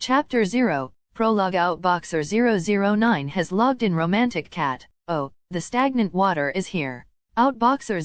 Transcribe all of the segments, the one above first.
Chapter 0, Prologue. Outboxer 009 has logged in romantic cat. Oh, the stagnant water is here. Outboxer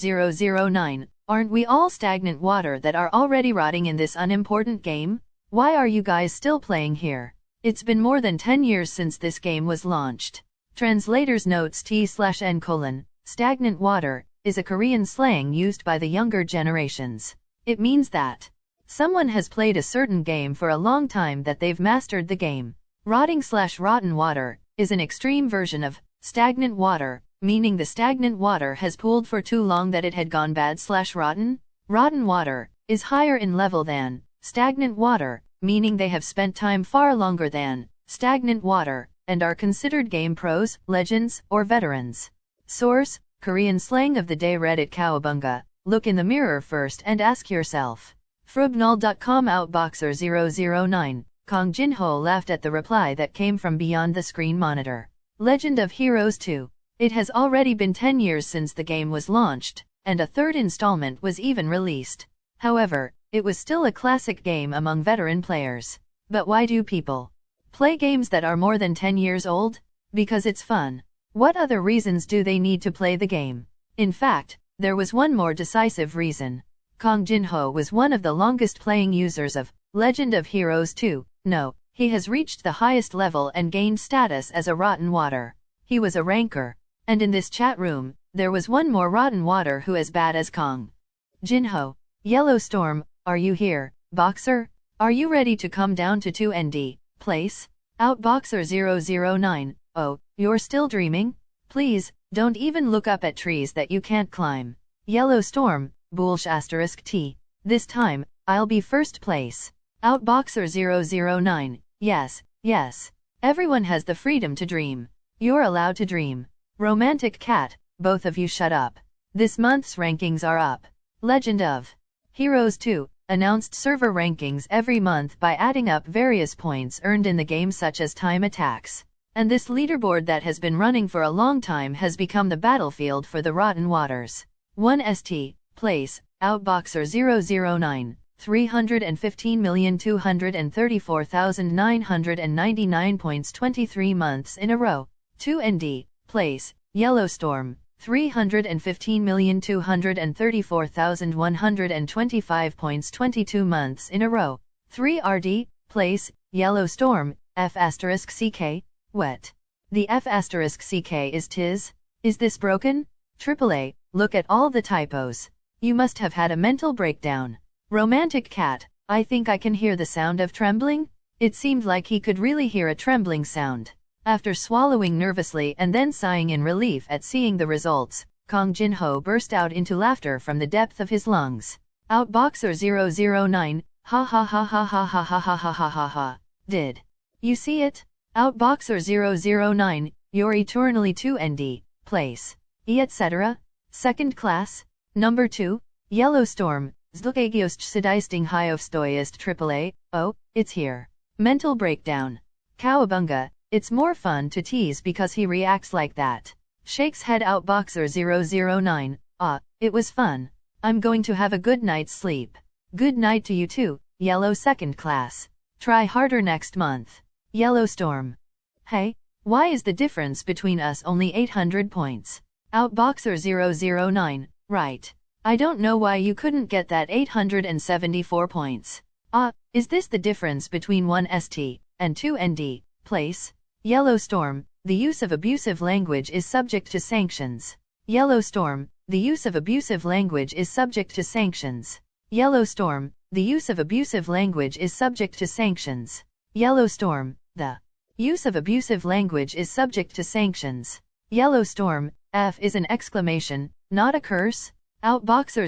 009, aren't we all stagnant water that are already rotting in this unimportant game? Why are you guys still playing here? It's been more than 10 years since this game was launched. Translator's notes T/N:, stagnant water, is a Korean slang used by the younger generations. It means that someone has played a certain game for a long time, that they've mastered the game. Rotting/rotten water is an extreme version of stagnant water, meaning the stagnant water has pooled for too long that it had gone bad/rotten. Rotten water is higher in level than stagnant water, meaning they have spent time far longer than stagnant water, and are considered game pros, legends, or veterans. Source: Korean slang of the day. Reddit. Cowabunga. Look in the mirror first and ask yourself. Frubnull.com. Outboxer 009, Kang Jin-ho laughed at the reply that came from beyond the screen monitor. Legend of Heroes 2. It has already been 10 years since the game was launched, and a third installment was even released. However, it was still a classic game among veteran players. But why do people play games that are more than 10 years old? Because it's fun. What other reasons do they need to play the game? In fact, there was one more decisive reason. Kang Jin-ho was one of the longest playing users of Legend of Heroes 2. No, he has reached the highest level and gained status as a rotten water. He was a ranker. And in this chat room, there was one more rotten water who as bad as Kang Jin-ho. Yellow Storm, are you here, Boxer? Are you ready to come down to 2ND place? Outboxer 009, oh, you're still dreaming? Please, don't even look up at trees that you can't climb. Yellow Storm, Boolsh *T. This time, I'll be first place. Outboxer 009, yes, yes. Everyone has the freedom to dream. You're allowed to dream. Romantic cat, both of you shut up. This month's rankings are up. Legend of Heroes 2 announced server rankings every month by adding up various points earned in the game, such as time attacks. And this leaderboard that has been running for a long time has become the battlefield for the rotten waters. 1st place, Outboxer 009, 315,234,999 points 23 months in a row. 2nd place, Yellow Storm, 315,234,125 points 22 months in a row. 3rd place, Yellow Storm, F***CK, wet. The F***CK is Tiz. Is this broken? AAA, look at all the typos. You must have had a mental breakdown. Romantic cat, I think I can hear the sound of trembling. It seemed like he could really hear a trembling sound. After swallowing nervously and then sighing in relief at seeing the results, Kang Jin-ho burst out into laughter from the depth of his lungs. Outboxer 009, ha ha ha ha ha ha ha ha ha ha ha ha. Did you see it? Outboxer 009, you're eternally 2ND place. Etc. Second class. Number 2, Yellow Storm, Zlkagioscht Sidaisting Hyofstoyist AAA, oh, it's here. Mental breakdown. Cowabunga, it's more fun to tease because he reacts like that. Shakes head. Outboxer 009, ah, it was fun. I'm going to have a good night's sleep. Good night to you too, Yellow Second Class. Try harder next month. Yellow Storm. Hey, why is the difference between us only 800 points? Outboxer 009, right. I don't know why you couldn't get that 874 points. Ah, is this the difference between 1st and 2ND place? Yellow Storm, the use of abusive language is subject to sanctions. Yellow Storm, the use of abusive language is subject to sanctions. Yellow Storm, the use of abusive language is subject to sanctions. Yellow Storm, the use of abusive language is subject to sanctions. Yellow Storm, F is an exclamation, not a curse. Outboxer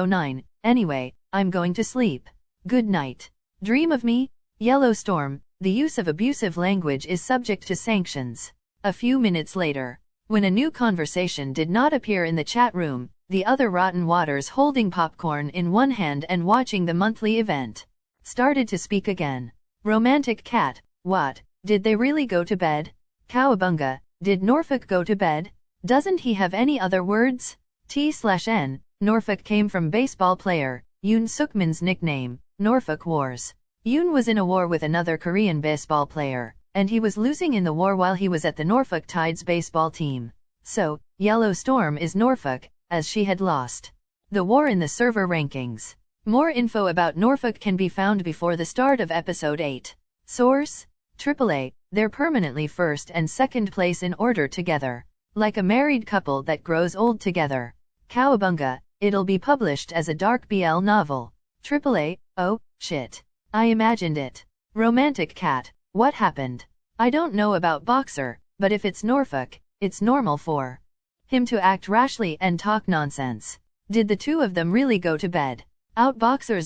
009, anyway, I'm going to sleep. Good night. Dream of me? Yellow Storm, the use of abusive language is subject to sanctions. A few minutes later, when a new conversation did not appear in the chat room, the other rotten waters holding popcorn in one hand and watching the monthly event started to speak again. Romantic cat, what, did they really go to bed? Cowabunga, did Norfolk go to bed? Doesn't he have any other words? T/N, Norfolk came from baseball player Yoon Suk-min's nickname, Norfolk Wars. Yoon was in a war with another Korean baseball player, and he was losing in the war while he was at the Norfolk Tides baseball team. So, Yellow Storm is Norfolk, as she had lost the war in the server rankings. More info about Norfolk can be found before the start of episode 8. Source: AAA, they're permanently first and second place in order together. Like a married couple that grows old together. Cowabunga, it'll be published as a dark BL novel. AAA, oh, shit. I imagined it. Romantic cat, what happened? I don't know about Boxer, but if it's Norfolk, it's normal for him to act rashly and talk nonsense. Did the two of them really go to bed? Outboxer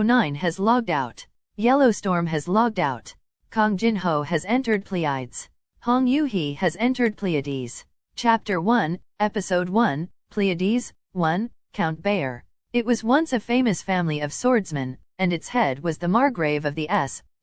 009 has logged out. Yellowstorm has logged out. Kang Jin-ho has entered Pleiades. Hong Yoo Hee has entered Pleiades. Chapter 1, Episode 1, Pleiades, 1, Count Bayer. It was once a famous family of swordsmen, and its head was the Margrave of the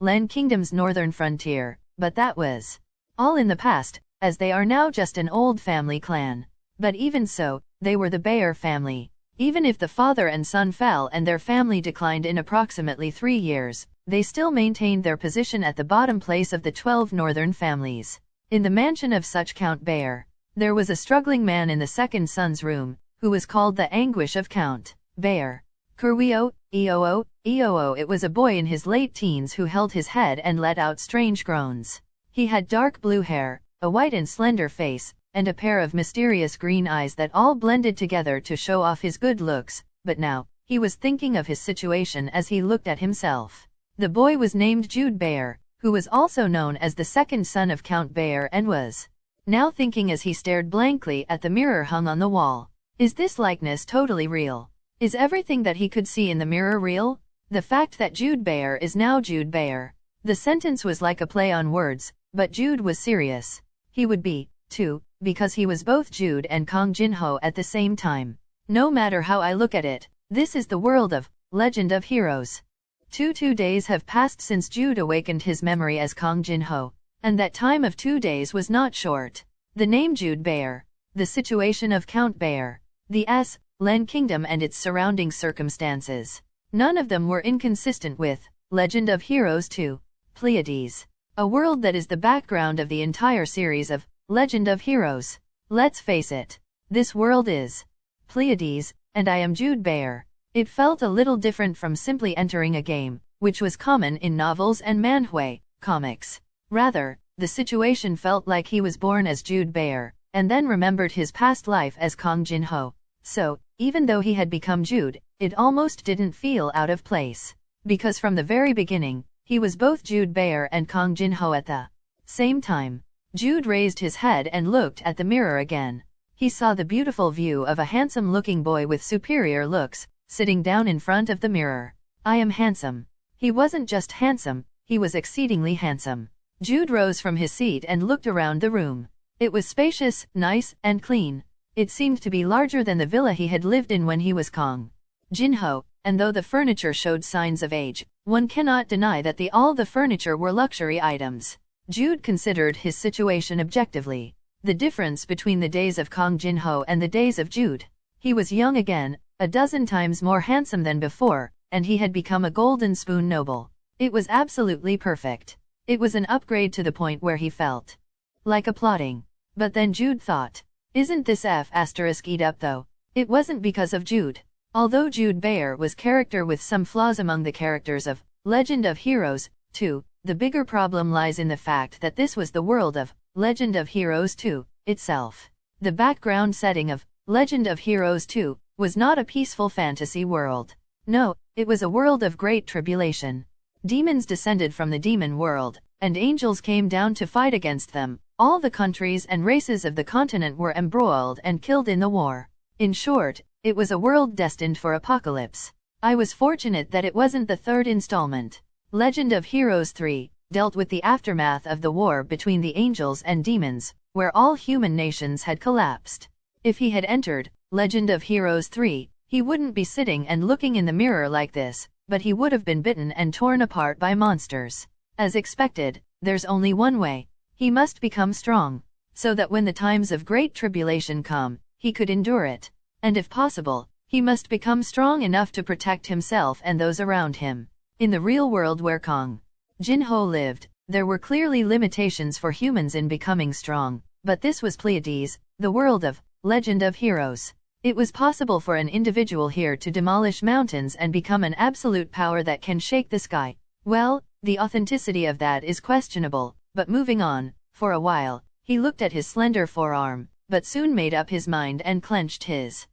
Slang Kingdom's northern frontier, but that was all in the past, as they are now just an old family clan. But even so, they were the Bayer family. Even if the father and son fell and their family declined in approximately 3 years, they still maintained their position at the bottom place of the 12 northern families. In the mansion of such Count Bayer, there was a struggling man in the second son's room, who was called the anguish of Count Bayer. Kurwio, Eoo. It was a boy in his late teens who held his head and let out strange groans. He had dark blue hair, a white and slender face, and a pair of mysterious green eyes that all blended together to show off his good looks, but now, he was thinking of his situation as he looked at himself. The boy was named Jude Bayer, who was also known as the second son of Count Bayer and was now thinking as he stared blankly at the mirror hung on the wall. Is this likeness totally real? Is everything that he could see in the mirror real? The fact that Jude Bayer is now Jude Bayer. The sentence was like a play on words, but Jude was serious. He would be, too, because he was both Jude and Kang Jin-ho at the same time. No matter how I look at it, this is the world of Legend of Heroes. 2 days have passed since Jude awakened his memory as Kang Jin-ho, and that time of 2 days was not short. The name Jude Bayer, the situation of Count Bayer, the Slang Kingdom and its surrounding circumstances. None of them were inconsistent with Legend of Heroes 2, Pleiades, a world that is the background of the entire series of Legend of Heroes. Let's face it, this world is Pleiades, and I am Jude Bayer. It felt a little different from simply entering a game, which was common in novels and manhwa comics. Rather, the situation felt like he was born as Jude Bayer, and then remembered his past life as Kang Jin-ho. So, even though he had become Jude, it almost didn't feel out of place. Because from the very beginning, he was both Jude Bayer and Kang Jin-ho at the same time. Jude raised his head and looked at the mirror again. He saw the beautiful view of a handsome-looking boy with superior looks, sitting down in front of the mirror. I am handsome. He wasn't just handsome, he was exceedingly handsome. Jude rose from his seat and looked around the room. It was spacious, nice, and clean. It seemed to be larger than the villa he had lived in when he was Kang Jin-ho, and though the furniture showed signs of age, one cannot deny that all the furniture were luxury items. Jude considered his situation objectively. The difference between the days of Kang Jin-ho and the days of Jude. He was young again, a dozen times more handsome than before, and he had become a golden spoon noble. It was absolutely perfect. It was an upgrade to the point where he felt like applauding. But then Jude thought, isn't this eat up though? It wasn't because of Jude. Although Jude Bayer was character with some flaws among the characters of Legend of Heroes 2, the bigger problem lies in the fact that this was the world of Legend of Heroes 2 itself. The background setting of Legend of Heroes 2 was not a peaceful fantasy world. No, it was a world of great tribulation. Demons descended from the demon world, and angels came down to fight against them. All the countries and races of the continent were embroiled and killed in the war. In short, it was a world destined for apocalypse. I was fortunate that it wasn't the third installment. Legend of Heroes 3 dealt with the aftermath of the war between the angels and demons, where all human nations had collapsed. If he had entered Legend of Heroes 3, he wouldn't be sitting and looking in the mirror like this, but he would have been bitten and torn apart by monsters. As expected, there's only one way. He must become strong, so that when the times of great tribulation come, he could endure it. And if possible, he must become strong enough to protect himself and those around him. In the real world where Kang Jin-ho lived, there were clearly limitations for humans in becoming strong, but this was Pleiades, the world of Legend of Heroes. It was possible for an individual here to demolish mountains and become an absolute power that can shake the sky. Well, the authenticity of that is questionable, but moving on. For a while, he looked at his slender forearm, but soon made up his mind and clenched his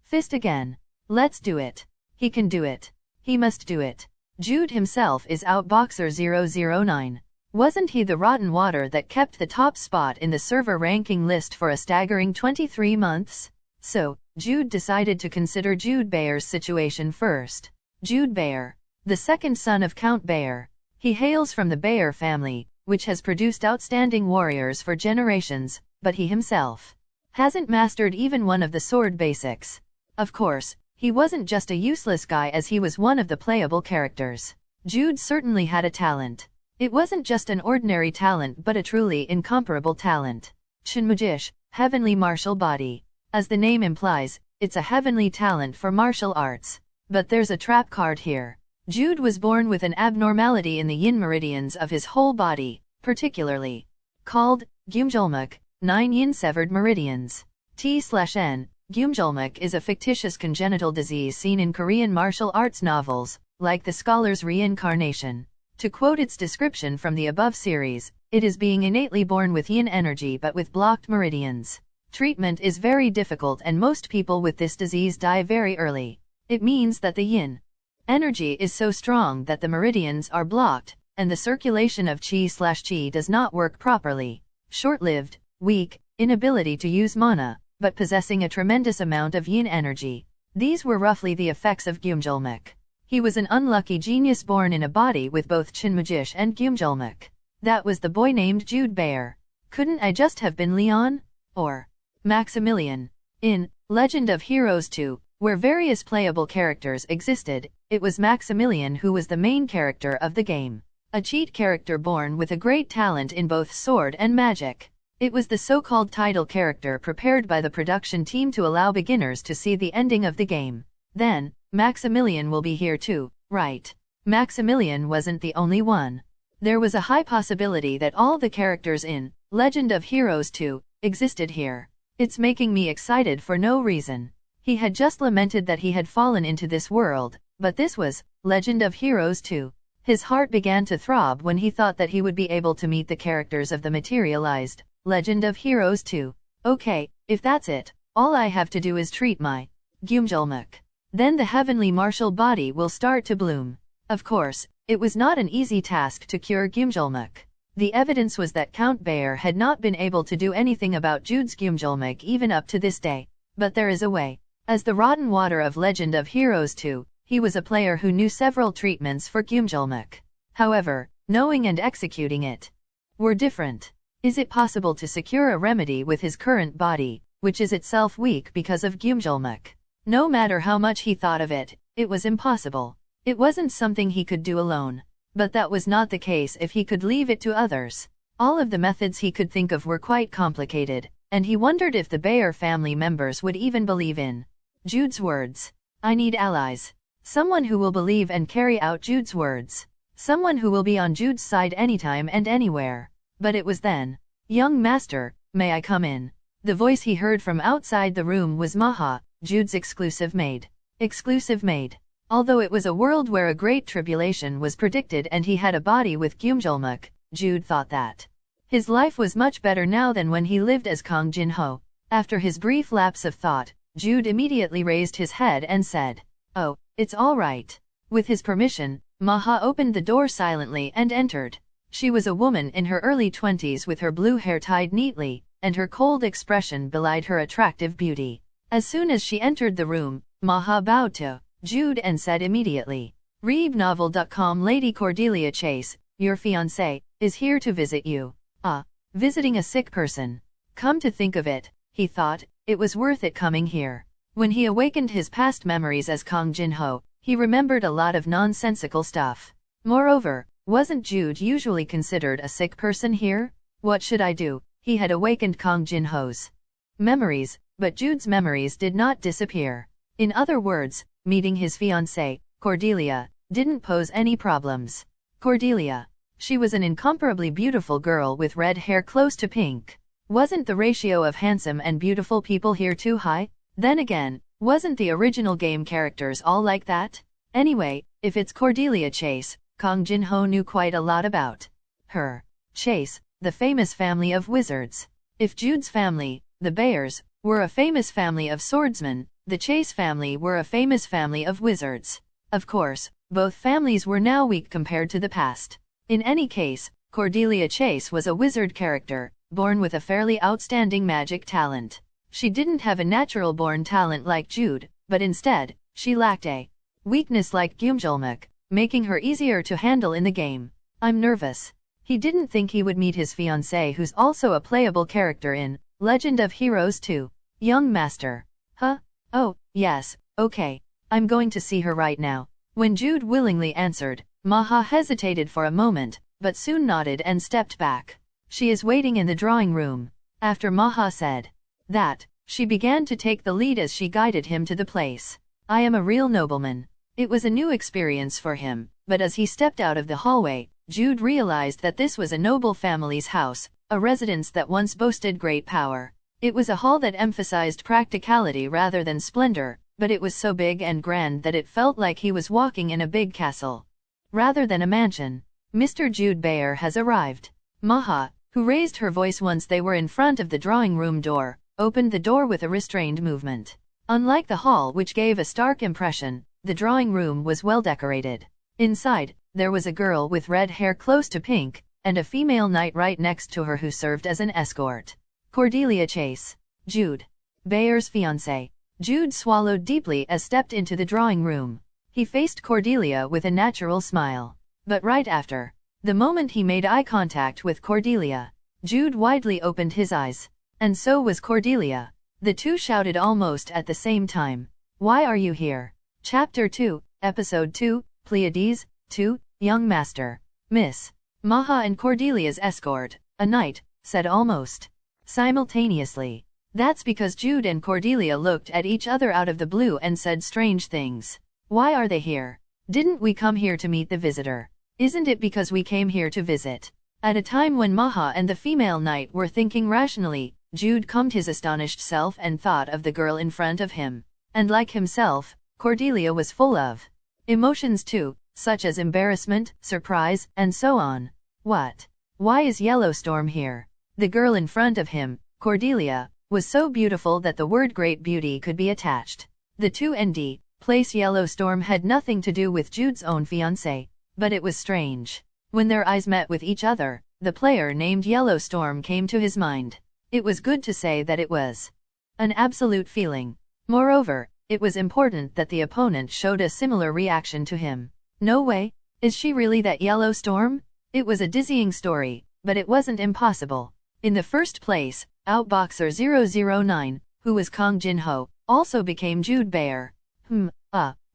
fist again. Let's do it. He can do it. He must do it. Jude himself is outboxer 009. Wasn't he the rotten water that kept the top spot in the server ranking list for a staggering 23 months? So, Jude decided to consider Jude Bayer's situation first. Jude Bayer, the second son of Count Bayer. He hails from the Bayer family, which has produced outstanding warriors for generations, but he himself hasn't mastered even one of the sword basics. Of course, he wasn't just a useless guy as he was one of the playable characters. Jude certainly had a talent. It wasn't just an ordinary talent but a truly incomparable talent. Shinmujish, heavenly martial body. As the name implies, it's a heavenly talent for martial arts. But there's a trap card here. Jude was born with an abnormality in the yin meridians of his whole body, particularly called Gyumjulmuk, 9 yin severed meridians. T/N. Gyumjulmuk is a fictitious congenital disease seen in Korean martial arts novels, like the scholar's reincarnation. To quote its description from the above series, it is being innately born with yin energy but with blocked meridians. Treatment is very difficult and most people with this disease die very early. It means that the yin energy is so strong that the meridians are blocked, and the circulation of qi/qi does not work properly. Short-lived, weak, inability to use mana, but possessing a tremendous amount of yin energy. These were roughly the effects of Gyumjulmuk. He was an unlucky genius born in a body with both Shinmujish and Gyumjulmuk. That was the boy named Jude Bayer. Couldn't I just have been Leon? Or Maximilian? In Legend of Heroes 2, where various playable characters existed, it was Maximilian who was the main character of the game. A cheat character born with a great talent in both sword and magic. It was the so-called title character prepared by the production team to allow beginners to see the ending of the game. Then, Maximilian will be here too, right? Maximilian wasn't the only one. There was a high possibility that all the characters in Legend of Heroes 2 existed here. It's making me excited for no reason. He had just lamented that he had fallen into this world, but this was Legend of Heroes 2. His heart began to throb when he thought that he would be able to meet the characters of the materialized Legend of Heroes 2. Okay, if that's it, all I have to do is treat my Gyumjulmuk. Then the heavenly martial body will start to bloom. Of course, it was not an easy task to cure Gyumjulmuk. The evidence was that Count Bayer had not been able to do anything about Jude's Gyumjulmuk even up to this day. But there is a way. As the rotten water of Legend of Heroes 2, he was a player who knew several treatments for Gyumjulmuk. However, knowing and executing it were different. Is it possible to secure a remedy with his current body, which is itself weak because of Gyumjulmuk? No matter how much he thought of it, it was impossible. It wasn't something he could do alone. But that was not the case if he could leave it to others. All of the methods he could think of were quite complicated, and he wondered if the Bayer family members would even believe in Jude's words. I need allies. Someone who will believe and carry out Jude's words. Someone who will be on Jude's side anytime and anywhere. But it was then. Young master, may I come in? The voice he heard from outside the room was Maha, Jude's exclusive maid. Exclusive maid. Although it was a world where a great tribulation was predicted and he had a body with Gyumjulmuk, Jude thought that his life was much better now than when he lived as Kang Jin-ho. After his brief lapse of thought, Jude immediately raised his head and said, "Oh, it's all right." With his permission, Maha opened the door silently and entered. She was a woman in her early 20s with her blue hair tied neatly, and her cold expression belied her attractive beauty. As soon as she entered the room, Maha bowed to Jude and said immediately, ReebNovel.com Lady Cordelia Chase, your fiancé, is here to visit you. Ah, visiting a sick person. Come to think of it, he thought, it was worth it coming here. When he awakened his past memories as Kang Jin-ho, he remembered a lot of nonsensical stuff. Moreover, wasn't Jude usually considered a sick person here? What should I do? He had awakened Kang Jin-ho's memories, but Jude's memories did not disappear. In other words, meeting his fiancée, Cordelia, didn't pose any problems. Cordelia. She was an incomparably beautiful girl with red hair close to pink. Wasn't the ratio of handsome and beautiful people here too high? Then again, wasn't the original game characters all like that? Anyway, if it's Cordelia Chase, Kang Jin-ho knew quite a lot about her. Chase, the famous family of wizards. If Jude's family, the Bayers, were a famous family of swordsmen, the Chase family were a famous family of wizards. Of course, both families were now weak compared to the past. In any case, Cordelia Chase was a wizard character, born with a fairly outstanding magic talent. She didn't have a natural-born talent like Jude, but instead, she lacked a weakness like Gyumjulmuk, making her easier to handle in the game. I'm nervous. He didn't think he would meet his fiancée, who's also a playable character in Legend of Heroes 2. Young Master. Huh? Oh, yes, okay. I'm going to see her right now. When Jude willingly answered, Maha hesitated for a moment, but soon nodded and stepped back. She is waiting in the drawing room. After Maha said that, she began to take the lead as she guided him to the place. I am a real nobleman. It was a new experience for him, but as he stepped out of the hallway, Jude realized that this was a noble family's house, a residence that once boasted great power. It was a hall that emphasized practicality rather than splendor, but it was so big and grand that it felt like he was walking in a big castle rather than a mansion. Mr. Jude Bayer has arrived. Maha, who raised her voice once they were in front of the drawing room door, opened the door with a restrained movement. Unlike the hall, which gave a stark impression, the drawing room was well decorated. Inside, there was a girl with red hair close to pink, and a female knight right next to her who served as an escort. Cordelia Chase. Jude Bayer's fiancée. Jude swallowed deeply as stepped into the drawing room. He faced Cordelia with a natural smile. But right after, the moment he made eye contact with Cordelia, Jude widely opened his eyes. And so was Cordelia. The two shouted almost at the same time. Why are you here? Chapter 2, Episode 2, Pleiades, 2, Young Master. Miss. Maha and Cordelia's escort, a knight, said almost simultaneously. That's because Jude and Cordelia looked at each other out of the blue and said strange things. Why are they here? Didn't we come here to meet the visitor? Isn't it because we came here to visit? At a time when Maha and the female knight were thinking rationally, Jude calmed his astonished self and thought of the girl in front of him. And like himself, Cordelia was full of emotions too, such as embarrassment, surprise, and so on. What? Why is Yellowstorm here? The girl in front of him, Cordelia, was so beautiful that the word great beauty could be attached. The 2nd place Yellowstorm had nothing to do with Jude's own fiancée, but it was strange. When their eyes met with each other, the player named Yellowstorm came to his mind. It was good to say that it was an absolute feeling. Moreover, it was important that the opponent showed a similar reaction to him. No way. Is she really that Yellowstorm? It was a dizzying story, but it wasn't impossible. In the first place, Outboxer 009, who was Kang Jin-ho, also became Jude Bayer.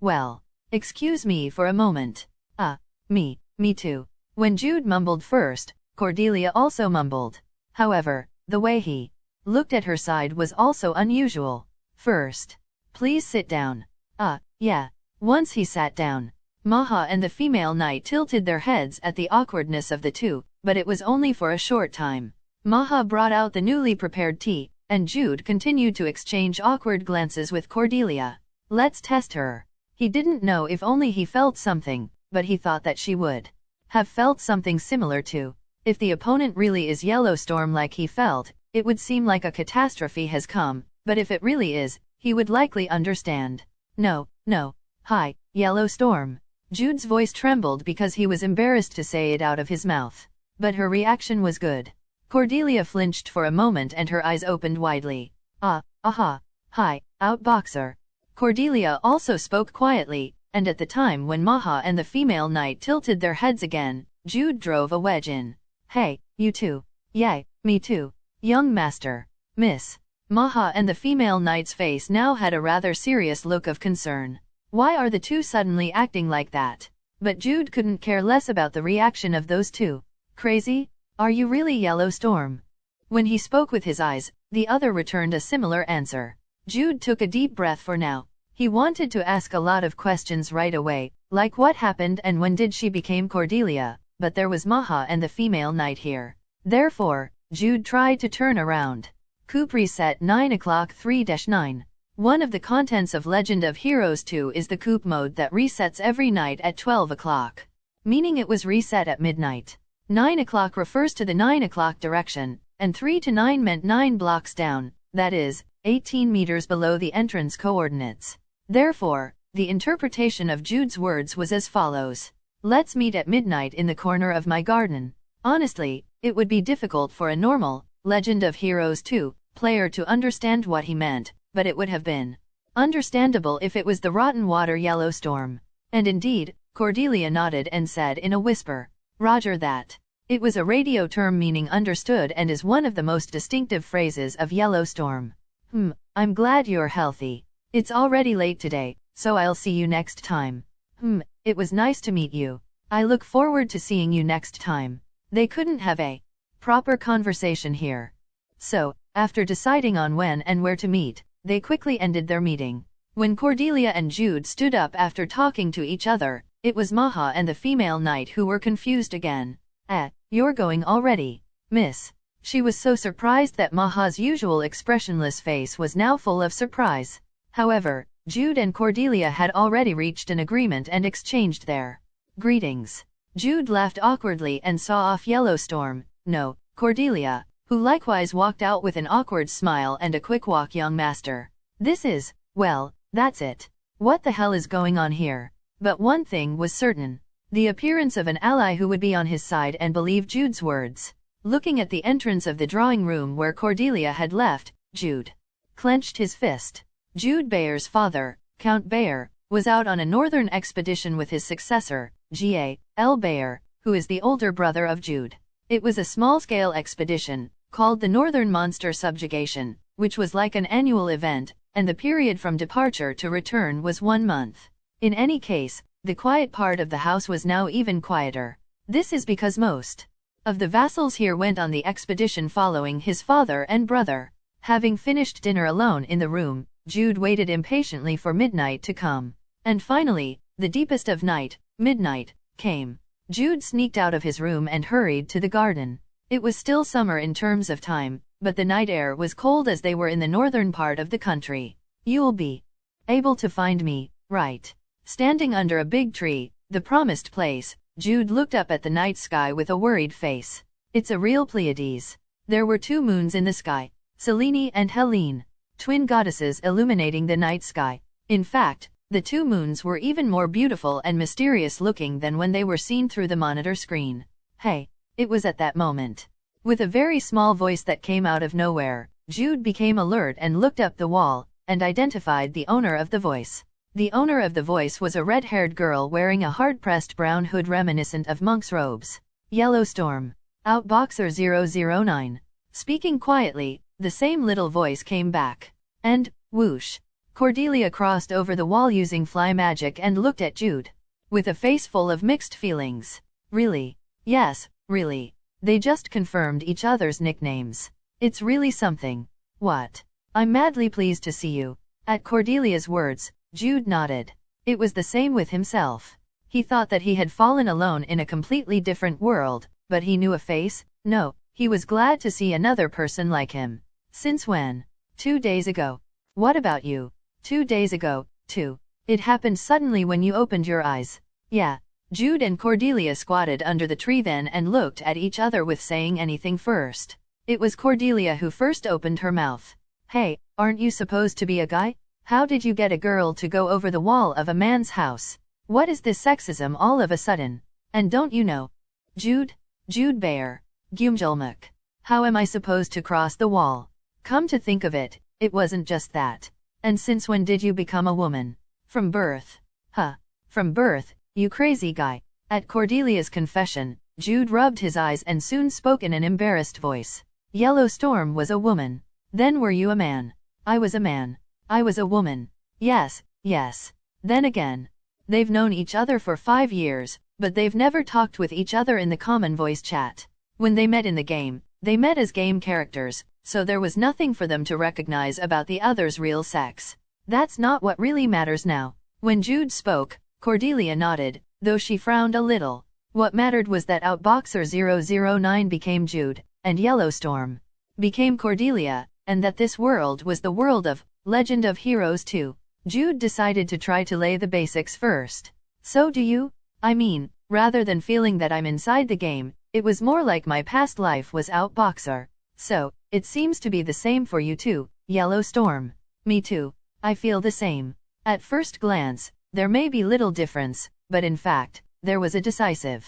Well. Excuse me for a moment. Me too. When Jude mumbled first, Cordelia also mumbled. However, the way he looked at her side was also unusual. First, please sit down. Yeah. Once he sat down, Maha and the female knight tilted their heads at the awkwardness of the two, but it was only for a short time. Maha brought out the newly prepared tea, and Jude continued to exchange awkward glances with Cordelia. Let's test her. He didn't know if only he felt something, but he thought that she would have felt something similar too. If the opponent really is Yellowstorm like he felt, it would seem like a catastrophe has come, but if it really is, he would likely understand. No. Hi, Yellowstorm. Jude's voice trembled because he was embarrassed to say it out of his mouth. But her reaction was good. Cordelia flinched for a moment and her eyes opened widely. Hi, Outboxer. Cordelia also spoke quietly, and at the time when Maha and the female knight tilted their heads again, Jude drove a wedge in. Hey, you too. Yay, me too. Young Master. Miss. Maha and the female knight's face now had a rather serious look of concern. Why are the two suddenly acting like that? But Jude couldn't care less about the reaction of those two. Crazy? Are you really Yellowstorm? When he spoke with his eyes, the other returned a similar answer. Jude took a deep breath for now. He wanted to ask a lot of questions right away, Like what happened and when did she became Cordelia, but there was Maha and the female knight here. Therefore, Jude tried to turn around. Coop reset 9 o'clock 3-9. One of the contents of Legend of Heroes 2 is the Coop mode that resets every night at 12 o'clock. Meaning it was reset at midnight. 9 o'clock refers to the 9 o'clock direction, and 3-9 meant 9 blocks down, that is, 18 meters below the entrance coordinates. Therefore, the interpretation of Jude's words was as follows. Let's meet at midnight in the corner of my garden. Honestly, it would be difficult for a normal, Legend of Heroes 2, player to understand what he meant, but it would have been understandable if it was the rotten water yellow storm. And indeed, Cordelia nodded and said in a whisper, Roger that. It was a radio term meaning understood and is one of the most distinctive phrases of Yellow Storm. I'm glad you're healthy. It's already late today, so I'll see you next time. It was nice to meet you. I look forward to seeing you next time. They couldn't have a proper conversation here. So, after deciding on when and where to meet, they quickly ended their meeting. When Cordelia and Jude stood up after talking to each other, it was Maha and the female knight who were confused again. You're going already, miss. She was so surprised that Maha's usual expressionless face was now full of surprise. However, Jude and Cordelia had already reached an agreement and exchanged their greetings. Jude laughed awkwardly and saw off Yellow Storm, no, Cordelia, who likewise walked out with an awkward smile and a quick walk. Young master. This is, well, that's it. What the hell is going on here? But one thing was certain. The appearance of an ally who would be on his side and believe Jude's words. Looking at the entrance of the drawing room where Cordelia had left, Jude clenched his fist. Jude Bayer's father, Count Bayer, was out on a northern expedition with his successor, G.A.L. Bayer, who is the older brother of Jude. It was a small-scale expedition, called the Northern Monster Subjugation, which was like an annual event, and the period from departure to return was 1 month. In any case, the quiet part of the house was now even quieter. This is because most of the vassals here went on the expedition following his father and brother. Having finished dinner alone in the room, Jude waited impatiently for midnight to come. And finally, the deepest of night, midnight, came. Jude sneaked out of his room and hurried to the garden. It was still summer in terms of time, but the night air was cold as they were in the northern part of the country. You'll be able to find me, right? Standing under a big tree, the promised place, Jude looked up at the night sky with a worried face. It's a real Pleiades. There were 2 moons in the sky, Selene and Helene, twin goddesses illuminating the night sky. In fact, the 2 moons were even more beautiful and mysterious looking than when they were seen through the monitor screen. Hey! It was at that moment. With a very small voice that came out of nowhere, Jude became alert and looked up the wall, and identified the owner of the voice. The owner of the voice was a red-haired girl wearing a hard-pressed brown hood reminiscent of monk's robes. Yellow Storm. Outboxer 009. Speaking quietly, the same little voice came back. And, whoosh. Cordelia crossed over the wall using fly magic and looked at Jude. With a face full of mixed feelings. Really? Yes, really. They just confirmed each other's nicknames. It's really something. What? I'm madly pleased to see you. At Cordelia's words, Jude nodded. It was the same with himself. He thought that he had fallen alone in a completely different world, but he knew a face? No, he was glad to see another person like him. Since when? 2 days ago. What about you? 2 days ago, too. It happened suddenly when you opened your eyes. Yeah. Jude and Cordelia squatted under the tree then and looked at each other with saying anything first. It was Cordelia who first opened her mouth. Hey, aren't you supposed to be a guy? How did you get a girl to go over the wall of a man's house? What is this sexism all of a sudden? And don't you know? Jude Bayer. Gumjulmuk. How am I supposed to cross the wall? Come to think of it, it wasn't just that. And since when did you become a woman? From birth. Huh. From birth, you crazy guy. At Cordelia's confession, Jude rubbed his eyes and soon spoke in an embarrassed voice. Yellow Storm was a woman. Then were you a man? I was a man. I was a woman. Yes. Then again. They've known each other for 5 years, but they've never talked with each other in the common voice chat. When they met in the game, they met as game characters, so there was nothing for them to recognize about the other's real sex. That's not what really matters now. When Jude spoke, Cordelia nodded, though she frowned a little. What mattered was that Outboxer 009 became Jude, and Yellowstorm became Cordelia, and that this world was the world of Legend of Heroes 2. Jude decided to try to lay the basics first. So do you? I mean, rather than feeling that I'm inside the game, it was more like my past life was Outboxer. So, it seems to be the same for you too, Yellowstorm. Me too. I feel the same. At first glance, there may be little difference, but in fact, there was a decisive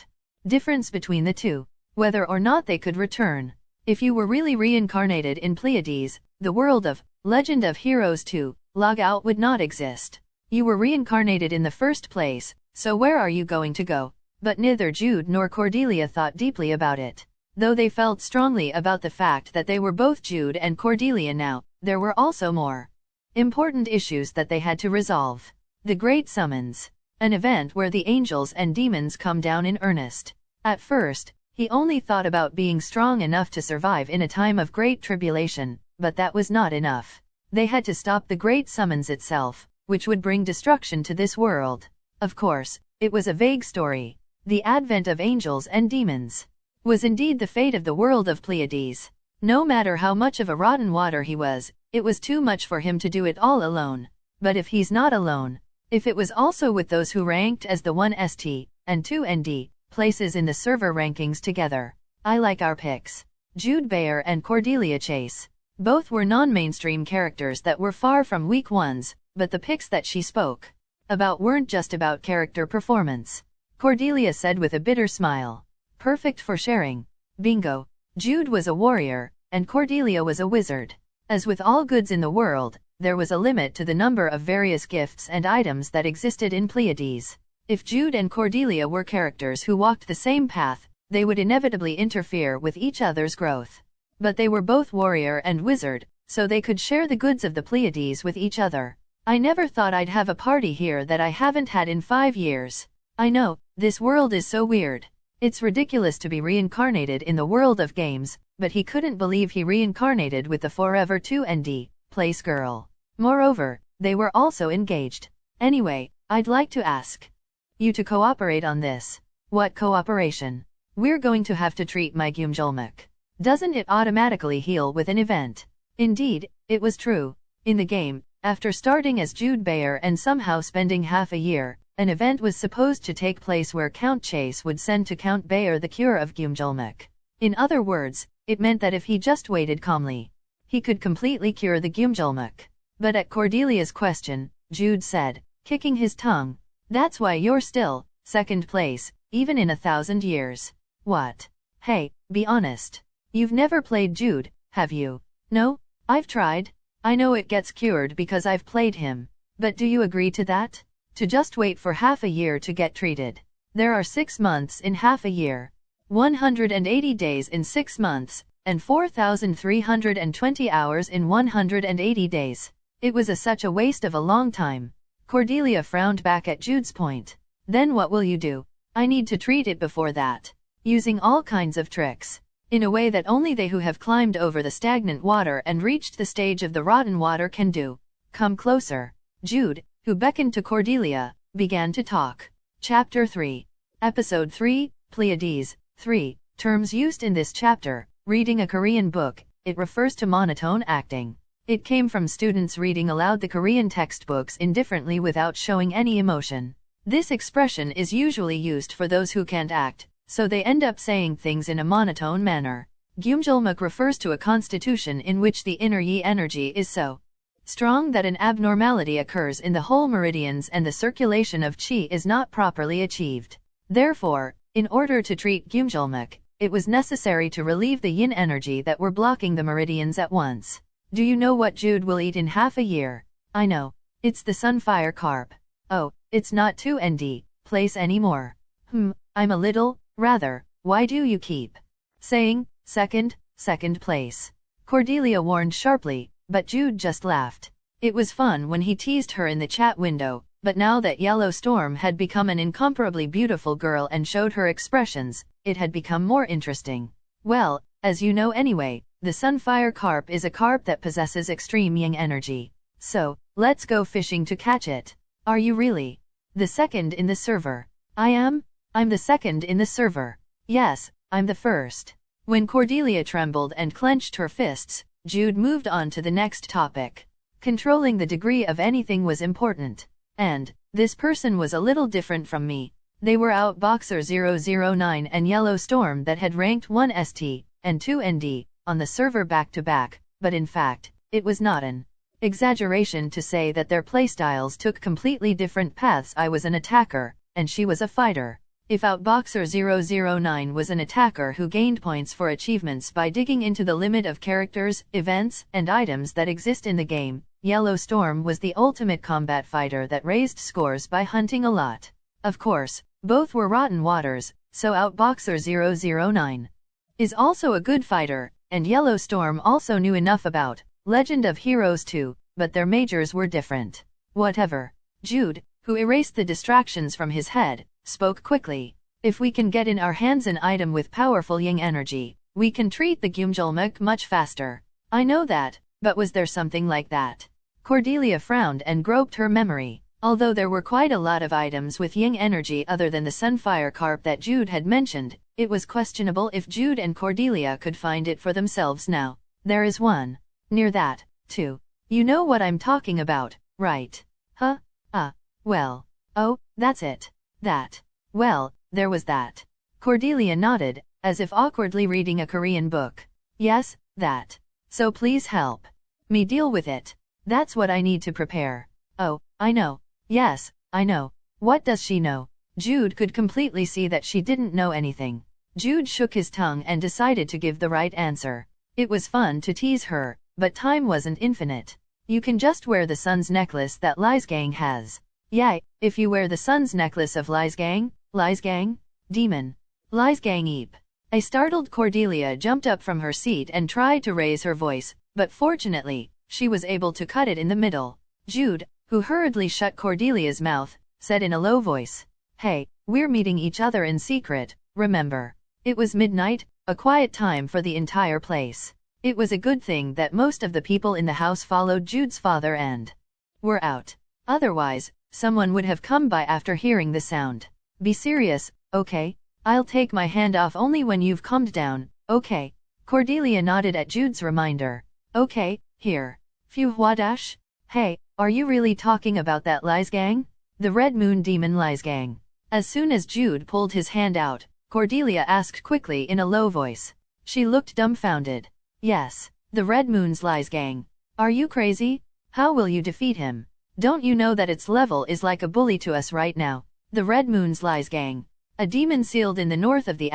difference between the two, whether or not they could return. If you were really reincarnated in Pleiades, the world of Legend of Heroes 2, log out would not exist. You were reincarnated in the first place, so where are you going to go? But neither Jude nor Cordelia thought deeply about it. Though they felt strongly about the fact that they were both Jude and Cordelia now, there were also more important issues that they had to resolve. The Great Summons, an event where the angels and demons come down in earnest. At first, he only thought about being strong enough to survive in a time of great tribulation, but that was not enough. They had to stop the Great Summons itself, which would bring destruction to this world. Of course, it was a vague story. The advent of angels and demons was indeed the fate of the world of Pleiades. No matter how much of a rotten water he was, it was too much for him to do it all alone. But if he's not alone, if it was also with those who ranked as the 1st and 2nd places in the server rankings together. I like our picks. Jude Baer and Cordelia Chase. Both were non-mainstream characters that were far from weak ones, but the picks that she spoke about weren't just about character performance. Cordelia said with a bitter smile. Perfect for sharing. Bingo. Jude was a warrior, and Cordelia was a wizard. As with all goods in the world, there was a limit to the number of various gifts and items that existed in Pleiades. If Jude and Cordelia were characters who walked the same path, they would inevitably interfere with each other's growth. But they were both warrior and wizard, so they could share the goods of the Pleiades with each other. I never thought I'd have a party here that I haven't had in 5 years. I know, this world is so weird. It's ridiculous to be reincarnated in the world of games, but he couldn't believe he reincarnated with the Forever 2nd place girl. Moreover, they were also engaged. Anyway, I'd like to ask you to cooperate on this. What cooperation? We're going to have to treat my Gyumjulmak. Doesn't it automatically heal with an event? Indeed, it was true. In the game, after starting as Jude Baer and somehow spending half a year, an event was supposed to take place where Count Chase would send to Count Baer the cure of Gyumjulmak. In other words, it meant that if he just waited calmly, he could completely cure the Gyumjulmak. But at Cordelia's question, Jude said, kicking his tongue, "That's why you're still 2nd place, even in 1,000 years. What? Hey, be honest. You've never played Jude, have you?" "No, I've tried. I know it gets cured because I've played him. But do you agree to that? To just wait for half a year to get treated. There are 6 months in half a year. 180 days in 6 months, and 4,320 hours in 180 days. It was such a waste of a long time." Cordelia frowned back at Jude's point. "Then what will you do?" "I need to treat it before that. Using all kinds of tricks. In a way that only they who have climbed over the stagnant water and reached the stage of the rotten water can do." "Come closer." Jude, who beckoned to Cordelia, began to talk. Chapter 3. Episode 3, Pleiades. 3. Terms used in this chapter. Reading a Korean book, it refers to monotone acting. It came from students reading aloud the Korean textbooks indifferently without showing any emotion. This expression is usually used for those who can't act, so they end up saying things in a monotone manner. Gyumjulmak refers to a constitution in which the inner yi energy is so strong that an abnormality occurs in the whole meridians and the circulation of qi is not properly achieved. Therefore, in order to treat Gyumjulmak, it was necessary to relieve the yin energy that were blocking the meridians at once. Do you know what Jude will eat in half a year? I know. It's the sunfire carp. Oh, it's not 2nd place anymore. I'm a little, rather, why do you keep saying, second place? Cordelia warned sharply, but Jude just laughed. It was fun when he teased her in the chat window, but now that Yellowstorm had become an incomparably beautiful girl and showed her expressions, it had become more interesting. Well, as you know anyway, the sunfire carp is a carp that possesses extreme yin energy. So, let's go fishing to catch it. Are you really? The second in the server. I'm the second in the server. Yes, I'm the first. When Cordelia trembled and clenched her fists, Jude moved on to the next topic. Controlling the degree of anything was important. And this person was a little different from me. They were Outboxer 009 and Yellow Storm that had ranked 1 ST and 2 ND on the server back-to-back, but in fact, it was not an exaggeration to say that their playstyles took completely different paths. I was an attacker, and she was a fighter. If Outboxer 009 was an attacker who gained points for achievements by digging into the limit of characters, events, and items that exist in the game, Yellow Storm was the ultimate combat fighter that raised scores by hunting a lot. Of course, both were rotten waters, so Outboxer 009 is also a good fighter, and Yellow Storm also knew enough about Legend of Heroes 2, but their majors were different. Whatever. Jude, who erased the distractions from his head, spoke quickly. If we can get in our hands an item with powerful yang energy, we can treat the Gyumjulmuk much faster. I know that, but was there something like that? Cordelia frowned and groped her memory. Although there were quite a lot of items with yang energy other than the Sunfire Carp that Jude had mentioned, it was questionable if Jude and Cordelia could find it for themselves now. There is one. Near that, too. You know what I'm talking about, right? Huh? Well. Oh, that's it. That. Well, there was that. Cordelia nodded, as if awkwardly reading a Korean book. Yes, that. So please help me deal with it. That's what I need to prepare. Oh, I know. Yes, I know. What does she know? Jude could completely see that she didn't know anything. Jude shook his tongue and decided to give the right answer. It was fun to tease her, but time wasn't infinite. You can just wear the sun's necklace that Lysgang has. Yay, if you wear the sun's necklace of Lysgang, demon. Lysgang eep. A startled Cordelia jumped up from her seat and tried to raise her voice, but fortunately, she was able to cut it in the middle. Jude, who hurriedly shut Cordelia's mouth, said in a low voice, "Hey, we're meeting each other in secret, remember?" It was midnight, a quiet time for the entire place. It was a good thing that most of the people in the house followed Jude's father and were out. Otherwise, someone would have come by after hearing the sound. Be serious, okay? I'll take my hand off only when you've calmed down, okay? Cordelia nodded at Jude's reminder. Okay, here. Phew Wadash? Hey, are you really talking about that Lysgang? The Red Moon Demon Lysgang. As soon as Jude pulled his hand out, Cordelia asked quickly in a low voice. She looked dumbfounded. Yes, the Red Moon's Lysgang. Are you crazy? How will you defeat him? Don't you know that its level is like a bully to us right now? The Red Moon's Lysgang. A demon sealed in the north of the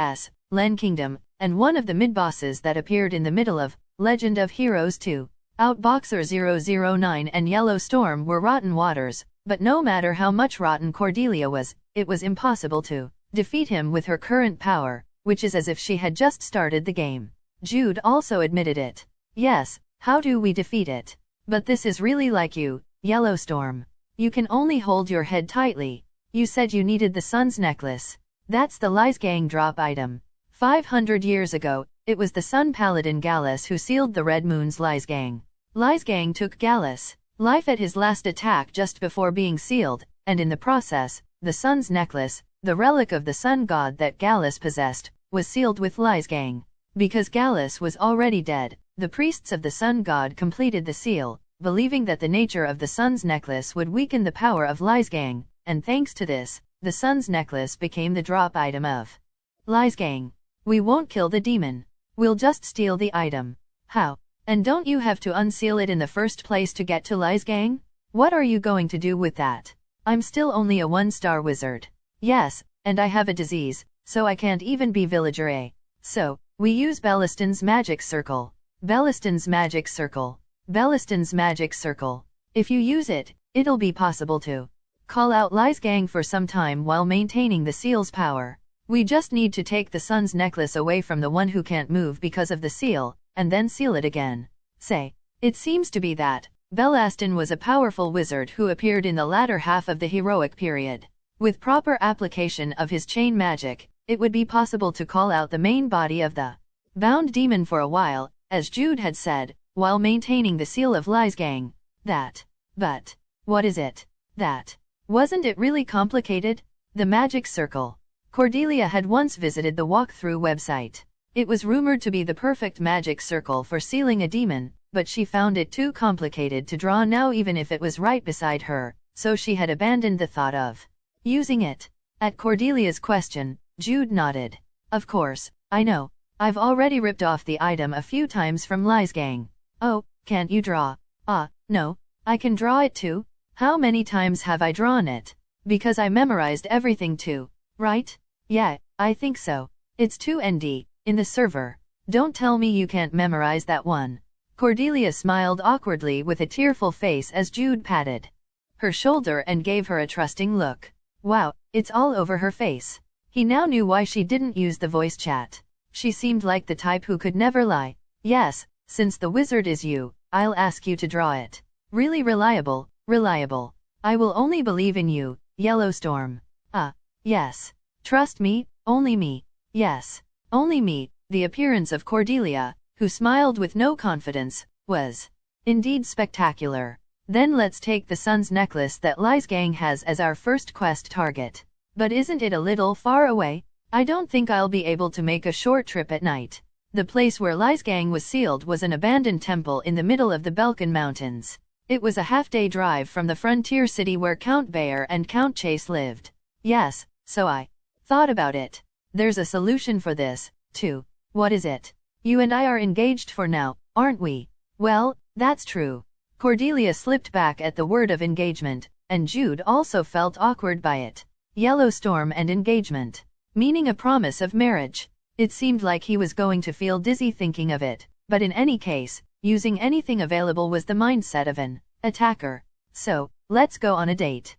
Len Kingdom, and one of the mid-bosses that appeared in the middle of Legend of Heroes 2. Outboxer 009 and Yellow Storm were rotten waters, but no matter how much rotten Cordelia was, it was impossible to defeat him with her current power, which is as if she had just started the game. Jude also admitted it. Yes, how do we defeat it? But this is really like you, Yellow Storm. You can only hold your head tightly. You said you needed the sun's necklace. That's the Lysgang drop item. 500 years ago, it was the Sun Paladin Gallus who sealed the Red Moon's Lysgang. Lysgang took Gallus' life at his last attack just before being sealed, and in the process, the sun's necklace, the relic of the sun god that Gallus possessed, was sealed with Lysgang. Because Gallus was already dead, the priests of the sun god completed the seal, believing that the nature of the sun's necklace would weaken the power of Lysgang, and thanks to this, the sun's necklace became the drop item of Lysgang. We won't kill the demon. We'll just steal the item. How? And don't you have to unseal it in the first place to get to Lysgang? What are you going to do with that? I'm still only a 1-star wizard. Yes, and I have a disease, so I can't even be villager A. So, we use Belliston's magic circle. Belliston's magic circle. Belliston's magic circle. If you use it, it'll be possible to call out Lysgang for some time while maintaining the seal's power. We just need to take the sun's necklace away from the one who can't move because of the seal, and then seal it again. Say, it seems to be that Bellaston was a powerful wizard who appeared in the latter half of the heroic period. With proper application of his chain magic, it would be possible to call out the main body of the bound demon for a while, as Jude had said, while maintaining the seal of Lysgang. But what is it? That Wasn't it really complicated? The magic circle. Cordelia had once visited the walkthrough website. It was rumored to be the perfect magic circle for sealing a demon, but she found it too complicated to draw now even if it was right beside her, so she had abandoned the thought of using it. At Cordelia's question, Jude nodded. Of course, I know. I've already ripped off the item a few times from Li's gang. Oh, can't you draw? No, I can draw it too. How many times have I drawn it? Because I memorized everything too, right? Yeah, I think so. It's 2ND, in the server. Don't tell me you can't memorize that one. Cordelia smiled awkwardly with a tearful face as Jude patted her shoulder and gave her a trusting look. Wow, it's all over her face. He now knew why she didn't use the voice chat. She seemed like the type who could never lie. Yes, since the wizard is you, I'll ask you to draw it. Really reliable. I will only believe in you, Yellowstorm. Yes. Trust me, only me. Yes, only me. The appearance of Cordelia, who smiled with no confidence, was indeed spectacular. Then let's take the sun's necklace that Li's gang has as our first quest target. But isn't it a little far away? I don't think I'll be able to make a short trip at night. The place where Li's gang was sealed was an abandoned temple in the middle of the Balkan Mountains. It was a half-day drive from the frontier city where Count Bayer and Count Chase lived. Yes, so I thought about it. There's a solution for this, too. What is it? You and I are engaged for now, aren't we? Well, that's true. Cordelia slipped back at the word of engagement, and Jude also felt awkward by it. Yellowstorm and engagement. Meaning a promise of marriage. It seemed like he was going to feel dizzy thinking of it, but in any case, using anything available was the mindset of an attacker. So, let's go on a date.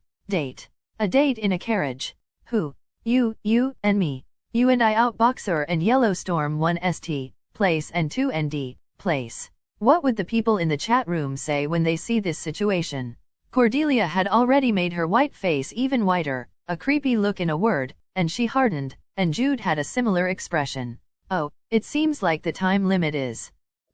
A date in a carriage. Who? You, and me. You and I outboxer and Yellowstorm 1ST, place and 2ND, place. What would the people in the chat room say when they see this situation? Cordelia had already made her white face even whiter, a creepy look in a word, and she hardened, and Jude had a similar expression. Oh, it seems like the time limit is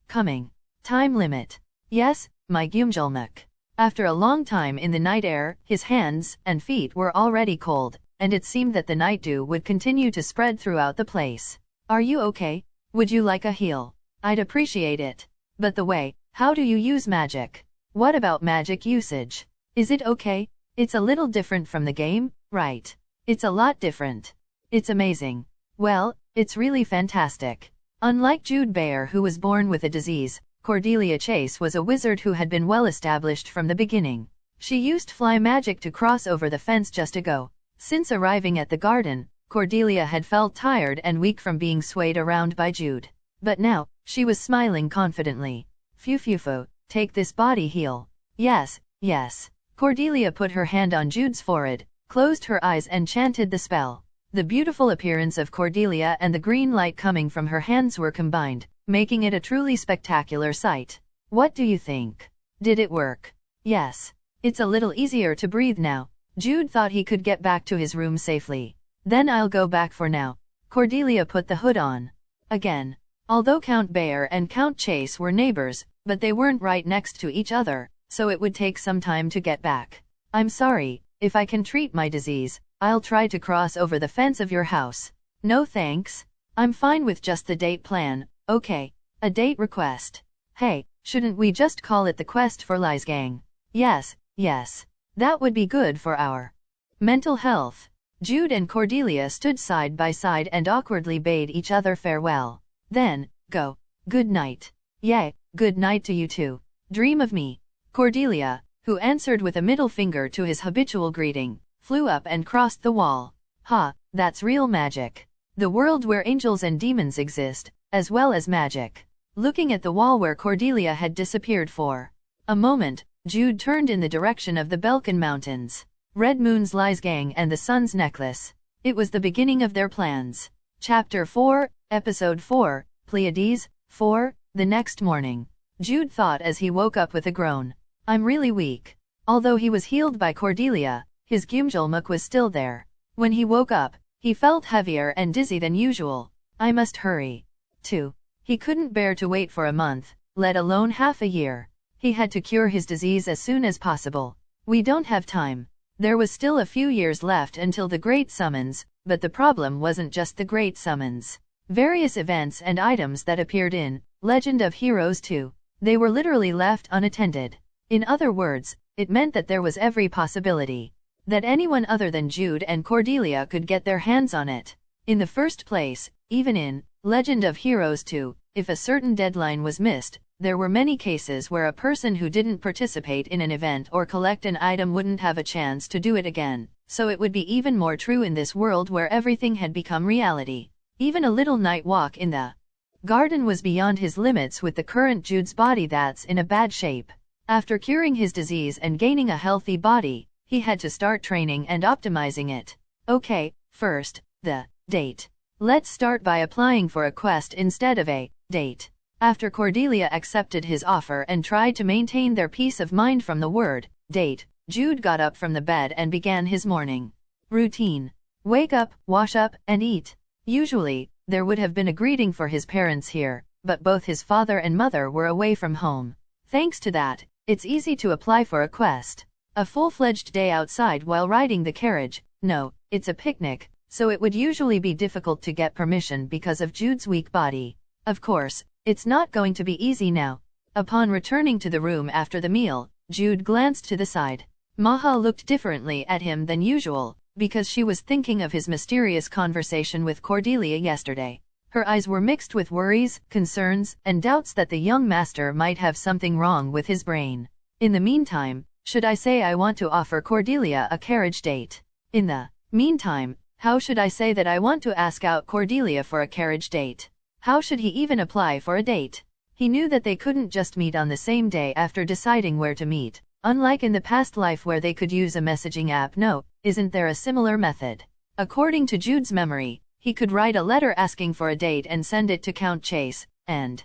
coming. Time limit. Yes, my Gyumjulmuk. After a long time in the night air, his hands and feet were already cold, and it seemed that the night dew would continue to spread throughout the place. Are you okay? Would you like a heal? I'd appreciate it. But the way, how do you use magic? What about magic usage? Is it okay? It's a little different from the game, right? It's a lot different. It's amazing. Well, it's really fantastic. Unlike Jude Bayer, who was born with a disease, Cordelia Chase was a wizard who had been well established from the beginning. She used fly magic to cross over the fence just a go. Since arriving at the garden, Cordelia had felt tired and weak from being swayed around by Jude. But now, she was smiling confidently. Phew, take this body heal. Yes. Cordelia put her hand on Jude's forehead, closed her eyes and chanted the spell. The beautiful appearance of Cordelia and the green light coming from her hands were combined, making it a truly spectacular sight. What do you think? Did it work? Yes. It's a little easier to breathe now. Jude thought he could get back to his room safely. Then I'll go back for now. Cordelia put the hood on. Again. Although Count Bayer and Count Chase were neighbors, but they weren't right next to each other, so it would take some time to get back. I'm sorry, if I can treat my disease, I'll try to cross over the fence of your house. No thanks. I'm fine with just the date plan. Okay. A date request. Hey, shouldn't we just call it the quest for Li's gang? Yes. That would be good for our mental health. Jude and Cordelia stood side by side and awkwardly bade each other farewell. Then, go. Good night. Yay, good night to you too. Dream of me. Cordelia, who answered with a middle finger to his habitual greeting, flew up and crossed the wall. That's real magic. The world where angels and demons exist, as well as magic. Looking at the wall where Cordelia had disappeared for a moment, Jude turned in the direction of the Balkan Mountains. Red Moon's Li's gang and the Sun's Necklace. It was the beginning of their plans. Chapter 4, Episode 4, Pleiades, 4, the next morning. Jude thought as he woke up with a groan. I'm really weak. Although he was healed by Cordelia, his Gyumjulmuk was still there. When he woke up, he felt heavier and dizzy than usual. I must hurry. 2. He couldn't bear to wait for a month, let alone half a year. He had to cure his disease as soon as possible. We don't have time. There was still a few years left until the Great Summons, but the problem wasn't just the Great Summons. Various events and items that appeared in Legend of Heroes 2, they were literally left unattended. In other words, it meant that there was every possibility that anyone other than Jude and Cordelia could get their hands on it. In the first place, even in Legend of Heroes 2, if a certain deadline was missed, there were many cases where a person who didn't participate in an event or collect an item wouldn't have a chance to do it again, so it would be even more true in this world where everything had become reality. Even a little night walk in the garden was beyond his limits with the current Jude's body that's in a bad shape. After curing his disease and gaining a healthy body, he had to start training and optimizing it. Okay, first, the date. Let's start by applying for a quest instead of a date. After Cordelia accepted his offer and tried to maintain their peace of mind from the word date, Jude got up from the bed and began his morning routine. Wake up, wash up, and eat. Usually, there would have been a greeting for his parents here, but both his father and mother were away from home. Thanks to that, it's easy to apply for a quest. A full-fledged day outside while riding the carriage. No, it's a picnic, so it would usually be difficult to get permission because of Jude's weak body. Of course, it's not going to be easy now. Upon returning to the room after the meal, Jude glanced to the side. Maha looked differently at him than usual, because she was thinking of his mysterious conversation with Cordelia yesterday. Her eyes were mixed with worries, concerns, and doubts that the young master might have something wrong with his brain. In the meantime, should I say I want to offer Cordelia a carriage date? In the meantime, how should I say that I want to ask out Cordelia for a carriage date? How should he even apply for a date? He knew that they couldn't just meet on the same day after deciding where to meet, unlike in the past life where they could use a messaging app. No, isn't there a similar method? According to Jude's memory, he could write a letter asking for a date and send it to Count Chase, and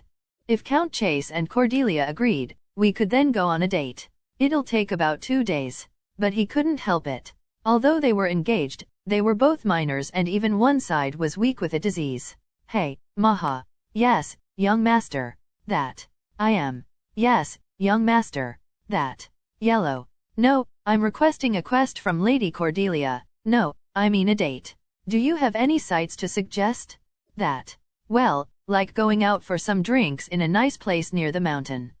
if Count Chase and Cordelia agreed, we could then go on a date. It'll take about 2 days. But he couldn't help it. Although they were engaged, they were both minors and even one side was weak with a disease. Hey, Maha. Yes, young master. That. I am. Yes, young master. That. Yellow. No, I'm requesting a quest from Lady Cordelia. No, I mean a date. Do you have any sites to suggest? That. Well, like going out for some drinks in a nice place near the mountain.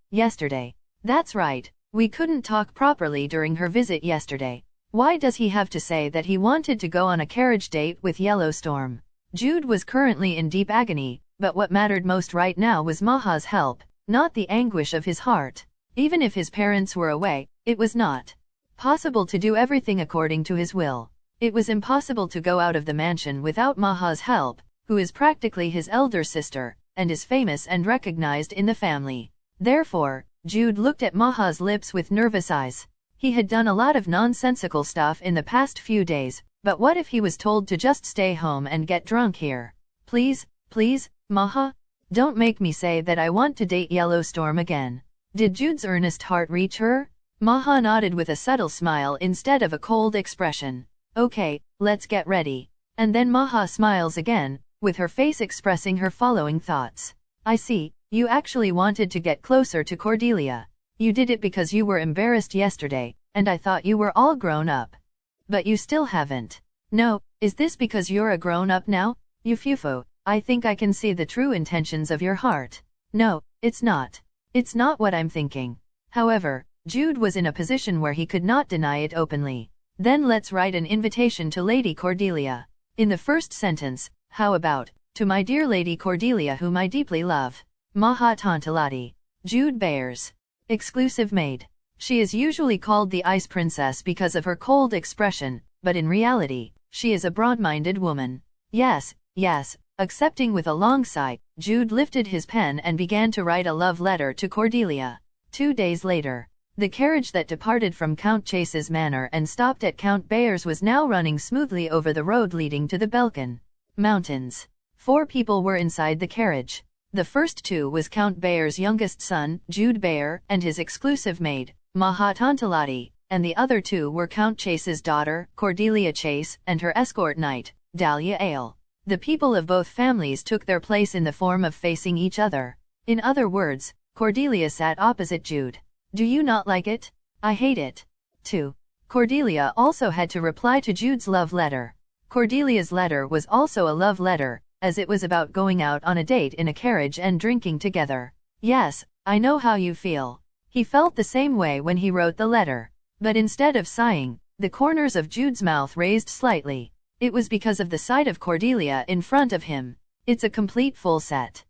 Yesterday. That's right, we couldn't talk properly during her visit yesterday. Why does he have to say that he wanted to go on a carriage date with Yellowstorm? Jude was currently in deep agony, but what mattered most right now was Maha's help, not the anguish of his heart. Even if his parents were away, it was not possible to do everything according to his will. It was impossible to go out of the mansion without Maha's help, who is practically his elder sister, and is famous and recognized in the family. Therefore, Jude looked at Maha's lips with nervous eyes. He had done a lot of nonsensical stuff in the past few days, but what if he was told to just stay home and get drunk here? Please, please, Maha? Don't make me say that I want to date Yellowstorm again. Did Jude's earnest heart reach her? Maha nodded with a subtle smile instead of a cold expression. Okay, let's get ready. And then Maha smiles again, with her face expressing her following thoughts. I see, you actually wanted to get closer to Cordelia. You did it because you were embarrassed yesterday, and I thought you were all grown up. But you still haven't. No, is this because you're a grown-up now? Yufufo, I think I can see the true intentions of your heart. No, it's not. It's not what I'm thinking. However, Jude was in a position where he could not deny it openly. Then let's write an invitation to Lady Cordelia. In the first sentence, how about, to my dear Lady Cordelia whom I deeply love. Maha Tantalati. Jude Bayers. Exclusive maid. She is usually called the Ice Princess because of her cold expression, but in reality, she is a broad-minded woman. Yes, yes, accepting with a long sigh, Jude lifted his pen and began to write a love letter to Cordelia. 2 days later, the carriage that departed from Count Chase's manor and stopped at Count Bayer's was now running smoothly over the road leading to the Balkan Mountains. 4 people were inside the carriage. The first 2 was Count Bayer's youngest son, Jude Bayer, and his exclusive maid, Maha Tantalati, and the other 2 were Count Chase's daughter, Cordelia Chase, and her escort knight, Dahlia Ale. The people of both families took their place in the form of facing each other. In other words, Cordelia sat opposite Jude. Do you not like it? I hate it. 2. Cordelia also had to reply to Jude's love letter. Cordelia's letter was also a love letter, as it was about going out on a date in a carriage and drinking together. Yes, I know how you feel. He felt the same way when he wrote the letter. But instead of sighing, the corners of Jude's mouth raised slightly. It was because of the sight of Cordelia in front of him. It's a complete full set.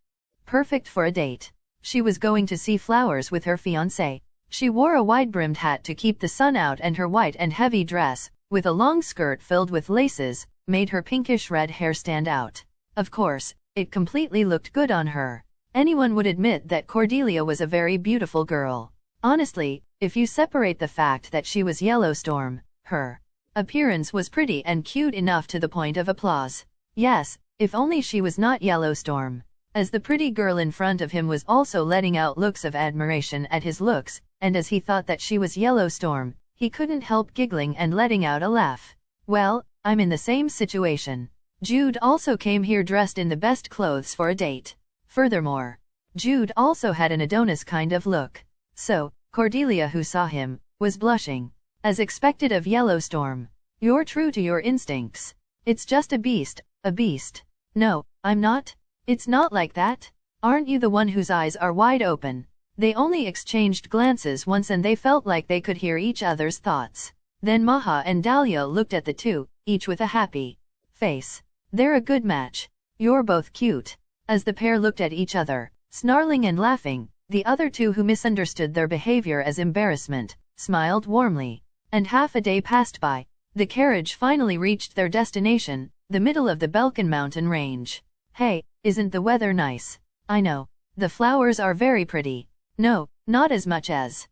Perfect for a date. She was going to see flowers with her fiancé. She wore a wide-brimmed hat to keep the sun out, and her white and heavy dress, with a long skirt filled with laces, made her pinkish-red hair stand out. Of course, it completely looked good on her. Anyone would admit that Cordelia was a very beautiful girl. Honestly, if you separate the fact that she was Yellowstorm, her appearance was pretty and cute enough to the point of applause. Yes, if only she was not Yellowstorm. As the pretty girl in front of him was also letting out looks of admiration at his looks, and as he thought that she was Yellowstorm, he couldn't help giggling and letting out a laugh. Well, I'm in the same situation. Jude also came here dressed in the best clothes for a date. Furthermore, Jude also had an Adonis kind of look. So, Cordelia, who saw him, was blushing. As expected of Yellowstorm. You're true to your instincts. It's just a beast, a beast. No, I'm not. It's not like that. Aren't you the one whose eyes are wide open? They only exchanged glances once and they felt like they could hear each other's thoughts. Then Maha and Dahlia looked at the two, each with a happy face. They're a good match. You're both cute. As the pair looked at each other, snarling and laughing, the other two, who misunderstood their behavior as embarrassment, smiled warmly. And half a day passed by. The carriage finally reached their destination, the middle of the Belkan mountain range. Hey, isn't the weather nice? I know. The flowers are very pretty. No, not as much as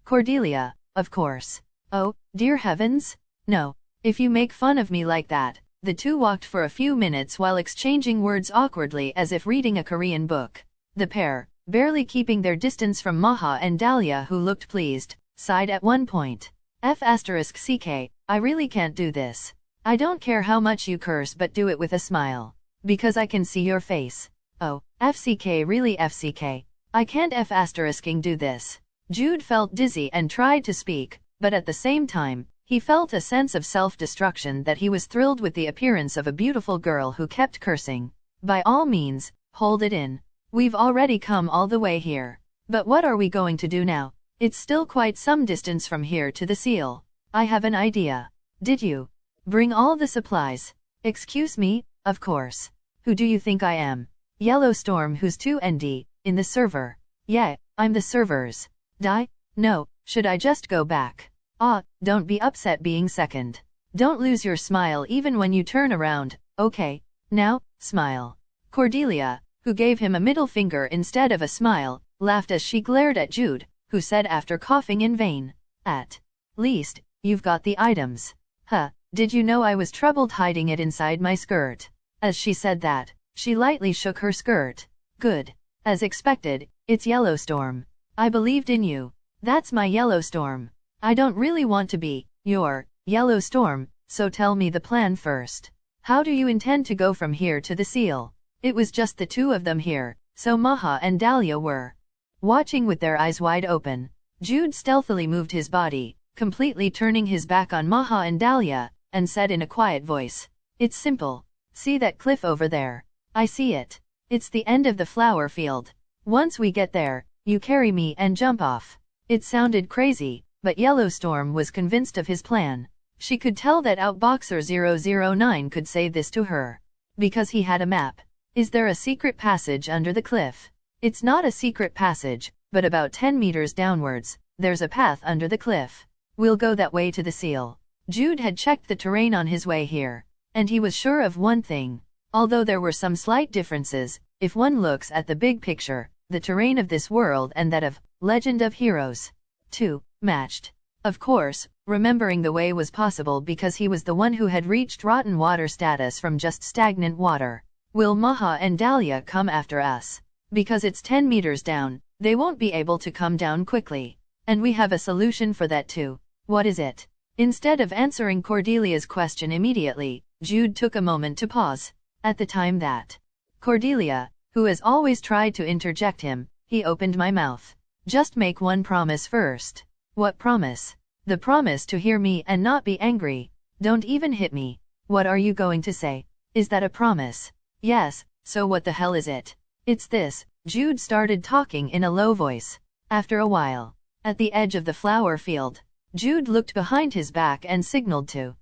Cordelia, of course. Oh, dear heavens? No. If you make fun of me like that. The two walked for a few minutes while exchanging words awkwardly as if reading a Korean book. The pair, barely keeping their distance from Maha and Dahlia, who looked pleased, sighed at one point. F***ck, I really can't do this. I don't care how much you curse, but do it with a smile. Because I can see your face. Oh, FCK, really FCK. I can't F***ing do this. Jude felt dizzy and tried to speak, but at the same time, he felt a sense of self-destruction that he was thrilled with the appearance of a beautiful girl who kept cursing. By all means, hold it in. We've already come all the way here. But what are we going to do now? It's still quite some distance from here to the seal. I have an idea. Did you bring all the supplies? Excuse me, of course. Who do you think I am? Yellowstorm, who's 2ND, in the server. Yeah, I'm the servers. Die? No, should I just go back? Ah, don't be upset being second. Don't lose your smile even when you turn around, okay? Now, smile. Cordelia, who gave him a middle finger instead of a smile, laughed as she glared at Jude, who said after coughing in vain, "At least, you've got the items. Huh, did you know I was troubled hiding it inside my skirt?" As she said that, she lightly shook her skirt. Good. As expected, it's Yellowstorm. I believed in you. That's my Yellowstorm. I don't really want to be your Yellowstorm, so tell me the plan first. How do you intend to go from here to the seal? It was just the two of them here, so Maha and Dahlia were watching with their eyes wide open. Jude stealthily moved his body, completely turning his back on Maha and Dahlia, and said in a quiet voice, "It's simple. See that cliff over there? I see it. It's the end of the flower field. Once we get there, you carry me and jump off." It sounded crazy, but Yellowstorm was convinced of his plan. She could tell that Outboxer 009 could say this to her. Because he had a map. Is there a secret passage under the cliff? It's not a secret passage, but about 10 meters downwards, there's a path under the cliff. We'll go that way to the seal. Jude had checked the terrain on his way here, and he was sure of one thing. Although there were some slight differences, if one looks at the big picture, the terrain of this world and that of Legend of Heroes 2 matched. Of course, remembering the way was possible because he was the one who had reached rotten water status from just stagnant water. Will Maha and Dahlia come after us? Because it's 10 meters down, they won't be able to come down quickly. And we have a solution for that too. What is it? Instead of answering Cordelia's question immediately, Jude took a moment to pause. At the time that Cordelia, who has always tried to interject him, he opened my mouth. Just make one promise first. What promise? The promise to hear me and not be angry. Don't even hit me. What are you going to say? Is that a promise? Yes, so what the hell is it? It's this. Jude started talking in a low voice. After a while, at the edge of the flower field, Jude looked behind his back and signaled to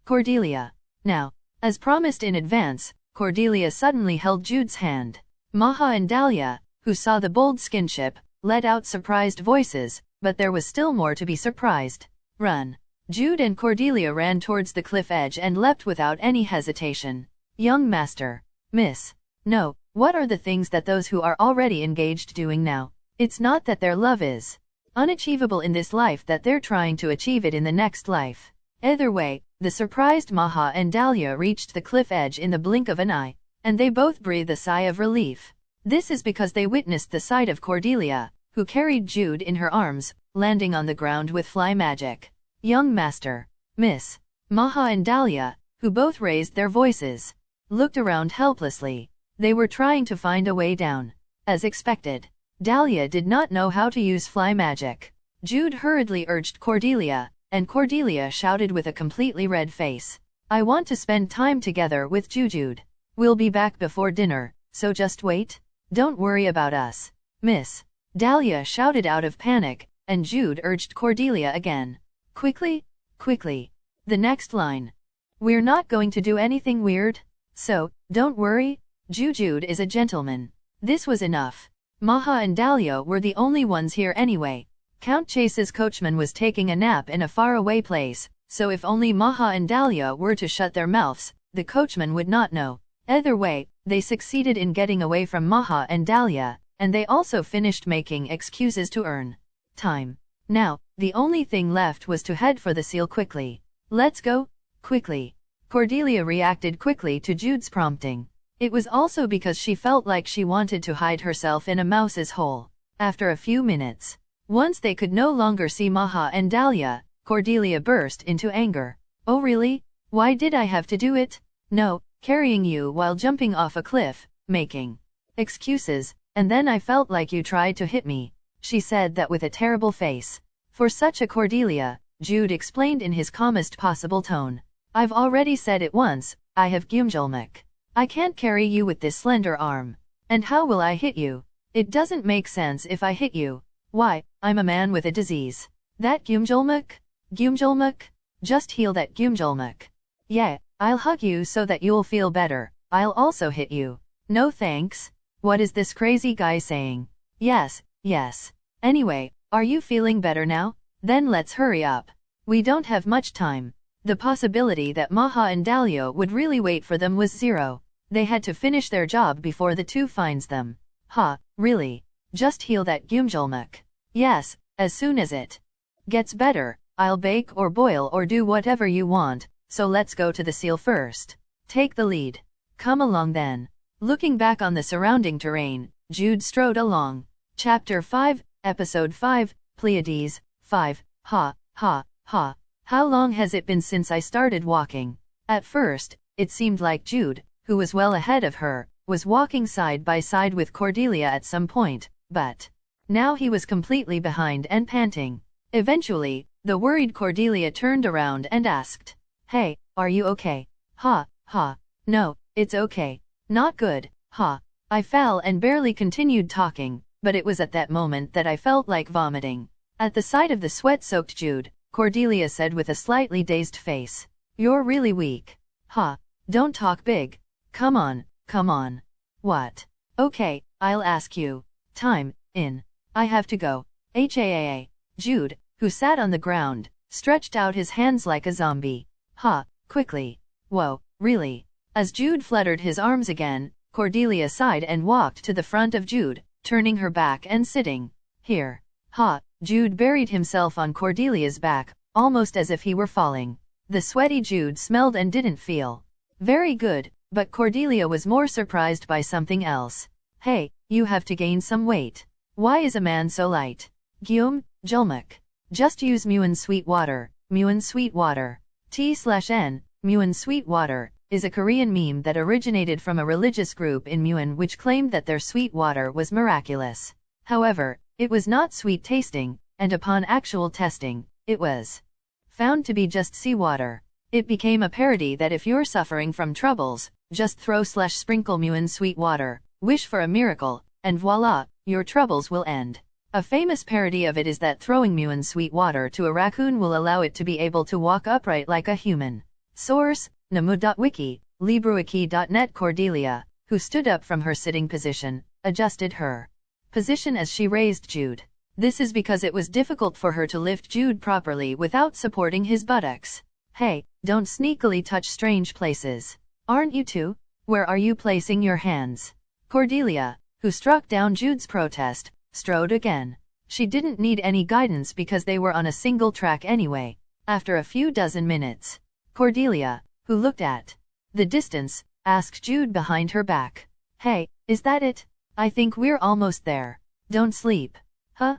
Cordelia. Now, as promised in advance, Cordelia suddenly held Jude's hand. Maha and Dahlia, who saw the bold skinship, let out surprised voices, but there was still more to be surprised. Run! Jude and Cordelia ran towards the cliff edge and leapt without any hesitation. Young master. Miss. No, what are the things that those who are already engaged doing now? It's not that their love is unachievable in this life, that they're trying to achieve it in the next life. Either way, the surprised Maha and Dahlia reached the cliff edge in the blink of an eye, and they both breathed a sigh of relief. This is because they witnessed the sight of Cordelia, who carried Jude in her arms, landing on the ground with fly magic. Young master. Miss. Maha and Dahlia, who both raised their voices, looked around helplessly. They were trying to find a way down. As expected, Dahlia did not know how to use fly magic. Jude hurriedly urged Cordelia, and Cordelia shouted with a completely red face. I want to spend time together with Jude. We'll be back before dinner, so just wait. Don't worry about us. Miss. Dahlia shouted out of panic, and Jude urged Cordelia again. Quickly, quickly. The next line. We're not going to do anything weird, so, don't worry. Jude is a gentleman. This was enough. Maha and Dahlia were the only ones here anyway. Count Chase's coachman was taking a nap in a faraway place, so if only Maha and Dahlia were to shut their mouths, the coachman would not know. Either way, they succeeded in getting away from Maha and Dahlia, and they also finished making excuses to earn time. Now, the only thing left was to head for the seal quickly. Let's go, quickly. Cordelia reacted quickly to Jude's prompting. It was also because she felt like she wanted to hide herself in a mouse's hole. After a few minutes, once they could no longer see Maha and Dahlia, Cordelia burst into anger. Oh really? Why did I have to do it? No, carrying you while jumping off a cliff, making excuses, and then I felt like you tried to hit me. She said that with a terrible face. For such a Cordelia, Jude explained in his calmest possible tone. I've already said it once, I have Gyumjulmak. I can't carry you with this slender arm. And how will I hit you? It doesn't make sense if I hit you. Why, I'm a man with a disease. That Gyumjulmak? Gyumjulmak? Just heal that Gyumjulmak. Yeah, I'll hug you so that you'll feel better. I'll also hit you. No thanks. What is this crazy guy saying? Yes, yes. Anyway, are you feeling better now? Then let's hurry up. We don't have much time. The possibility that Maha and Dahlia would really wait for them was zero. They had to finish their job before the two finds them. Ha, really? Just heal that Gyumjulmak. Yes, as soon as it gets better, I'll bake or boil or do whatever you want, so let's go to the seal first. Take the lead. Come along then. Looking back on the surrounding terrain, Jude strode along. Chapter 5, Episode 5, Pleiades, 5, ha, ha, ha. How long has it been since I started walking? At first, it seemed like Jude, who was well ahead of her, was walking side by side with Cordelia at some point, but now he was completely behind and panting. Eventually, the worried Cordelia turned around and asked, Hey, are you okay? Ha, ha. No, it's okay. Not good, ha. I fell and barely continued talking, but it was at that moment that I felt like vomiting. At the sight of the sweat-soaked Jude, Cordelia said with a slightly dazed face, You're really weak. Ha. Don't talk big. Come on, come on. What? Okay, I'll ask you. Time, in. I have to go. HAAA. Jude, who sat on the ground, stretched out his hands like a zombie. Ha, quickly. Whoa, really? As Jude fluttered his arms again, Cordelia sighed and walked to the front of Jude, turning her back and sitting. Here. Ha, Jude buried himself on Cordelia's back, almost as if he were falling. The sweaty Jude smelled and didn't feel very good, but Cordelia was more surprised by something else. Hey, you have to gain some weight. Why is a man so light? Julmak. Just use Muin sweet water. Muin sweet water. T/N, Muin sweet water, is a Korean meme that originated from a religious group in Muin which claimed that their sweet water was miraculous. However, it was not sweet tasting, and upon actual testing, it was found to be just seawater. It became a parody that if you're suffering from troubles, just throw/sprinkle Muin sweet water, wish for a miracle, and voila, your troubles will end. A famous parody of it is that throwing Muin sweet water to a raccoon will allow it to be able to walk upright like a human. Source: namu.wiki, libruwiki.net. Cordelia, who stood up from her sitting position, adjusted her position as she raised Jude. This is because it was difficult for her to lift Jude properly without supporting his buttocks. Hey, don't sneakily touch strange places. Aren't you too? Where are you placing your hands? Cordelia, who struck down Jude's protest, strode again. She didn't need any guidance because they were on a single track anyway. After a few dozen minutes, Cordelia, who looked at the distance, asked Jude behind her back. Hey, is that it? I think we're almost there. Don't sleep. Huh?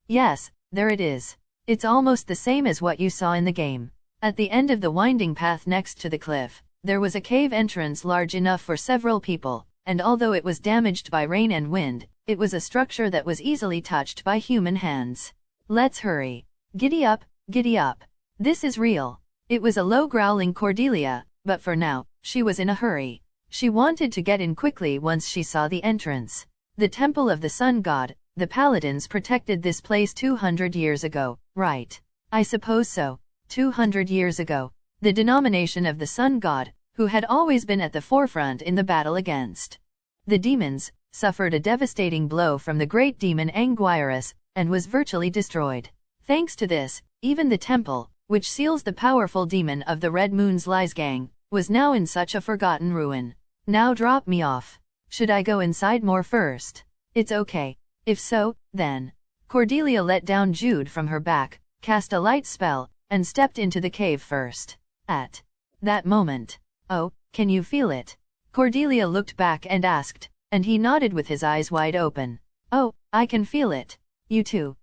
Yes, there it is. It's almost the same as what you saw in the game. At the end of the winding path next to the cliff, there was a cave entrance large enough for several people, and although it was damaged by rain and wind, it was a structure that was easily touched by human hands. Let's hurry. Giddy up, giddy up. This is real. It was a low growling Cordelia, but for now, she was in a hurry. She wanted to get in quickly once she saw the entrance. The Temple of the Sun God. The Paladins protected this place 200 years ago, right? I suppose so. 200 years ago. The denomination of the Sun God, who had always been at the forefront in the battle against the demons, suffered a devastating blow from the great demon Anguirus, and was virtually destroyed. Thanks to this, even the temple, which seals the powerful demon of the Red Moon's Lies gang, was now in such a forgotten ruin. Now drop me off. Should I go inside more first? It's okay. If so, then. Cordelia let down Jude from her back, cast a light spell, and stepped into the cave first. At that moment, oh, can you feel it? Cordelia looked back and asked, and he nodded with his eyes wide open. Oh, I can feel it. You too?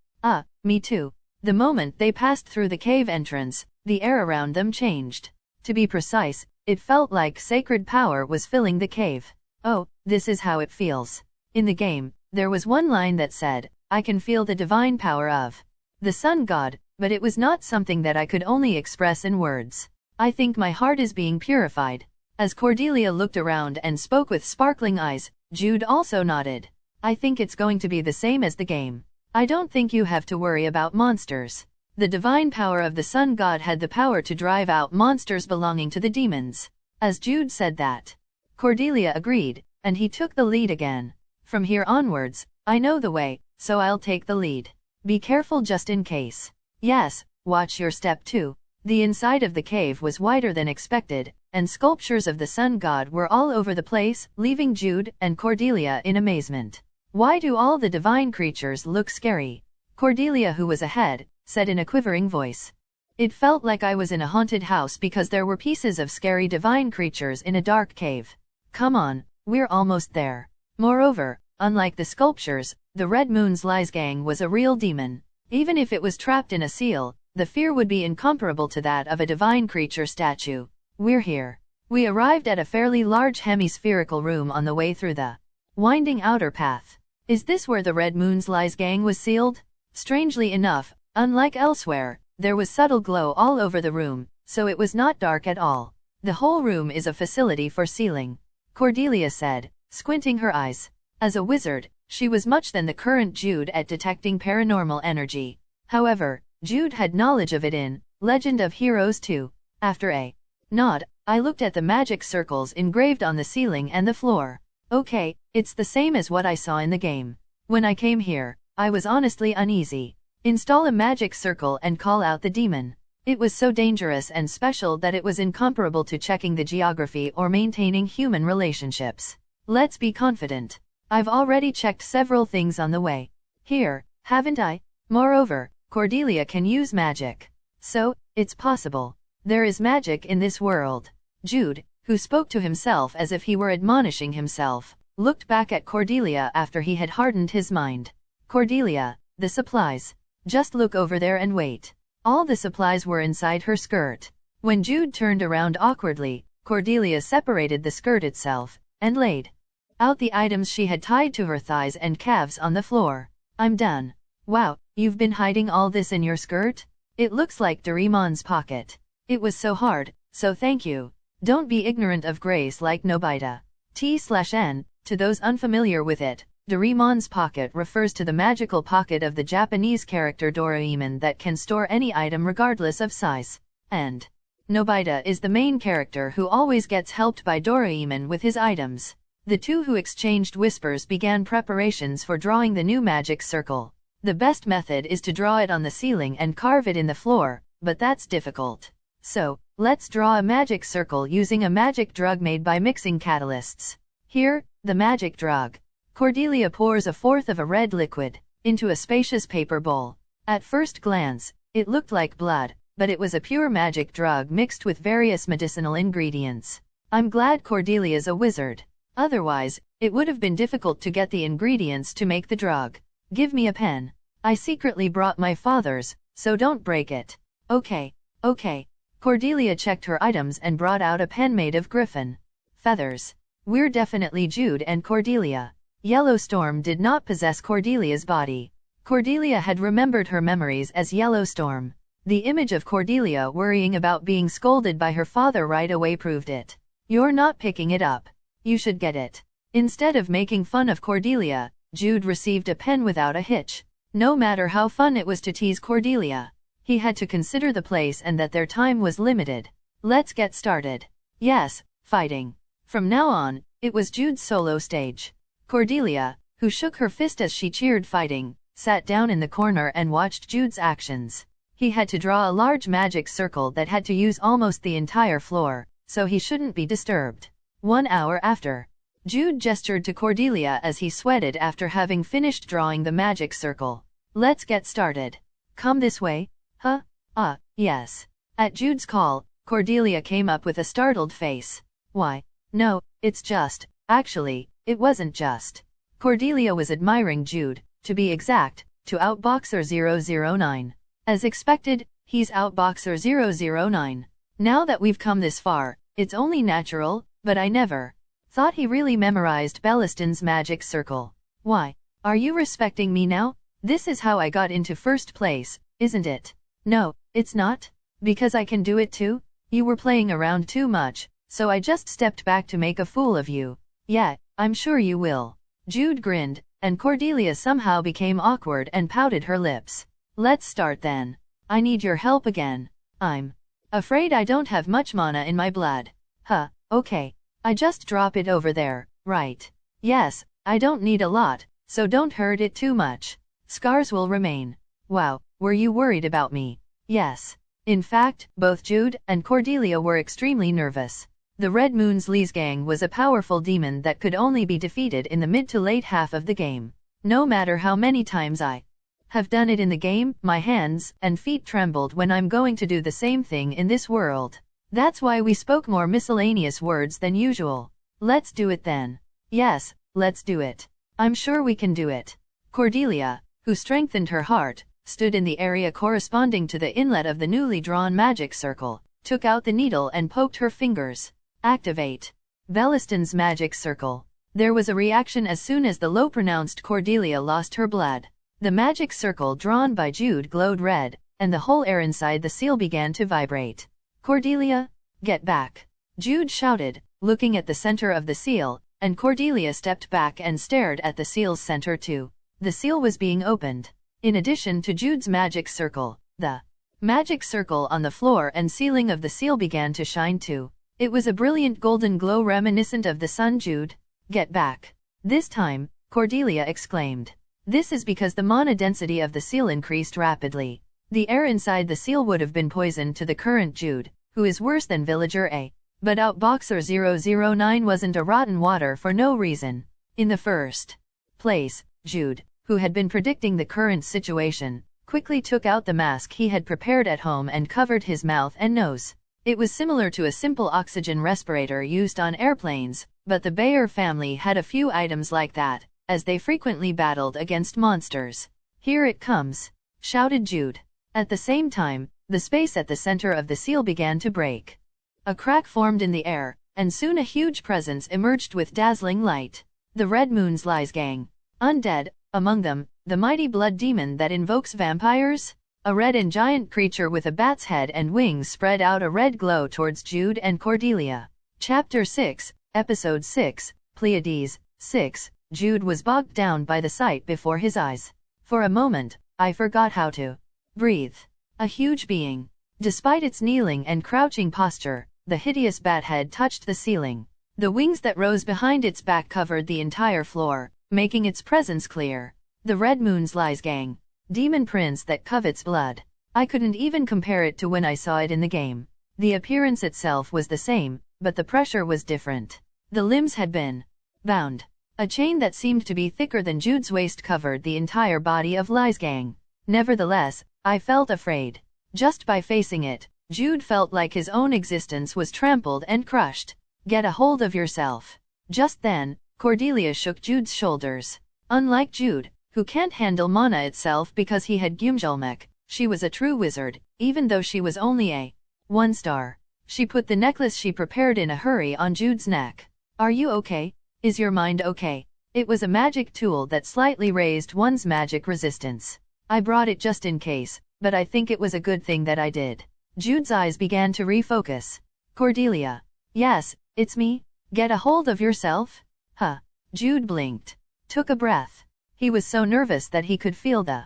Me too. The moment they passed through the cave entrance, the air around them changed. To be precise, it felt like sacred power was filling the cave. Oh, this is how it feels. In the game, there was one line that said, I can feel the divine power of the Sun God, but it was not something that I could only express in words. I think my heart is being purified. As Cordelia looked around and spoke with sparkling eyes, Jude also nodded. I think it's going to be the same as the game. I don't think you have to worry about monsters. The divine power of the Sun God had the power to drive out monsters belonging to the demons. As Jude said that, Cordelia agreed, and he took the lead again. From here onwards, I know the way, so I'll take the lead. Be careful just in case. Yes, watch your step too. The inside of the cave was wider than expected, and sculptures of the Sun God were all over the place, leaving Jude and Cordelia in amazement. Why do all the divine creatures look scary? Cordelia, who was ahead, said in a quivering voice. It felt like I was in a haunted house because there were pieces of scary divine creatures in a dark cave. Come on, we're almost there. Moreover, unlike the sculptures, the Red Moon's Lies gang was a real demon. Even if it was trapped in a seal, the fear would be incomparable to that of a divine creature statue. We're here. We arrived at a fairly large hemispherical room on the way through the winding outer path. Is this where the Red Moon's Lies gang was sealed? Strangely enough, unlike elsewhere, there was subtle glow all over the room, so it was not dark at all. The whole room is a facility for sealing, Cordelia said, squinting her eyes. As a wizard, she was much than the current Jude at detecting paranormal energy. However, Jude had knowledge of it in Legend of Heroes 2. After a nod, I looked at the magic circles engraved on the ceiling and the floor. Okay, it's the same as what I saw in the game. When I came here, I was honestly uneasy. Install a magic circle and call out the demon. It was so dangerous and special that it was incomparable to checking the geography or maintaining human relationships. Let's be confident. I've already checked several things on the way here, haven't I? Moreover, Cordelia can use magic. So, it's possible. There is magic in this world. Jude, who spoke to himself as if he were admonishing himself, looked back at Cordelia after he had hardened his mind. Cordelia, the supplies. Just look over there and wait. All the supplies were inside her skirt. When Jude turned around awkwardly, Cordelia separated the skirt itself, and laid out the items she had tied to her thighs and calves on the floor. I'm done. Wow, you've been hiding all this in your skirt? It looks like Doraemon's pocket. It was so hard, so thank you. Don't be ignorant of grace like Nobita. T/N, to those unfamiliar with it, Doraemon's pocket refers to the magical pocket of the Japanese character Doraemon that can store any item regardless of size. And Nobita is the main character who always gets helped by Doraemon with his items. The two who exchanged whispers began preparations for drawing the new magic circle. The best method is to draw it on the ceiling and carve it in the floor, but that's difficult. So, let's draw a magic circle using a magic drug made by mixing catalysts. Here, the magic drug. Cordelia pours a fourth of a red liquid into a spacious paper bowl. At first glance, it looked like blood, but it was a pure magic drug mixed with various medicinal ingredients. I'm glad Cordelia's a wizard. Otherwise, it would have been difficult to get the ingredients to make the drug. Give me a pen. I secretly brought my father's, so don't break it. Okay. Cordelia checked her items and brought out a pen made of griffin feathers. We're definitely Jude and Cordelia. Yellowstorm did not possess Cordelia's body. Cordelia had remembered her memories as Yellowstorm. The image of Cordelia worrying about being scolded by her father right away proved it. You're not picking it up. You should get it. Instead of making fun of Cordelia, Jude received a pen without a hitch. No matter how fun it was to tease Cordelia, he had to consider the place and that their time was limited. Let's get started. Yes, fighting. From now on, it was Jude's solo stage. Cordelia, who shook her fist as she cheered fighting, sat down in the corner and watched Jude's actions. He had to draw a large magic circle that had to use almost the entire floor, so he shouldn't be disturbed. 1 hour after, Jude gestured to Cordelia as he sweated after having finished drawing the magic circle. Let's get started. Come this way. Huh? Yes. At Jude's call, Cordelia came up with a startled face. Why, no, it's just, actually, it wasn't just. Cordelia was admiring Jude, to be exact, to Outboxer 009. As expected, he's Outboxer 009. Now that we've come this far, it's only natural, but I never thought he really memorized Belliston's magic circle. Why, are you respecting me now? This is how I got into first place, isn't it? No, it's not. Because I can do it too? You were playing around too much, so I just stepped back to make a fool of you. Yeah, I'm sure you will. Jude grinned, and Cordelia somehow became awkward and pouted her lips. Let's start then. I need your help again. I'm afraid I don't have much mana in my blood. Okay. I just drop it over there, right? Yes, I don't need a lot, so don't hurt it too much. Scars will remain. Wow, were you worried about me? Yes. In fact, both Jude and Cordelia were extremely nervous. The Red Moon's Leesgang was a powerful demon that could only be defeated in the mid to late half of the game. No matter how many times I have done it in the game, my hands and feet trembled when I'm going to do the same thing in this world. That's why we spoke more miscellaneous words than usual. Let's do it then. Yes, let's do it. I'm sure we can do it. Cordelia, who strengthened her heart, stood in the area corresponding to the inlet of the newly drawn magic circle, took out the needle and poked her fingers. Activate. Belliston's magic circle. There was a reaction as soon as the low-pronounced Cordelia lost her blood. The magic circle drawn by Jude glowed red, and the whole air inside the seal began to vibrate. Cordelia, get back! Jude shouted, looking at the center of the seal, and Cordelia stepped back and stared at the seal's center too. The seal was being opened. In addition to Jude's magic circle, the magic circle on the floor and ceiling of the seal began to shine too. It was a brilliant golden glow reminiscent of the sun. Jude, get back! This time, Cordelia exclaimed. This is because the mana density of the seal increased rapidly. The air inside the seal would have been poisoned to the current Jude, who is worse than Villager A. But Outboxer 009 wasn't a rotten water for no reason. In the first place, Jude, who had been predicting the current situation, quickly took out the mask he had prepared at home and covered his mouth and nose. It was similar to a simple oxygen respirator used on airplanes, but the Bayer family had a few items like that, as they frequently battled against monsters. Here it comes! Shouted Jude. At the same time, the space at the center of the seal began to break. A crack formed in the air, and soon a huge presence emerged with dazzling light. The Red Moon's Leesgang. Undead, among them, the mighty blood demon that invokes vampires? A red and giant creature with a bat's head and wings spread out a red glow towards Jude and Cordelia. Chapter 6, Episode 6, Pleiades. 6. Jude was bogged down by the sight before his eyes. For a moment, I forgot how to breathe. A huge being. Despite its kneeling and crouching posture, the hideous bat head touched the ceiling. The wings that rose behind its back covered the entire floor, making its presence clear. The Red Moon's Lies Gang. Demon prince that covets blood. I couldn't even compare it to when I saw it in the game. The appearance itself was the same, but the pressure was different. The limbs had been bound. A chain that seemed to be thicker than Jude's waist covered the entire body of Lies Gang. Nevertheless, I felt afraid. Just by facing it, Jude felt like his own existence was trampled and crushed. Get a hold of yourself. Just then, Cordelia shook Jude's shoulders. Unlike Jude, who can't handle mana itself because he had Gumjulmek, she was a true wizard, even though she was only a 1-star. She put the necklace she prepared in a hurry on Jude's neck. Are you okay? Is your mind okay? It was a magic tool that slightly raised one's magic resistance. I brought it just in case, but I think it was a good thing that I did. Jude's eyes began to refocus. Cordelia. Yes, it's me. Get a hold of yourself? Huh. Jude blinked. Took a breath. He was so nervous that he could feel the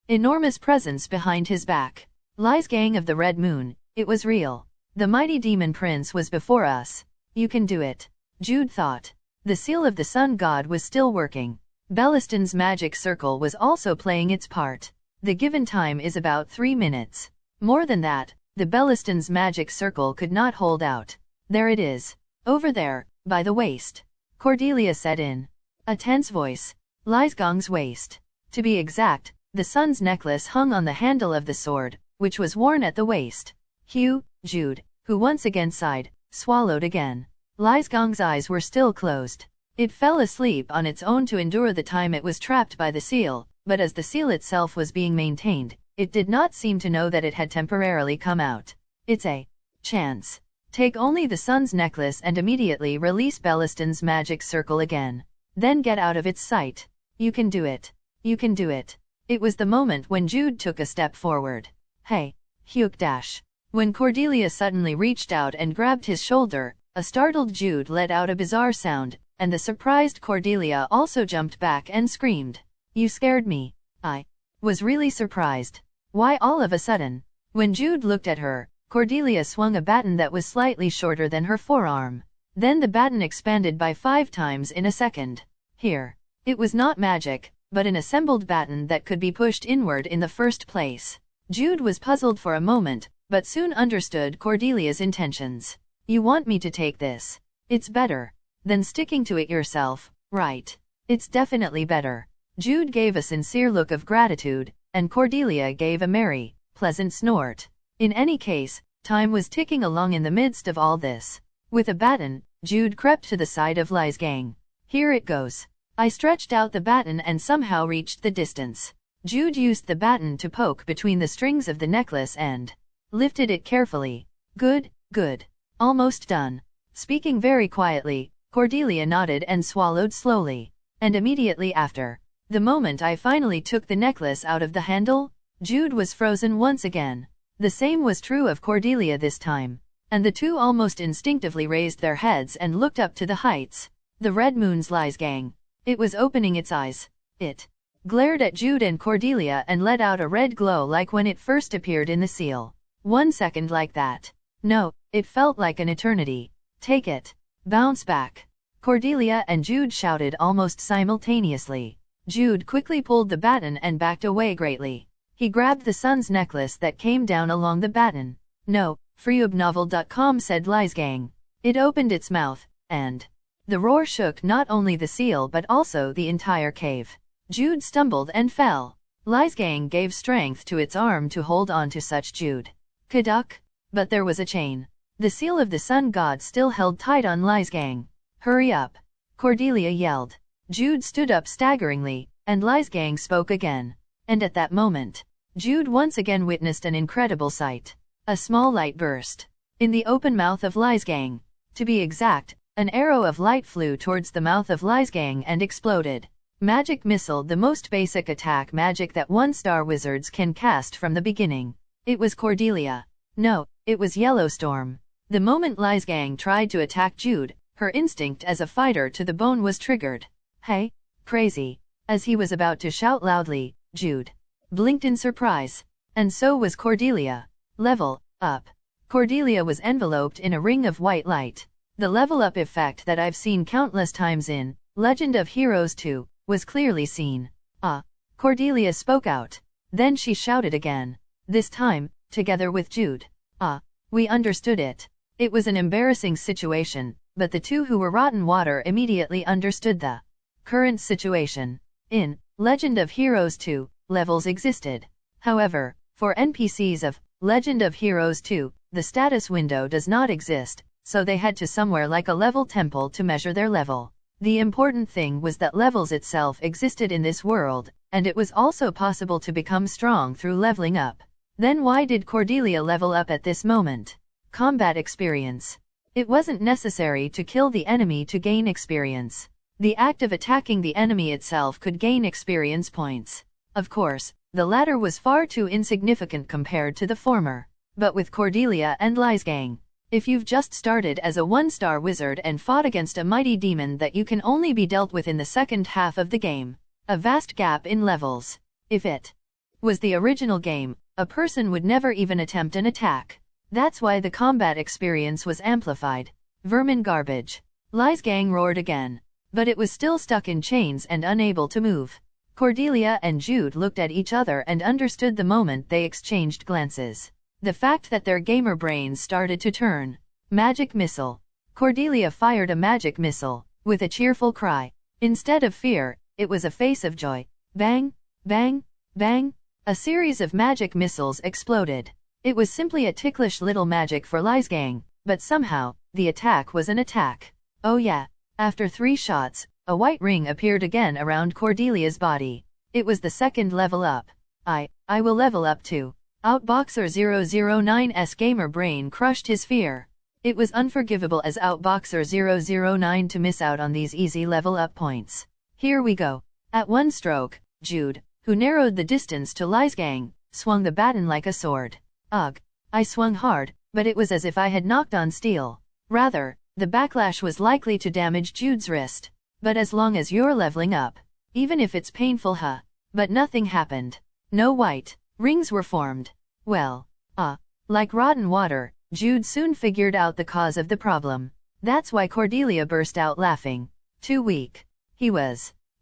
enormous presence behind his back. Lies Gang of the Red Moon, it was real. The mighty demon prince was before us. You can do it. Jude thought. The seal of the sun god was still working. Belliston's magic circle was also playing its part. The given time is about 3 minutes. More than that, the Belliston's magic circle could not hold out. There it is. Over there, by the waist. Cordelia said in a tense voice. Lies Gang's waist. To be exact, the sun's necklace hung on the handle of the sword, which was worn at the waist. Jude, who once again sighed, swallowed again. Lies Gang's eyes were still closed. It fell asleep on its own to endure the time it was trapped by the seal, but as the seal itself was being maintained, it did not seem to know that it had temporarily come out. It's a chance. Take only the sun's necklace and immediately release Belliston's magic circle again. Then get out of its sight. You can do it. You can do it. It was the moment when Jude took a step forward. Hey, Hyuk dash. When Cordelia suddenly reached out and grabbed his shoulder, a startled Jude let out a bizarre sound, and the surprised Cordelia also jumped back and screamed. You scared me. I was really surprised. Why all of a sudden? When Jude looked at her, Cordelia swung a baton that was slightly shorter than her forearm. Then the baton expanded by 5 times in a second. Here. It was not magic, but an assembled baton that could be pushed inward in the first place. Jude was puzzled for a moment, but soon understood Cordelia's intentions. You want me to take this? It's better than sticking to it yourself, right? It's definitely better. Jude gave a sincere look of gratitude, and Cordelia gave a merry, pleasant snort. In any case, time was ticking along in the midst of all this. With a baton, Jude crept to the side of Lies Gang. Here it goes. I stretched out the baton and somehow reached the distance. Jude used the baton to poke between the strings of the necklace and lifted it carefully. Good, good. Almost done. Speaking very quietly, Cordelia nodded and swallowed slowly. And immediately after, the moment I finally took the necklace out of the handle, Jude was frozen once again. The same was true of Cordelia this time. And the two almost instinctively raised their heads and looked up to the heights. The Red Moon's Lies Gang. It was opening its eyes. It glared at Jude and Cordelia and let out a red glow like when it first appeared in the seal. 1 second like that. No, it felt like an eternity. Take it. Bounce back. Cordelia and Jude shouted almost simultaneously. Jude quickly pulled the baton and backed away greatly. He grabbed the sun's necklace that came down along the baton. No, freeubnovel.com said Lies Gang. It opened its mouth, and the roar shook not only the seal but also the entire cave. Jude stumbled and fell. Lies Gang gave strength to its arm to hold on to such Jude. Kaduk! But there was a chain. The seal of the sun god still held tight on Lies Gang. Hurry up! Cordelia yelled. Jude stood up staggeringly, and Lies Gang spoke again. And at that moment, Jude once again witnessed an incredible sight. A small light burst in the open mouth of Lies Gang. To be exact, an arrow of light flew towards the mouth of Lies Gang and exploded. Magic Missile, the most basic attack magic that 1-star wizards can cast from the beginning. It was Cordelia. No, it was Yellowstorm. The moment Gang tried to attack Jude, her instinct as a fighter to the bone was triggered. Hey, crazy. As he was about to shout loudly, Jude blinked in surprise. And so was Cordelia. Level up. Cordelia was enveloped in a ring of white light. The level up effect that I've seen countless times in Legend of Heroes 2 was clearly seen. Cordelia spoke out. Then she shouted again. This time, together with Jude. We understood it. It was an embarrassing situation, but the two who were rotten water immediately understood the current situation. In Legend of Heroes 2, levels existed. However, for NPCs of Legend of Heroes 2, the status window does not exist, so they had to somewhere like a level temple to measure their level. The important thing was that levels itself existed in this world, and it was also possible to become strong through leveling up. Then why did Cordelia level up at this moment? Combat experience. It wasn't necessary to kill the enemy to gain experience. The act of attacking the enemy itself could gain experience points. Of course, the latter was far too insignificant compared to the former. But with Cordelia and Gang, if you've just started as a 1-star wizard and fought against a mighty demon that you can only be dealt with in the second half of the game, a vast gap in levels. If it was the original game, a person would never even attempt an attack. That's why the combat experience was amplified. Vermin garbage. Gang roared again. But it was still stuck in chains and unable to move. Cordelia and Jude looked at each other and understood the moment they exchanged glances. The fact that their gamer brains started to turn. Magic Missile. Cordelia fired a magic missile, with a cheerful cry. Instead of fear, it was a face of joy. Bang, bang, bang. A series of magic missiles exploded. It was simply a ticklish little magic for Gang, but somehow, the attack was an attack. Oh yeah. After 3 shots, a white ring appeared again around Cordelia's body. It was the second level up. I will level up too. Outboxer 009's gamer brain crushed his fear. It was unforgivable as Outboxer 009 to miss out on these easy level up points. Here we go. At one stroke, Jude, who narrowed the distance to Gang, swung the baton like a sword. Ugh. I swung hard, but it was as if I had knocked on steel. Rather, the backlash was likely to damage Jude's wrist. But as long as you're leveling up, even if it's painful, But nothing happened. No white rings were formed. Well, like rotten water, Jude soon figured out the cause of the problem. That's why Cordelia burst out laughing. Too weak.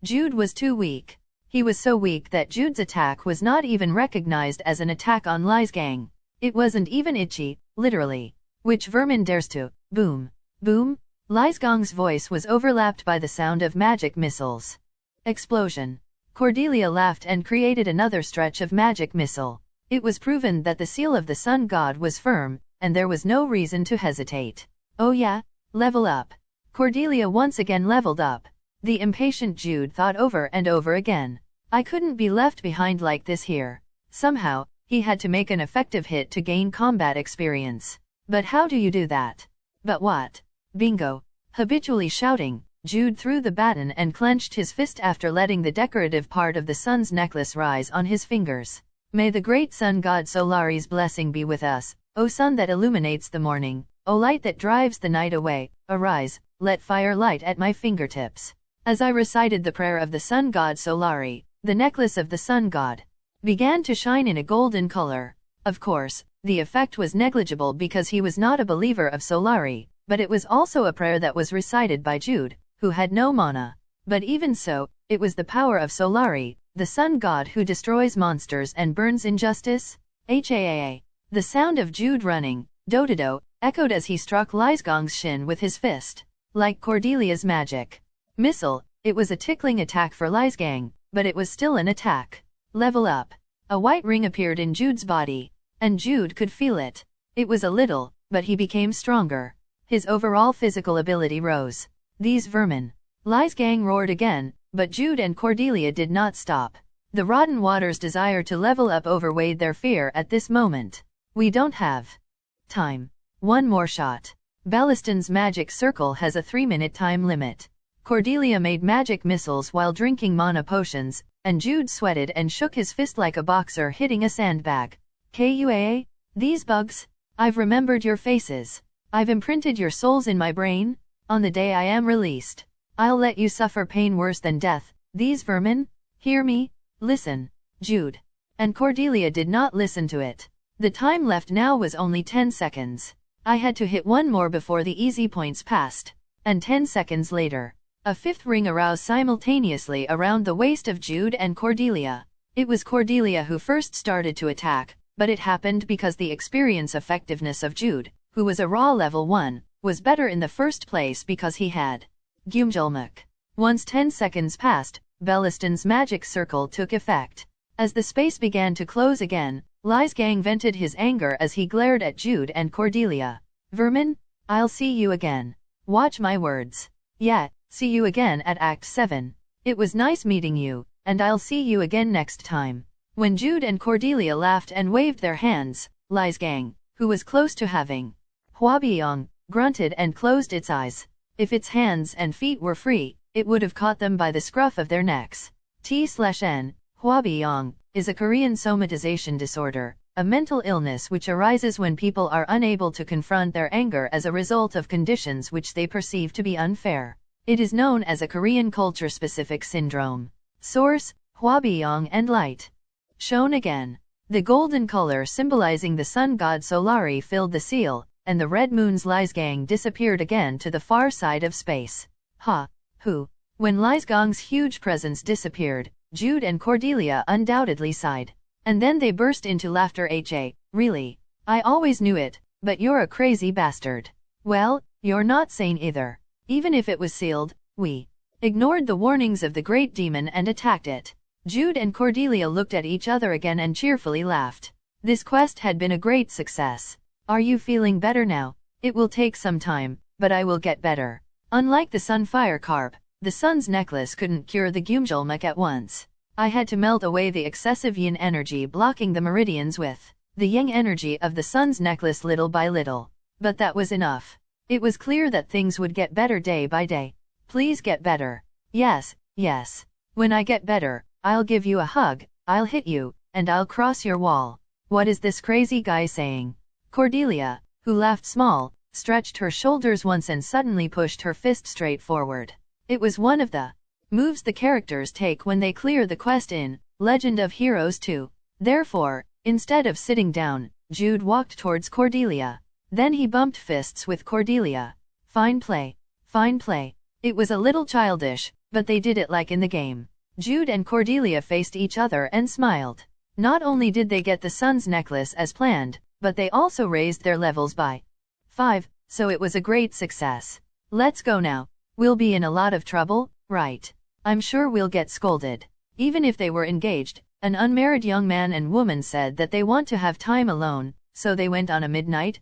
Jude was too weak. He was so weak that Jude's attack was not even recognized as an attack on Gang. It wasn't even itchy, literally. Which vermin dares to? Boom. Boom. Gang's voice was overlapped by the sound of magic missiles. Explosion. Cordelia laughed and created another stretch of magic missile. It was proven that the seal of the sun god was firm, and there was no reason to hesitate. Oh yeah? Level up. Cordelia once again leveled up. The impatient Jude thought over and over again. I couldn't be left behind like this here. Somehow, he had to make an effective hit to gain combat experience. But how do you do that? But what? Bingo. Habitually shouting, Jude threw the baton and clenched his fist after letting the decorative part of the sun's necklace rise on his fingers. May the great sun god Solari's blessing be with us, O sun that illuminates the morning, O light that drives the night away, arise, let fire light at my fingertips. As I recited the prayer of the sun god Solari, the necklace of the sun god began to shine in a golden color. Of course, the effect was negligible because he was not a believer of Solari, but it was also a prayer that was recited by Jude, who had no mana. But even so, it was the power of Solari, the sun god who destroys monsters and burns injustice. HAAA. The sound of Jude running, do-do-do, echoed as he struck Gang's shin with his fist. Like Cordelia's magic missile, it was a tickling attack for Gang, but it was still an attack. Level up. A white ring appeared in Jude's body, and Jude could feel it. It was a little, but he became stronger. His overall physical ability rose. These vermin. Gang roared again, but Jude and Cordelia did not stop. The rotten water's desire to level up overweighed their fear at this moment. We don't have time. One more shot. Balliston's magic circle has a 3-minute time limit. Cordelia made magic missiles while drinking mana potions, and Jude sweated and shook his fist like a boxer hitting a sandbag. Kua? These bugs? I've remembered your faces. I've imprinted your souls in my brain. On the day I am released, I'll let you suffer pain worse than death. These vermin? Hear me? Listen. Jude. And Cordelia did not listen to it. The time left now was only 10 seconds. I had to hit one more before the easy points passed. And 10 seconds later, a fifth ring aroused simultaneously around the waist of Jude and Cordelia. It was Cordelia who first started to attack, but it happened because the experience effectiveness of Jude, who was a raw level 1, was better in the first place because he had Gyumjulmuk. Once 10 seconds passed, Belliston's magic circle took effect. As the space began to close again, Lysgang vented his anger as he glared at Jude and Cordelia. Vermin, I'll see you again. Watch my words. Yeah, see you again at Act 7. It was nice meeting you, and I'll see you again next time. When Jude and Cordelia laughed and waved their hands, Lysgang, who was close to having Huabiong, grunted and closed its eyes. If its hands and feet were free, it would have caught them by the scruff of their necks. T/N, Huabiong, is a Korean somatization disorder, a mental illness which arises when people are unable to confront their anger as a result of conditions which they perceive to be unfair. It is known as a Korean culture-specific syndrome. Source: Huabiong and Light. Shown again. The golden color symbolizing the sun god Solari filled the seal, and the red moon's Lysgang disappeared again to the far side of space. When Lysgang's huge presence disappeared, Jude and Cordelia undoubtedly sighed. And then they burst into laughter. Really? I always knew it, but you're a crazy bastard. Well, you're not sane either. Even if it was sealed, we ignored the warnings of the great demon and attacked it. Jude and Cordelia looked at each other again and cheerfully laughed. This quest had been a great success. Are you feeling better now? It will take some time, but I will get better. Unlike the Sunfire Carp, the sun's necklace couldn't cure the Gyumjulmuk at once. I had to melt away the excessive yin energy blocking the meridians with the yang energy of the sun's necklace little by little. But that was enough. It was clear that things would get better day by day. Please get better. Yes, yes. When I get better, I'll give you a hug, I'll hit you, and I'll cross your wall. What is this crazy guy saying? Cordelia, who laughed small, stretched her shoulders once and suddenly pushed her fist straight forward. It was one of the moves the characters take when they clear the quest in Legend of Heroes 2. Therefore, instead of sitting down, Jude walked towards Cordelia. Then he bumped fists with Cordelia. Fine play. Fine play. It was a little childish, but they did it like in the game. Jude and Cordelia faced each other and smiled. Not only did they get the sun's necklace as planned, but they also raised their levels by 5, so it was a great success. Let's go now. We'll be in a lot of trouble, right? I'm sure we'll get scolded. Even if they were engaged, an unmarried young man and woman said that they want to have time alone, so they went on a midnight,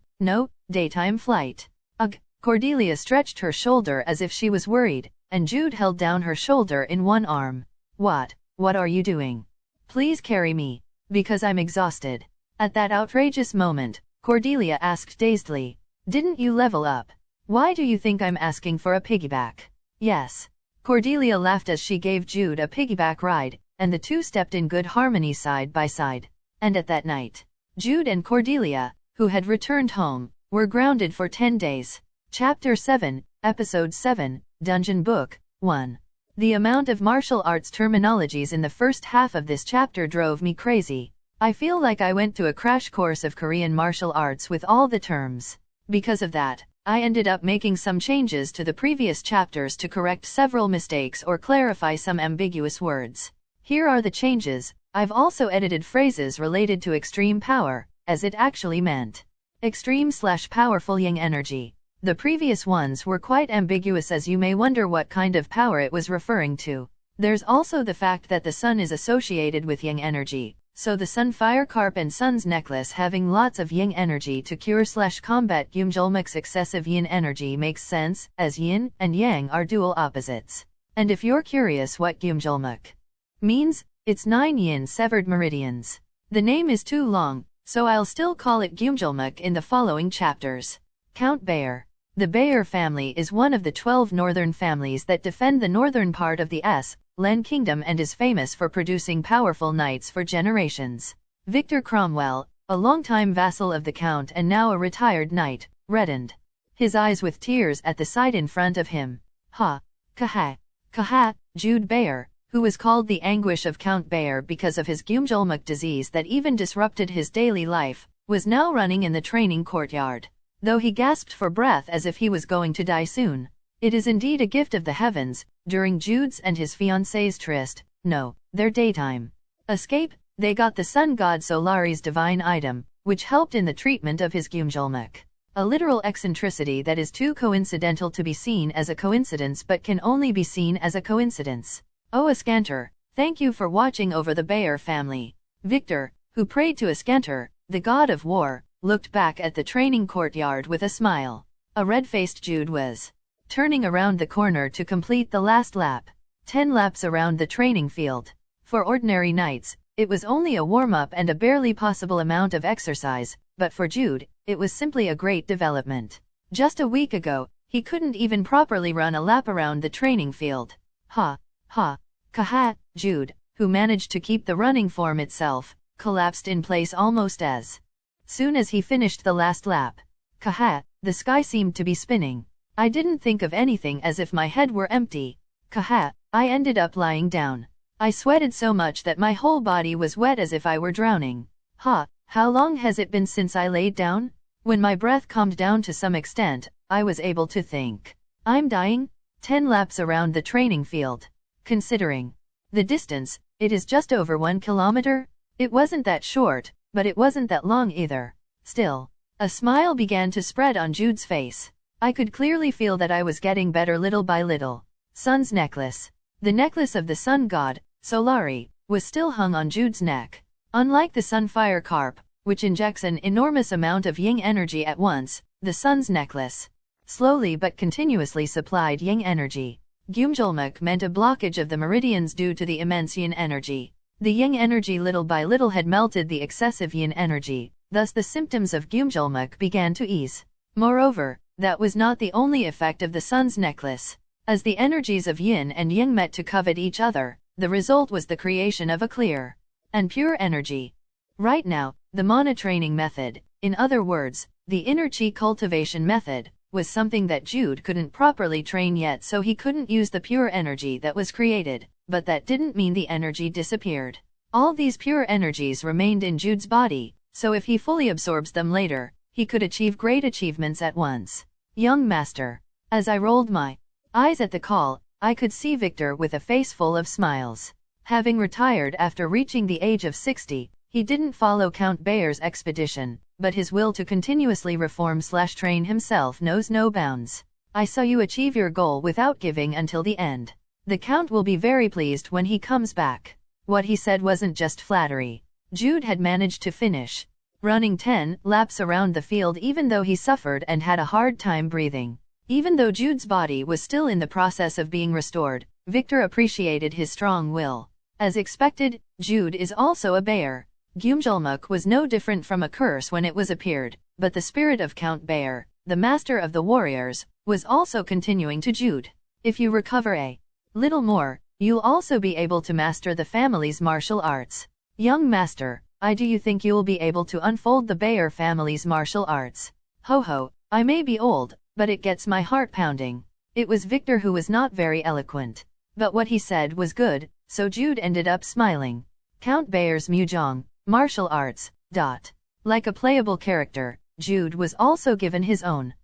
daytime flight. Ugh, Cordelia stretched her shoulder as if she was worried, and Jude held down her shoulder in one arm. What are you doing? Please carry me, because I'm exhausted. At that outrageous moment, Cordelia asked dazedly, didn't you level up? Why do you think I'm asking for a piggyback? Yes. Cordelia laughed as she gave Jude a piggyback ride, and the two stepped in good harmony side by side. And at that night, Jude and Cordelia, who had returned home, were grounded for 10 days. Chapter 7, Episode 7, Dungeon Book 1. The amount of martial arts terminologies in the first half of this chapter drove me crazy. I feel like I went to a crash course of Korean martial arts with all the terms. Because of that, I ended up making some changes to the previous chapters to correct several mistakes or clarify some ambiguous words. Here are the changes. I've also edited phrases related to extreme power, as it actually meant extreme/powerful yang energy. The previous ones were quite ambiguous, as you may wonder what kind of power it was referring to. There's also the fact that the sun is associated with yang energy, so the Sunfire Carp and Sun's necklace having lots of yin energy to cure/combat Gyumjulmuk's excessive yin energy makes sense, as yin and yang are dual opposites. And if you're curious what Gyumjulmuk means, it's 9 yin severed meridians. The name is too long, so I'll still call it Gyumjulmuk in the following chapters. Count Bayer. The Bayer family is one of the 12 northern families that defend the northern part of the Slang kingdom and is famous for producing powerful knights for generations. Victor Cromwell, a longtime vassal of the Count and now a retired knight, reddened his eyes with tears at the sight in front of him. Ha! Kaha! Jude Bayer, who was called the anguish of Count Bayer because of his Gumjulmuk disease that even disrupted his daily life, was now running in the training courtyard. Though he gasped for breath as if he was going to die soon. It is indeed a gift of the heavens, during Jude's and his fiancée's tryst, no, their daytime escape, they got the sun god Solari's divine item, which helped in the treatment of his Gumjulmuk. A literal eccentricity that is too coincidental to be seen as a coincidence but can only be seen as a coincidence. Oh Ascanter, thank you for watching over the Bayer family. Victor, who prayed to Ascanter, the god of war, looked back at the training courtyard with a smile. A red-faced Jude was turning around the corner to complete the last lap. 10 laps around the training field. For ordinary knights, it was only a warm-up and a barely possible amount of exercise, but for Jude, it was simply a great development. Just a week ago, he couldn't even properly run a lap around the training field. Kaha! Jude, who managed to keep the running form itself, collapsed in place almost as soon as he finished the last lap. Kaha! The sky seemed to be spinning. I didn't think of anything as if my head were empty. Kaha! I ended up lying down. I sweated so much that my whole body was wet as if I were drowning. How long has it been since I laid down? When my breath calmed down to some extent, I was able to think. I'm dying? 10 laps around the training field. Considering the distance, it is just over 1 kilometer? It wasn't that short, but it wasn't that long either. Still, a smile began to spread on Jude's face. I could clearly feel that I was getting better little by little. Sun's necklace. The necklace of the sun god, Solari, was still hung on Jude's neck. Unlike the sunfire carp, which injects an enormous amount of yin energy at once, the sun's necklace slowly but continuously supplied yin energy. Gumjulmuk meant a blockage of the meridians due to the immense yin energy. The yin energy little by little had melted the excessive yin energy, thus the symptoms of Gumjulmuk began to ease. Moreover, that was not the only effect of the sun's necklace. As the energies of yin and yang met to covet each other, the result was the creation of a clear and pure energy. Right now, the mana training method, in other words, the inner chi cultivation method, was something that Jude couldn't properly train yet, so he couldn't use the pure energy that was created, but that didn't mean the energy disappeared. All these pure energies remained in Jude's body, so if he fully absorbs them later, he could achieve great achievements at once. Young master. As I rolled my eyes at the call, I could see Victor with a face full of smiles. Having retired after reaching the age of 60, he didn't follow Count Bayer's expedition, but his will to continuously reform/train himself knows no bounds. I saw you achieve your goal without giving until the end. The Count will be very pleased when he comes back. What he said wasn't just flattery. Jude had managed to finish running 10 laps around the field even though he suffered and had a hard time breathing. Even though Jude's body was still in the process of being restored, Victor appreciated his strong will. As expected, Jude is also a Bayer. Gumjulmuk was no different from a curse when it was appeared, but the spirit of Count Bayer, the master of the warriors, was also continuing to Jude. If you recover a little more, you'll also be able to master the family's martial arts. Young master, do you think you'll be able to unfold the Bayer family's martial arts? Ho, I may be old, but it gets my heart pounding. It was Victor who was not very eloquent. But what he said was good, so Jude ended up smiling. Count Bayer's Mujong, martial arts. Like a playable character, Jude was also given his own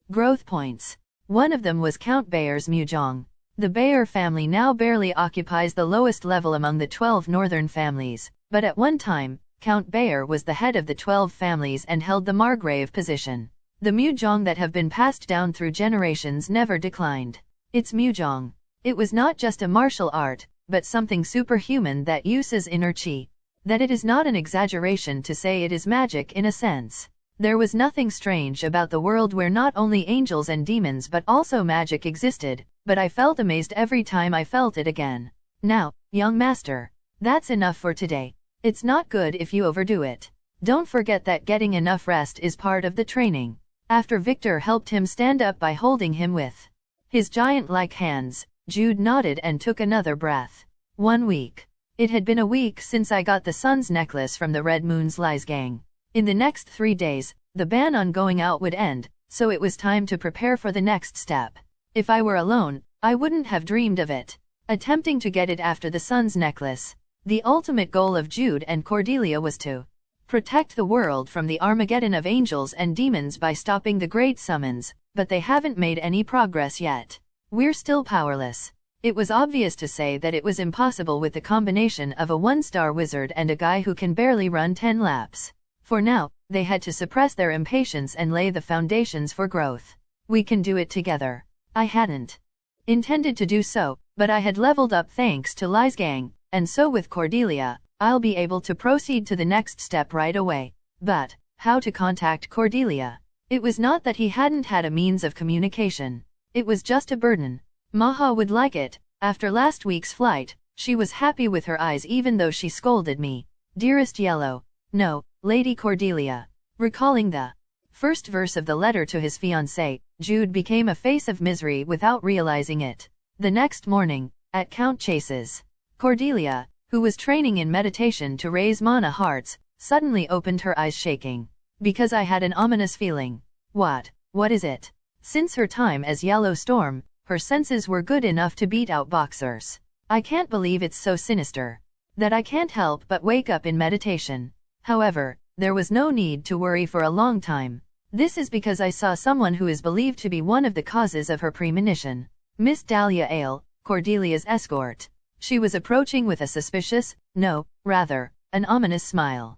growth points. One of them was Count Bayer's Mujong. The Bayer family now barely occupies the lowest level among the 12 northern families, but at one time, Count Bayer was the head of the 12 families and held the Margrave position. The Mujong that have been passed down through generations never declined. It's Mujong. It was not just a martial art, but something superhuman that uses inner chi. That it is not an exaggeration to say it is magic in a sense. There was nothing strange about the world where not only angels and demons but also magic existed, but I felt amazed every time I felt it again. Now, young master, that's enough for today. It's not good if you overdo it. Don't forget that getting enough rest is part of the training. After Victor helped him stand up by holding him with his giant-like hands, Jude nodded and took another breath. 1 week. It had been a week since I got the sun's necklace from the Red Moon's Lies gang. In the next 3 days, the ban on going out would end, so it was time to prepare for the next step. If I were alone, I wouldn't have dreamed of it. Attempting to get it after the sun's necklace. The ultimate goal of Jude and Cordelia was to protect the world from the Armageddon of angels and demons by stopping the Great Summons, but they haven't made any progress yet. We're still powerless. It was obvious to say that it was impossible with the combination of a 1-star wizard and a guy who can barely run 10 laps. For now, they had to suppress their impatience and lay the foundations for growth. We can do it together. I hadn't intended to do so, but I had leveled up thanks to Lies gang, and so with Cordelia, I'll be able to proceed to the next step right away. But how to contact Cordelia? It was not that he hadn't had a means of communication. It was just a burden. Maha would like it. After last week's flight, she was happy with her eyes even though she scolded me. Dearest Yellow. No, Lady Cordelia. Recalling the first verse of the letter to his fiancée, Jude became a face of misery without realizing it. The next morning, at Count Chase's, Cordelia, who was training in meditation to raise mana hearts, suddenly opened her eyes shaking. Because I had an ominous feeling. What is it? Since her time as Yellow Storm, her senses were good enough to beat out boxers. I can't believe it's so sinister that I can't help but wake up in meditation. However, there was no need to worry for a long time. This is because I saw someone who is believed to be one of the causes of her premonition. Miss Dahlia Ale, Cordelia's escort. She was approaching with a suspicious, no, rather, an ominous smile.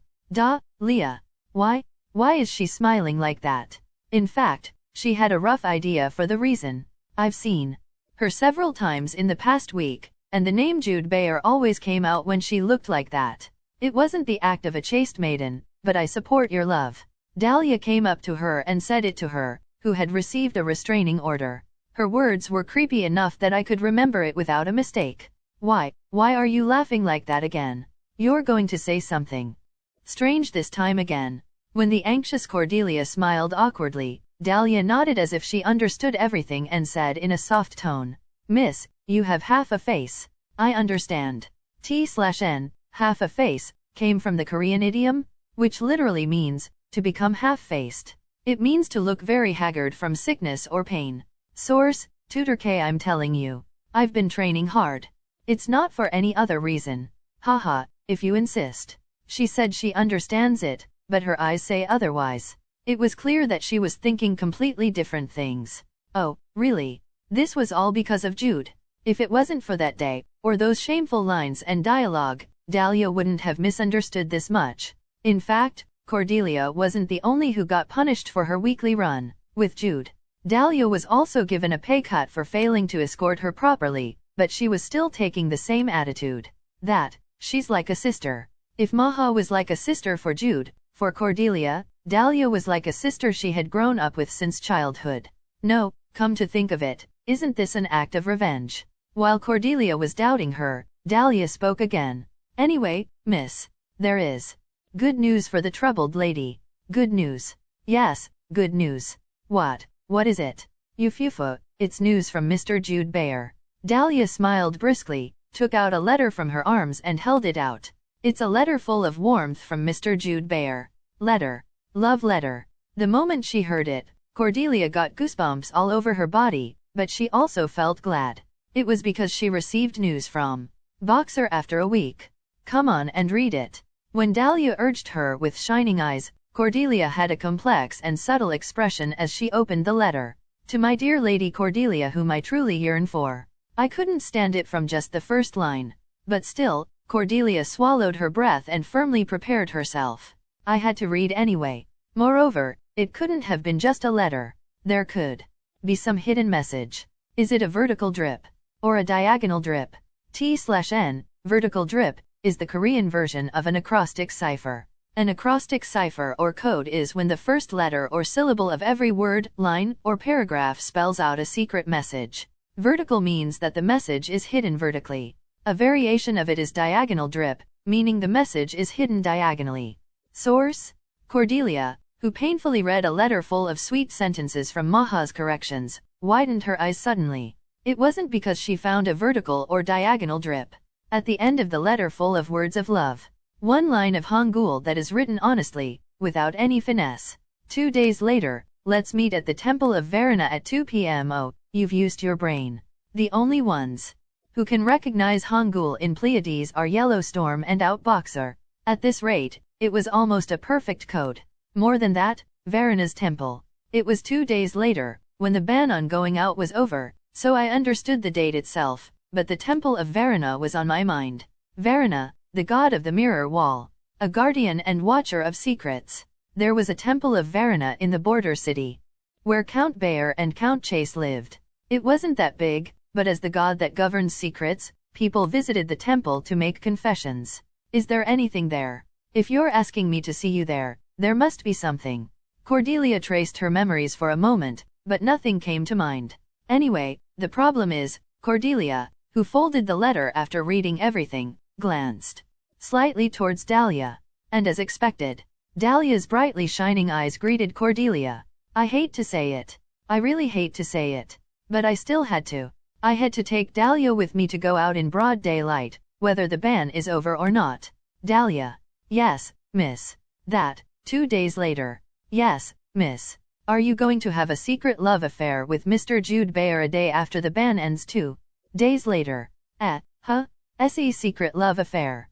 Leah. Why is she smiling like that? In fact, she had a rough idea for the reason. I've seen her several times in the past week, and the name Jude Bayer always came out when she looked like that. It wasn't the act of a chaste maiden, but I support your love. Dahlia came up to her and said it to her, who had received a restraining order. Her words were creepy enough that I could remember it without a mistake. Why are you laughing like that again? You're going to say something strange this time again. When the anxious Cordelia smiled awkwardly, Dahlia nodded as if she understood everything and said in a soft tone, Miss, you have half a face. I understand. T/N, half a face, came from the Korean idiom, which literally means, to become half-faced. It means to look very haggard from sickness or pain. Source, Tutor K. I'm telling you. I've been training hard. It's not for any other reason. Haha, if you insist. She said she understands it, but her eyes say otherwise. It was clear that she was thinking completely different things. Oh, really? This was all because of Jude. If it wasn't for that day, or those shameful lines and dialogue, Dahlia wouldn't have misunderstood this much. In fact, Cordelia wasn't the only who got punished for her weekly run with Jude. Dahlia was also given a pay cut for failing to escort her properly, but she was still taking the same attitude. That, she's like a sister. If Maha was like a sister for Jude, for Cordelia, Dahlia was like a sister she had grown up with since childhood. No, come to think of it, isn't this an act of revenge? While Cordelia was doubting her, Dahlia spoke again. Anyway, miss, there is good news for the troubled lady. Good news. Yes, good news. What is it? Yufufu, it's news from Mr. Jude Bayer. Dahlia smiled briskly, took out a letter from her arms and held it out. It's a letter full of warmth from Mr. Jude Bayer. Letter. Love letter. The moment she heard it, Cordelia got goosebumps all over her body, but she also felt glad. It was because she received news from Boxer after a week. Come on and read it. When Dahlia urged her with shining eyes, Cordelia had a complex and subtle expression as she opened the letter. To my dear Lady Cordelia whom I truly yearn for. I couldn't stand it from just the first line. But still, Cordelia swallowed her breath and firmly prepared herself. I had to read anyway. Moreover, it couldn't have been just a letter. There could be some hidden message. Is it a vertical drip? Or a diagonal drip? T/N, vertical drip, is the Korean version of an acrostic cipher. An acrostic cipher or code is when the first letter or syllable of every word, line, or paragraph spells out a secret message. Vertical means that the message is hidden vertically. A variation of it is diagonal drip, meaning the message is hidden diagonally. Source: Cordelia, who painfully read a letter full of sweet sentences from Maha's corrections, widened her eyes suddenly. It wasn't because she found a vertical or diagonal drip at the end of the letter full of words of love. One line of Hangul that is written honestly, without any finesse. 2 days later, let's meet at the Temple of Varuna at 2 p.m. Oh, you've used your brain. The only ones who can recognize Hangul in Pleiades are Yellowstorm and Outboxer. At this rate, it was almost a perfect code. More than that, Varuna's temple. It was 2 days later, when the ban on going out was over, so I understood the date itself, but the temple of Varuna was on my mind. Varuna, the god of the mirror wall, a guardian and watcher of secrets. There was a temple of Varuna in the border city, where Count Bayer and Count Chase lived. It wasn't that big, but as the god that governs secrets, people visited the temple to make confessions. Is there anything there? If you're asking me to see you there, there must be something. Cordelia traced her memories for a moment, but nothing came to mind. Anyway, the problem is, Cordelia, who folded the letter after reading everything, glanced slightly towards Dahlia. And as expected, Dahlia's brightly shining eyes greeted Cordelia. I hate to say it. I really hate to say it. But I still had to. I had to take Dahlia with me to go out in broad daylight, whether the ban is over or not. Dahlia. Yes, miss. That. 2 days later. Yes, miss. Are you going to have a secret love affair with Mr. Jude Bayer a day after the ban ends 2 days later? S.E. secret love affair.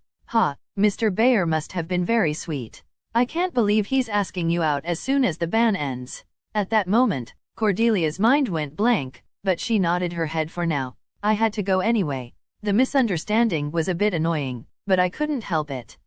Mr. Bayer must have been very sweet. I can't believe he's asking you out as soon as the ban ends. At that moment, Cordelia's mind went blank, but she nodded her head for now. I had to go anyway. The misunderstanding was a bit annoying, but I couldn't help it.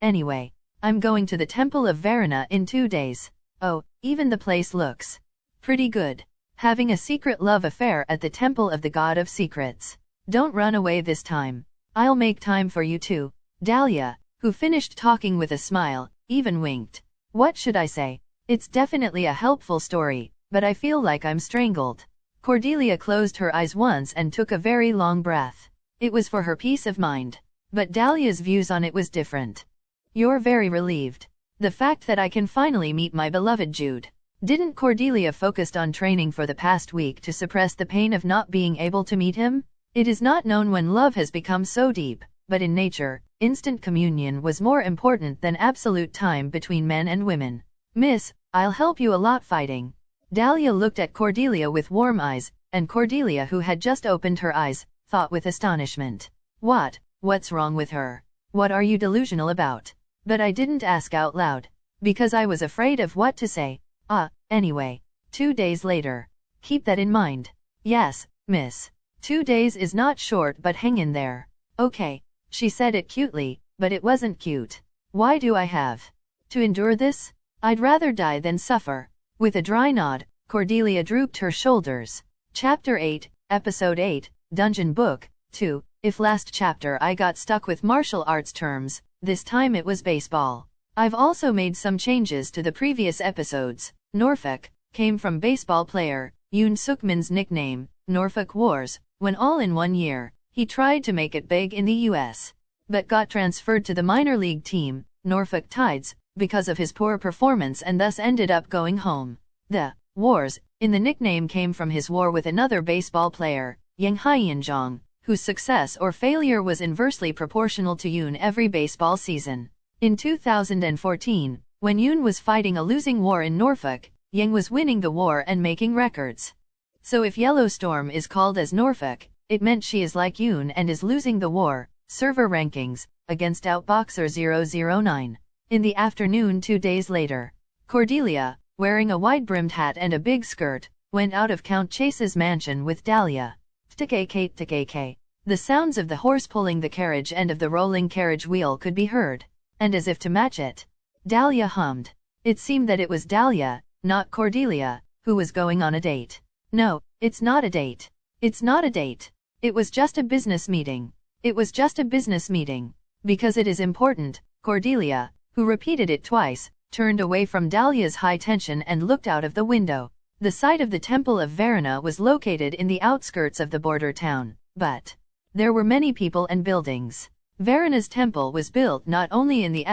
Anyway. I'm going to the Temple of Varuna in 2 days. Oh, even the place looks pretty good. Having a secret love affair at the Temple of the God of Secrets. Don't run away this time. I'll make time for you too. Dahlia, who finished talking with a smile, even winked. What should I say? It's definitely a helpful story, but I feel like I'm strangled. Cordelia closed her eyes once and took a very long breath. It was for her peace of mind. But Dahlia's views on it was different. You're very relieved. The fact that I can finally meet my beloved Jude. Didn't Cordelia focused on training for the past week to suppress the pain of not being able to meet him? It is not known when love has become so deep, but in nature, instant communion was more important than absolute time between men and women. Miss, I'll help you a lot fighting. Dahlia looked at Cordelia with warm eyes, and Cordelia, who had just opened her eyes, thought with astonishment. What's wrong with her? What are you delusional about? But I didn't ask out loud, because I was afraid of what to say. Anyway. 2 days later. Keep that in mind. Yes, miss. 2 days is not short, but hang in there. Okay. She said it cutely, but it wasn't cute. Why do I have to endure this? I'd rather die than suffer. With a dry nod, Cordelia drooped her shoulders. Chapter 8, Episode 8, Dungeon Book 2. If last chapter I got stuck with martial arts terms, this time it was baseball. I've also made some changes to the previous episodes. Norfolk came from baseball player Yoon Suk-min's nickname, Norfolk Wars. When all in 1 year, he tried to make it big in the US, but got transferred to the minor league team, Norfolk Tides, because of his poor performance and thus ended up going home. The Wars in the nickname came from his war with another baseball player, Yang Hyeon-jong, whose success or failure was inversely proportional to Yoon every baseball season. In 2014, when Yoon was fighting a losing war in Norfolk, Yang was winning the war and making records. So if Yellowstorm is called as Norfolk, it meant she is like Yoon and is losing the war. Server rankings, against Outboxer 009. In the afternoon 2 days later, Cordelia, wearing a wide-brimmed hat and a big skirt, went out of Count Chase's mansion with Dahlia. Tick-a-k-tick-a-k. The sounds of the horse pulling the carriage and of the rolling carriage wheel could be heard. And as if to match it, Dahlia hummed. It seemed that it was Dahlia, not Cordelia, who was going on a date. No, it's not a date. It's not a date. It was just a business meeting. It was just a business meeting. Because it is important, Cordelia, who repeated it twice, turned away from Dahlia's high tension and looked out of the window. The site of the Temple of Varuna was located in the outskirts of the border town, but there were many people and buildings. Varuna's temple was built not only in the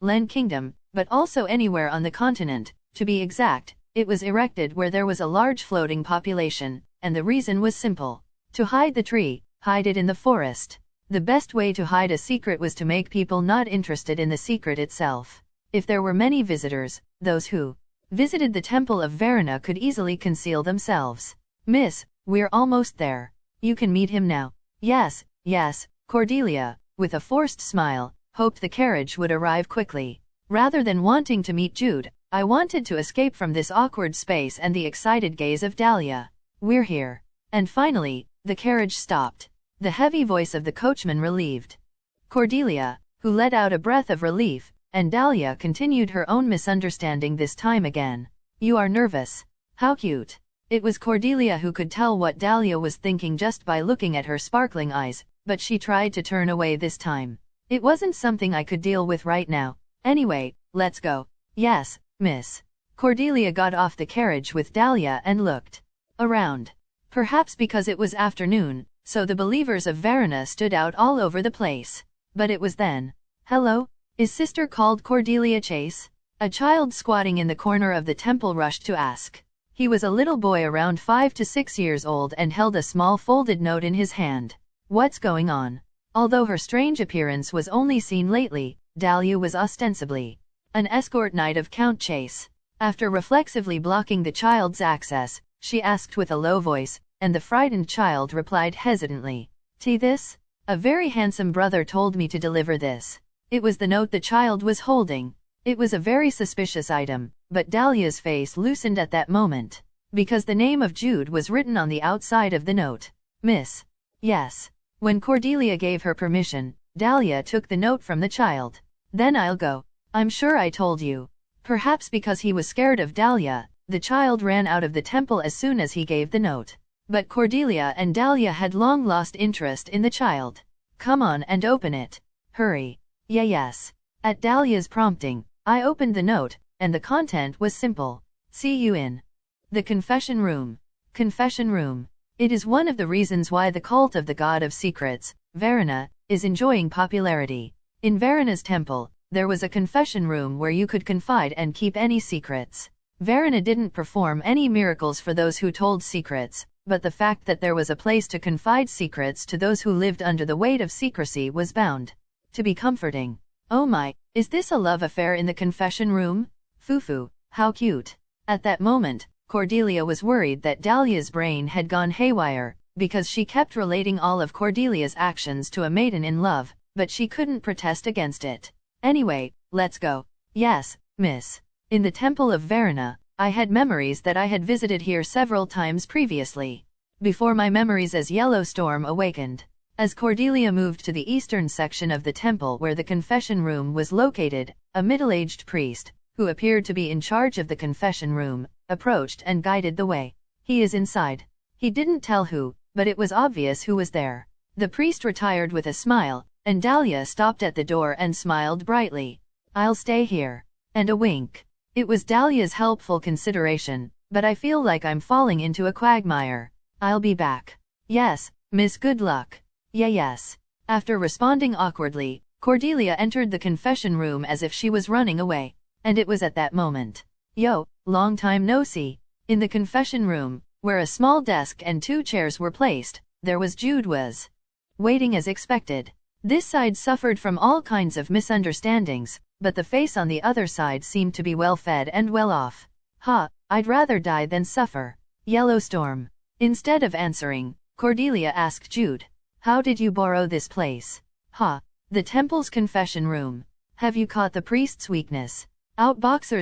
Len Kingdom, but also anywhere on the continent. To be exact, it was erected where there was a large floating population, and the reason was simple. To hide the tree, hide it in the forest. The best way to hide a secret was to make people not interested in the secret itself. If there were many visitors, those who visited the temple of Varuna could easily conceal themselves. Miss, we're almost there. You can meet him now. Yes, yes, Cordelia, with a forced smile, hoped the carriage would arrive quickly. Rather than wanting to meet Jude, I wanted to escape from this awkward space and the excited gaze of Dahlia. We're here. And finally, the carriage stopped. The heavy voice of the coachman relieved Cordelia, who let out a breath of relief, and Dahlia continued her own misunderstanding this time again. You are nervous. How cute. It was Cordelia who could tell what Dahlia was thinking just by looking at her sparkling eyes, but she tried to turn away this time. It wasn't something I could deal with right now. Anyway, let's go. Yes, miss. Cordelia got off the carriage with Dahlia and looked around. Perhaps because it was afternoon, so the believers of Varuna stood out all over the place. But it was then. Hello? Is sister called Cordelia Chase? A child squatting in the corner of the temple rushed to ask. He was a little boy around 5 to 6 years old and held a small folded note in his hand. What's going on? Although her strange appearance was only seen lately, Dahlia was ostensibly an escort knight of Count Chase. After reflexively blocking the child's access, she asked with a low voice, and the frightened child replied hesitantly. This? A very handsome brother told me to deliver this. It was the note the child was holding. It was a very suspicious item, but Dahlia's face loosened at that moment, because the name of Jude was written on the outside of the note. Miss. Yes. When Cordelia gave her permission, Dahlia took the note from the child. Then I'll go. I'm sure I told you. Perhaps because he was scared of Dahlia, the child ran out of the temple as soon as he gave the note. But Cordelia and Dahlia had long lost interest in the child. Come on and open it. Hurry. Yes. At Dahlia's prompting, I opened the note, and the content was simple. See you in the confession room. Confession room. It is one of the reasons why the cult of the god of secrets, Varuna, is enjoying popularity. In Varuna's temple, there was a confession room where you could confide and keep any secrets. Varuna didn't perform any miracles for those who told secrets, but the fact that there was a place to confide secrets to those who lived under the weight of secrecy was bound to be comforting. Oh my, is this a love affair in the confession room? Foo-foo, how cute. At that moment, Cordelia was worried that Dahlia's brain had gone haywire, because she kept relating all of Cordelia's actions to a maiden in love, but she couldn't protest against it. Anyway, let's go. Yes, miss. In the temple of Varuna, I had memories that I had visited here several times previously, before my memories as Yellowstorm awakened. As Cordelia moved to the eastern section of the temple where the confession room was located, a middle-aged priest, who appeared to be in charge of the confession room, approached and guided the way. He is inside. He didn't tell who, but it was obvious who was there. The priest retired with a smile, and Dahlia stopped at the door and smiled brightly. I'll stay here. And a wink. It was Dahlia's helpful consideration, but I feel like I'm falling into a quagmire. I'll be back. Yes, miss, good luck. Yes. After responding awkwardly, Cordelia entered the confession room as if she was running away. And it was at that moment. Yo, long time no see. In the confession room, where a small desk and 2 chairs were placed, there was Jude was waiting as expected. This side suffered from all kinds of misunderstandings, but the face on the other side seemed to be well fed and well off. I'd rather die than suffer. Yellowstorm. Instead of answering, Cordelia asked Jude. How did you borrow this place? The temple's confession room. Have you caught the priest's weakness? Outboxer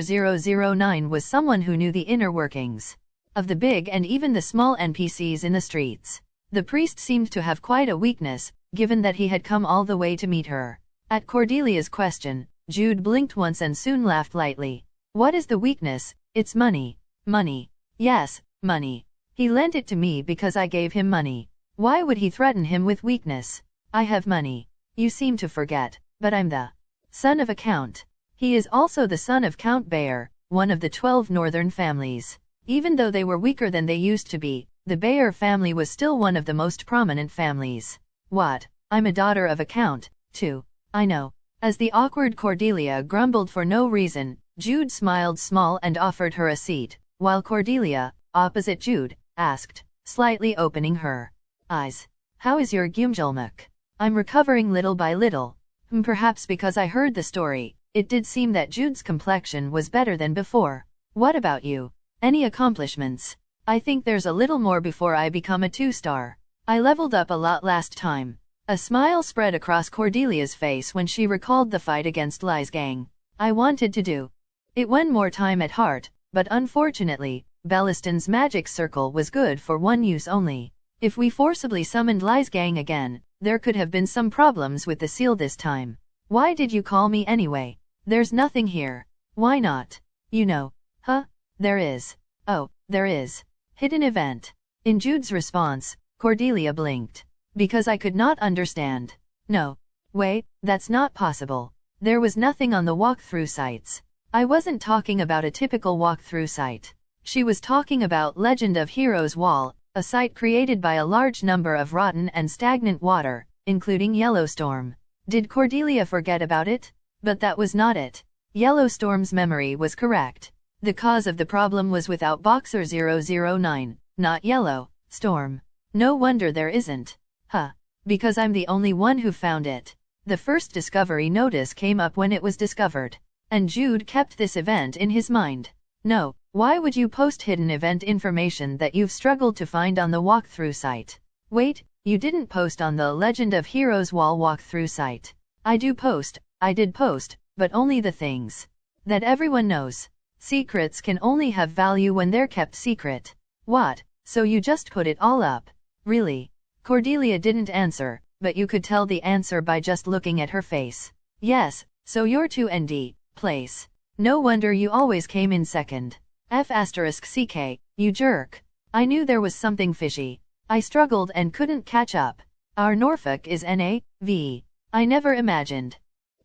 009 was someone who knew the inner workings of the big and even the small NPCs in the streets. The priest seemed to have quite a weakness, given that he had come all the way to meet her. At Cordelia's question, Jude blinked once and soon laughed lightly. What is the weakness? It's money. Money. Yes, money. He lent it to me because I gave him money. Why would he threaten him with weakness? I have money. You seem to forget, but I'm the son of a count. He is also the son of Count Bayer, one of the 12 northern families. Even though they were weaker than they used to be, the Bayer family was still one of the most prominent families. What? I'm a daughter of a count, too. I know. As the awkward Cordelia grumbled for no reason, Jude smiled small and offered her a seat, while Cordelia, opposite Jude, asked, slightly opening her eyes, "How is your gyumjulmuk?" "I'm recovering little by little." Perhaps because I heard the story, it did seem that Jude's complexion was better than before. "What about you? Any accomplishments?" "I think there's a little more before I become a 2-star. I leveled up a lot last time." A smile spread across Cordelia's face when she recalled the fight against Lai's gang. "I wanted to do it one more time at heart, but unfortunately, Belliston's magic circle was good for one use only. If we forcibly summoned Lai's gang again, there could have been some problems with the seal this time." "Why did you call me anyway? There's nothing here." "Why not? You know." "Huh? There is." "Oh, there is. Hidden event." In Jude's response, Cordelia blinked. "Because I could not understand." "No. Wait, that's not possible. There was nothing on the walkthrough sites." "I wasn't talking about a typical walkthrough site. She was talking about Legend of Heroes Wall, a site created by a large number of rotten and stagnant water, including Yellowstorm." Did Cordelia forget about it? But that was not it. Yellowstorm's memory was correct. The cause of the problem was without Boxer 009, not Yellowstorm. "No wonder there isn't." "Huh. Because I'm the only one who found it." The first discovery notice came up when it was discovered. And Jude kept this event in his mind. "No, why would you post hidden event information that you've struggled to find on the walkthrough site?" "Wait, you didn't post on the Legend of Heroes Wall walkthrough site." I did post, but only the things that everyone knows. Secrets can only have value when they're kept secret." "What, so you just put it all up?" "Really?" Cordelia didn't answer, but you could tell the answer by just looking at her face. "Yes, so you're 2nd place. No wonder you always came in second. F***ck, you jerk. I knew there was something fishy. I struggled and couldn't catch up. Our Norfolk is NAV. I never imagined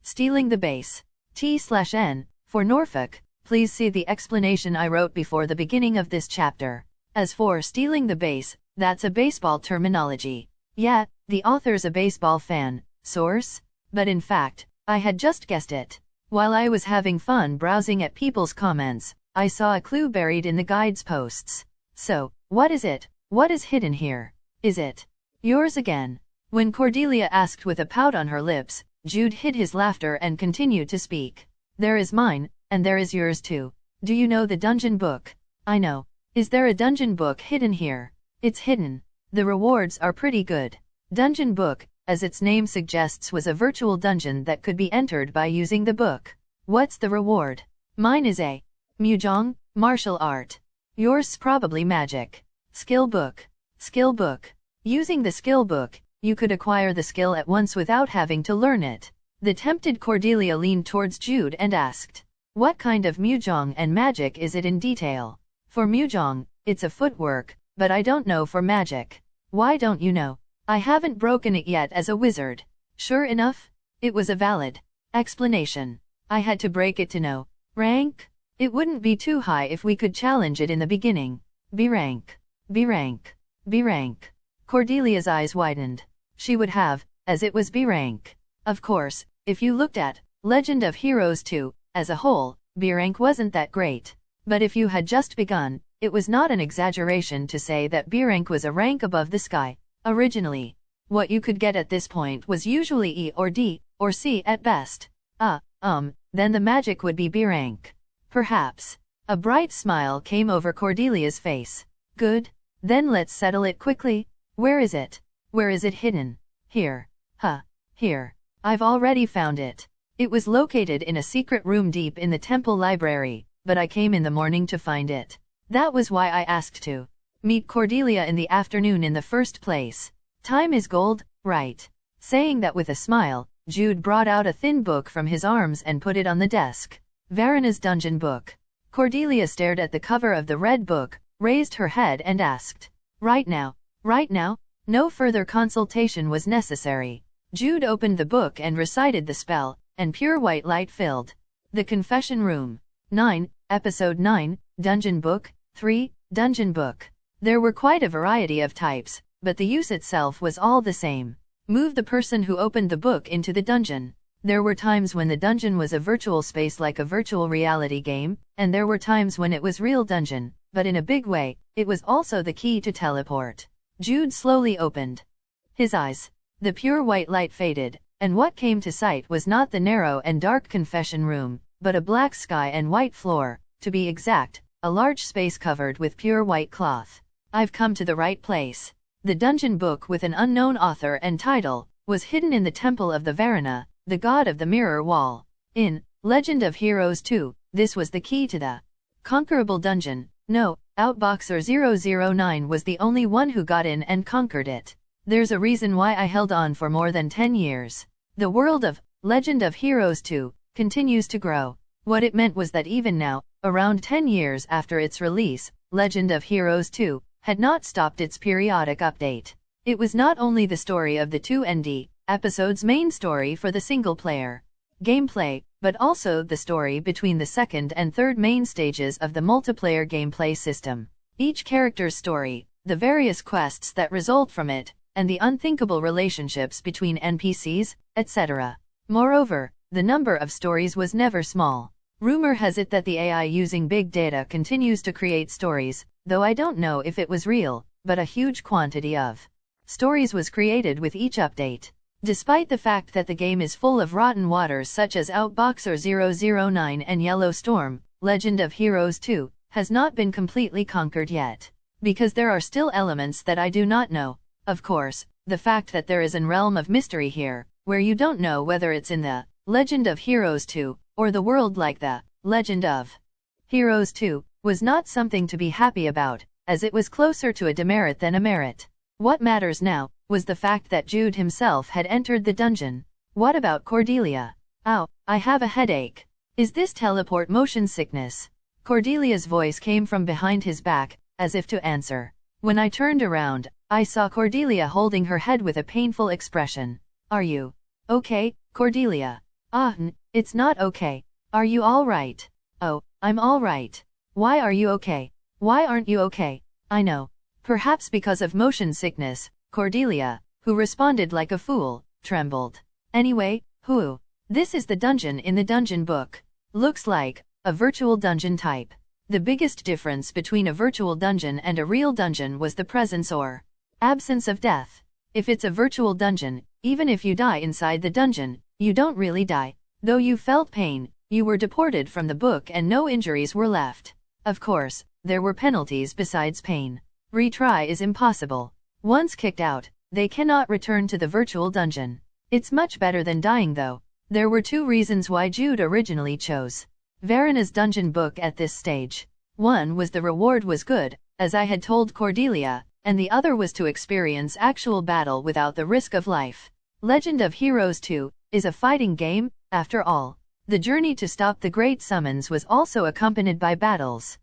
stealing the base. T/N, for Norfolk, please see the explanation I wrote before the beginning of this chapter. As for stealing the base, that's a baseball terminology. Yeah, the author's a baseball fan. Source? But in fact, I had just guessed it. While I was having fun browsing at people's comments, I saw a clue buried in the guide's posts. So, what is it? What is hidden here? Is it yours again?" When Cordelia asked with a pout on her lips, Jude hid his laughter and continued to speak. "There is mine, and there is yours too. Do you know the dungeon book?" "I know. Is there a dungeon book hidden here?" "It's hidden. The rewards are pretty good." Dungeon book, as its name suggests, was a virtual dungeon that could be entered by using the book. "What's the reward?" "Mine is a Mujong, martial art. Yours probably magic." "Skill book." "Skill book. Using the skill book, you could acquire the skill at once without having to learn it." The tempted Cordelia leaned towards Jude and asked, "What kind of Mujong and magic is it in detail?" "For Mujong, it's a footwork, but I don't know for magic." "Why don't you know?" "I haven't broken it yet as a wizard." Sure enough, it was a valid explanation. "I had to break it to know rank." "It wouldn't be too high if we could challenge it in the beginning." "B rank. B rank. B rank." Cordelia's eyes widened. She would have, as it was B rank. Of course, if you looked at Legend of Heroes 2 as a whole, B rank wasn't that great. But if you had just begun, it was not an exaggeration to say that B rank was a rank above the sky. Originally, what you could get at this point was usually E or D, or C at best. Then the magic would be B rank. Perhaps. A bright smile came over Cordelia's face. "Good. Then let's settle it quickly. Where is it? Where is it hidden?" "Here." "Huh. Here. I've already found it." It was located in a secret room deep in the temple library, but I came in the morning to find it. That was why I asked to meet Cordelia in the afternoon in the first place. Time is gold, right? Saying that with a smile, Jude brought out a thin book from his arms and put it on the desk. Varana's dungeon book. Cordelia stared at the cover of the red book, raised her head and asked, Right now? Right now?" No further consultation was necessary. Jude opened the book and recited the spell, and pure white light filled the confession room. 9, Episode 9, Dungeon Book, 3, Dungeon Book. There were quite a variety of types, but the use itself was all the same. Move the person who opened the book into the dungeon. There were times when the dungeon was a virtual space like a virtual reality game, and there were times when it was real dungeon, but in a big way, it was also the key to teleport. Jude slowly opened his eyes. The pure white light faded, and what came to sight was not the narrow and dark confession room, but a black sky and white floor, to be exact, a large space covered with pure white cloth. I've come to the right place. The dungeon book with an unknown author and title was hidden in the temple of the Varuna, the god of the mirror wall. In Legend of Heroes 2, this was the key to the conquerable dungeon. No, Outboxer 009 was the only one who got in and conquered it. There's a reason why I held on for more than 10 years. The world of Legend of Heroes 2 continues to grow. What it meant was that even now, around 10 years after its release, Legend of Heroes 2 had not stopped its periodic update. It was not only the story of the 2 ND episode's main story for the single-player gameplay, but also the story between the second and third main stages of the multiplayer gameplay system. Each character's story, the various quests that result from it, and the unthinkable relationships between NPCs, etc. Moreover, the number of stories was never small. Rumor has it that the AI using big data continues to create stories, though I don't know if it was real, but a huge quantity of stories was created with each update. Despite the fact that the game is full of rotten waters such as Outboxer 009 and Yellow Storm, Legend of Heroes 2 has not been completely conquered yet. Because there are still elements that I do not know. Of course, the fact that there is an realm of mystery here, where you don't know whether it's in the Legend of Heroes 2, or the world like the Legend of Heroes 2, was not something to be happy about, as it was closer to a demerit than a merit. What matters now was the fact that Jude himself had entered the dungeon. What about Cordelia? Ow, I have a headache. Is this teleport motion sickness? Cordelia's voice came from behind his back, as if to answer. When I turned around, I saw Cordelia holding her head with a painful expression. Are you okay, Cordelia? It's not okay. Are you all right? Oh, I'm all right. Why are you okay? Why aren't you okay? I know. Perhaps because of motion sickness, Cordelia, who responded like a fool, trembled. Anyway, this is the dungeon in the dungeon book. Looks like a virtual dungeon type. The biggest difference between a virtual dungeon and a real dungeon was the presence or absence of death. If it's a virtual dungeon, even if you die inside the dungeon, you don't really die. Though you felt pain, you were deported from the book and no injuries were left. Of course, there were penalties besides pain. Retry is impossible. Once kicked out, they cannot return to the virtual dungeon. It's much better than dying though. There were 2 reasons why Jude originally chose Varuna's dungeon book at this stage. One was the reward was good, as I had told Cordelia, and the other was to experience actual battle without the risk of life. Legend of Heroes 2 is a fighting game, after all. The journey to stop the Great Summons was also accompanied by battles.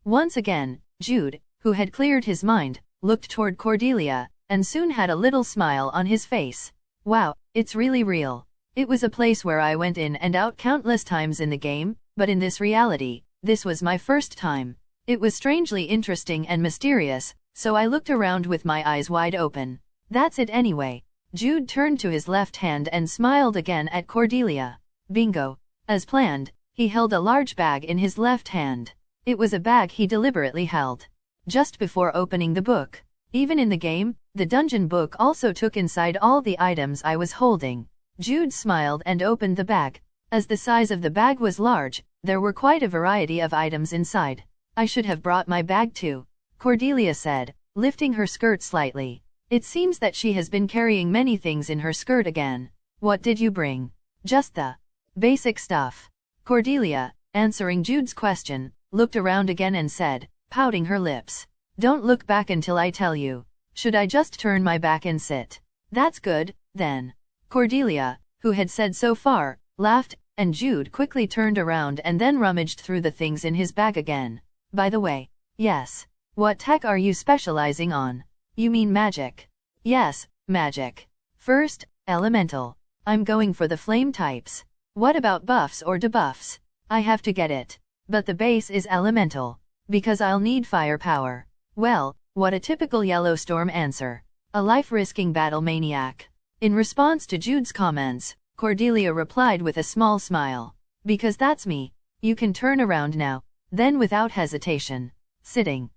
Once again, Jude, who had cleared his mind, looked toward Cordelia, and soon had a little smile on his face. Wow, it's really real. It was a place where I went in and out countless times in the game, but in this reality, this was my first time. It was strangely interesting and mysterious, so I looked around with my eyes wide open. That's it anyway. Jude turned to his left hand and smiled again at Cordelia. Bingo. As planned, he held a large bag in his left hand. It was a bag he deliberately held just before opening the book. Even in the game, the dungeon book also took inside all the items I was holding. Jude smiled and opened the bag. As the size of the bag was large, there were quite a variety of items inside. I should have brought my bag too, Cordelia said, lifting her skirt slightly. It seems that she has been carrying many things in her skirt again. What did you bring? Just the basic stuff. Cordelia, answering Jude's question, looked around again and said, pouting her lips. Don't look back until I tell you. Should I just turn my back and sit? That's good, then. Cordelia, who had said so far, laughed, and Jude quickly turned around and then rummaged through the things in his bag again. By the way, yes. What tech are you specializing on? You mean magic? Yes, magic. First, elemental. I'm going for the flame types. What about buffs or debuffs? I have to get it. But the base is elemental. Because I'll need firepower. Well, what a typical Yellow Storm answer. A life-risking battle maniac. In response to Jude's comments, Cordelia replied with a small smile. Because that's me. You can turn around now. Then without hesitation, sitting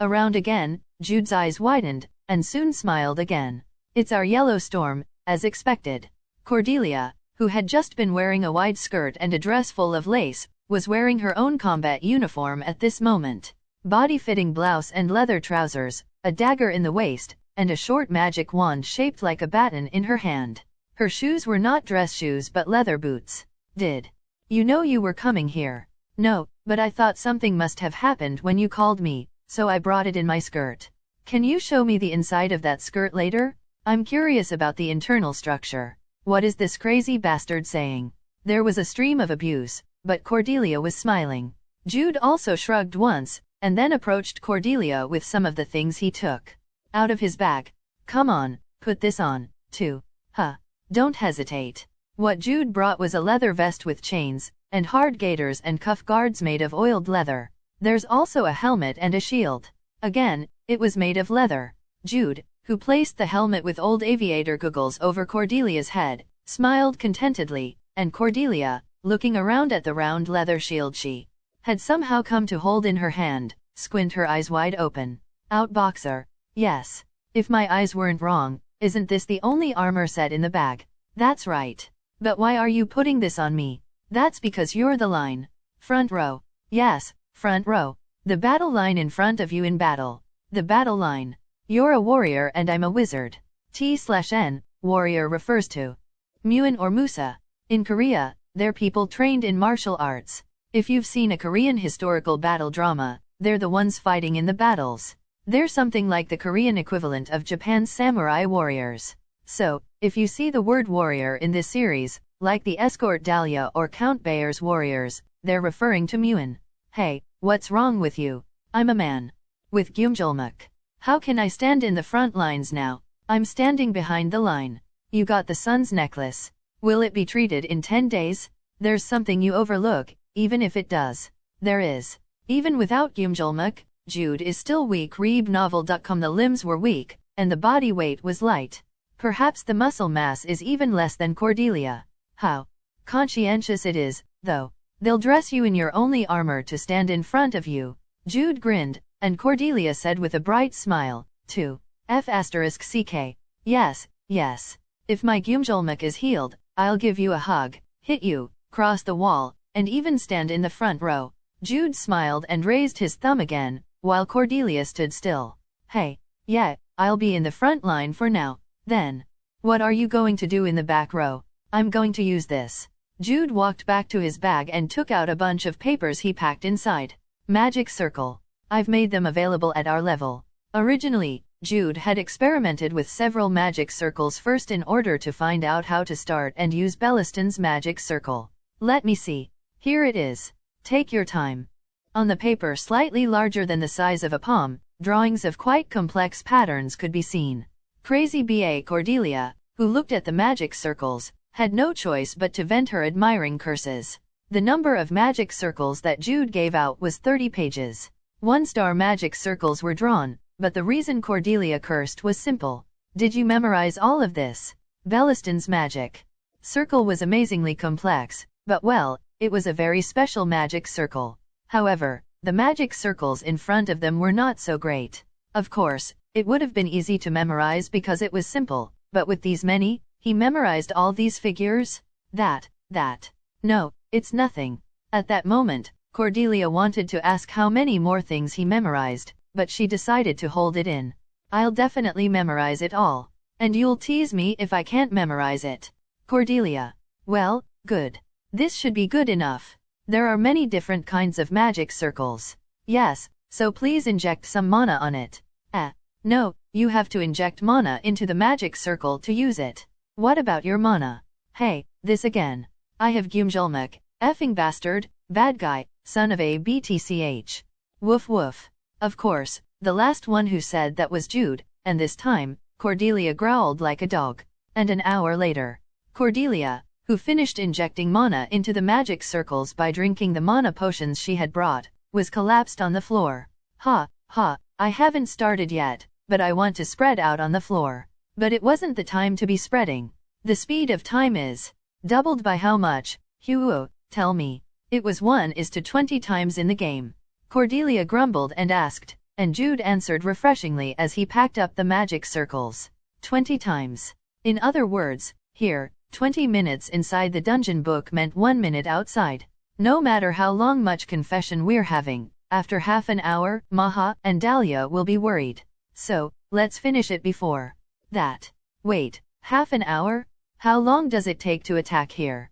around again, Jude's eyes widened, and soon smiled again. It's our yellow storm, as expected. Cordelia, who had just been wearing a wide skirt and a dress full of lace, was wearing her own combat uniform at this moment. Body-fitting blouse and leather trousers, a dagger in the waist, and a short magic wand shaped like a baton in her hand. Her shoes were not dress shoes but leather boots. Did you know you were coming here? No, but I thought something must have happened when you called me, so I brought it in my skirt. Can you show me the inside of that skirt later? I'm curious about the internal structure. What is this crazy bastard saying? There was a stream of abuse, but Cordelia was smiling. Jude also shrugged once, and then approached Cordelia with some of the things he took out of his bag. Come on, put this on, too. Huh. Don't hesitate. What Jude brought was a leather vest with chains, and hard gaiters and cuff guards made of oiled leather. There's also a helmet and a shield. Again, it was made of leather. Jude, who placed the helmet with old aviator goggles over Cordelia's head, smiled contentedly, and Cordelia, looking around at the round leather shield she had somehow come to hold in her hand, squint her eyes wide open. Outboxer. Yes. If my eyes weren't wrong, isn't this the only armor set in the bag? That's right. But why are you putting this on me? That's because you're the line. Front row. Yes, front row. The battle line in front of you in battle. The battle line. You're a warrior and I'm a wizard. T/N, warrior refers to Muin or Musa. In Korea, they're people trained in martial arts. If you've seen a Korean historical battle drama, they're the ones fighting in the battles. They're something like the Korean equivalent of Japan's samurai warriors. So, if you see the word warrior in this series, like the escort Dahlia or Count Bayer's warriors, they're referring to Muin. Hey, what's wrong with you? I'm a man. With Gyumjulmuk. How can I stand in the front lines now? I'm standing behind the line. You got the sun's necklace. Will it be treated in 10 days? There's something you overlook, even if it does. There is. Even without Gyumjulmuk, Jude is still weak. Reebnovel.com. The limbs were weak, and the body weight was light. Perhaps the muscle mass is even less than Cordelia. How conscientious it is, though. They'll dress you in your only armor to stand in front of you. Jude grinned, and Cordelia said with a bright smile, to F***ck. Yes, yes. If my Gyumjulmuk is healed, I'll give you a hug, hit you, cross the wall, and even stand in the front row. Jude smiled and raised his thumb again, while Cordelia stood still. Hey, yeah, I'll be in the front line for now. Then, what are you going to do in the back row? I'm going to use this. Jude walked back to his bag and took out a bunch of papers he packed inside. Magic circle. I've made them available at our level. Originally, Jude had experimented with several magic circles first in order to find out how to start and use Bellaston's magic circle. Let me see. Here it is. Take your time. On the paper slightly larger than the size of a palm, drawings of quite complex patterns could be seen. Crazy BA Cordelia, who looked at the magic circles, had no choice but to vent her admiring curses. The number of magic circles that Jude gave out was 30 pages. 1-star magic circles were drawn, but the reason Cordelia cursed was simple. Did you memorize all of this? Bellaston's magic circle was amazingly complex, but well, it was a very special magic circle. However, the magic circles in front of them were not so great. Of course, it would have been easy to memorize because it was simple, but with these many, he memorized all these figures? That. No, it's nothing. At that moment, Cordelia wanted to ask how many more things he memorized, but she decided to hold it in. I'll definitely memorize it all. And you'll tease me if I can't memorize it. Cordelia. Well, good. This should be good enough. There are many different kinds of magic circles. Yes, so please inject some mana on it. No, you have to inject mana into the magic circle to use it. What about your mana? Hey, this again. I have Gyumjulmuk, effing bastard, bad guy, son of a BTCH. Woof woof. Of course, the last one who said that was Jude, and this time, Cordelia growled like a dog. And an hour later, Cordelia, who finished injecting mana into the magic circles by drinking the mana potions she had brought, was collapsed on the floor. Ha, I haven't started yet, but I want to spread out on the floor. But it wasn't the time to be spreading. The speed of time is Doubled by how much? Huo, tell me. It was 1:20 times in the game. Cordelia grumbled and asked, and Jude answered refreshingly as he packed up the magic circles. 20 times. In other words, here, 20 minutes inside the dungeon book meant 1 minute outside. No matter how long much confession we're having, after half an hour, Maha and Dahlia will be worried. So, let's finish it before that. Wait, half an hour? How long does it take to attack here?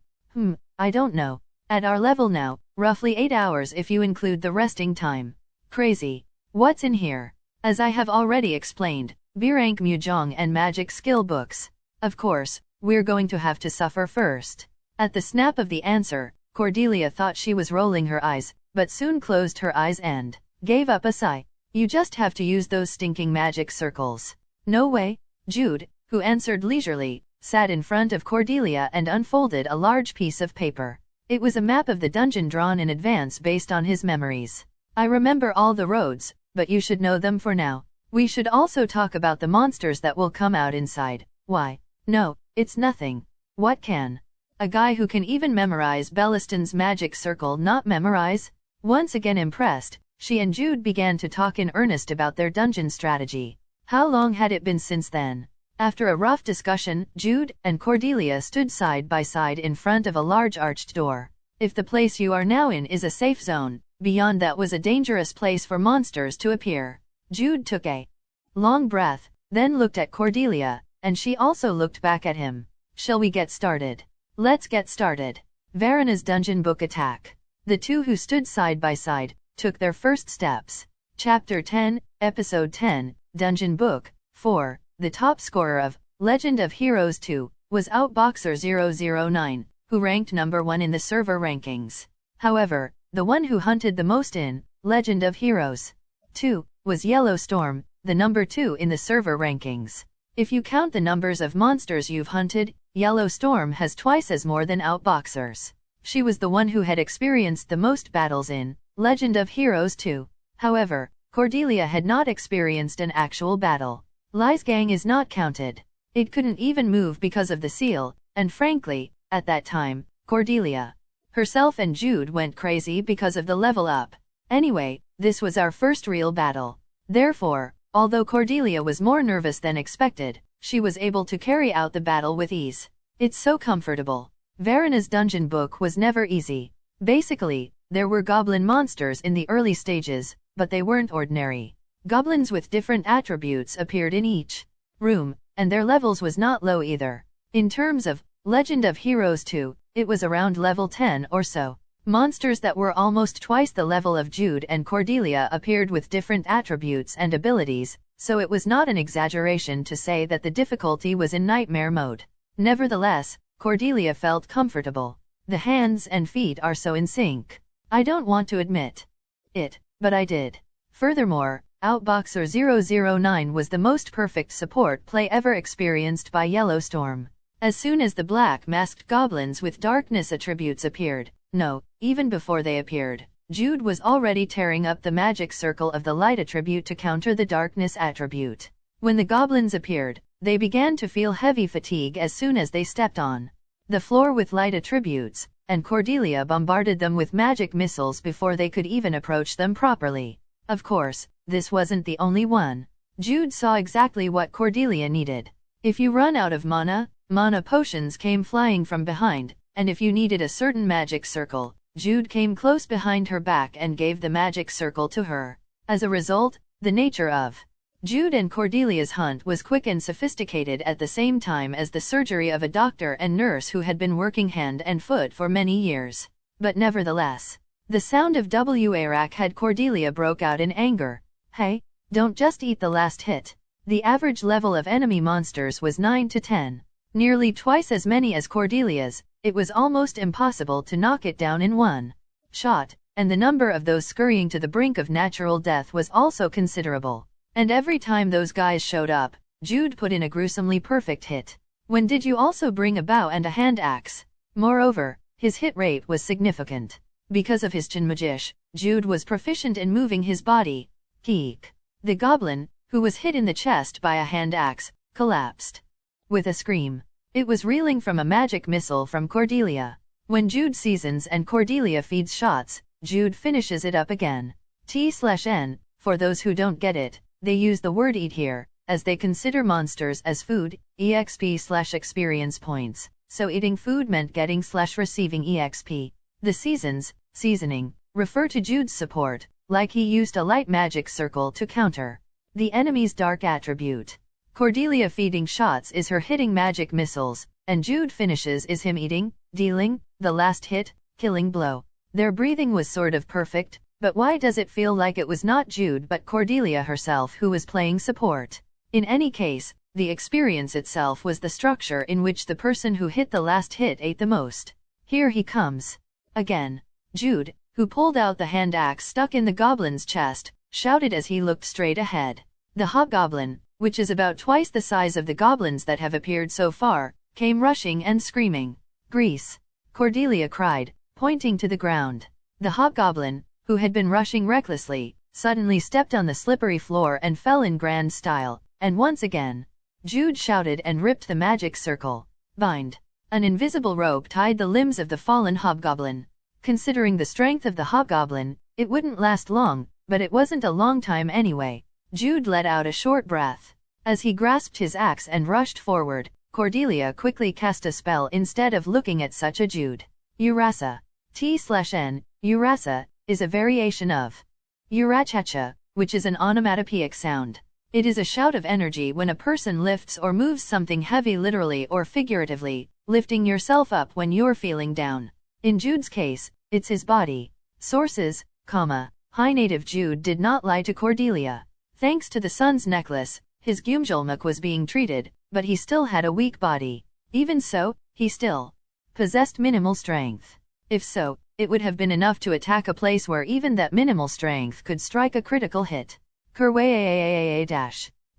I don't know. At our level now, roughly 8 hours if you include the resting time. Crazy. What's in here? As I have already explained, B-rank Mujong and magic skill books. Of course, we're going to have to suffer first. At the snap of the answer, Cordelia thought she was rolling her eyes, but soon closed her eyes and gave up a sigh. You just have to use those stinking magic circles. No way. Jude, who answered leisurely, sat in front of Cordelia and unfolded a large piece of paper. It was a map of the dungeon drawn in advance based on his memories. I remember all the roads, but you should know them for now. We should also talk about the monsters that will come out inside. Why? No, it's nothing. What can a guy who can even memorize Belliston's magic circle not memorize? Once again impressed, she and Jude began to talk in earnest about their dungeon strategy. How long had it been since then? After a rough discussion, Jude and Cordelia stood side by side in front of a large arched door. If the place you are now in is a safe zone, beyond that was a dangerous place for monsters to appear. Jude took a long breath, then looked at Cordelia, and she also looked back at him. Shall we get started? Let's get started. Varana's dungeon book attack. The two who stood side by side took their first steps. Chapter 10, Episode 10, Dungeon Book 4. The top scorer of Legend of Heroes 2 was Outboxer 009, who ranked number 1 in the server rankings. However, the one who hunted the most in Legend of Heroes 2 was Yellow Storm, the number 2 in the server rankings. If you count the numbers of monsters you've hunted, Yellow Storm has twice as more than Outboxers. She was the one who had experienced the most battles in Legend of Heroes 2. However, Cordelia had not experienced an actual battle. Lai's gang is not counted. It couldn't even move because of the seal, and frankly, at that time, Cordelia herself and Jude went crazy because of the level up. Anyway, this was our first real battle. Therefore, although Cordelia was more nervous than expected, she was able to carry out the battle with ease. It's so comfortable. Varana's dungeon book was never easy. Basically, there were goblin monsters in the early stages, but they weren't ordinary. Goblins with different attributes appeared in each room, and their levels was not low either. In terms of Legend of Heroes 2, it was around level 10 or so. Monsters that were almost twice the level of Jude and Cordelia appeared with different attributes and abilities, so it was not an exaggeration to say that the difficulty was in nightmare mode. Nevertheless, Cordelia felt comfortable. The hands and feet are so in sync. I don't want to admit it, but I did. Furthermore, Outboxer 009 was the most perfect support play ever experienced by Yellow Storm. As soon as the black masked goblins with darkness attributes appeared, no, even before they appeared, Jude was already tearing up the magic circle of the light attribute to counter the darkness attribute. When the goblins appeared, they began to feel heavy fatigue as soon as they stepped on the floor with light attributes, and Cordelia bombarded them with magic missiles before they could even approach them properly. Of course, this wasn't the only one. Jude saw exactly what Cordelia needed. If you run out of mana, mana potions came flying from behind, and if you needed a certain magic circle, Jude came close behind her back and gave the magic circle to her. As a result, the nature of Jude and Cordelia's hunt was quick and sophisticated at the same time as the surgery of a doctor and nurse who had been working hand and foot for many years. But nevertheless, the sound of Warak had Cordelia broke out in anger. Hey, don't just eat the last hit. The average level of enemy monsters was 9 to 10. Nearly twice as many as Cordelia's. It was almost impossible to knock it down in one shot, and the number of those scurrying to the brink of natural death was also considerable. And every time those guys showed up, Jude put in a gruesomely perfect hit. When did you also bring a bow and a hand axe? Moreover, his hit rate was significant. Because of his Chinmajish, Jude was proficient in moving his body. Geek. The goblin, who was hit in the chest by a hand axe, collapsed with a scream. It was reeling from a magic missile from Cordelia. When Jude seasons and Cordelia feeds shots, Jude finishes it up again. T/N, for those who don't get it, they use the word eat here, as they consider monsters as food, exp/experience points, so eating food meant getting/receiving exp. The seasons, seasoning, refer to Jude's support, like he used a light magic circle to counter the enemy's dark attribute. Cordelia feeding shots is her hitting magic missiles, and Jude finishes is him eating, dealing, the last hit, killing blow. Their breathing was sort of perfect, but why does it feel like it was not Jude but Cordelia herself who was playing support? In any case, the experience itself was the structure in which the person who hit the last hit ate the most. Here he comes. Again. Jude, who pulled out the hand axe stuck in the goblin's chest, shouted as he looked straight ahead. The hobgoblin, which is about twice the size of the goblins that have appeared so far, came rushing and screaming. Grease! Cordelia cried, pointing to the ground. The hobgoblin, who had been rushing recklessly, suddenly stepped on the slippery floor and fell in grand style, and once again. Jude shouted and ripped the magic circle. Bind! An invisible rope tied the limbs of the fallen hobgoblin. Considering the strength of the hobgoblin, it wouldn't last long, but it wasn't a long time anyway. Jude let out a short breath. As he grasped his axe and rushed forward, Cordelia quickly cast a spell instead of looking at such a Jude. Urasa. T/N, Urasa, is a variation of Urachacha, which is an onomatopoeic sound. It is a shout of energy when a person lifts or moves something heavy literally or figuratively, lifting yourself up when you're feeling down. In Jude's case, it's his body. Sources, High native Jude did not lie to Cordelia. Thanks to the sun's necklace, his Gumjulmuk was being treated, but he still had a weak body. Even so, he still possessed minimal strength. If so, it would have been enough to attack a place where even that minimal strength could strike a critical hit. Kerway.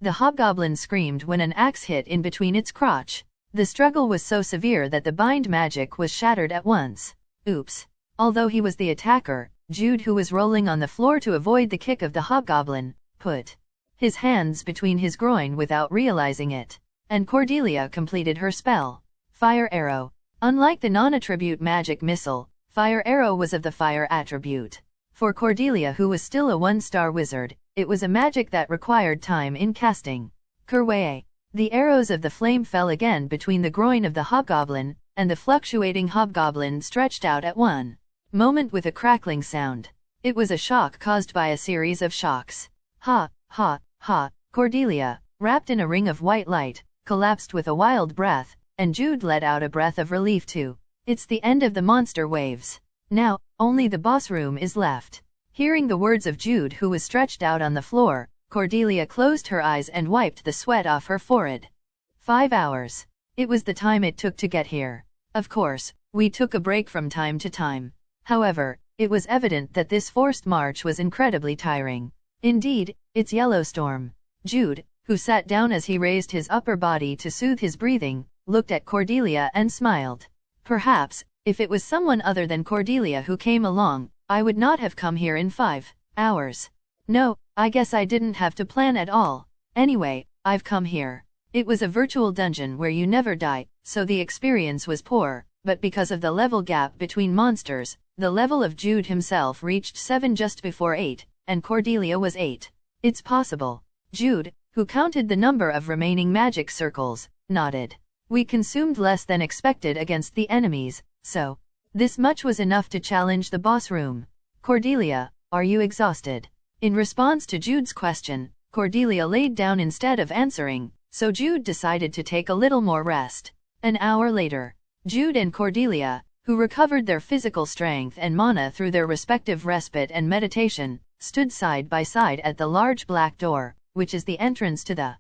The hobgoblin screamed when an axe hit in between its crotch. The struggle was so severe that the bind magic was shattered at once. Oops. Although he was the attacker, Jude, who was rolling on the floor to avoid the kick of the hobgoblin, put his hands between his groin without realizing it. And Cordelia completed her spell. Fire Arrow. Unlike the non-attribute magic missile, Fire Arrow was of the fire attribute. For Cordelia, who was still a one-star wizard, it was a magic that required time in casting. Kerway. The arrows of the flame fell again between the groin of the hobgoblin, and the fluctuating hobgoblin stretched out at one moment with a crackling sound. It was a shock caused by a series of shocks. Ha, ha, ha. Cordelia, wrapped in a ring of white light, collapsed with a wild breath, and Jude let out a breath of relief too. It's the end of the monster waves. Now, only the boss room is left. Hearing the words of Jude, who was stretched out on the floor, Cordelia closed her eyes and wiped the sweat off her forehead. 5 hours. It was the time it took to get here. Of course, we took a break from time to time. However, it was evident that this forced march was incredibly tiring. Indeed, it's Yellowstorm. Jude, who sat down as he raised his upper body to soothe his breathing, looked at Cordelia and smiled. Perhaps, if it was someone other than Cordelia who came along, I would not have come here in 5 hours. No, I guess I didn't have to plan at all. Anyway, I've come here. It was a virtual dungeon where you never die, so the experience was poor, but because of the level gap between monsters, the level of Jude himself reached 7 just before 8, and Cordelia was 8. It's possible. Jude, who counted the number of remaining magic circles, nodded. We consumed less than expected against the enemies, so this much was enough to challenge the boss room. Cordelia, are you exhausted? In response to Jude's question, Cordelia laid down instead of answering, so Jude decided to take a little more rest. An hour later, Jude and Cordelia, who recovered their physical strength and mana through their respective respite and meditation, stood side by side at the large black door, which is the entrance to the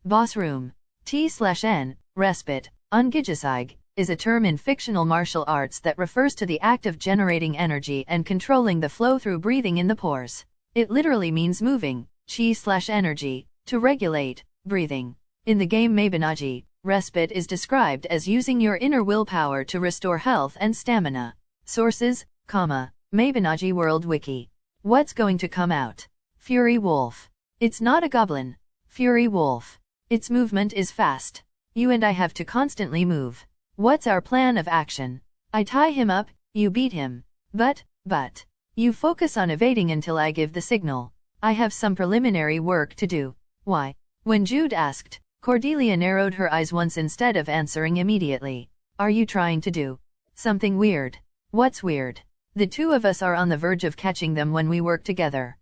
boss room. T/N, respite, Ungijasig, is a term in fictional martial arts that refers to the act of generating energy and controlling the flow through breathing in the pores. It literally means moving, chi/energy, to regulate breathing. In the game Mabanaji, respite is described as using your inner willpower to restore health and stamina. Sources, Mabanaji World Wiki. What's going to come out? Fury Wolf. It's not a goblin. Fury Wolf. Its movement is fast. You and I have to constantly move. What's our plan of action? I tie him up, you beat him. But, you focus on evading until I give the signal. I have some preliminary work to do. Why? When Jude asked, Cordelia narrowed her eyes once instead of answering immediately. Are you trying to do something weird? What's weird? The two of us are on the verge of catching them when we work together.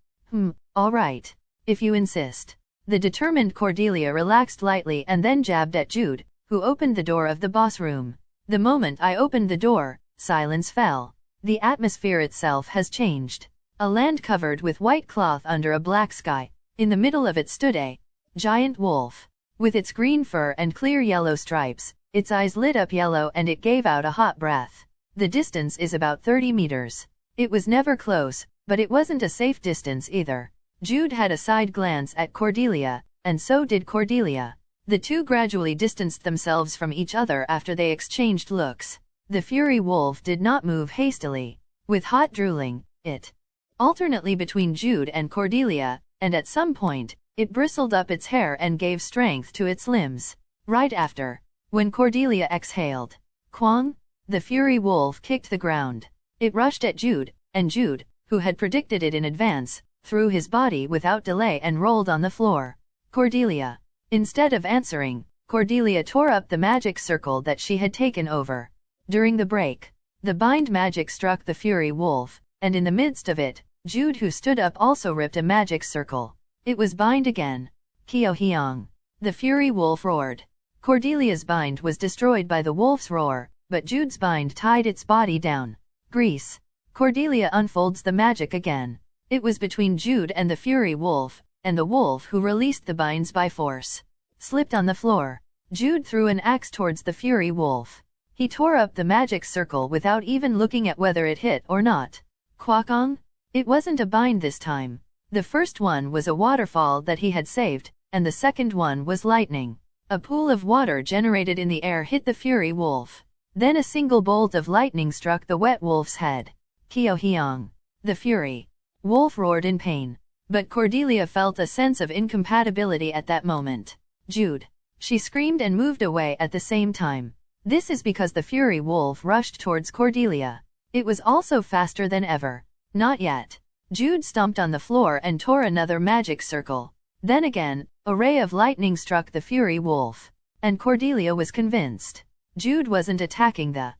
All right. If you insist. The determined Cordelia relaxed lightly and then jabbed at Jude, who opened the door of the boss room. The moment I opened the door, silence fell. The atmosphere itself has changed. A land covered with white cloth under a black sky. In the middle of it stood a giant wolf. With its green fur and clear yellow stripes, its eyes lit up yellow and it gave out a hot breath. The distance is about 30 meters. It was never close, but it wasn't a safe distance either. Jude had a side glance at Cordelia, and so did Cordelia. The two gradually distanced themselves from each other after they exchanged looks. The fury wolf did not move hastily. With hot drooling, it alternately between Jude and Cordelia, and at some point, it bristled up its hair and gave strength to its limbs. Right after, when Cordelia exhaled, Kwang, the fury wolf kicked the ground. It rushed at Jude, and Jude, who had predicted it in advance, threw his body without delay and rolled on the floor. Cordelia. Instead of answering, Cordelia tore up the magic circle that she had taken over. During the break, the bind magic struck the fury wolf, and in the midst of it, Jude who stood up also ripped a magic circle. It was bind again. Kyo Hyang. The fury wolf roared. Cordelia's bind was destroyed by the wolf's roar, but Jude's bind tied its body down. Grease. Cordelia unfolds the magic again. It was between Jude and the fury wolf, and the wolf who released the binds by force slipped on the floor. Jude threw an axe towards the fury wolf. He tore up the magic circle without even looking at whether it hit or not. Kwakong? It wasn't a bind this time. The first one was a waterfall that he had saved, and the second one was lightning. A pool of water generated in the air hit the fury wolf. Then a single bolt of lightning struck the wet wolf's head. Kyo Hyang. The fury wolf roared in pain. But Cordelia felt a sense of incompatibility at that moment. Jude. She screamed and moved away at the same time. This is because the fury wolf rushed towards Cordelia. It was also faster than ever. Not yet. Jude stomped on the floor and tore another magic circle. Then again, a ray of lightning struck the fury wolf. And Cordelia was convinced. Jude wasn't attacking the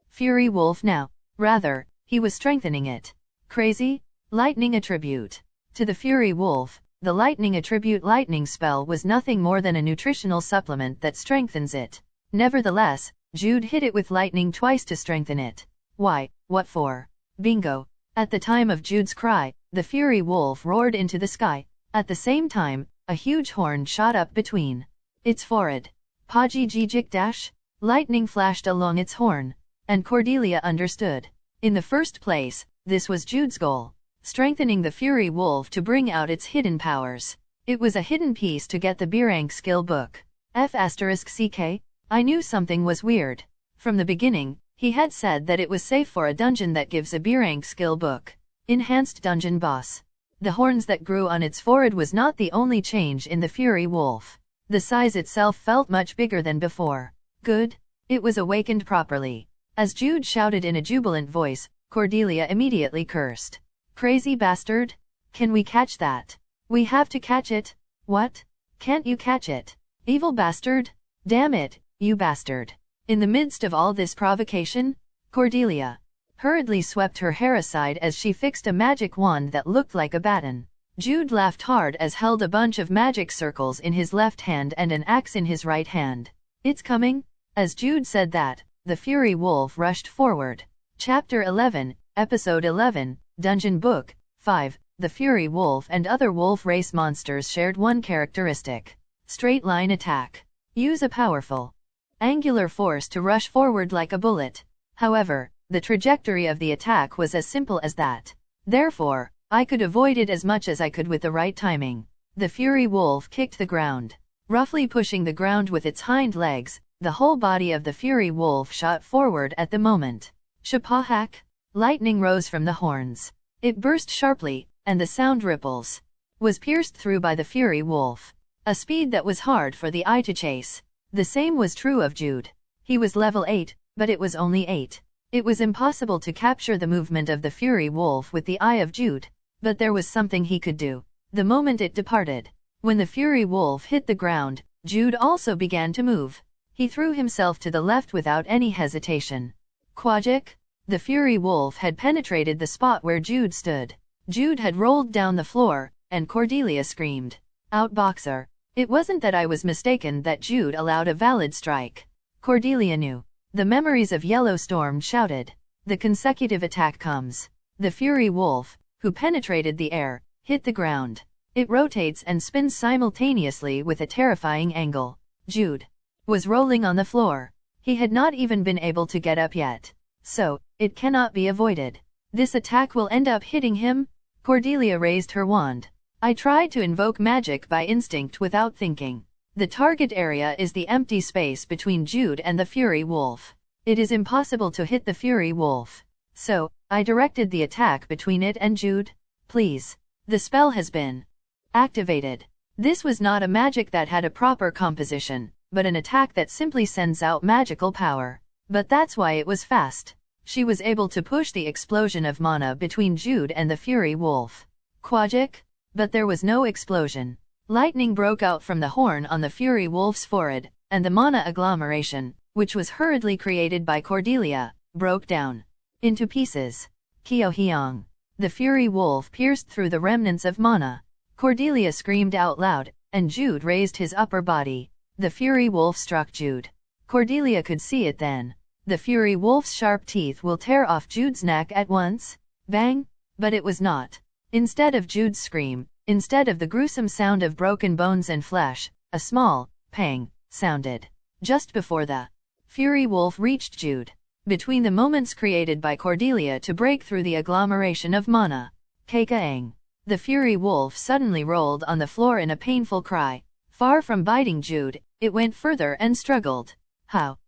fury wolf now. Rather, he was strengthening it. Crazy? Lightning attribute. To the fury wolf, the lightning attribute lightning spell was nothing more than a nutritional supplement that strengthens it. Nevertheless, Jude hit it with lightning twice to strengthen it. Why, what for? Bingo. At the time of Jude's cry, the fury wolf roared into the sky. At the same time, a huge horn shot up between its forehead. Pajijik dash? Lightning flashed along its horn. And Cordelia understood. In the first place, this was Jude's goal. Strengthening the fury wolf to bring out its hidden powers. It was a hidden piece to get the B-rank skill book. F***ck? I knew something was weird. From the beginning, he had said that it was safe for a dungeon that gives a B-rank skill book. Enhanced dungeon boss. The horns that grew on its forehead was not the only change in the fury wolf. The size itself felt much bigger than before. Good. It was awakened properly. As Jude shouted in a jubilant voice, Cordelia immediately cursed. Crazy bastard? Can we catch that? We have to catch it. What? Can't you catch it? Evil bastard? Damn it, you bastard. In the midst of all this provocation, Cordelia hurriedly swept her hair aside as she fixed a magic wand that looked like a baton. Jude laughed hard as held a bunch of magic circles in his left hand and an axe in his right hand. It's coming? As Jude said that, the fury wolf rushed forward. Chapter 11, Episode 11, Dungeon Book 5. The fury wolf and other wolf race monsters shared one characteristic. Straight line attack. Use a powerful angular force to rush forward like a bullet. However, the trajectory of the attack was as simple as that. Therefore, I could avoid it as much as I could with the right timing. The fury wolf kicked the ground. Roughly pushing the ground with its hind legs, the whole body of the fury wolf shot forward at the moment. Shapahak! Lightning rose from the horns. It burst sharply, and the sound ripples was pierced through by the fury wolf. A speed that was hard for the eye to chase. The same was true of Jude. He was level 8, but it was only 8. It was impossible to capture the movement of the Fury Wolf with the eye of Jude, but there was something he could do. The moment it departed. When the Fury Wolf hit the ground, Jude also began to move. He threw himself to the left without any hesitation. Quagic? The Fury Wolf had penetrated the spot where Jude stood. Jude had rolled down the floor, and Cordelia screamed. Outboxer. It wasn't that I was mistaken that Jude allowed a valid strike. Cordelia knew. The memories of Yellowstorm shouted. The consecutive attack comes. The Fury Wolf, who penetrated the air, hit the ground. It rotates and spins simultaneously with a terrifying angle. Jude was rolling on the floor. He had not even been able to get up yet. So, it cannot be avoided. This attack will end up hitting him? Cordelia raised her wand. I tried to invoke magic by instinct without thinking. The target area is the empty space between Jude and the Fury Wolf. It is impossible to hit the Fury Wolf. So, I directed the attack between it and Jude. Please. The spell has been activated. This was not a magic that had a proper composition, but an attack that simply sends out magical power. But that's why it was fast. She was able to push the explosion of mana between Jude and the Fury Wolf. Quagic? But there was no explosion. Lightning broke out from the horn on the Fury Wolf's forehead, and the mana agglomeration, which was hurriedly created by Cordelia, broke down into pieces. Kyo-hyang. The Fury Wolf pierced through the remnants of mana. Cordelia screamed out loud, and Jude raised his upper body. The Fury Wolf struck Jude. Cordelia could see it then. The Fury Wolf's sharp teeth will tear off Jude's neck at once. Bang! But it was not. Instead of Jude's scream, instead of the gruesome sound of broken bones and flesh, a small pang sounded. Just before the Fury Wolf reached Jude. Between the moments created by Cordelia to break through the agglomeration of mana. Kakaang. The Fury Wolf suddenly rolled on the floor in a painful cry. Far from biting Jude, it went further and struggled. How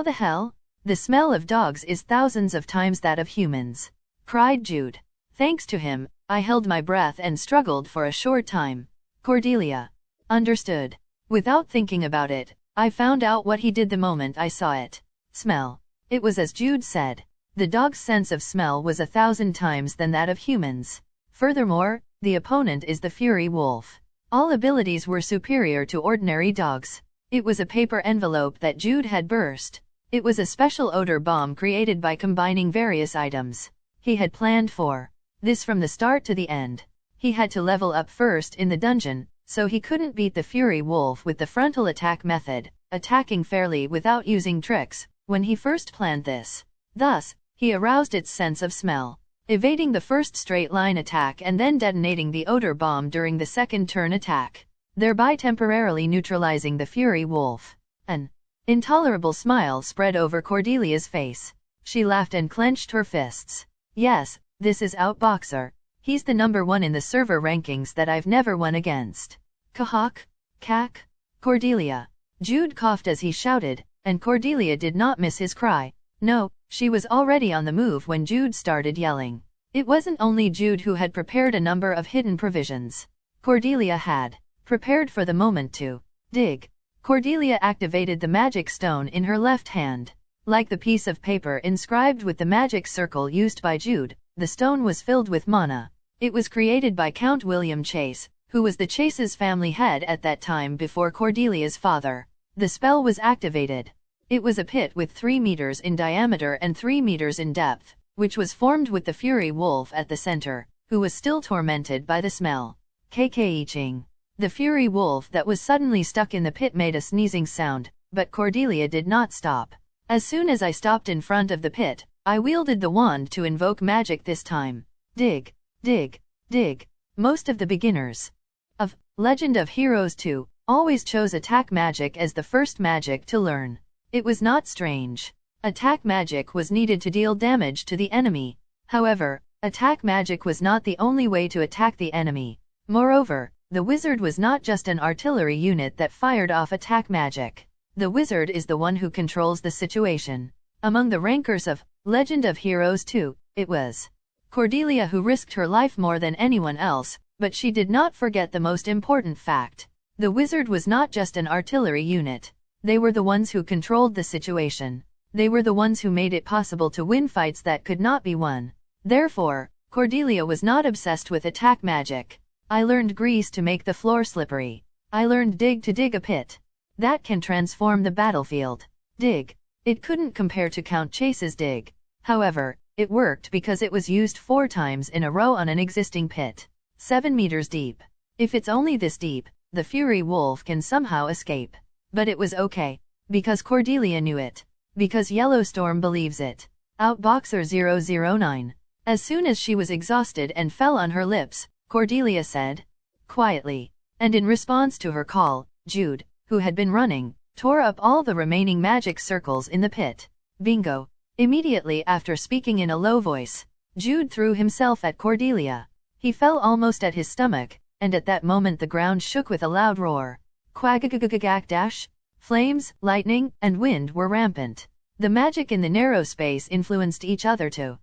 the hell? The smell of dogs is thousands of times that of humans, cried Jude. Thanks to him, I held my breath and struggled for a short time. Cordelia understood. Without thinking about it, I found out what he did the moment I saw it. Smell. It was as Jude said. The dog's sense of smell was 1,000 times than that of humans. Furthermore, the opponent is the Fury Wolf. All abilities were superior to ordinary dogs. It was a paper envelope that Jude had burst. It was a special odor bomb created by combining various items. He had planned for this from the start to the end. He had to level up first in the dungeon, so he couldn't beat the Fury Wolf with the frontal attack method, attacking fairly without using tricks, when he first planned this. Thus, he aroused its sense of smell, evading the first straight-line attack and then detonating the odor bomb during the second turn attack, thereby temporarily neutralizing the Fury Wolf. An intolerable smile spread over Cordelia's face. She laughed and clenched her fists. Yes, this is Outboxer. He's the #1 in the server rankings that I've never won against. Kahawk? Cack? Cordelia. Jude coughed as he shouted, and Cordelia did not miss his cry. No, she was already on the move when Jude started yelling. It wasn't only Jude who had prepared a number of hidden provisions. Cordelia had prepared for the moment to dig. Cordelia activated the magic stone in her left hand. Like the piece of paper inscribed with the magic circle used by Jude, the stone was filled with mana. It was created by Count William Chase, who was the Chase's family head at that time before Cordelia's father. The spell was activated. It was a pit with 3 meters in diameter and 3 meters in depth, which was formed with the Fury Wolf at the center, who was still tormented by the smell. Kk-ching. The Fury Wolf that was suddenly stuck in the pit made a sneezing sound, but Cordelia did not stop. As soon as I stopped in front of the pit, I wielded the wand to invoke magic this time. Dig, dig, dig. Most of the beginners of Legend of Heroes 2 always chose attack magic as the first magic to learn. It was not strange. Attack magic was needed to deal damage to the enemy. However, attack magic was not the only way to attack the enemy. Moreover, the wizard was not just an artillery unit that fired off attack magic. The wizard is the one who controls the situation. Among the rankers of Legend of Heroes 2, it was Cordelia who risked her life more than anyone else, but she did not forget the most important fact. The wizard was not just an artillery unit. They were the ones who controlled the situation. They were the ones who made it possible to win fights that could not be won. Therefore, Cordelia was not obsessed with attack magic. I learned grease to make the floor slippery. I learned dig to dig a pit. That can transform the battlefield. Dig. It couldn't compare to Count Chase's dig. However, it worked because it was used 4 times in a row on an existing pit. 7 meters deep. If it's only this deep, the Fury Wolf can somehow escape. But it was okay. Because Cordelia knew it. Because Yellowstorm believes it. Outboxer 009. As soon as she was exhausted and fell on her lips, Cordelia said, quietly. And in response to her call, Jude, who had been running, tore up all the remaining magic circles in the pit. Bingo. Immediately after speaking in a low voice, Jude threw himself at Cordelia. He fell almost at his stomach, and at that moment the ground shook with a loud roar. Quack-a-ga-ga-ga-gack dash. Flames, lightning, and wind were rampant. The magic in the narrow space influenced each other to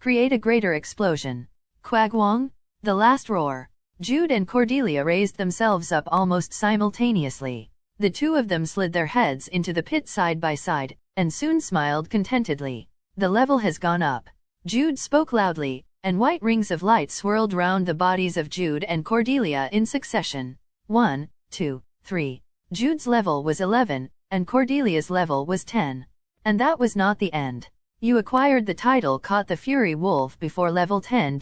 create a greater explosion. Quagwong. The last roar. Jude and Cordelia raised themselves up almost simultaneously. The two of them slid their heads into the pit side by side, and soon smiled contentedly. The level has gone up. Jude spoke loudly, and white rings of light swirled round the bodies of Jude and Cordelia in succession. 1, 2, 3. Jude's level was 11, and Cordelia's level was 10. And that was not the end. You acquired the title Caught the Fury Wolf before level 10.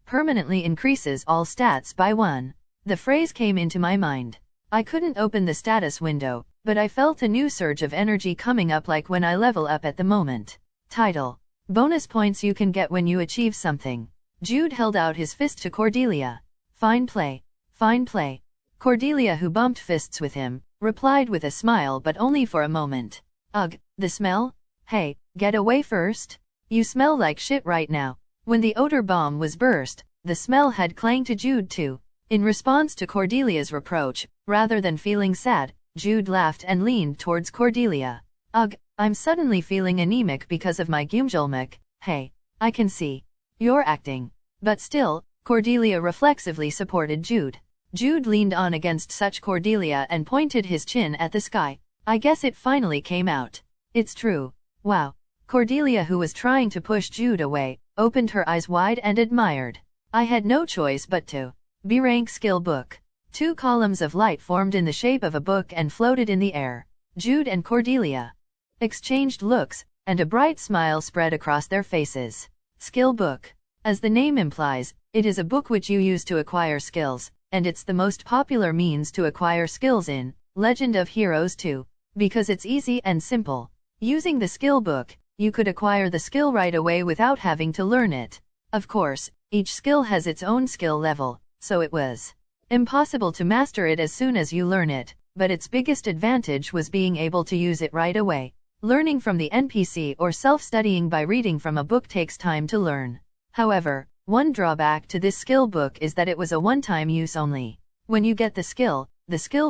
Permanently increases all stats by 1. The phrase came into my mind. I couldn't open the status window, but I felt a new surge of energy coming up like when I level up at the moment. Title. Bonus points you can get when you achieve something. Jude held out his fist to Cordelia. Fine play. Fine play. Cordelia, who bumped fists with him, replied with a smile, but only for a moment. Ugh, the smell? Hey, get away first. You smell like shit right now. When the odor bomb was burst, the smell had clanged to Jude too. In response to Cordelia's reproach, rather than feeling sad, Jude laughed and leaned towards Cordelia. Ugh, I'm suddenly feeling anemic because of my Gumjulmak. Hey, I can see. You're acting. But still, Cordelia reflexively supported Jude. Jude leaned on against such Cordelia and pointed his chin at the sky. I guess it finally came out. It's true. Wow. Cordelia, who was trying to push Jude away, opened her eyes wide and admired. I had no choice but to. B-rank skill book. 2 columns of light formed in the shape of a book and floated in the air. Jude and Cordelia exchanged looks, and a bright smile spread across their faces. Skill book. As the name implies, it is a book which you use to acquire skills, and it's the most popular means to acquire skills in Legend of Heroes 2. Because it's easy and simple. Using the skill book, you could acquire the skill right away without having to learn it. Of course, each skill has its own skill level, so it was impossible to master it as soon as you learn it, but its biggest advantage was being able to use it right away. Learning from the NPC or self-studying by reading from a book takes time to learn. However, one drawback to this skill book is that it was a one-time use only. When you get the skill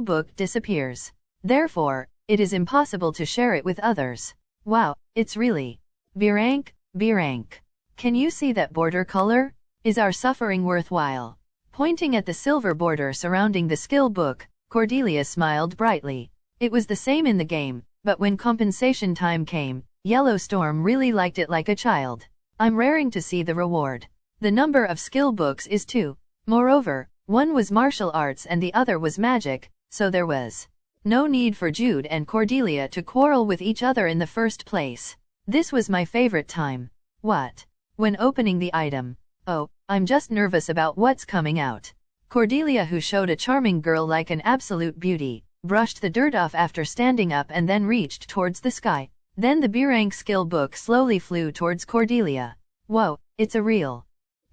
book disappears. Therefore, it is impossible to share it with others. Wow, it's really B-rank, B-rank. Can you see that border color? Is our suffering worthwhile? Pointing at the silver border surrounding the skill book, Cordelia smiled brightly. It was the same in the game, but when compensation time came, Yellowstorm really liked it like a child. I'm raring to see the reward. The number of skill books is 2. Moreover, one was martial arts and the other was magic, so there was no need for Jude and Cordelia to quarrel with each other in the first place. This was my favorite time. What? When opening the item. Oh, I'm just nervous about what's coming out. Cordelia, who showed a charming girl like an absolute beauty, brushed the dirt off after standing up and then reached towards the sky. Then the B-rank skill book slowly flew towards Cordelia. Whoa, it's a real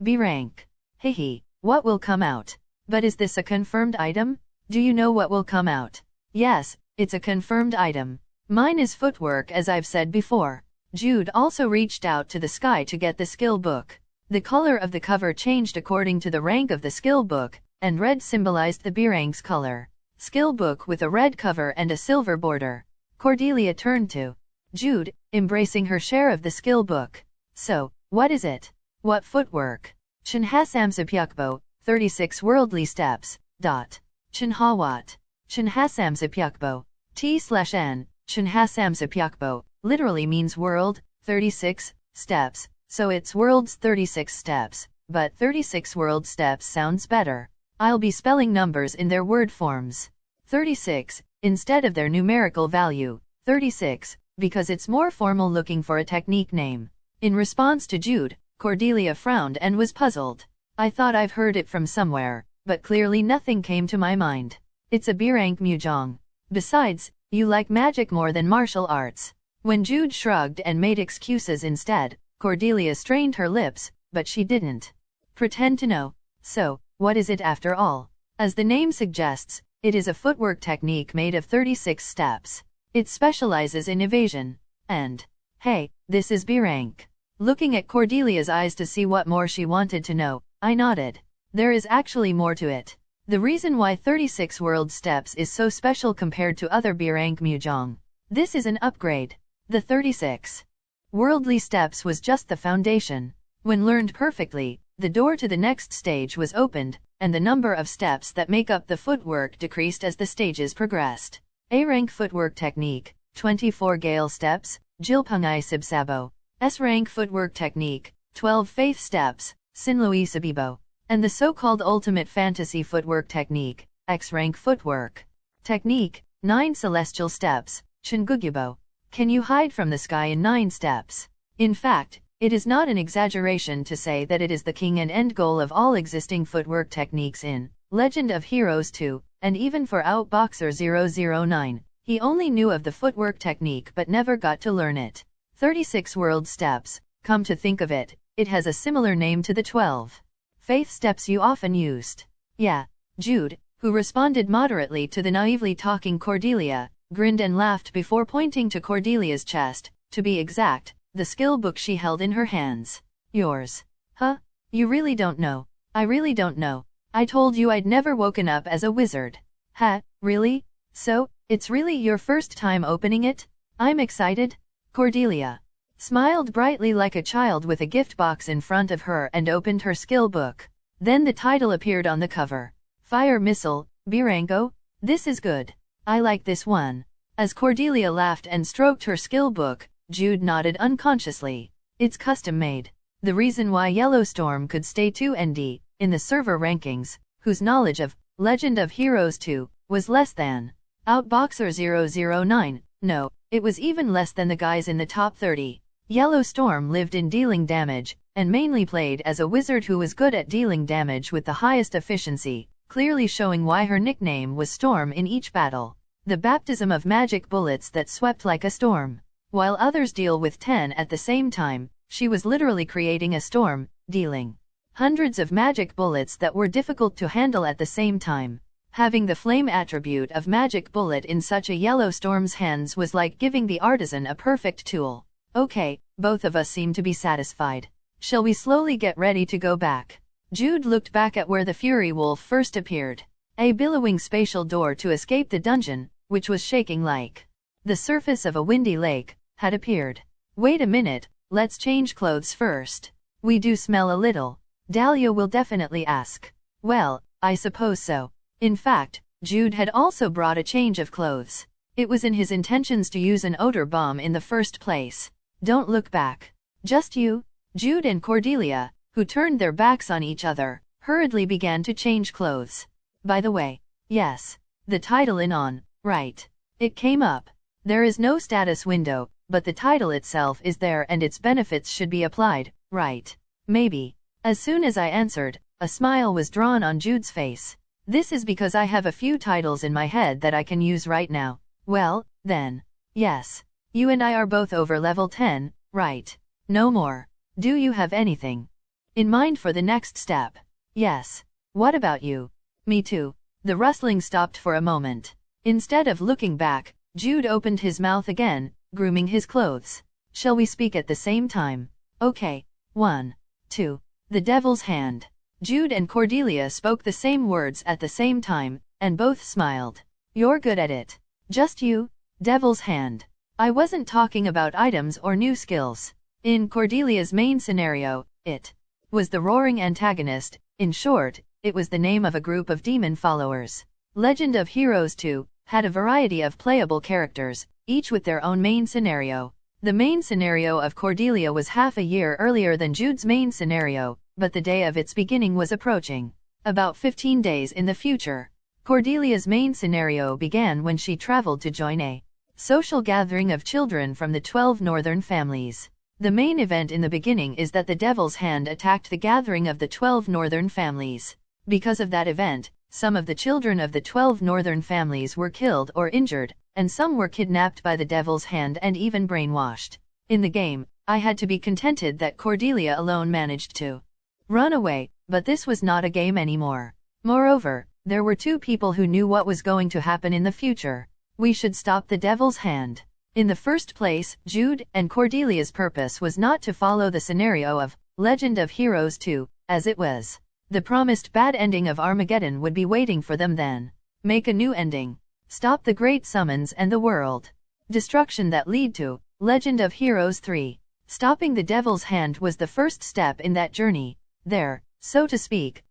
B-rank. Hehe, what will come out? But is this a confirmed item? Do you know what will come out? Yes, it's a confirmed item. Mine is footwork, as I've said before. Jude also reached out to the sky to get the skill book. The color of the cover changed according to the rank of the skill book, and red symbolized the B-rank's color. Skill book with a red cover and a silver border. Cordelia turned to Jude, embracing her share of the skill book. So, what is it? What footwork? Chinhasamsapyukbo, 36 worldly steps. Chinhawat. Chinhasamsapyukbo. T/N, Chunhasamsapyakbo, literally means world, 36, steps, so it's world's 36 steps, but 36 world steps sounds better. I'll be spelling numbers in their word forms. 36, instead of their numerical value, 36, because it's more formal looking for a technique name. In response to Jude, Cordelia frowned and was puzzled. I thought I've heard it from somewhere, but clearly nothing came to my mind. It's a Birank Mujong. Besides, you like magic more than martial arts. When Jude shrugged and made excuses instead, Cordelia strained her lips, but she didn't pretend to know. So, what is it after all? As the name suggests, it is a footwork technique made of 36 steps. It specializes in evasion. And, hey, this is Birank. Looking at Cordelia's eyes to see what more she wanted to know, I nodded. There is actually more to it. The reason why 36 world steps is so special compared to other Birank Mujong. This is an upgrade. The 36 worldly steps was just the foundation. When learned perfectly, the door to the next stage was opened, and the number of steps that make up the footwork decreased as the stages progressed. A-rank footwork technique, 24 Gale steps, Jilpungai Sibsabo. S-rank footwork technique, 12 Faith steps, Sinloi Sabibo. And the so-called ultimate fantasy footwork technique, X-rank footwork technique, 9 celestial steps, Chingugyubo. Can you hide from the sky in 9 steps? In fact, it is not an exaggeration to say that it is the king and end goal of all existing footwork techniques in Legend of Heroes 2, and even for Outboxer 009, he only knew of the footwork technique but never got to learn it. 36 world steps, come to think of it, it has a similar name to the 12 faith steps you often used. Yeah, Jude, who responded moderately to the naively talking Cordelia, grinned and laughed before pointing to Cordelia's chest, to be exact, the skill book she held in her hands. Yours. Huh? You really don't know. I really don't know. I told you I'd never woken up as a wizard. Ha, really? So, it's really your first time opening it? I'm excited. Cordelia smiled brightly like a child with a gift box in front of her and opened her skill book. Then the title appeared on the cover. Fire Missile, Biranko? This is good. I like this one. As Cordelia laughed and stroked her skill book, Jude nodded unconsciously. It's custom made. The reason why Yellowstorm could stay 2nd in the server rankings, whose knowledge of Legend of Heroes 2 was less than Outboxer 009, no, it was even less than the guys in the top 30. Yellowstorm lived in dealing damage, and mainly played as a wizard who was good at dealing damage with the highest efficiency, clearly showing why her nickname was Storm in each battle. The baptism of magic bullets that swept like a storm. While others deal with 10 at the same time, she was literally creating a storm, dealing hundreds of magic bullets that were difficult to handle at the same time. Having the flame attribute of magic bullet in such a Yellowstorm's hands was like giving the artisan a perfect tool. Okay, both of us seem to be satisfied. Shall we slowly get ready to go back? Jude looked back at where the Fury Wolf first appeared. A billowing spatial door to escape the dungeon, which was shaking like the surface of a windy lake, had appeared. Wait a minute, let's change clothes first. We do smell a little. Dahlia will definitely ask. Well, I suppose so. In fact, Jude had also brought a change of clothes. It was in his intentions to use an odor bomb in the first place. Don't look back. Just you, Jude and Cordelia, who turned their backs on each other, hurriedly began to change clothes. By the way, yes, the title in on, right. It came up. There is no status window, but the title itself is there and its benefits should be applied, right? Maybe. As soon as I answered, a smile was drawn on Jude's face. This is because I have a few titles in my head that I can use right now. Well, then. Yes. You and I are both over level 10, right? No more. Do you have anything in mind for the next step? Yes. What about you? Me too. The rustling stopped for a moment. Instead of looking back, Jude opened his mouth again, grooming his clothes. Shall we speak at the same time? Okay. 1, 2. The Devil's Hand. Jude and Cordelia spoke the same words at the same time, and both smiled. You're good at it. Just you? Devil's Hand. I wasn't talking about items or new skills. In Cordelia's main scenario, it was the roaring antagonist. In short, it was the name of a group of demon followers. Legend of Heroes 2, had a variety of playable characters, each with their own main scenario. The main scenario of Cordelia was half a year earlier than Jude's main scenario, but the day of its beginning was approaching. About 15 days in the future. Cordelia's main scenario began when she traveled to join a social gathering of children from the 12 northern families. The main event in the beginning is that the Devil's Hand attacked the gathering of the 12 northern families. Because of that event, some of the children of the 12 northern families were killed or injured, and some were kidnapped by the Devil's Hand and even brainwashed. In the game, I had to be contented that Cordelia alone managed to run away, but this was not a game anymore. Moreover, there were two people who knew what was going to happen in the future. We should stop the Devil's Hand. In the first place, Jude and Cordelia's purpose was not to follow the scenario of Legend of Heroes 2, as it was. The promised bad ending of Armageddon would be waiting for them then. Make a new ending. Stop the great summons and the world destruction that lead to Legend of Heroes 3. Stopping the Devil's Hand was the first step in that journey. There, so to speak,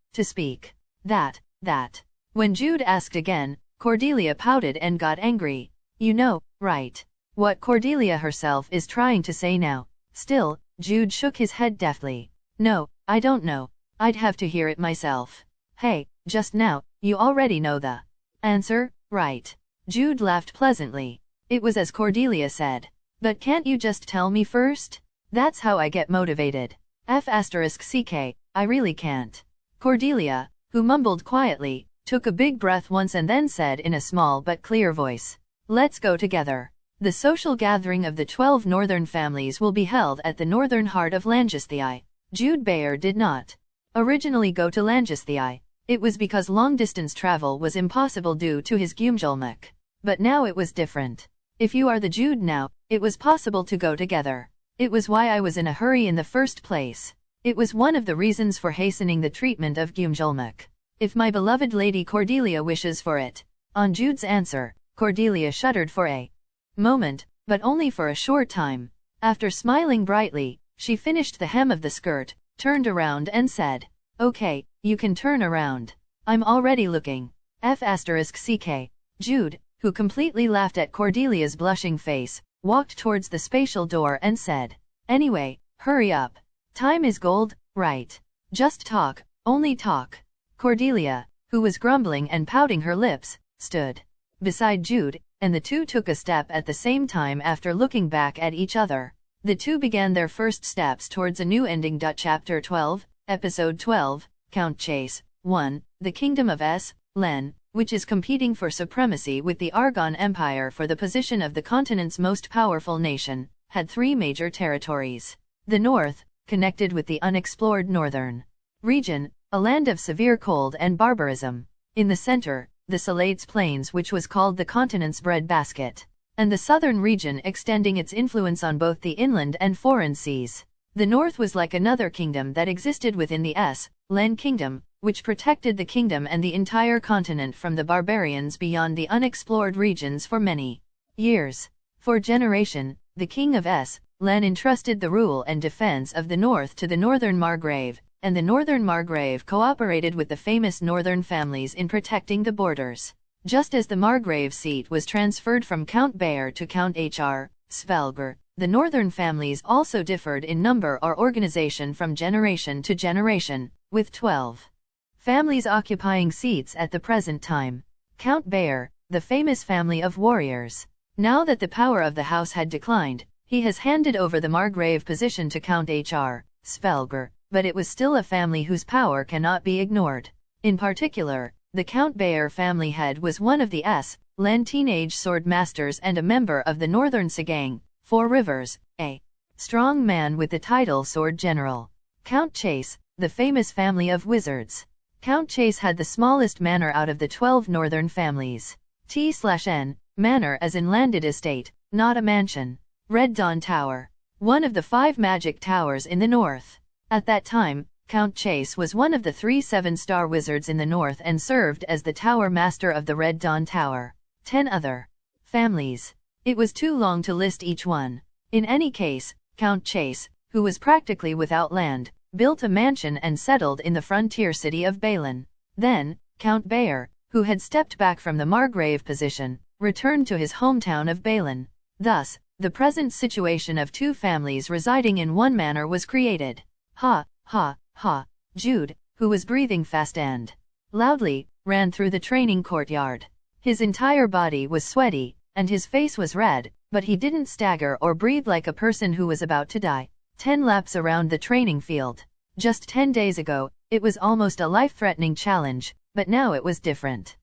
that. When Jude asked again, Cordelia pouted and got angry. You know, right? What Cordelia herself is trying to say now. Still, Jude shook his head deftly. No, I don't know. I'd have to hear it myself. Hey, just now, you already know the answer, right? Jude laughed pleasantly. It was as Cordelia said. But can't you just tell me first? That's how I get motivated. *CK, I really can't. Cordelia, who mumbled quietly, took a big breath once and then said in a small but clear voice, Let's go together. The social gathering of the 12 northern families will be held at the northern heart of Langisthei. Jude Bayer did not originally go to Langisthei. It was because long-distance travel was impossible due to his Gyumjulmak. But now it was different. If you are the Jude now, it was possible to go together. It was why I was in a hurry in the first place. It was one of the reasons for hastening the treatment of Gyumjulmak. If my beloved Lady Cordelia wishes for it. On Jude's answer, Cordelia shuddered for a moment, but only for a short time. After smiling brightly, she finished the hem of the skirt, turned around and said, Okay, you can turn around. I'm already looking. *CK. Jude, who completely laughed at Cordelia's blushing face, walked towards the spatial door and said, Anyway, hurry up. Time is gold, right? Just talk, only talk. Cordelia, who was grumbling and pouting her lips, stood beside Jude, and the two took a step at the same time after looking back at each other. The two began their first steps towards a new ending. Chapter 12, Episode 12, Count Chase. 1. The Kingdom of Len, which is competing for supremacy with the Argon Empire for the position of the continent's most powerful nation, had three major territories. The north, connected with the unexplored northern region, a land of severe cold and barbarism. In the center, the Salates Plains, which was called the continent's breadbasket, and the southern region extending its influence on both the inland and foreign seas. The north was like another kingdom that existed within the Len Kingdom, which protected the kingdom and the entire continent from the barbarians beyond the unexplored regions for many years. For generation, the king of Len entrusted the rule and defense of the north to the northern Margrave, and the northern Margrave cooperated with the famous northern families in protecting the borders. Just as the Margrave seat was transferred from Count Bayer to Count Hr. Svelger, the northern families also differed in number or organization from generation to generation, with 12 families occupying seats at the present time. Count Bayer, the famous family of warriors. Now that the power of the house had declined, he has handed over the Margrave position to Count Hr. Svelger, but it was still a family whose power cannot be ignored. In particular, the Count Bayer family head was one of the Len teenage sword masters and a member of the Northern Sagang, 4 Rivers, a strong man with the title Sword General. Count Chase, the famous family of wizards. Count Chase had the smallest manor out of the 12 northern families. T/N, manor as in landed estate, not a mansion. Red Dawn Tower, one of the 5 magic towers in the north. At that time, Count Chase was one of the 3 7-star wizards in the north and served as the tower master of the Red Dawn Tower. 10 other families. It was too long to list each one. In any case, Count Chase, who was practically without land, built a mansion and settled in the frontier city of Balin. Then, Count Bayer, who had stepped back from the Margrave position, returned to his hometown of Balan. Thus, the present situation of two families residing in one manor was created. Ha, ha, ha. Jude, who was breathing fast and loudly, ran through the training courtyard. His entire body was sweaty, and his face was red, but he didn't stagger or breathe like a person who was about to die. 10 laps around the training field. Just 10 days ago, it was almost a life-threatening challenge, but now it was different.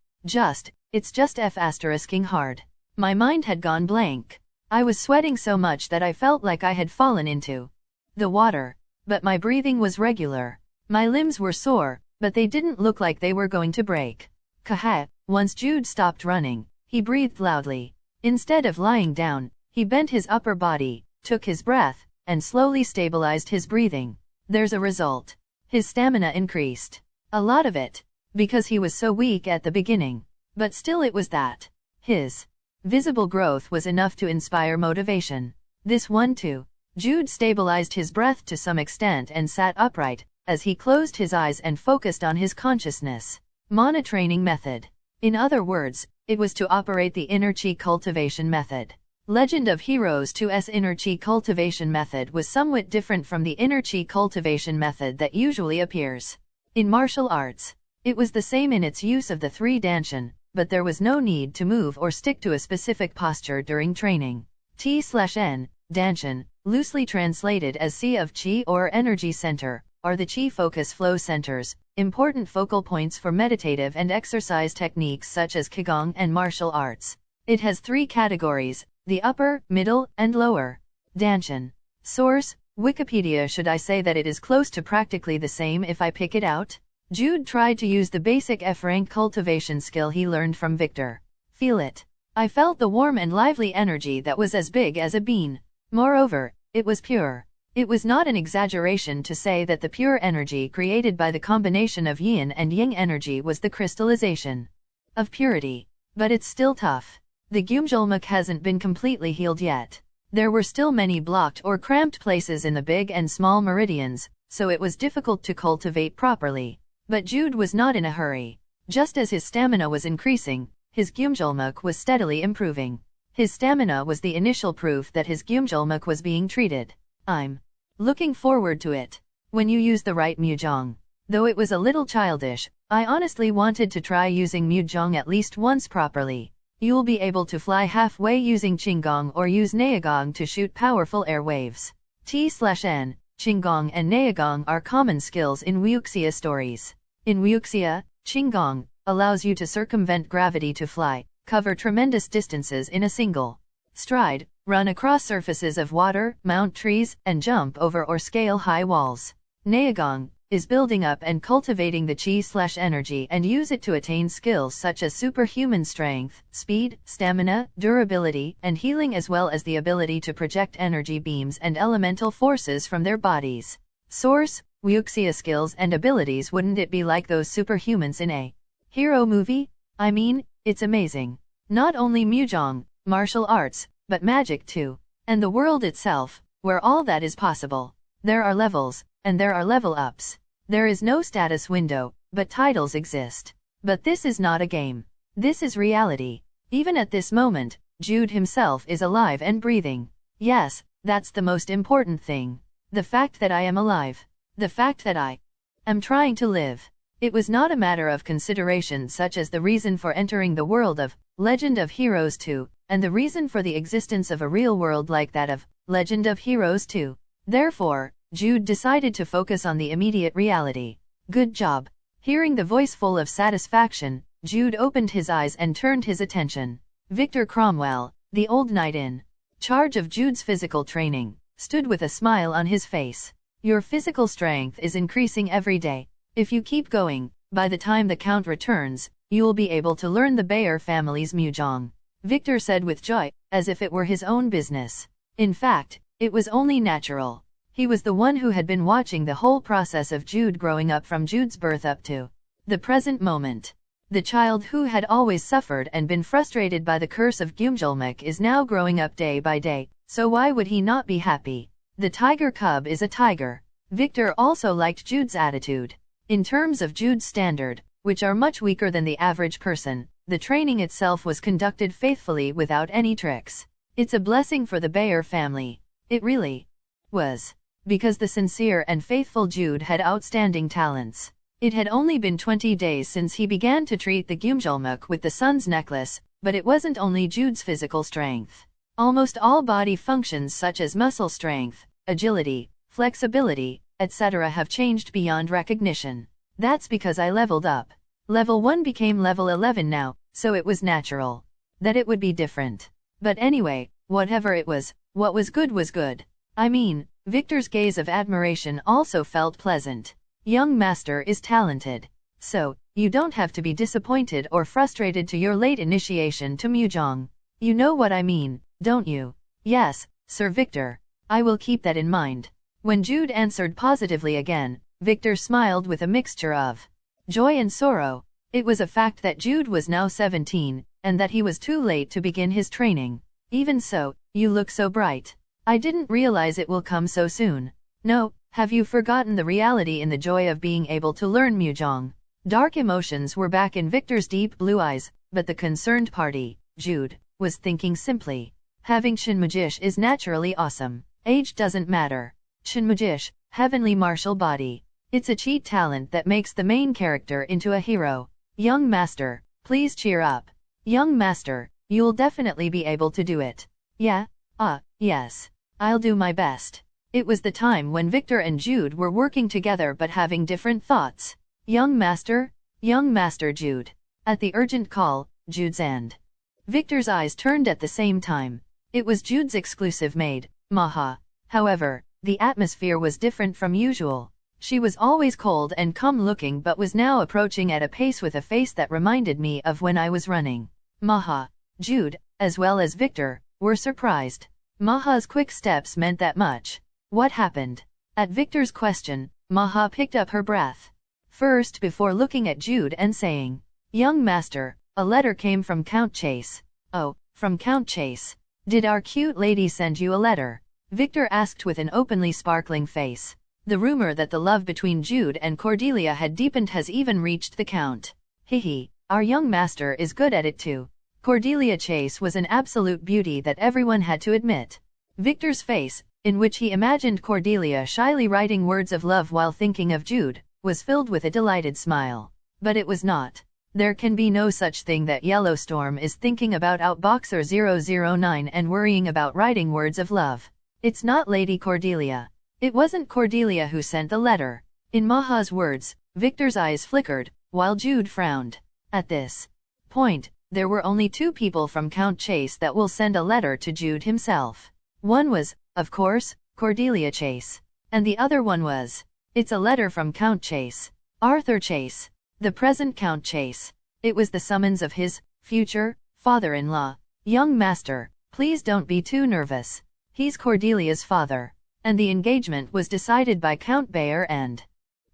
It's just F***ing hard. My mind had gone blank. I was sweating so much that I felt like I had fallen into the water. But my breathing was regular. My limbs were sore, but they didn't look like they were going to break. Kaha! Once Jude stopped running, he breathed loudly. Instead of lying down, he bent his upper body, took his breath, and slowly stabilized his breathing. There's a result. His stamina increased. A lot of it. Because he was so weak at the beginning. But still it was that. His visible growth was enough to inspire motivation. This one too. Jude stabilized his breath to some extent and sat upright, as he closed his eyes and focused on his consciousness. Mana training method. In other words, it was to operate the inner chi cultivation method. Legend of Heroes 2's inner chi cultivation method was somewhat different from the inner chi cultivation method that usually appears in martial arts. It was the same in its use of the 3 danshin, but there was no need to move or stick to a specific posture during training. T/N, danshin, loosely translated as sea of chi or energy center, are the chi focus flow centers, important focal points for meditative and exercise techniques such as Qigong and martial arts. It has 3 categories: the upper, middle, and lower danshin. Source: Wikipedia. Should I say that it is close to practically the same if I pick it out? Jude tried to use the basic F-rank cultivation skill he learned from Victor. Feel it. I felt the warm and lively energy that was as big as a bean. Moreover, it was pure. It was not an exaggeration to say that the pure energy created by the combination of yin and yang energy was the crystallization of purity. But it's still tough. The gyumjulmuk hasn't been completely healed yet. There were still many blocked or cramped places in the big and small meridians, so it was difficult to cultivate properly. But Jude was not in a hurry. Just as his stamina was increasing, his gyumjulmuk was steadily improving. His stamina was the initial proof that his gyumjulmuk was being treated. I'm looking forward to it. When you use the right mujong. Though it was a little childish, I honestly wanted to try using mujong at least once properly. You'll be able to fly halfway using qinggong or use neigong to shoot powerful air waves. T/N, qinggong and neigong are common skills in wuxia stories. In wuxia, qinggong allows you to circumvent gravity to fly, cover tremendous distances in a single stride, run across surfaces of water, mount trees, and jump over or scale high walls. Neigong is building up and cultivating the chi/energy and use it to attain skills such as superhuman strength, speed, stamina, durability, and healing, as well as the ability to project energy beams and elemental forces from their bodies. Source: Wuxia skills and abilities. Wouldn't it be like those superhumans in a hero movie? I mean, it's amazing. Not only mujong, martial arts, but magic too. And the world itself, where all that is possible. There are levels, and there are level ups. There is no status window, but titles exist. But this is not a game. This is reality. Even at this moment, Jude himself is alive and breathing. Yes, that's the most important thing. The fact that I am alive. The fact that I am trying to live. It was not a matter of consideration such as the reason for entering the world of Legend of Heroes 2, and the reason for the existence of a real world like that of Legend of Heroes 2. Therefore, Jude decided to focus on the immediate reality. Good job. Hearing the voice full of satisfaction, Jude opened his eyes and turned his attention. Victor Cromwell, the old knight in charge of Jude's physical training, stood with a smile on his face. Your physical strength is increasing every day. If you keep going, by the time the Count returns, you will be able to learn the Bayer family's mujong. Victor said with joy, as if it were his own business. In fact, it was only natural. He was the one who had been watching the whole process of Jude growing up from Jude's birth up to the present moment. The child who had always suffered and been frustrated by the curse of Gyumjulmuk is now growing up day by day, so why would he not be happy? The tiger cub is a tiger. Victor also liked Jude's attitude. In terms of Jude's standard, which are much weaker than the average person, the training itself was conducted faithfully without any tricks. It's a blessing for the Bayer family. It really was. Because the sincere and faithful Jude had outstanding talents. It had only been 20 days since he began to treat the Gyumjulmuk with the sun's necklace, but it wasn't only Jude's physical strength. Almost all body functions such as muscle strength, agility, flexibility, etc. have changed beyond recognition. That's because I leveled up. Level 1 became level 11 now, so it was natural that it would be different. But anyway, whatever it was, what was good was good. I mean, Victor's gaze of admiration also felt pleasant. Young master is talented. So, you don't have to be disappointed or frustrated to your late initiation to Muzhong. You know what I mean, don't you? Yes, Sir Victor. I will keep that in mind. When Jude answered positively again, Victor smiled with a mixture of joy and sorrow. It was a fact that Jude was now 17, and that he was too late to begin his training. Even so, you look so bright. I didn't realize it will come so soon. No, have you forgotten the reality in the joy of being able to learn Muzhong? Dark emotions were back in Victor's deep blue eyes, but the concerned party, Jude, was thinking simply. Having Shinmujish is naturally awesome. Age doesn't matter. Shinmujish, heavenly martial body. It's a cheat talent that makes the main character into a hero. Young master, please cheer up. Young master, you'll definitely be able to do it. Yeah? Yes. I'll do my best. It was the time when Victor and Jude were working together but having different thoughts. Young master Jude. At the urgent call, Jude's and Victor's eyes turned at the same time. It was Jude's exclusive maid, Maha. However, the atmosphere was different from usual. She was always cold and calm-looking but was now approaching at a pace with a face that reminded me of when I was running. Maha, Jude, as well as Victor, were surprised. Maha's quick steps meant that much. What happened? At Victor's question, Maha picked up her breath. First before looking at Jude and saying, Young master, a letter came from Count Chase. Oh, from Count Chase. Did our cute lady send you a letter? Victor asked with an openly sparkling face. The rumor that the love between Jude and Cordelia had deepened has even reached the Count. Hehe, our young master is good at it too. Cordelia Chase was an absolute beauty that everyone had to admit. Victor's face, in which he imagined Cordelia shyly writing words of love while thinking of Jude, was filled with a delighted smile. But it was not. There can be no such thing that Yellowstorm is thinking about Outboxer 009 and worrying about writing words of love. It's not Lady Cordelia. It wasn't Cordelia who sent the letter. In Maha's words, Victor's eyes flickered, while Jude frowned. At this point, there were only two people from Count Chase that will send a letter to Jude himself. One was, of course, Cordelia Chase. And the other one was, it's a letter from Count Chase. Arthur Chase. The present Count Chase. It was the summons of his future father-in-law. Young master, please don't be too nervous. He's Cordelia's father. And the engagement was decided by Count Bayer and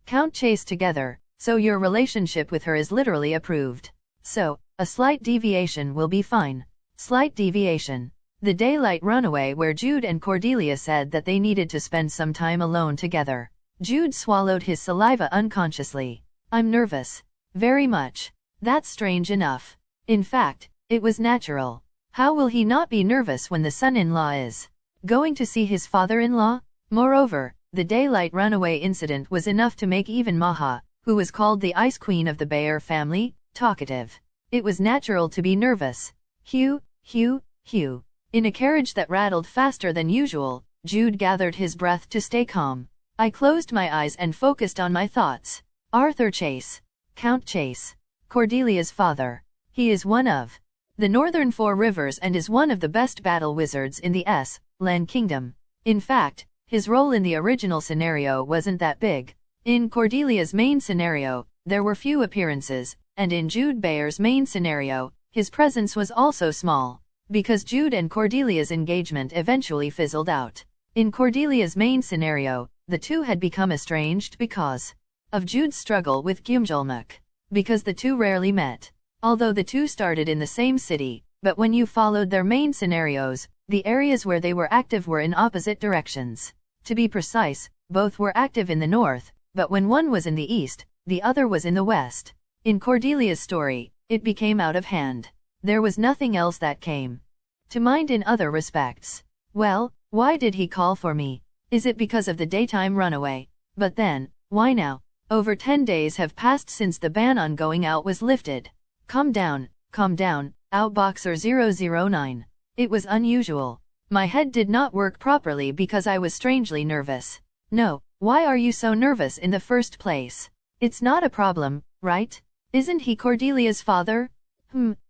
Count Chase together, so your relationship with her is literally approved. So, a slight deviation will be fine. Slight deviation. The daylight runaway where Jude and Cordelia said that they needed to spend some time alone together. Jude swallowed his saliva unconsciously. I'm nervous. Very much. That's strange enough. In fact, it was natural. How will he not be nervous when the son-in-law is going to see his father-in-law? Moreover, the daylight runaway incident was enough to make even Maha, who was called the Ice Queen of the Bayer family, talkative. It was natural to be nervous. Hugh. In a carriage that rattled faster than usual, Jude gathered his breath to stay calm. I closed my eyes and focused on my thoughts. Arthur Chase. Count Chase. Cordelia's father. He is one of the Northern Four Rivers and is one of the best battle wizards in the Slang Kingdom. In fact, his role in the original scenario wasn't that big. In Cordelia's main scenario, there were few appearances, and in Jude Bayer's main scenario, his presence was also small. Because Jude and Cordelia's engagement eventually fizzled out. In Cordelia's main scenario, the two had become estranged because of Jude's struggle with Gyumjulmuk. Because the two rarely met. Although the two started in the same city, but when you followed their main scenarios, the areas where they were active were in opposite directions. To be precise, both were active in the north, but when one was in the east, the other was in the west. In Cordelia's story, It became out of hand. There was nothing else that came to mind in other respects. Well, why did he call for me? Is it because of the daytime runaway? But then, why now? Over 10 days have passed since the ban on going out was lifted. Calm down, Outboxer 009. It was unusual. My head did not work properly because I was strangely nervous. No, why are you so nervous in the first place? It's not a problem, right? Isn't he Cordelia's father?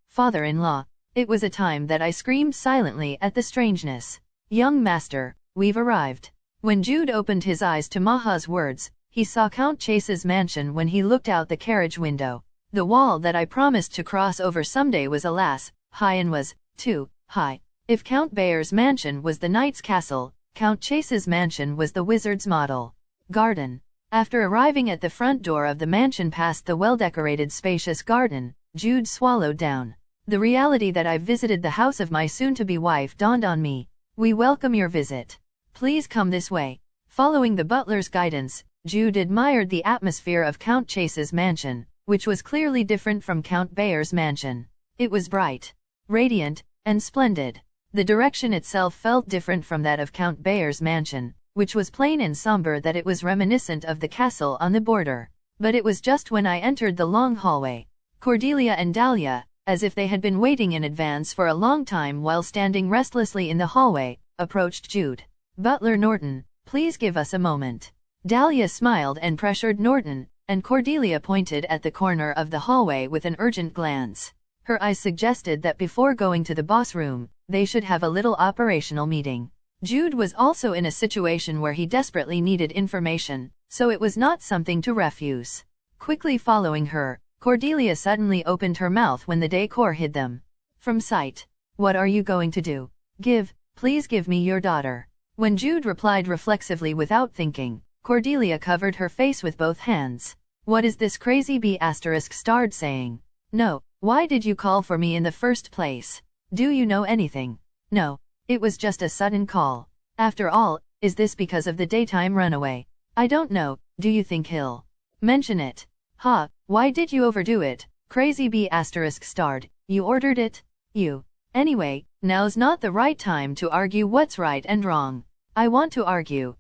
Father-in-law. It was a time that I screamed silently at the strangeness. Young master, we've arrived. When Jude opened his eyes to Maha's words, he saw Count Chase's mansion when he looked out the carriage window. The wall that I promised to cross over someday was alas, high and was, too, high. If Count Bayer's mansion was the knight's castle, Count Chase's mansion was the wizard's model garden. After arriving at the front door of the mansion past the well-decorated spacious garden, Jude swallowed down. The reality that I've visited the house of my soon-to-be wife dawned on me. We welcome your visit. Please come this way. Following the butler's guidance, Jude admired the atmosphere of Count Chase's mansion, which was clearly different from Count Bayer's mansion. It was bright, radiant, and splendid. The direction itself felt different from that of Count Bayer's mansion, which was plain and somber that it was reminiscent of the castle on the border. But it was just when I entered the long hallway. Cordelia and Dahlia, as if they had been waiting in advance for a long time while standing restlessly in the hallway, approached Jude. Butler Norton, please give us a moment. Dahlia smiled and pressured Norton, and Cordelia pointed at the corner of the hallway with an urgent glance. Her eyes suggested that before going to the boss room, they should have a little operational meeting. Jude was also in a situation where he desperately needed information, so it was not something to refuse. Quickly following her, Cordelia suddenly opened her mouth when the decor hid them from sight. What are you going to do? Please give me your daughter. When Jude replied reflexively without thinking, Cordelia covered her face with both hands. What is this crazy B** starred saying? No, why did you call for me in the first place? Do you know anything? No, it was just a sudden call. After all, is this because of the daytime runaway? I don't know, do you think he'll mention it? Why did you overdo it? Crazy B** starred, you ordered it? You. Anyway, now's not the right time to argue what's right and wrong. I want to argue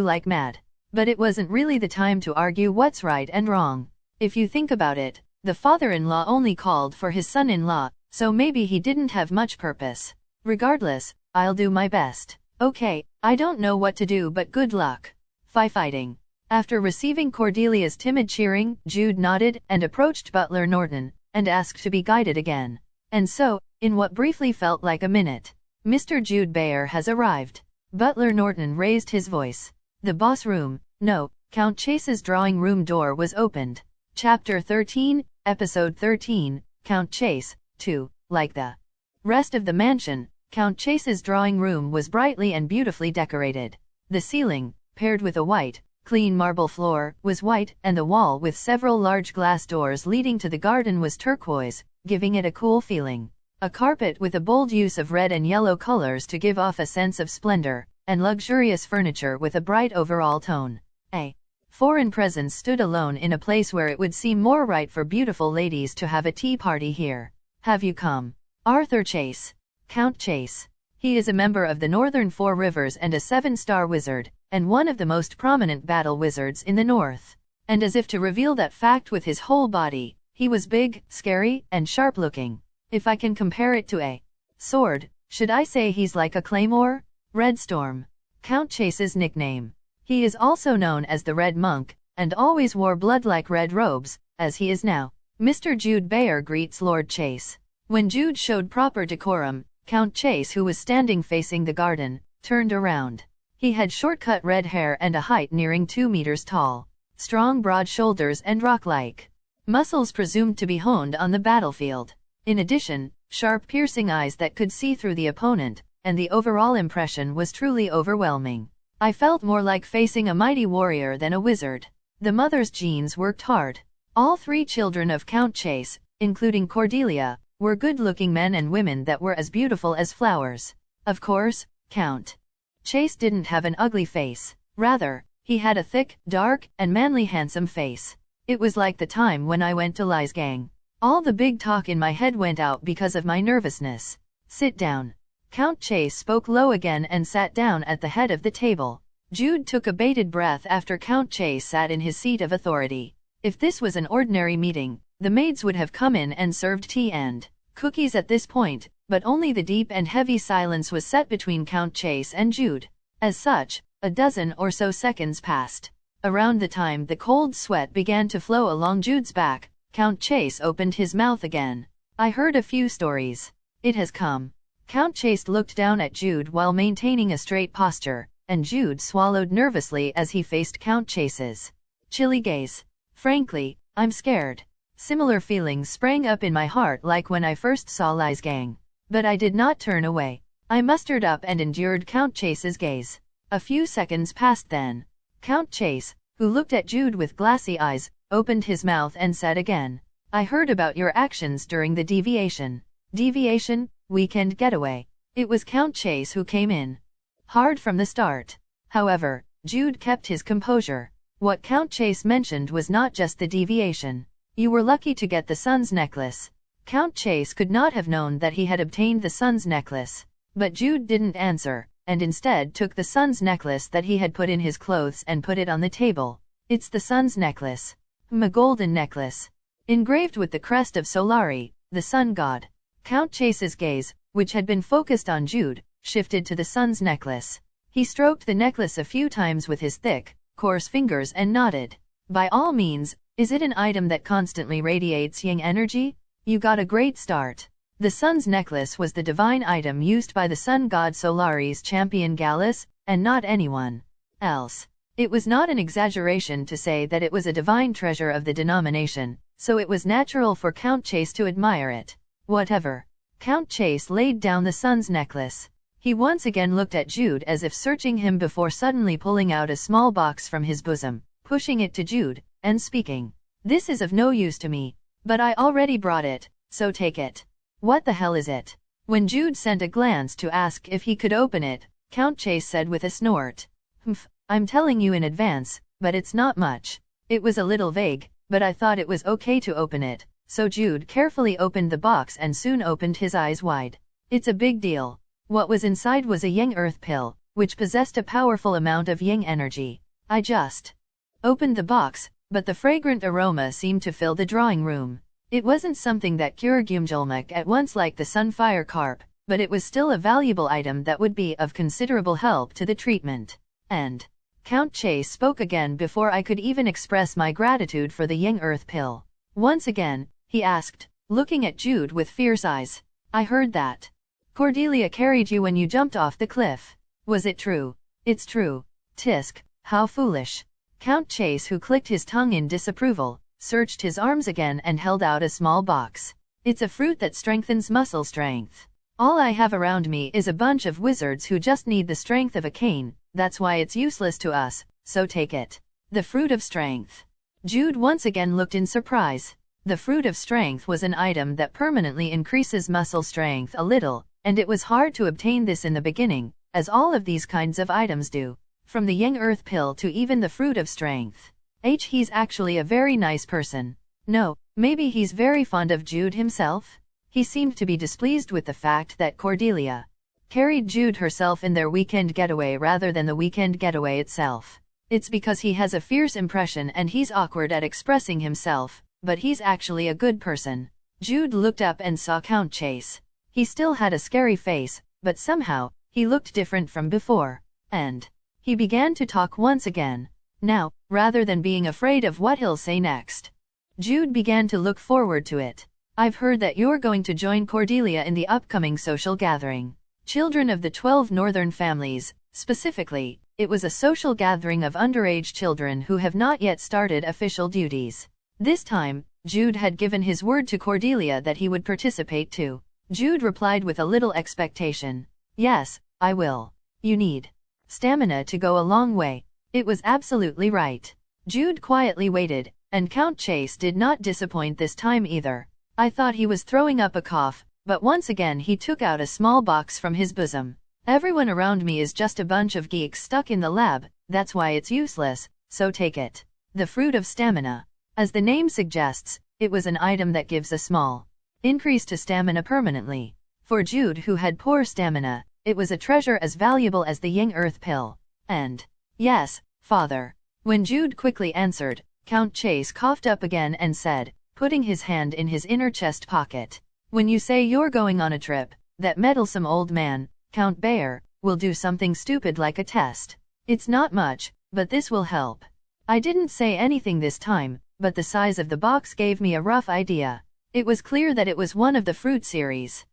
like mad. But it wasn't really the time to argue what's right and wrong. If you think about it, the father-in-law only called for his son-in-law, so maybe he didn't have much purpose. Regardless, I'll do my best. Okay, I don't know what to do but good luck. Fighting. After receiving Cordelia's timid cheering, Jude nodded and approached Butler Norton, and asked to be guided again. And so, in what briefly felt like a minute, Mr. Jude Bayer has arrived. Butler Norton raised his voice. The boss room, no, Count Chase's drawing room door was opened. Chapter 13, Episode 13, Count Chase, 2. Like the rest of the mansion, Count Chase's drawing room was brightly and beautifully decorated. The ceiling, paired with a white, clean marble floor, was white, and the wall with several large glass doors leading to the garden was turquoise, giving it a cool feeling. A carpet with a bold use of red and yellow colors to give off a sense of splendor, and luxurious furniture with a bright overall tone. A foreign presence stood alone in a place where it would seem more right for beautiful ladies to have a tea party here. Have you come? Arthur Chase. Count Chase. He is a member of the Northern Four Rivers and a 7-star wizard, and one of the most prominent battle wizards in the north. And as if to reveal that fact with his whole body, he was big, scary, and sharp-looking. If I can compare it to a sword, should I say he's like a claymore? Red Storm. Count Chase's nickname. He is also known as the Red Monk, and always wore blood-like red robes, as he is now. Mr. Jude Bayer greets Lord Chase. When Jude showed proper decorum, Count Chase, who was standing facing the garden, turned around. He had short-cut red hair and a height nearing 2 meters tall. Strong broad shoulders and rock-like muscles presumed to be honed on the battlefield. In addition, sharp piercing eyes that could see through the opponent, and the overall impression was truly overwhelming. I felt more like facing a mighty warrior than a wizard. The mother's genes worked hard. All 3 children of Count Chase, including Cordelia, were good-looking men and women that were as beautiful as flowers. Of course, Count Chase didn't have an ugly face. Rather, he had a thick, dark, and manly handsome face. It was like the time when I went to Li's gang. All the big talk in my head went out because of my nervousness. Sit down. Count Chase spoke low again and sat down at the head of the table. Jude took a bated breath after Count Chase sat in his seat of authority. If this was an ordinary meeting, the maids would have come in and served tea and cookies at this point, but only the deep and heavy silence was set between Count Chase and Jude. As such, a dozen or so seconds passed. Around the time the cold sweat began to flow along Jude's back, Count Chase opened his mouth again. I heard a few stories. It has come. Count Chase looked down at Jude while maintaining a straight posture, and Jude swallowed nervously as he faced Count Chase's chilly gaze. Frankly, I'm scared. Similar feelings sprang up in my heart like when I first saw Li's gang. But I did not turn away. I mustered up and endured Count Chase's gaze. A few seconds passed then. Count Chase, who looked at Jude with glassy eyes, opened his mouth and said again, I heard about your actions during the deviation. Deviation? Weekend getaway. It was Count Chase who came in hard from the start. However, Jude kept his composure. What Count Chase mentioned was not just the deviation. You were lucky to get the sun's necklace. Count Chase could not have known that he had obtained the sun's necklace. But Jude didn't answer, and instead took the sun's necklace that he had put in his clothes and put it on the table. It's the sun's necklace. A golden necklace. Engraved with the crest of Solari, the sun god. Count Chase's gaze, which had been focused on Jude, shifted to the sun's necklace. He stroked the necklace a few times with his thick, coarse fingers and nodded. By all means, is it an item that constantly radiates yang energy? You got a great start. The sun's necklace was the divine item used by the sun god Solari's champion Gallus, and not anyone else. It was not an exaggeration to say that it was a divine treasure of the denomination, so it was natural for Count Chase to admire it. Whatever. Count Chase laid down the sun's necklace. He once again looked at Jude as if searching him before suddenly pulling out a small box from his bosom, pushing it to Jude, and speaking. This is of no use to me, but I already brought it, so take it. What the hell is it? When Jude sent a glance to ask if he could open it, Count Chase said with a snort. Humph, I'm telling you in advance, but it's not much. It was a little vague, but I thought it was okay to open it, so Jude carefully opened the box and soon opened his eyes wide. It's a big deal. What was inside was a yang earth pill, which possessed a powerful amount of yang energy. I just opened the box, but the fragrant aroma seemed to fill the drawing room. It wasn't something that cured Gumjulmak at once like the sunfire carp, but it was still a valuable item that would be of considerable help to the treatment. And Count Chase spoke again before I could even express my gratitude for the yang earth pill. Once again, he asked, looking at Jude with fierce eyes. I heard that Cordelia carried you when you jumped off the cliff. Was it true? It's true. Tisk, how foolish. Count Chase, who clicked his tongue in disapproval, searched his arms again and held out a small box. It's a fruit that strengthens muscle strength. All I have around me is a bunch of wizards who just need the strength of a cane, that's why it's useless to us, so take it. The fruit of strength. Jude once again looked in surprise. The fruit of strength was an item that permanently increases muscle strength a little, and it was hard to obtain this in the beginning, as all of these kinds of items do. From the yang earth pill to even the fruit of strength. He's actually a very nice person. No, maybe he's very fond of Jude himself? He seemed to be displeased with the fact that Cordelia carried Jude herself in their weekend getaway rather than the weekend getaway itself. It's because he has a fierce impression and he's awkward at expressing himself, but he's actually a good person. Jude looked up and saw Count Chase. He still had a scary face, but somehow, he looked different from before. And he began to talk once again. Now, rather than being afraid of what he'll say next, Jude began to look forward to it. I've heard that you're going to join Cordelia in the upcoming social gathering. Children of the 12 northern families, specifically, it was a social gathering of underage children who have not yet started official duties. This time, Jude had given his word to Cordelia that he would participate too. Jude replied with a little expectation. Yes, I will. You need stamina to go a long way. It was absolutely right. Jude quietly waited, and Count Chase did not disappoint this time either. I thought he was throwing up a cough, but once again he took out a small box from his bosom. Everyone around me is just a bunch of geeks stuck in the lab, that's why it's useless, so take it. The fruit of stamina. As the name suggests, it was an item that gives a small increase to stamina permanently. For Jude, who had poor stamina, it was a treasure as valuable as the Yang Earth pill. And, yes, father. When Jude quickly answered, Count Chase coughed up again and said, putting his hand in his inner chest pocket, when you say you're going on a trip, that meddlesome old man, Count Bayer, will do something stupid like a test. It's not much, but this will help. I didn't say anything this time, but the size of the box gave me a rough idea. It was clear that it was one of the fruit series.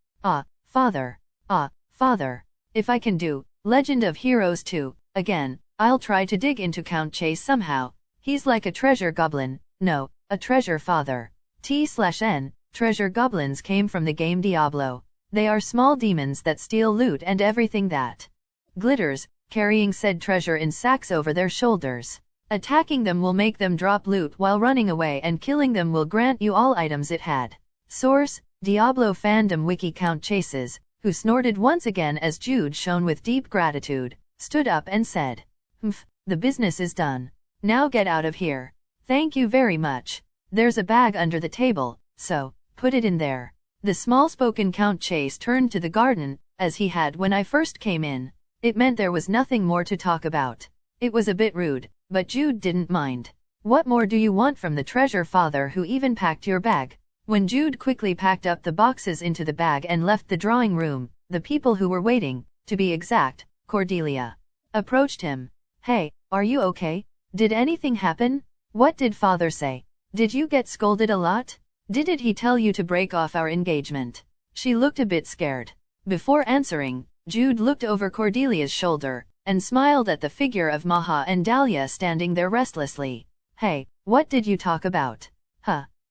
Father. Father. If I can do Legend of Heroes 2, again, I'll try to dig into Count Chase somehow. He's like a treasure goblin, no, a treasure father. T/N, treasure goblins came from the game Diablo. They are small demons that steal loot and everything that glitters, carrying said treasure in sacks over their shoulders. Attacking them will make them drop loot while running away, and killing them will grant you all items it had. Source, Diablo fandom wiki. Count Chases, who snorted once again as Jude shone with deep gratitude, stood up and said, the business is done. Now get out of here. Thank you very much. There's a bag under the table, so, put it in there. The small-spoken Count Chase turned to the garden, as he had when I first came in. It meant there was nothing more to talk about. It was a bit rude, but Jude didn't mind. What more do you want from the treasure father who even packed your bag? When Jude quickly packed up the boxes into the bag and left the drawing room, the people who were waiting, to be exact, Cordelia, approached him. Hey, are you okay? Did anything happen? What did father say? Did you get scolded a lot? Did he tell you to break off our engagement? She looked a bit scared. Before answering, Jude looked over Cordelia's shoulder, and smiled at the figure of Maha and Dahlia standing there restlessly. Hey, what did you talk about?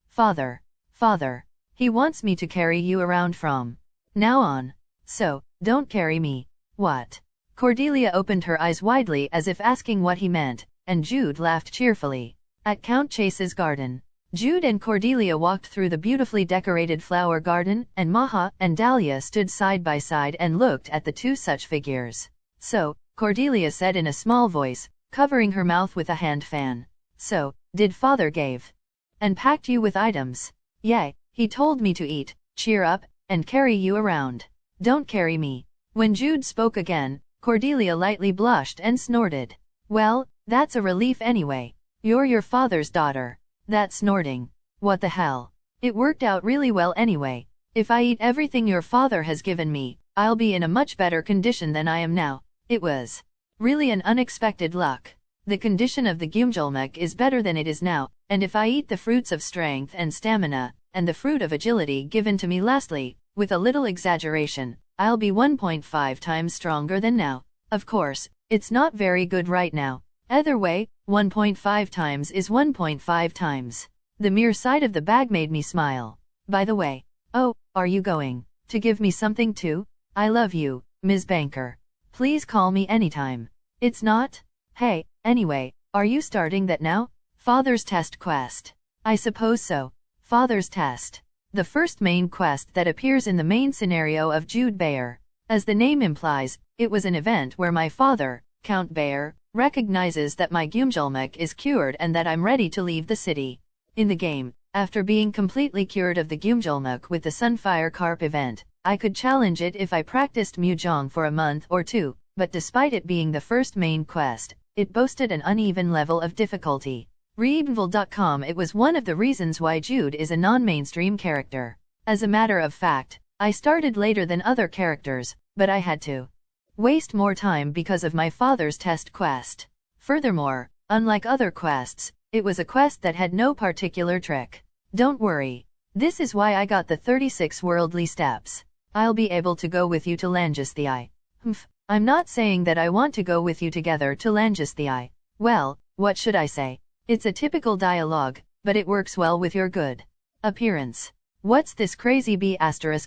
Father. Father. He wants me to carry you around from now on. So, don't carry me. What? Cordelia opened her eyes widely as if asking what he meant, and Jude laughed cheerfully. At Count Chase's garden, Jude and Cordelia walked through the beautifully decorated flower garden, and Maha and Dahlia stood side by side and looked at the two such figures. So, Cordelia said in a small voice, covering her mouth with a hand fan. So, did father gave and packed you with items? Yay, he told me to eat, cheer up, and carry you around. Don't carry me. When Jude spoke again, Cordelia lightly blushed and snorted. Well, that's a relief anyway. You're your father's daughter. That snorting. What the hell? It worked out really well anyway. If I eat everything your father has given me, I'll be in a much better condition than I am now. It was really an unexpected luck. The condition of the Gyumjulmak is better than it is now, and if I eat the fruits of strength and stamina, and the fruit of agility given to me lastly, with a little exaggeration, I'll be 1.5 times stronger than now. Of course, it's not very good right now. Either way, 1.5 times is 1.5 times. The mere sight of the bag made me smile. By the way, are you going to give me something too? I love you, Ms. Banker. Please call me anytime. It's not? Hey, anyway, are you starting that now? Father's Test quest. I suppose so. Father's Test. The first main quest that appears in the main scenario of Jude Bayer. As the name implies, it was an event where my father, Count Bayer, recognizes that my Gyumjulmak is cured and that I'm ready to leave the city. In the game, after being completely cured of the Gyumjulmak with the Sunfire Carp event, I could challenge it if I practiced Mujong for a month or two, but despite it being the first main quest, it boasted an uneven level of difficulty. Readable.com. It was one of the reasons why Jude is a non-mainstream character. As a matter of fact, I started later than other characters, but I had to waste more time because of my father's test quest. Furthermore, unlike other quests, it was a quest that had no particular trick. Don't worry. This is why I got the 36 worldly steps. I'll be able to go with you to Langisthii. I'm not saying that I want to go with you together to Langisthii. Well, what should I say? It's a typical dialogue, but it works well with your good appearance. What's this crazy B**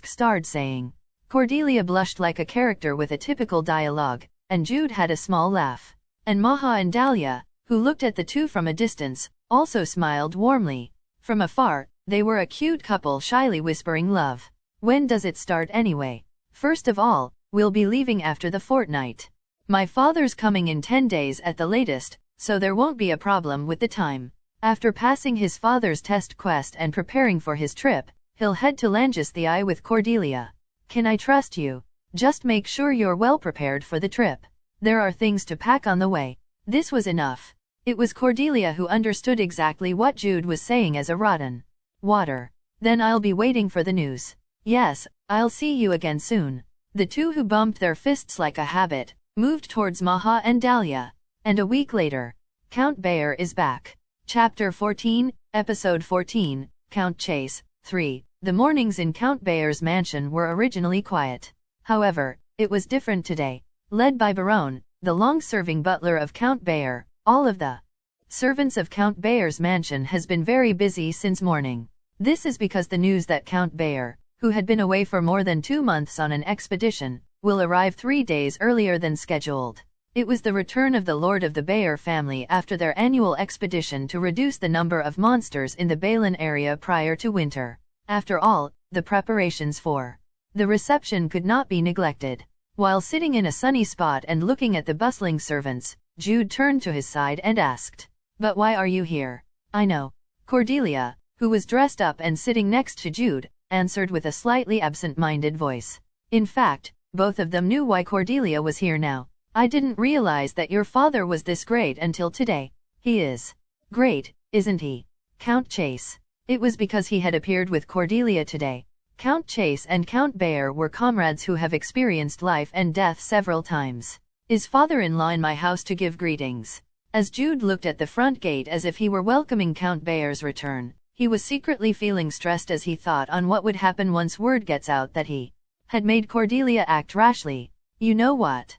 starred saying? Cordelia blushed like a character with a typical dialogue, and Jude had a small laugh. And Maha and Dahlia, who looked at the two from a distance, also smiled warmly. From afar, they were a cute couple shyly whispering love. When does it start anyway? First of all, we'll be leaving after the fortnight. My father's coming in 10 days at the latest, so there won't be a problem with the time. After passing his father's test quest and preparing for his trip, he'll head to Langesthai with Cordelia. Can I trust you? Just make sure you're well prepared for the trip. There are things to pack on the way. This was enough. It was Cordelia who understood exactly what Jude was saying as a rotten water. Then I'll be waiting for the news. Yes, I'll see you again soon. The two, who bumped their fists like a habit, moved towards Maha and Dahlia. And a week later, Count Bayer is back. Chapter 14, Episode 14, Count Chase, 3. The mornings in Count Bayer's mansion were originally quiet. However, it was different today. Led by Baron, the long-serving butler of Count Bayer, all of the servants of Count Bayer's mansion has been very busy since morning. This is because the news that Count Bayer, who had been away for more than 2 months on an expedition, will arrive 3 days earlier than scheduled. It was the return of the Lord of the Bayer family after their annual expedition to reduce the number of monsters in the Balin area prior to winter. After all, the preparations for the reception could not be neglected. While sitting in a sunny spot and looking at the bustling servants, Jude turned to his side and asked, "But why are you here?" "I know." Cordelia, who was dressed up and sitting next to Jude, answered with a slightly absent-minded voice. In fact, both of them knew why Cordelia was here now. "I didn't realize that your father was this great until today." "He is great, isn't he, Count Chase?" It was because he had appeared with Cordelia today. Count Chase and Count Bayer were comrades who have experienced life and death several times. "Is father-in-law in my house to give greetings?" As Jude looked at the front gate as if he were welcoming Count Bayer's return, he was secretly feeling stressed as he thought on what would happen once word gets out that he had made Cordelia act rashly. "You know what?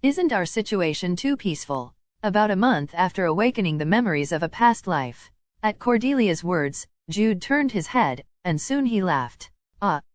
Isn't our situation too peaceful?" About a month after awakening the memories of a past life. At Cordelia's words, Jude turned his head, and soon he laughed.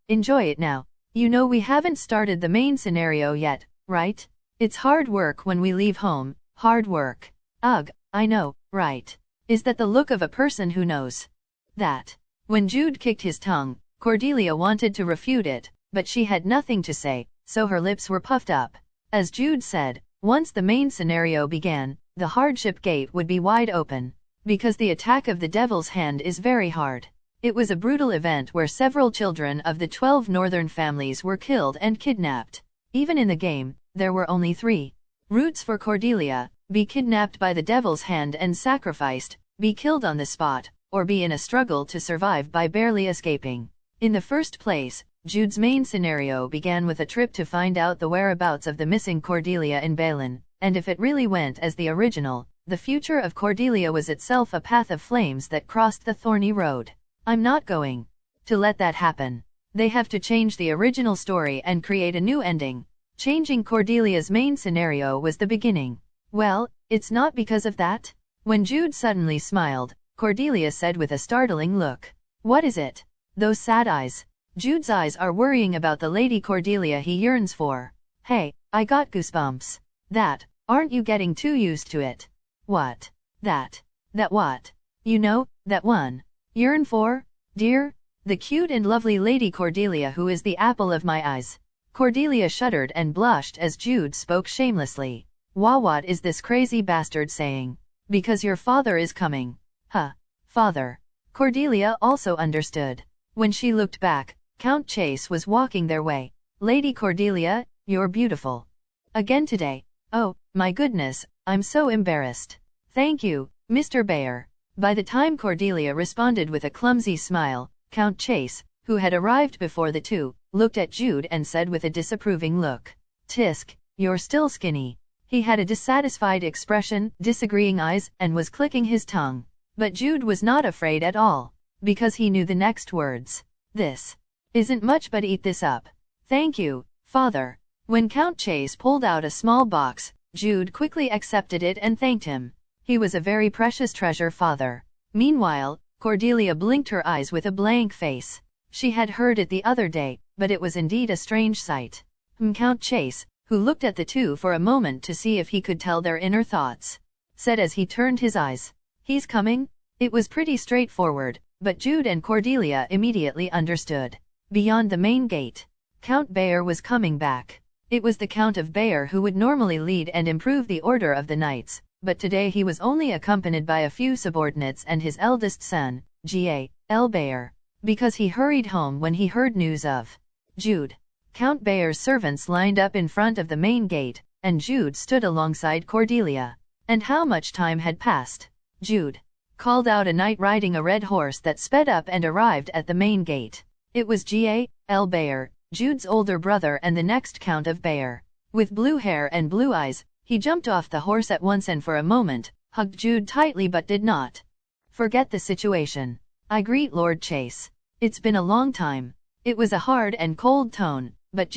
Enjoy it now. You know we haven't started the main scenario yet, right? It's hard work when we leave home, hard work. Ugh, I know, right? Is that the look of a person who knows that? When Jude kicked his tongue, Cordelia wanted to refute it, but she had nothing to say, so her lips were puffed up. As Jude said, once the main scenario began, the hardship gate would be wide open. Because the attack of the Devil's Hand is very hard. It was a brutal event where several children of the 12 northern families were killed and kidnapped. Even in the game, there were only 3 routes for Cordelia: be kidnapped by the Devil's Hand and sacrificed, be killed on the spot, or be in a struggle to survive by barely escaping. In the first place, Jude's main scenario began with a trip to find out the whereabouts of the missing Cordelia in Balin, and if it really went as the original, the future of Cordelia was itself a path of flames that crossed the thorny road. I'm not going to let that happen. They have to change the original story and create a new ending. Changing Cordelia's main scenario was the beginning. Well, it's not because of that. When Jude suddenly smiled, Cordelia said with a startling look, "What is it? Those sad eyes." Jude's eyes are worrying about the Lady Cordelia he yearns for. "Hey, I got goosebumps." "That, aren't you getting too used to it?" "What? That what? You know, that one. Yearn for, dear? The cute and lovely Lady Cordelia who is the apple of my eyes." Cordelia shuddered and blushed as Jude spoke shamelessly. What is this crazy bastard saying? "Because your father is coming." Father. Cordelia also understood. When she looked back, Count Chase was walking their way. "Lady Cordelia, you're beautiful again today." "Oh, my goodness, I'm so embarrassed." "Thank you, Mr. Bayer." By the time Cordelia responded with a clumsy smile, Count Chase, who had arrived before the two, looked at Jude and said with a disapproving look, "Tisk, you're still skinny." He had a dissatisfied expression, disagreeing eyes, and was clicking his tongue. But Jude was not afraid at all, because he knew the next words. "This isn't much, but eat this up." "Thank you, Father." When Count Chase pulled out a small box, Jude quickly accepted it and thanked him. He was a very precious treasure, Father. Meanwhile, Cordelia blinked her eyes with a blank face. She had heard it the other day, but it was indeed a strange sight. Count Chase, who looked at the two for a moment to see if he could tell their inner thoughts, said as he turned his eyes, "He's coming?" It was pretty straightforward, but Jude and Cordelia immediately understood. Beyond the main gate, Count Bayer was coming back. It was the Count of Bayer who would normally lead and improve the order of the knights, but today he was only accompanied by a few subordinates and his eldest son, G.A.L. Bayer, because he hurried home when he heard news of Jude. Count Bayer's servants lined up in front of the main gate, and Jude stood alongside Cordelia. And how much time had passed? Jude called out a knight riding a red horse that sped up and arrived at the main gate. It was G.A.L. Bayer, Jude's older brother and the next Count of Bayer. With blue hair and blue eyes, he jumped off the horse at once and for a moment, hugged Jude tightly but did not forget the situation. I greet Lord Chase. It's been a long time. It was a hard and cold tone, but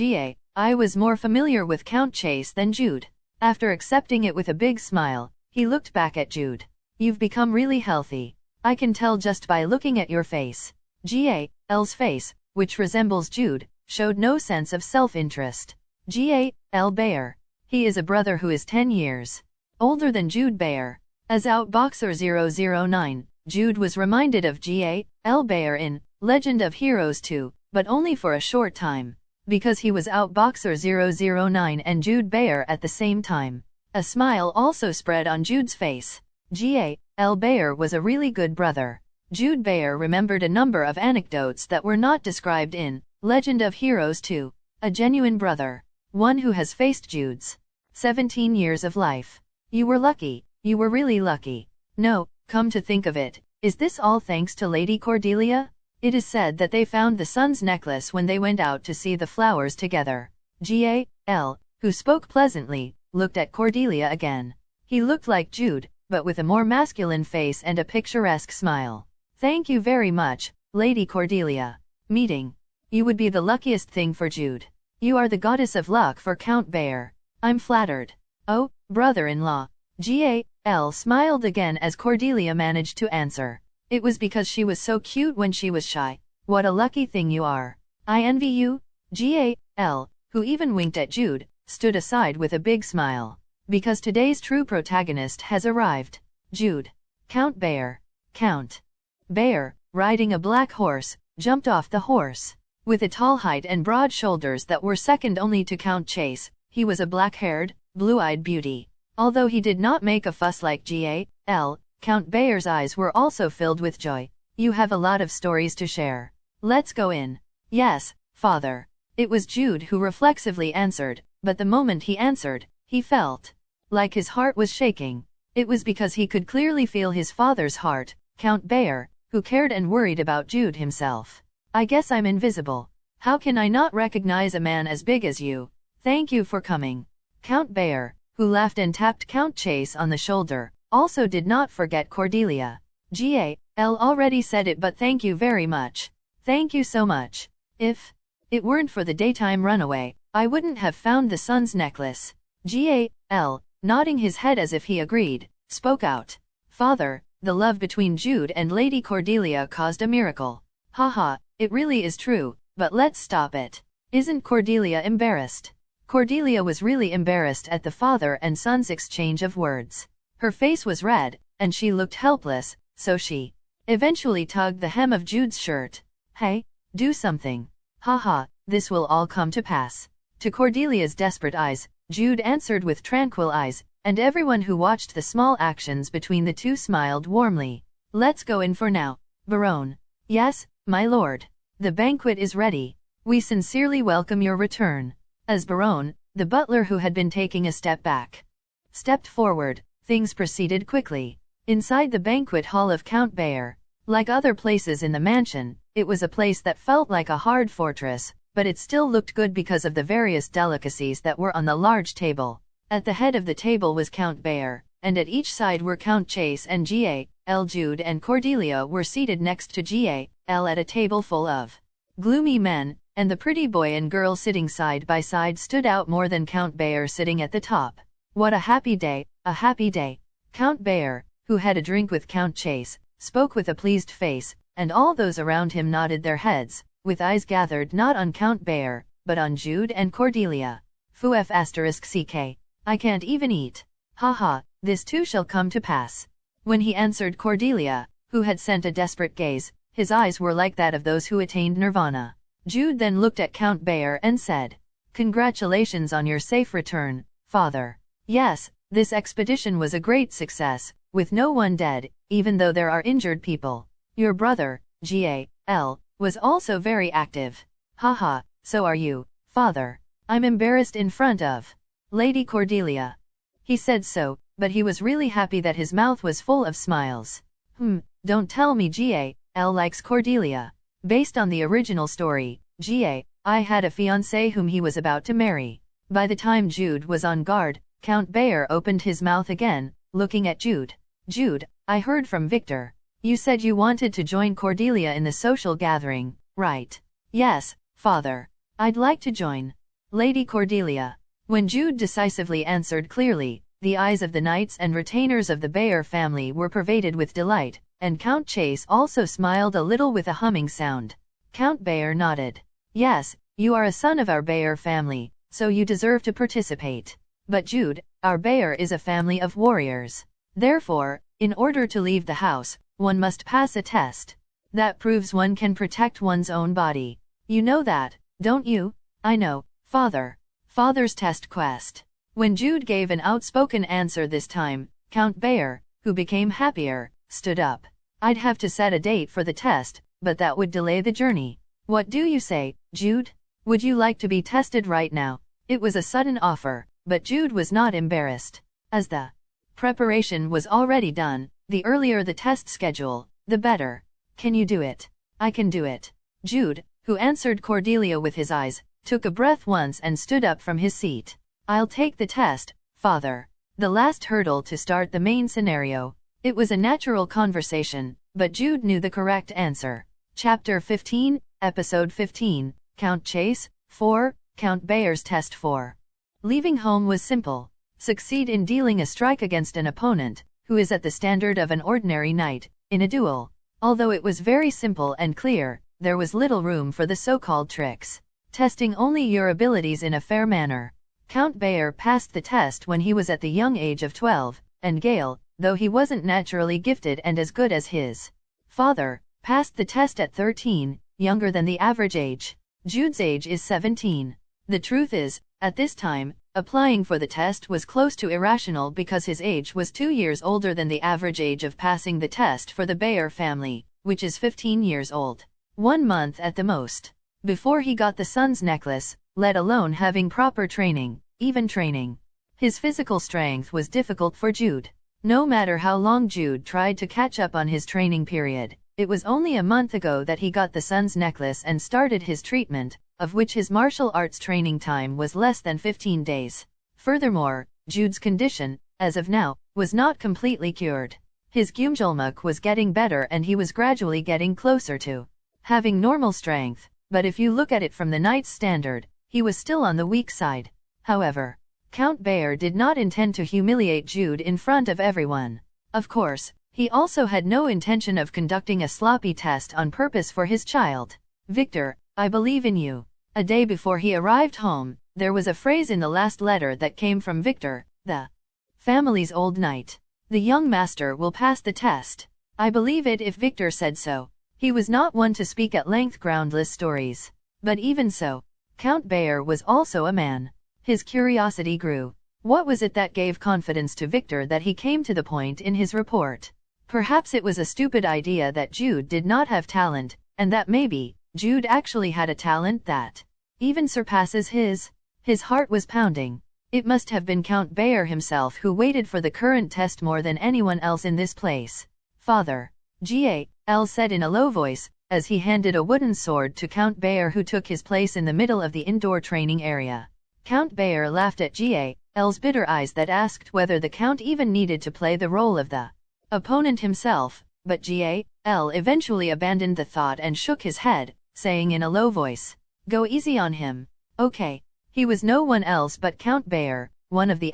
I was more familiar with Count Chase than Jude. After accepting it with a big smile, he looked back at Jude. You've become really healthy. I can tell just by looking at your face. G.A.L.'s face, which resembles Jude, showed no sense of self-interest. G.A.L. Bayer. He is a brother who is 10 years older than Jude Bayer. As Outboxer 009, Jude was reminded of G.A.L. Bayer in Legend of Heroes 2, but only for a short time, because he was Outboxer 009 and Jude Bayer at the same time. A smile also spread on Jude's face. G.A.L. Bayer was a really good brother. Jude Bayer remembered a number of anecdotes that were not described in Legend of Heroes 2. A genuine brother. One who has faced Jude's 17 years of life. You were lucky. You were really lucky. No, come to think of it, is this all thanks to Lady Cordelia? It is said that they found the sun's necklace when they went out to see the flowers together. G.A.L., who spoke pleasantly, looked at Cordelia again. He looked like Jude, but with a more masculine face and a picturesque smile. Thank you very much, Lady Cordelia. Meeting. You would be the luckiest thing for Jude. You are the goddess of luck for Count Bayer. I'm flattered. Oh, brother-in-law. G.A.L. smiled again as Cordelia managed to answer. It was because she was so cute when she was shy. What a lucky thing you are. I envy you. G.A.L., who even winked at Jude, stood aside with a big smile. Because today's true protagonist has arrived. Jude. Count Bayer. Count Bayer, riding a black horse, jumped off the horse. With a tall height and broad shoulders that were second only to Count Chase, he was a black-haired, blue-eyed beauty. Although he did not make a fuss like G.A.L., Count Bayer's eyes were also filled with joy. You have a lot of stories to share. Let's go in. Yes, father. It was Jude who reflexively answered, but the moment he answered, he felt like his heart was shaking. It was because he could clearly feel his father's heart, Count Bayer, who cared and worried about Jude himself. I guess I'm invisible. How can I not recognize a man as big as you? Thank you for coming. Count Bayer, who laughed and tapped Count Chase on the shoulder, also did not forget Cordelia. G.A.L. already said it, but thank you very much. Thank you so much. If it weren't for the daytime runaway, I wouldn't have found the sun's necklace. G.A.L., nodding his head as if he agreed, spoke out. Father, the love between Jude and Lady Cordelia caused a miracle. Haha, it really is true, but let's stop it. Isn't Cordelia embarrassed? Cordelia was really embarrassed at the father and son's exchange of words. Her face was red, and she looked helpless, so she eventually tugged the hem of Jude's shirt. Hey, do something. Haha, this will all come to pass. To Cordelia's desperate eyes, Jude answered with tranquil eyes, and everyone who watched the small actions between the two smiled warmly. Let's go in for now, Baron. Yes, my lord. The banquet is ready. We sincerely welcome your return. As Baron, the butler who had been taking a step back, stepped forward. Things proceeded quickly. Inside the banquet hall of Count Bayer, like other places in the mansion, it was a place that felt like a hard fortress, but it still looked good because of the various delicacies that were on the large table. At the head of the table was Count Bayer, and at each side were Count Chase and G.A.L. Jude and Cordelia were seated next to G.A.L. at a table full of gloomy men, and the pretty boy and girl sitting side by side stood out more than Count Bayer sitting at the top. What a happy day, a happy day. Count Bayer, who had a drink with Count Chase, spoke with a pleased face, and all those around him nodded their heads, with eyes gathered not on Count Bayer, but on Jude and Cordelia. **CK. I can't even eat. Haha, this too shall come to pass. When he answered Cordelia, who had sent a desperate gaze, his eyes were like that of those who attained nirvana. Jude then looked at Count Bayer and said, Congratulations on your safe return, father. Yes, This expedition was a great success, with no one dead, even though there are injured people. Your brother, Gal, was also very active. Haha, so are you, father. I'm embarrassed in front of Lady Cordelia. He said so, but he was really happy that his mouth was full of smiles. Don't tell me Gal likes Cordelia. Based on the original story, Gal had a fiancé whom he was about to marry. By the time Jude was on guard, Count Bayer opened his mouth again, looking at Jude. Jude, I heard from Victor. You said you wanted to join Cordelia in the social gathering, right? Yes, father. I'd like to join. Lady Cordelia. When Jude decisively answered clearly, the eyes of the knights and retainers of the Bayer family were pervaded with delight, and Count Chase also smiled a little with a humming sound. Count Bayer nodded. Yes, you are a son of our Bayer family, so you deserve to participate. But Jude, our Bayer is a family of warriors. Therefore, in order to leave the house, one must pass a test. That proves one can protect one's own body. You know that, don't you? I know, father. Father's test quest. When Jude gave an outspoken answer this time, Count Bayer, who became happier, stood up. I'd have to set a date for the test, but that would delay the journey. What do you say, Jude? Would you like to be tested right now? It was a sudden offer, but Jude was not embarrassed. As the preparation was already done, the earlier the test schedule, the better. Can you do it? I can do it. Jude, who answered Cordelia with his eyes, took a breath once and stood up from his seat. I'll take the test, father. The last hurdle to start the main scenario. It was a natural conversation, but Jude knew the correct answer. Chapter 15, Episode 15, Count Chase, 4, Count Bayer's Test 4. Leaving home was simple. Succeed in dealing a strike against an opponent, who is at the standard of an ordinary knight, in a duel. Although it was very simple and clear, there was little room for the so-called tricks. Testing only your abilities in a fair manner. Count Bayer passed the test when he was at the young age of 12, and Gal, though he wasn't naturally gifted and as good as his father, passed the test at 13, younger than the average age. Jude's age is 17. The truth is, at this time, applying for the test was close to irrational because his age was 2 years older than the average age of passing the test for the Bayer family, which is 15 years old. 1 month at the most. Before he got the sun's necklace, let alone having proper training, even training. His physical strength was difficult for Jude. No matter how long Jude tried to catch up on his training period, it was only a month ago that he got the sun's necklace and started his treatment, of which his martial arts training time was less than 15 days. Furthermore, Jude's condition, as of now, was not completely cured. His Gyumjulmuk was getting better and he was gradually getting closer to having normal strength, but if you look at it from the knight's standard, he was still on the weak side. However, Count Bayer did not intend to humiliate Jude in front of everyone. Of course, he also had no intention of conducting a sloppy test on purpose for his child. Victor, I believe in you. A day before he arrived home, there was a phrase in the last letter that came from Victor, the family's old knight. The young master will pass the test. I believe it if Victor said so. He was not one to speak at length groundless stories. But even so, Count Bayer was also a man. His curiosity grew. What was it that gave confidence to Victor that he came to the point in his report? Perhaps it was a stupid idea that Jude did not have talent, and that maybe, Jude actually had a talent that even surpasses his. His heart was pounding. It must have been Count Bayer himself who waited for the current test more than anyone else in this place. Father. Gal said in a low voice, as he handed a wooden sword to Count Bayer who took his place in the middle of the indoor training area. Count Bayer laughed at Gal's bitter eyes that asked whether the Count even needed to play the role of the opponent himself, but Gal eventually abandoned the thought and shook his head, saying in a low voice, "Go easy on him." Okay. He was no one else but Count Bayer, one of the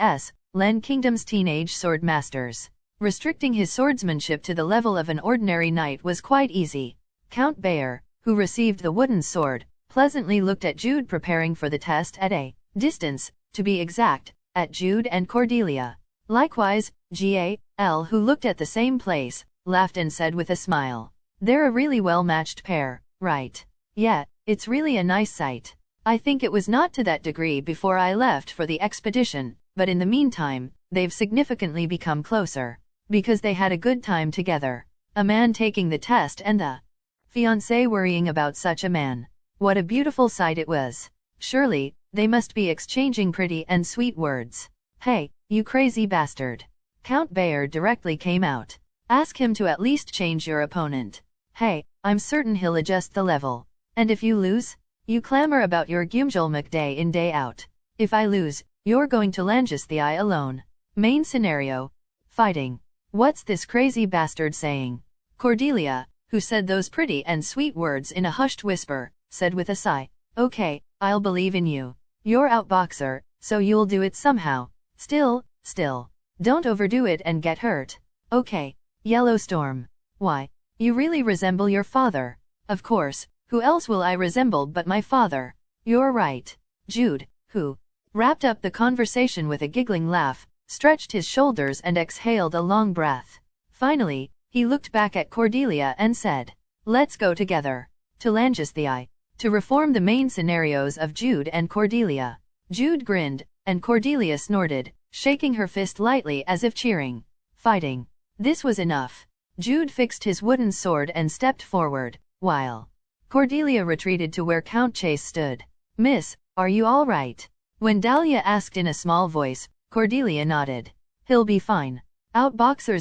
Len Kingdom's teenage sword masters. Restricting his swordsmanship to the level of an ordinary knight was quite easy. Count Bayer, who received the wooden sword, pleasantly looked at Jude preparing for the test at a distance, to be exact, at Jude and Cordelia. Likewise, Gal, who looked at the same place, laughed and said with a smile, "They're a really well-matched pair, right? Yeah, it's really a nice sight. I think it was not to that degree before I left for the expedition, but in the meantime, they've significantly become closer. Because they had a good time together. A man taking the test and the fiancé worrying about such a man. What a beautiful sight it was. Surely, they must be exchanging pretty and sweet words. Hey, you crazy bastard. Count Bayer directly came out. Ask him to at least change your opponent. Hey, I'm certain he'll adjust the level. And if you lose? You clamor about your Gumjolmuk day in day out. If I lose, you're going to Langus the eye alone. Main scenario. Fighting. What's this crazy bastard saying? Cordelia, who said those pretty and sweet words in a hushed whisper, said with a sigh, okay, I'll believe in you. You're outboxer, so you'll do it somehow. Still, don't overdo it and get hurt. Okay, Yellowstorm. Why, you really resemble your father. Of course, who else will I resemble but my father? You're right. Jude, who wrapped up the conversation with a giggling laugh, stretched his shoulders and exhaled a long breath. Finally, he looked back at Cordelia and said, let's go together. To Langus the eye. To reform the main scenarios of Jude and Cordelia. Jude grinned, and Cordelia snorted, shaking her fist lightly as if cheering. Fighting. This was enough. Jude fixed his wooden sword and stepped forward, while Cordelia retreated to where Count Chase stood. Miss, are you all right? When Dahlia asked in a small voice, Cordelia nodded. He'll be fine. Outboxer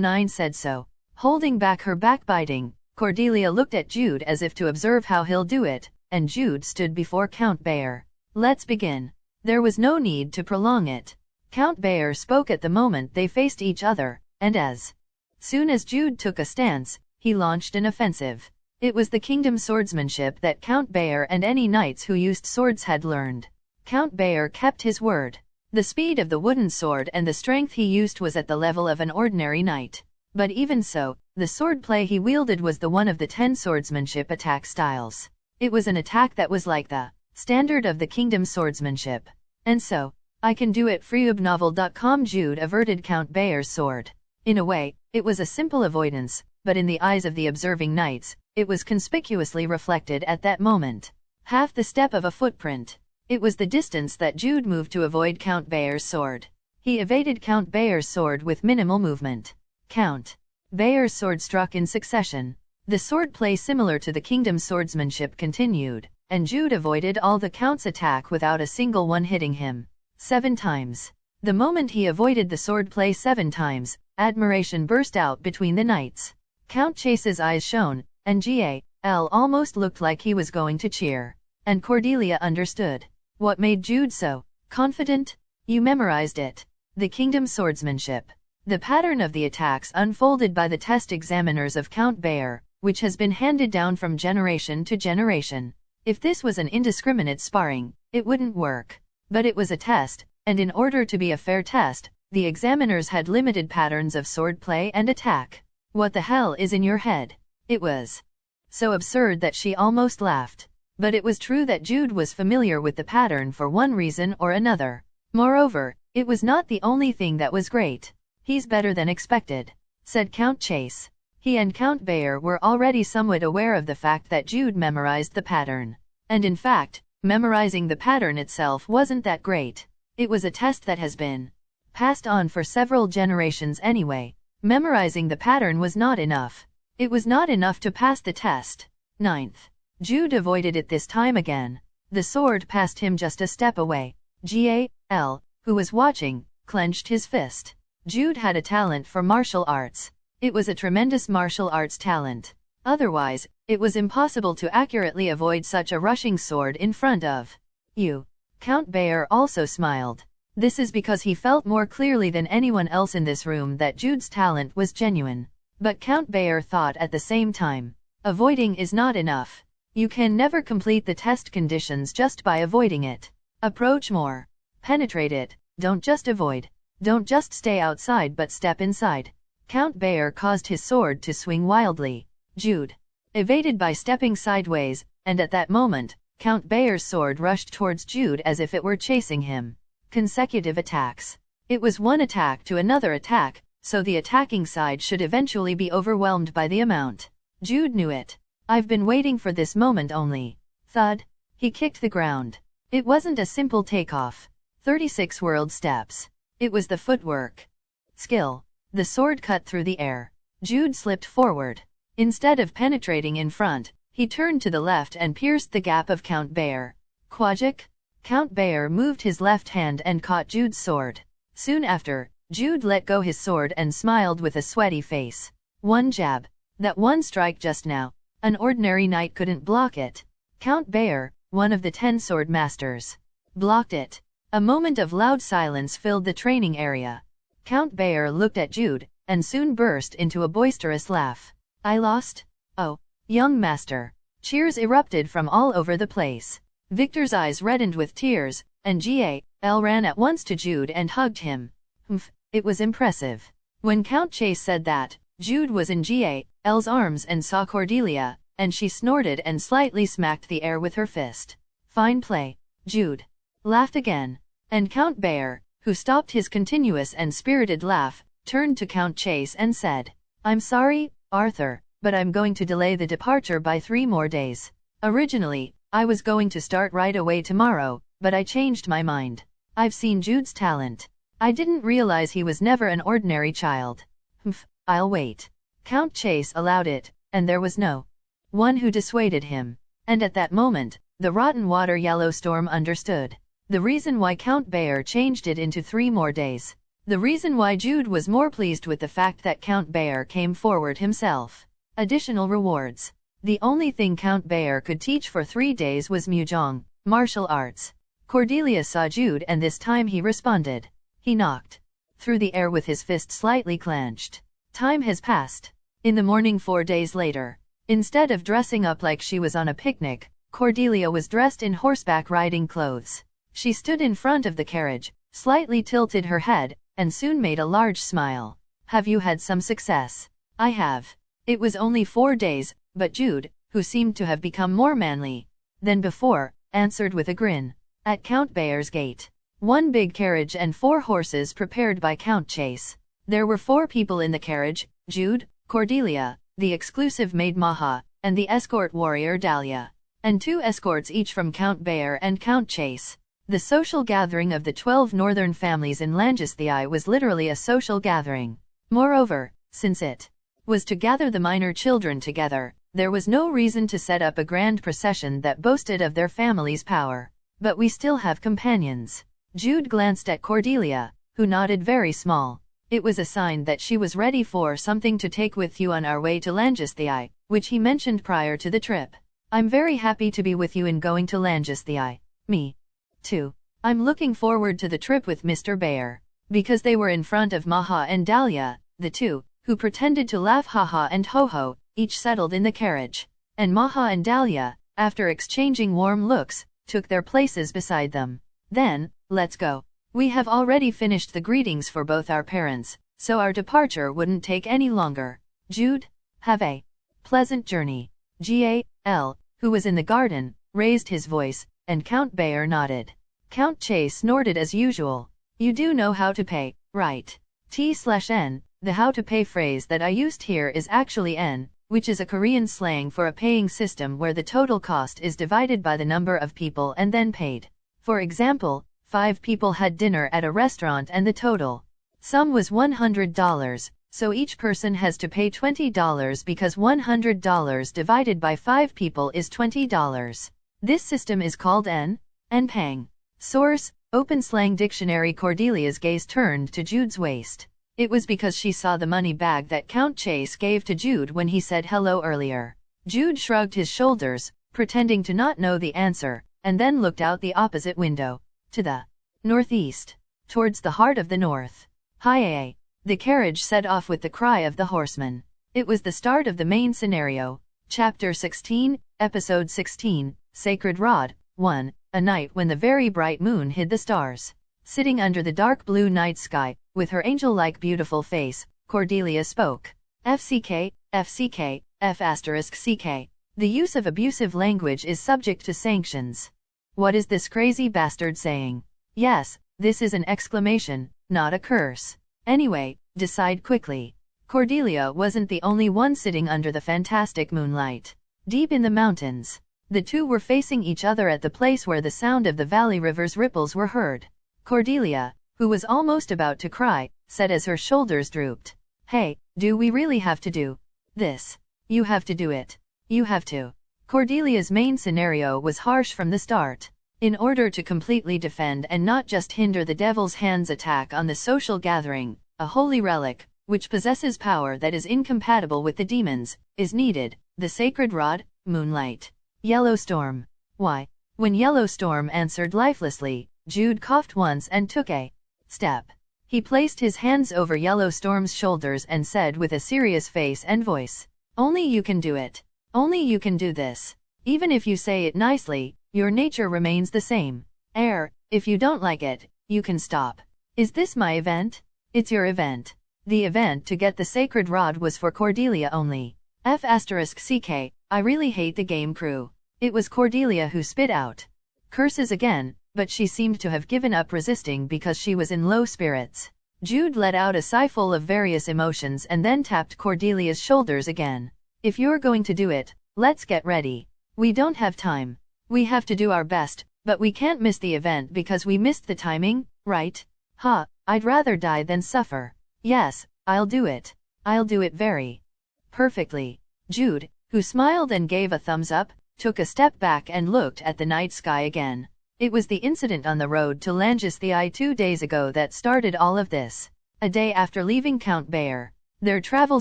009 said so. Holding back her backbiting, Cordelia looked at Jude as if to observe how he'll do it, and Jude stood before Count Bayer. Let's begin. There was no need to prolong it. Count Bayer spoke at the moment they faced each other, and as soon as Jude took a stance, he launched an offensive. It was the kingdom swordsmanship that Count Bayer and any knights who used swords had learned. Count Bayer kept his word. The speed of the wooden sword and the strength he used was at the level of an ordinary knight. But even so, the swordplay he wielded was the one of the 10 swordsmanship attack styles. It was an attack that was like the standard of the kingdom swordsmanship. And so, I can do it. freeubnovel.com. Jude averted Count Bayer's sword. In a way, it was a simple avoidance, but in the eyes of the observing knights, it was conspicuously reflected at that moment. Half the step of a footprint. It was the distance that Jude moved to avoid Count Bayer's sword. He evaded Count Bayer's sword with minimal movement. Count Bayer's sword struck in succession. The swordplay similar to the kingdom swordsmanship continued, and Jude avoided all the Count's attack without a single one hitting him. 7 times. The moment he avoided the swordplay 7 times, admiration burst out between the knights. Count Chase's eyes shone, and Gal almost looked like he was going to cheer. And Cordelia understood. What made Jude so confident? You memorized it. The kingdom swordsmanship. The pattern of the attacks unfolded by the test examiners of Count Bayer, which has been handed down from generation to generation. If this was an indiscriminate sparring, it wouldn't work. But it was a test, and in order to be a fair test, the examiners had limited patterns of swordplay and attack. What the hell is in your head? It was so absurd that she almost laughed. But it was true that Jude was familiar with the pattern for one reason or another. Moreover, it was not the only thing that was great. He's better than expected, said Count Chase. He and Count Bayer were already somewhat aware of the fact that Jude memorized the pattern. And in fact, memorizing the pattern itself wasn't that great. It was a test that has been passed on for several generations anyway. Memorizing the pattern was not enough. It was not enough to pass the test. 9th. Jude avoided it this time again. The sword passed him just a step away. Gal, who was watching, clenched his fist. Jude had a talent for martial arts. It was a tremendous martial arts talent. Otherwise, it was impossible to accurately avoid such a rushing sword in front of you. Count Bayer also smiled. This is because he felt more clearly than anyone else in this room that Jude's talent was genuine. But Count Bayer thought at the same time, avoiding is not enough. You can never complete the test conditions just by avoiding it. Approach more. Penetrate it. Don't just avoid. Don't just stay outside but step inside. Count Bayer caused his sword to swing wildly. Jude evaded by stepping sideways, and at that moment, Count Bayer's sword rushed towards Jude as if it were chasing him. Consecutive attacks. It was one attack to another attack, so the attacking side should eventually be overwhelmed by the amount. Jude knew it. I've been waiting for this moment only. Thud. He kicked the ground. It wasn't a simple takeoff. 36 world steps. It was the footwork. Skill. The sword cut through the air. Jude slipped forward. Instead of penetrating in front, he turned to the left and pierced the gap of Count Bayer. Quajic? Count Bayer moved his left hand and caught Jude's sword. Soon after, Jude let go his sword and smiled with a sweaty face. One jab. That one strike just now. An ordinary knight couldn't block it. Count Bayer, one of the 10 sword masters, blocked it. A moment of loud silence filled the training area. Count Bayer looked at Jude, and soon burst into a boisterous laugh. I lost? Oh, young master. Cheers erupted from all over the place. Victor's eyes reddened with tears, and Gal ran at once to Jude and hugged him. Humph, it was impressive. When Count Chase said that, Jude was in Gal's arms and saw Cordelia, and she snorted and slightly smacked the air with her fist. Fine play. Jude laughed again. And Count Bayer, who stopped his continuous and spirited laugh, turned to Count Chase and said, I'm sorry, Arthur, but I'm going to delay the departure by 3 more days. Originally, I was going to start right away tomorrow, but I changed my mind. I've seen Jude's talent. I didn't realize he was never an ordinary child. Humph, I'll wait. Count Chase allowed it, and there was no one who dissuaded him. And at that moment, the Rotten Water Yellowstorm understood the reason why Count Bayer changed it into 3 more days. The reason why Jude was more pleased with the fact that Count Bayer came forward himself. Additional rewards. The only thing Count Bayer could teach for 3 days was Mujong, martial arts. Cordelia saw Jude and this time he responded. He knocked through the air with his fist slightly clenched. Time has passed. In the morning 4 days later, instead of dressing up like she was on a picnic, Cordelia was dressed in horseback riding clothes. She stood in front of the carriage, slightly tilted her head, and soon made a large smile. Have you had some success? I have. It was only 4 days, but Jude, who seemed to have become more manly than before, answered with a grin. At Count Bayer's gate, 1 big carriage and 4 horses prepared by Count Chase. There were 4 people in the carriage, Jude, Cordelia, the exclusive maid Maha, and the escort warrior Dahlia, and 2 escorts each from Count Bayer and Count Chase. The social gathering of the 12 northern families in Langesthai was literally a social gathering. Moreover, since it was to gather the minor children together, there was no reason to set up a grand procession that boasted of their family's power. But we still have companions. Jude glanced at Cordelia, who nodded very small. It was a sign that she was ready for something to take with you on our way to Langesthai, which he mentioned prior to the trip. I'm very happy to be with you in going to Langesthai. Me too. I'm looking forward to the trip with Mr. Bayer. Because they were in front of Maha and Dahlia, the 2, who pretended to laugh haha and ho-ho, each settled in the carriage. And Maha and Dahlia, after exchanging warm looks, took their places beside them. Then, let's go. We have already finished the greetings for both our parents, so our departure wouldn't take any longer. Jude, have a pleasant journey. Gal, who was in the garden, raised his voice, and Count Bayer nodded. Count Chase snorted as usual. You do know how to pay, right? T/N, the how to pay phrase that I used here is actually N, which is a Korean slang for a paying system where the total cost is divided by the number of people and then paid. For example, 5 people had dinner at a restaurant and the total sum was $100, so each person has to pay $20 because $100 divided by 5 people is $20. This system is called N-pang. Source, Open Slang Dictionary. Cordelia's gaze turned to Jude's waist. It was because she saw the money bag that Count Chase gave to Jude when he said hello earlier. Jude shrugged his shoulders, pretending to not know the answer, and then looked out the opposite window. To the northeast. Towards the heart of the north. Hi-ay. The carriage set off with the cry of the horseman. It was the start of the main scenario. Chapter 16, Episode 16, Sacred Rod, 1, a night when the very bright moon hid the stars. Sitting under the dark blue night sky, with her angel-like beautiful face, Cordelia spoke. FCK, FCK, F***CK. The use of abusive language is subject to sanctions. What is this crazy bastard saying? Yes, this is an exclamation, not a curse. Anyway, decide quickly. Cordelia wasn't the only one sitting under the fantastic moonlight. Deep in the mountains, the 2 were facing each other at the place where the sound of the valley river's ripples were heard. Cordelia, who was almost about to cry, said as her shoulders drooped. Hey, do we really have to do this? You have to do it. You have to. Cordelia's main scenario was harsh from the start. In order to completely defend and not just hinder the devil's hand's attack on the social gathering, a holy relic, which possesses power that is incompatible with the demons, is needed, the sacred rod, Moonlight. Yellowstorm. Why? When Yellowstorm answered lifelessly, Jude coughed once and took a step. He placed his hands over Yellowstorm's shoulders and said with a serious face and voice, "Only you can do it. Only you can do this. Even if you say it nicely, your nature remains the same. If you don't like it, you can stop. Is this my event? It's your event." The event to get the sacred rod was for Cordelia only. F***ck, I really hate the game crew. It was Cordelia who spit out curses again, but she seemed to have given up resisting because she was in low spirits. Jude let out a sigh full of various emotions and then tapped Cordelia's shoulders again. "If you're going to do it, let's get ready. We don't have time. We have to do our best, but we can't miss the event because we missed the timing, right? I'd rather die than suffer. Yes, I'll do it. I'll do it very perfectly." Jude, who smiled and gave a thumbs up, took a step back and looked at the night sky again. It was the incident on the road to Langesthai 2 days ago that started all of this. A day after leaving Count Bayer. Their travel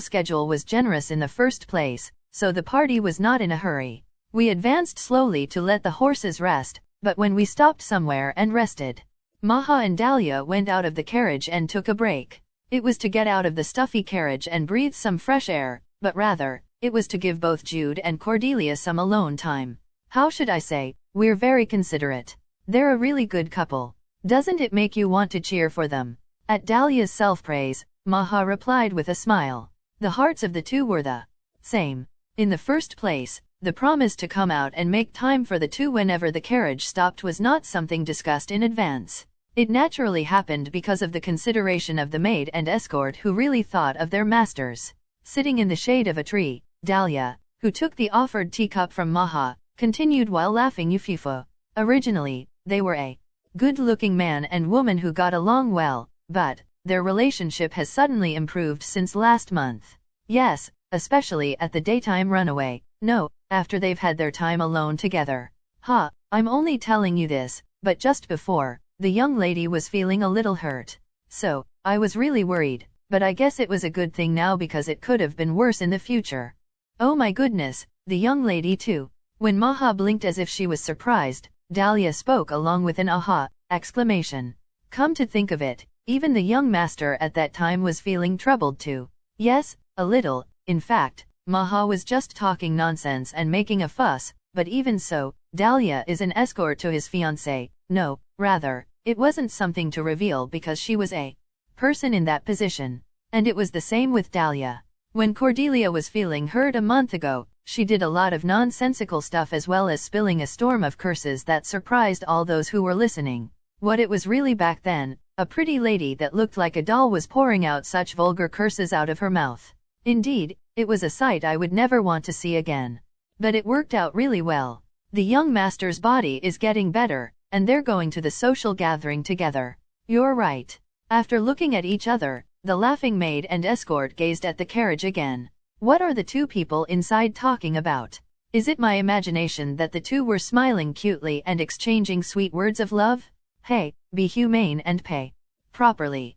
schedule was generous in the first place, so the party was not in a hurry. We advanced slowly to let the horses rest, but when we stopped somewhere and rested, Maha and Dahlia went out of the carriage and took a break. It was to get out of the stuffy carriage and breathe some fresh air, but rather, it was to give both Jude and Cordelia some alone time. How should I say, we're very considerate. They're a really good couple. Doesn't it make you want to cheer for them? At Dahlia's self-praise, Maha replied with a smile. The hearts of the two were the same. In the first place, the promise to come out and make time for the two whenever the carriage stopped was not something discussed in advance. It naturally happened because of the consideration of the maid and escort who really thought of their masters. Sitting in the shade of a tree, Dahlia, who took the offered teacup from Maha, continued while laughing Yufifo. Originally, they were a good-looking man and woman who got along well, but their relationship has suddenly improved since last month. Yes, especially at the daytime runaway. No, after they've had their time alone together. I'm only telling you this, but just before, the young lady was feeling a little hurt. So, I was really worried, but I guess it was a good thing now because it could have been worse in the future. Oh my goodness, the young lady too. When Maha blinked as if she was surprised, Dahlia spoke along with an aha exclamation. Come to think of it, even the young master at that time was feeling troubled too. Yes, a little. In fact, Maha was just talking nonsense and making a fuss, but even so, Dahlia is an escort to his fiancé. No, rather, it wasn't something to reveal because she was a person in that position. And it was the same with Dahlia. When Cordelia was feeling hurt a month ago, she did a lot of nonsensical stuff as well as spilling a storm of curses that surprised all those who were listening. What it was really back then, a pretty lady that looked like a doll was pouring out such vulgar curses out of her mouth. Indeed, it was a sight I would never want to see again. But it worked out really well. The young master's body is getting better, and they're going to the social gathering together. You're right. After looking at each other, the laughing maid and escort gazed at the carriage again. What are the two people inside talking about? Is it my imagination that the two were smiling cutely and exchanging sweet words of love? Hey, be humane and pay properly.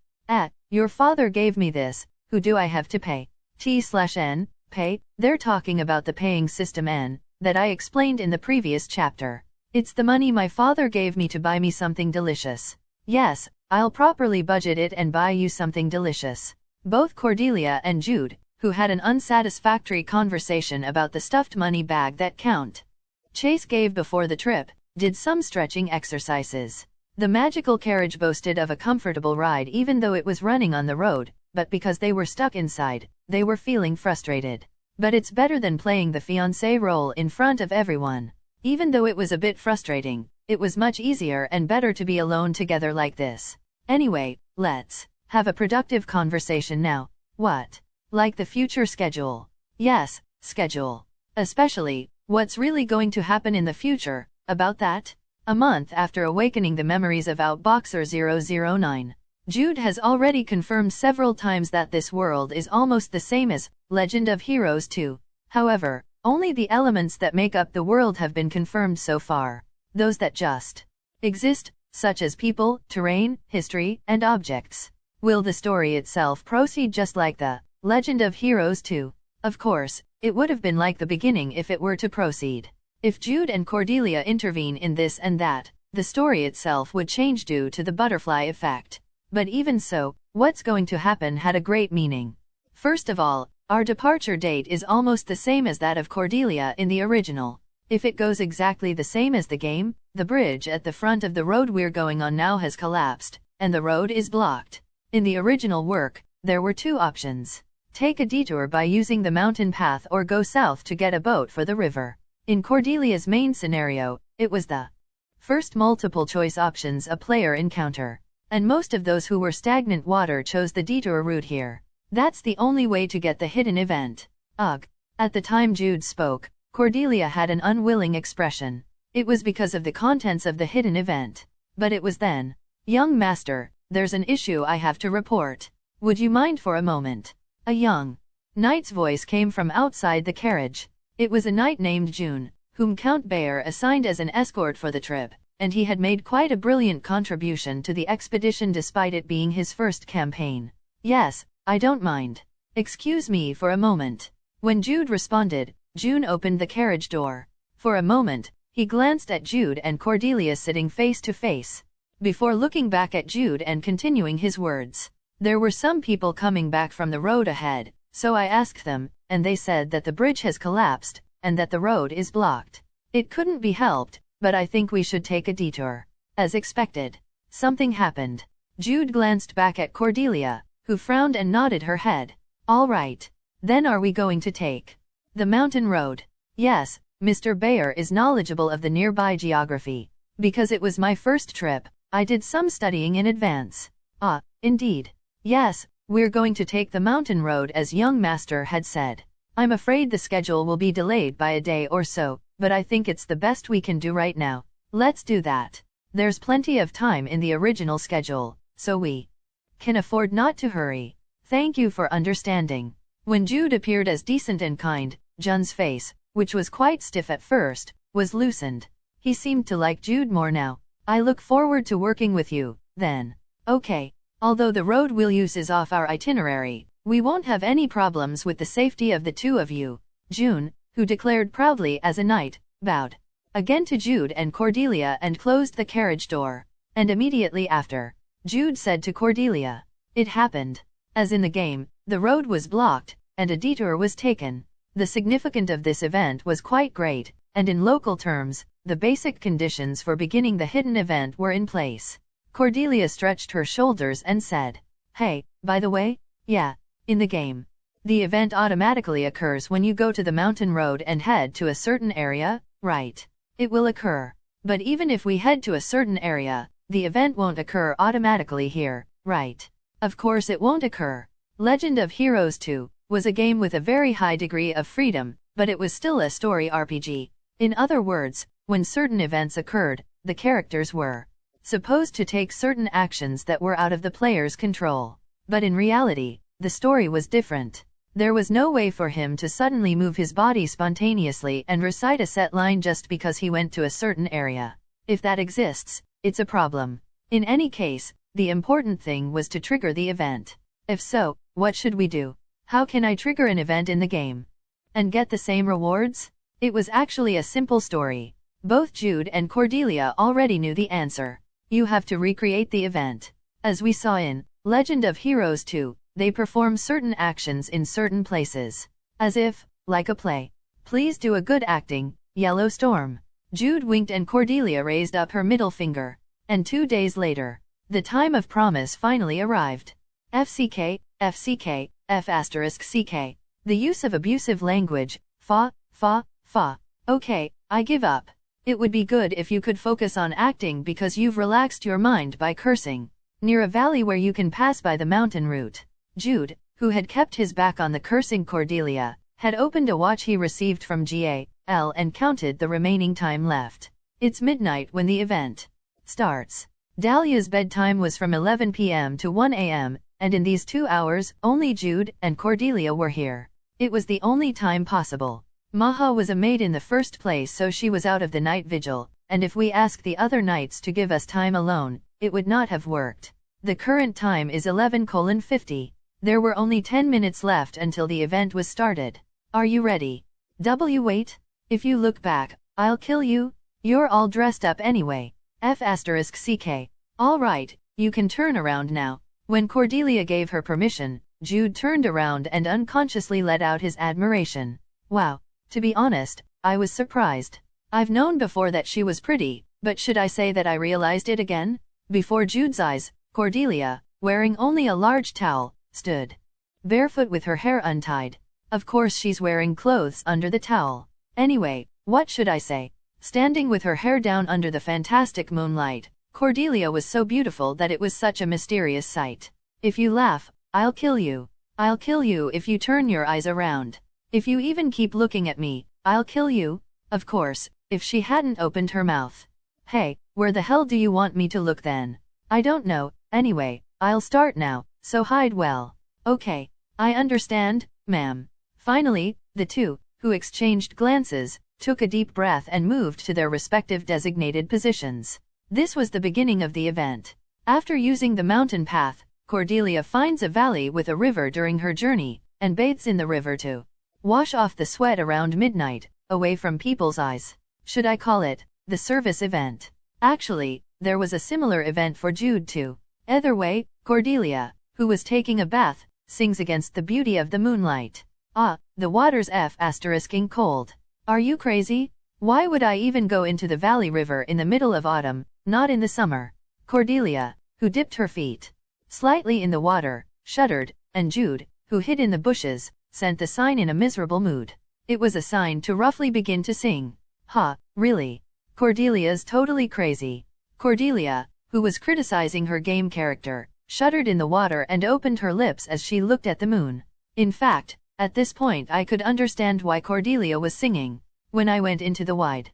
Your father gave me this, who do I have to pay? T/N, pay? They're talking about the paying system N, that I explained in the previous chapter. It's the money my father gave me to buy me something delicious. Yes, I'll properly budget it and buy you something delicious. Both Cordelia and Jude, who had an unsatisfactory conversation about the stuffed money bag that Count Chase gave before the trip, did some stretching exercises. The magical carriage boasted of a comfortable ride even though it was running on the road, but because they were stuck inside, they were feeling frustrated. But it's better than playing the fiancé role in front of everyone. Even though it was a bit frustrating, it was much easier and better to be alone together like this. Anyway, let's have a productive conversation now. What? Like the future schedule? Yes, schedule. Especially, what's really going to happen in the future, about that? A month after awakening the memories of Outboxer 009. Jude has already confirmed several times that this world is almost the same as Legend of Heroes 2. However, only the elements that make up the world have been confirmed so far. Those that just exist, such as people, terrain, history, and objects. Will the story itself proceed just like the Legend of Heroes 2? Of course, it would have been like the beginning if it were to proceed. If Jude and Cordelia intervene in this and that, the story itself would change due to the butterfly effect. But even so, what's going to happen had a great meaning. First of all, our departure date is almost the same as that of Cordelia in the original. If it goes exactly the same as the game, the bridge at the front of the road we're going on now has collapsed, and the road is blocked. In the original work, there were two options. Take a detour by using the mountain path or go south to get a boat for the river. In Cordelia's main scenario, it was the first multiple choice options a player encounter. And most of those who were stagnant water chose the detour route here. That's the only way to get the hidden event. Ugh. At the time Jude spoke, Cordelia had an unwilling expression. It was because of the contents of the hidden event. But it was then. Young master, there's an issue I have to report. Would you mind for a moment? A young knight's voice came from outside the carriage. It was a knight named June, whom Count Bayer assigned as an escort for the trip, and he had made quite a brilliant contribution to the expedition despite it being his first campaign. Yes, I don't mind. Excuse me for a moment. When Jude responded, June opened the carriage door. For a moment, he glanced at Jude and Cordelia sitting face to face, before looking back at Jude and continuing his words. There were some people coming back from the road ahead, so I asked them, and they said that the bridge has collapsed, and that the road is blocked. It couldn't be helped, but I think we should take a detour. As expected, something happened. Jude glanced back at Cordelia, who frowned and nodded her head. All right. Then are we going to take the mountain road? Yes, Mr. Bayer is knowledgeable of the nearby geography. Because it was my first trip, I did some studying in advance. Ah, indeed. Yes, we're going to take the mountain road as young master had said. I'm afraid the schedule will be delayed by a day or so, but I think it's the best we can do right now. Let's do that. There's plenty of time in the original schedule, so we can afford not to hurry. Thank you for understanding. When Jude appeared as decent and kind, Jun's face, which was quite stiff at first, was loosened. He seemed to like Jude more now. I look forward to working with you, then. Okay. Although the road we'll use is off our itinerary, we won't have any problems with the safety of the two of you. June, who declared proudly as a knight, bowed again to Jude and Cordelia and closed the carriage door. And immediately after, Jude said to Cordelia, "It happened. As in the game, the road was blocked, and a detour was taken. The significance of this event was quite great, and in local terms, the basic conditions for beginning the hidden event were in place." Cordelia stretched her shoulders and said, "Hey, by the way, yeah, in the game, the event automatically occurs when you go to the mountain road and head to a certain area, right? It will occur. But even if we head to a certain area, the event won't occur automatically here, right? Of course it won't occur. Legend of Heroes 2 was a game with a very high degree of freedom, but it was still a story RPG. In other words, when certain events occurred, the characters were supposed to take certain actions that were out of the player's control. But in reality, the story was different. There was no way for him to suddenly move his body spontaneously and recite a set line just because he went to a certain area. If that exists, it's a problem. In any case, the important thing was to trigger the event. If so, what should we do? How can I trigger an event in the game and get the same rewards? It was actually a simple story. Both Jude and Cordelia already knew the answer. You have to recreate the event. As we saw in Legend of Heroes 2, they perform certain actions in certain places. As if, like a play. Please do a good acting, Yellow Storm. Jude winked and Cordelia raised up her middle finger. And 2 days later, the time of promise finally arrived. FCK, FCK, F***CK. The use of abusive language, fa. Okay, I give up. It would be good if you could focus on acting because you've relaxed your mind by cursing. Near a valley where you can pass by the mountain route. Jude, who had kept his back on the cursing Cordelia, had opened a watch he received from GAL and counted the remaining time left. It's midnight when the event starts. Dahlia's bedtime was from 11 p.m. to 1 a.m., and in these 2 hours, only Jude and Cordelia were here. It was the only time possible. Maha was a maid in the first place, so she was out of the night vigil, and if we ask the other knights to give us time alone, it would not have worked. The current time is 11:50. There were only 10 minutes left until the event was started. Are you ready? Wait. If you look back, I'll kill you. You're all dressed up anyway. F***ck. All right, you can turn around now. When Cordelia gave her permission, Jude turned around and unconsciously let out his admiration. Wow. To be honest, I was surprised. I've known before that she was pretty, but should I say that I realized it again? Before Jude's eyes, Cordelia, wearing only a large towel, stood barefoot with her hair untied. Of course she's wearing clothes under the towel. Anyway, what should I say? Standing with her hair down under the fantastic moonlight, Cordelia was so beautiful that it was such a mysterious sight. If you laugh, I'll kill you. I'll kill you if you turn your eyes around. If you even keep looking at me, I'll kill you. Of course, if she hadn't opened her mouth. Hey, where the hell do you want me to look then? I don't know. Anyway, I'll start now, so hide well. Okay. I understand, ma'am. Finally, the two, who exchanged glances, took a deep breath and moved to their respective designated positions. This was the beginning of the event. After using the mountain path, Cordelia finds a valley with a river during her journey, and bathes in the river to wash off the sweat around midnight, away from people's eyes. Should I call it the service event? Actually, there was a similar event for Jude too. Either way, Cordelia, who was taking a bath, sings against the beauty of the moonlight. Ah, the water's f***ing cold. Are you crazy? Why would I even go into the valley river in the middle of autumn, not in the summer? Cordelia, who dipped her feet slightly in the water, shuddered, and Jude, who hid in the bushes, sent the sign in a miserable mood. It was a sign to roughly begin to sing. Ha, really? Cordelia's totally crazy. Cordelia, who was criticizing her game character, shuddered in the water and opened her lips as she looked at the moon. In fact, at this point I could understand why Cordelia was singing. When I went into the wide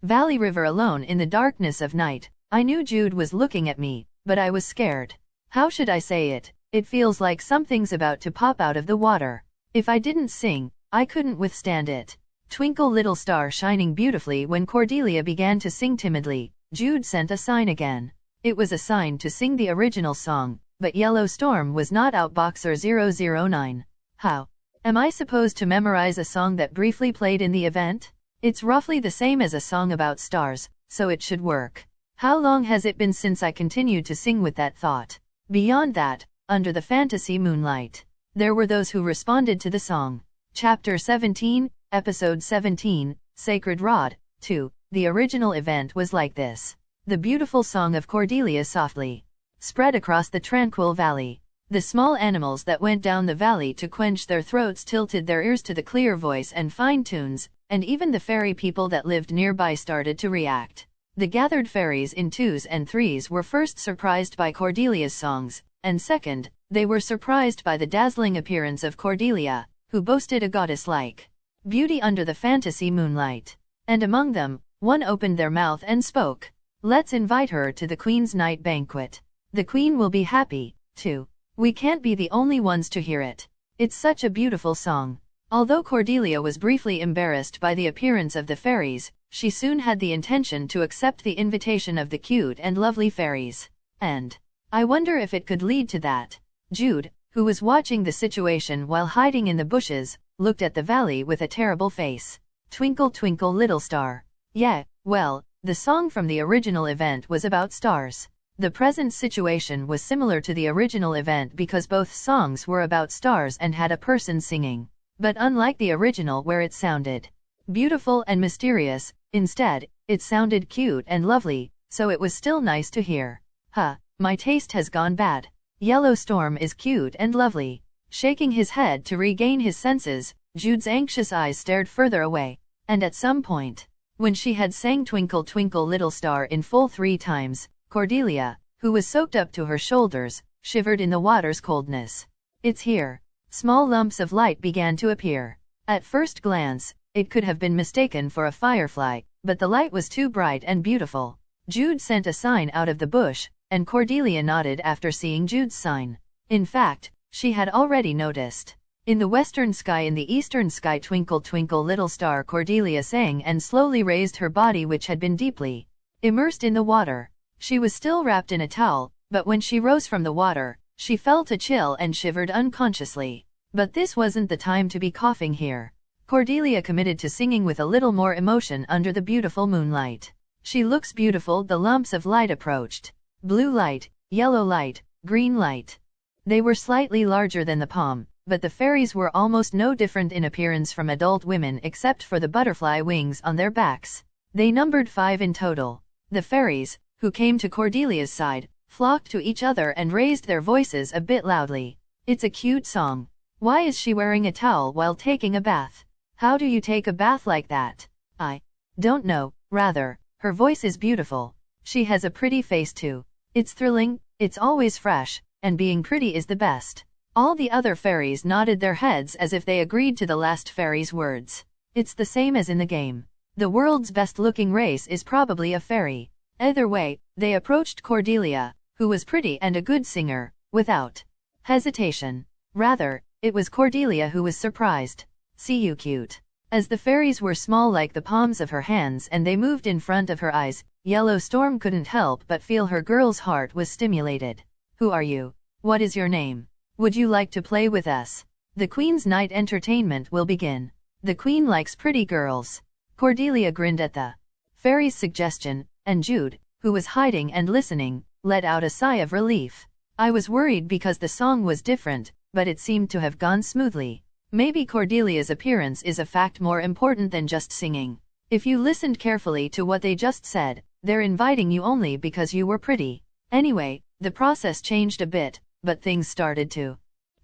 valley river alone in the darkness of night, I knew Jude was looking at me, but I was scared. How should I say it? It feels like something's about to pop out of the water. If I didn't sing, I couldn't withstand it. Twinkle little star shining beautifully. When Cordelia began to sing timidly, Jude sent a sign again. It was a sign to sing the original song, but Yellow Storm was not out. Boxer 009. How am I supposed to memorize a song that briefly played in the event? It's roughly the same as a song about stars, so it should work. How long has it been since I continued to sing with that thought? Beyond that, under the fantasy moonlight, there were those who responded to the song. Chapter 17, Episode 17, Sacred Rod, 2. The original event was like this. The beautiful song of Cordelia softly spread across the tranquil valley. The small animals that went down the valley to quench their throats tilted their ears to the clear voice and fine tunes, and even the fairy people that lived nearby started to react. The gathered fairies in 2s and 3s were first surprised by Cordelia's songs, and second, they were surprised by the dazzling appearance of Cordelia, who boasted a goddess-like beauty under the fantasy moonlight. And among them, one opened their mouth and spoke. Let's invite her to the Queen's night banquet. The Queen will be happy, too. We can't be the only ones to hear it. It's such a beautiful song. Although Cordelia was briefly embarrassed by the appearance of the fairies, she soon had the intention to accept the invitation of the cute and lovely fairies. And I wonder if it could lead to that. Jude, who was watching the situation while hiding in the bushes, looked at the valley with a terrible face. Twinkle twinkle little star. Yeah, well, the song from the original event was about stars. The present situation was similar to the original event because both songs were about stars and had a person singing. But unlike the original where it sounded beautiful and mysterious, instead, it sounded cute and lovely, so it was still nice to hear. Huh, my taste has gone bad. Yellow Storm is cute and lovely. Shaking his head to regain his senses, Jude's anxious eyes stared further away. And at some point, when she had sang Twinkle Twinkle Little Star in full 3 times, Cordelia, who was soaked up to her shoulders, shivered in the water's coldness. It's here. Small lumps of light began to appear. At first glance, it could have been mistaken for a firefly, but the light was too bright and beautiful. Jude sent a sign out of the bush, and Cordelia nodded after seeing Jude's sign. In fact, she had already noticed. In the western sky, in the eastern sky, twinkle twinkle little star, Cordelia sang and slowly raised her body, which had been deeply immersed in the water. She was still wrapped in a towel, but when she rose from the water, she felt a chill and shivered unconsciously. But this wasn't the time to be coughing here. Cordelia committed to singing with a little more emotion under the beautiful moonlight. She looks beautiful. The lumps of light approached. Blue light, yellow light, green light. They were slightly larger than the palm, but the fairies were almost no different in appearance from adult women except for the butterfly wings on their backs. They numbered 5 in total. The fairies, who came to Cordelia's side, flocked to each other and raised their voices a bit loudly. It's a cute song. Why is she wearing a towel while taking a bath? How do you take a bath like that? I don't know, rather, her voice is beautiful. She has a pretty face too. It's thrilling, it's always fresh, and being pretty is the best. All the other fairies nodded their heads as if they agreed to the last fairy's words. It's the same as in the game. The world's best-looking race is probably a fairy. Either way, they approached Cordelia, who was pretty and a good singer, without hesitation. Rather, it was Cordelia who was surprised. See you cute. As the fairies were small like the palms of her hands and they moved in front of her eyes, Yellow Storm couldn't help but feel her girl's heart was stimulated. Who are you? What is your name? Would you like to play with us? The Queen's night entertainment will begin. The Queen likes pretty girls. Cordelia grinned at the fairy's suggestion, and Jude, who was hiding and listening, let out a sigh of relief. I was worried because the song was different, but it seemed to have gone smoothly. Maybe Cordelia's appearance is a fact more important than just singing. If you listened carefully to what they just said, they're inviting you only because you were pretty. Anyway, the process changed a bit, but things started to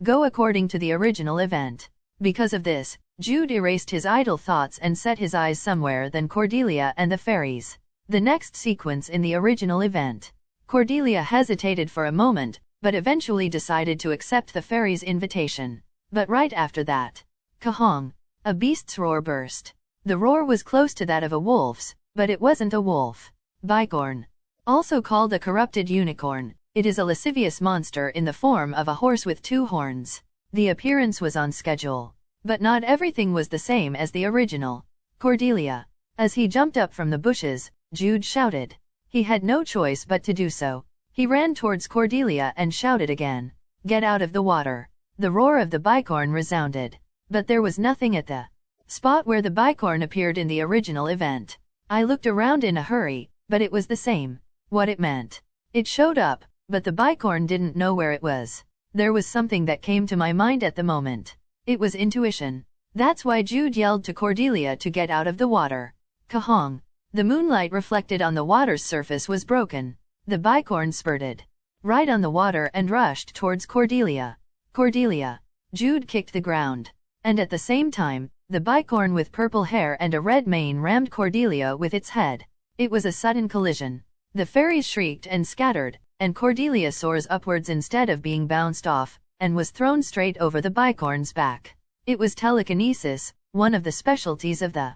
go according to the original event. Because of this, Jude erased his idle thoughts and set his eyes somewhere than Cordelia and the fairies. The next sequence in the original event. Cordelia hesitated for a moment, but eventually decided to accept the fairies' invitation. But right after that, Kahong! A beast's roar burst. The roar was close to that of a wolf's, but it wasn't a wolf. Bicorn. Also called a corrupted unicorn, it is a lascivious monster in the form of a horse with 2 horns. The appearance was on schedule. But not everything was the same as the original. Cordelia. As he jumped up from the bushes, Jude shouted. He had no choice but to do so. He ran towards Cordelia and shouted again. Get out of the water. The roar of the bicorn resounded. But there was nothing at the spot where the bicorn appeared in the original event. I looked around in a hurry, but it was the same. What it meant. It showed up, but the bicorn didn't know where it was. There was something that came to my mind at the moment. It was intuition. That's why Jude yelled to Cordelia to get out of the water. Kahong! The moonlight reflected on the water's surface was broken. The bicorn spurted right on the water and rushed towards Cordelia. Cordelia! Jude kicked the ground. And at the same time, the bicorn with purple hair and a red mane rammed Cordelia with its head. It was a sudden collision. The fairies shrieked and scattered, and Cordelia soars upwards instead of being bounced off, and was thrown straight over the bicorn's back. It was telekinesis, one of the specialties of the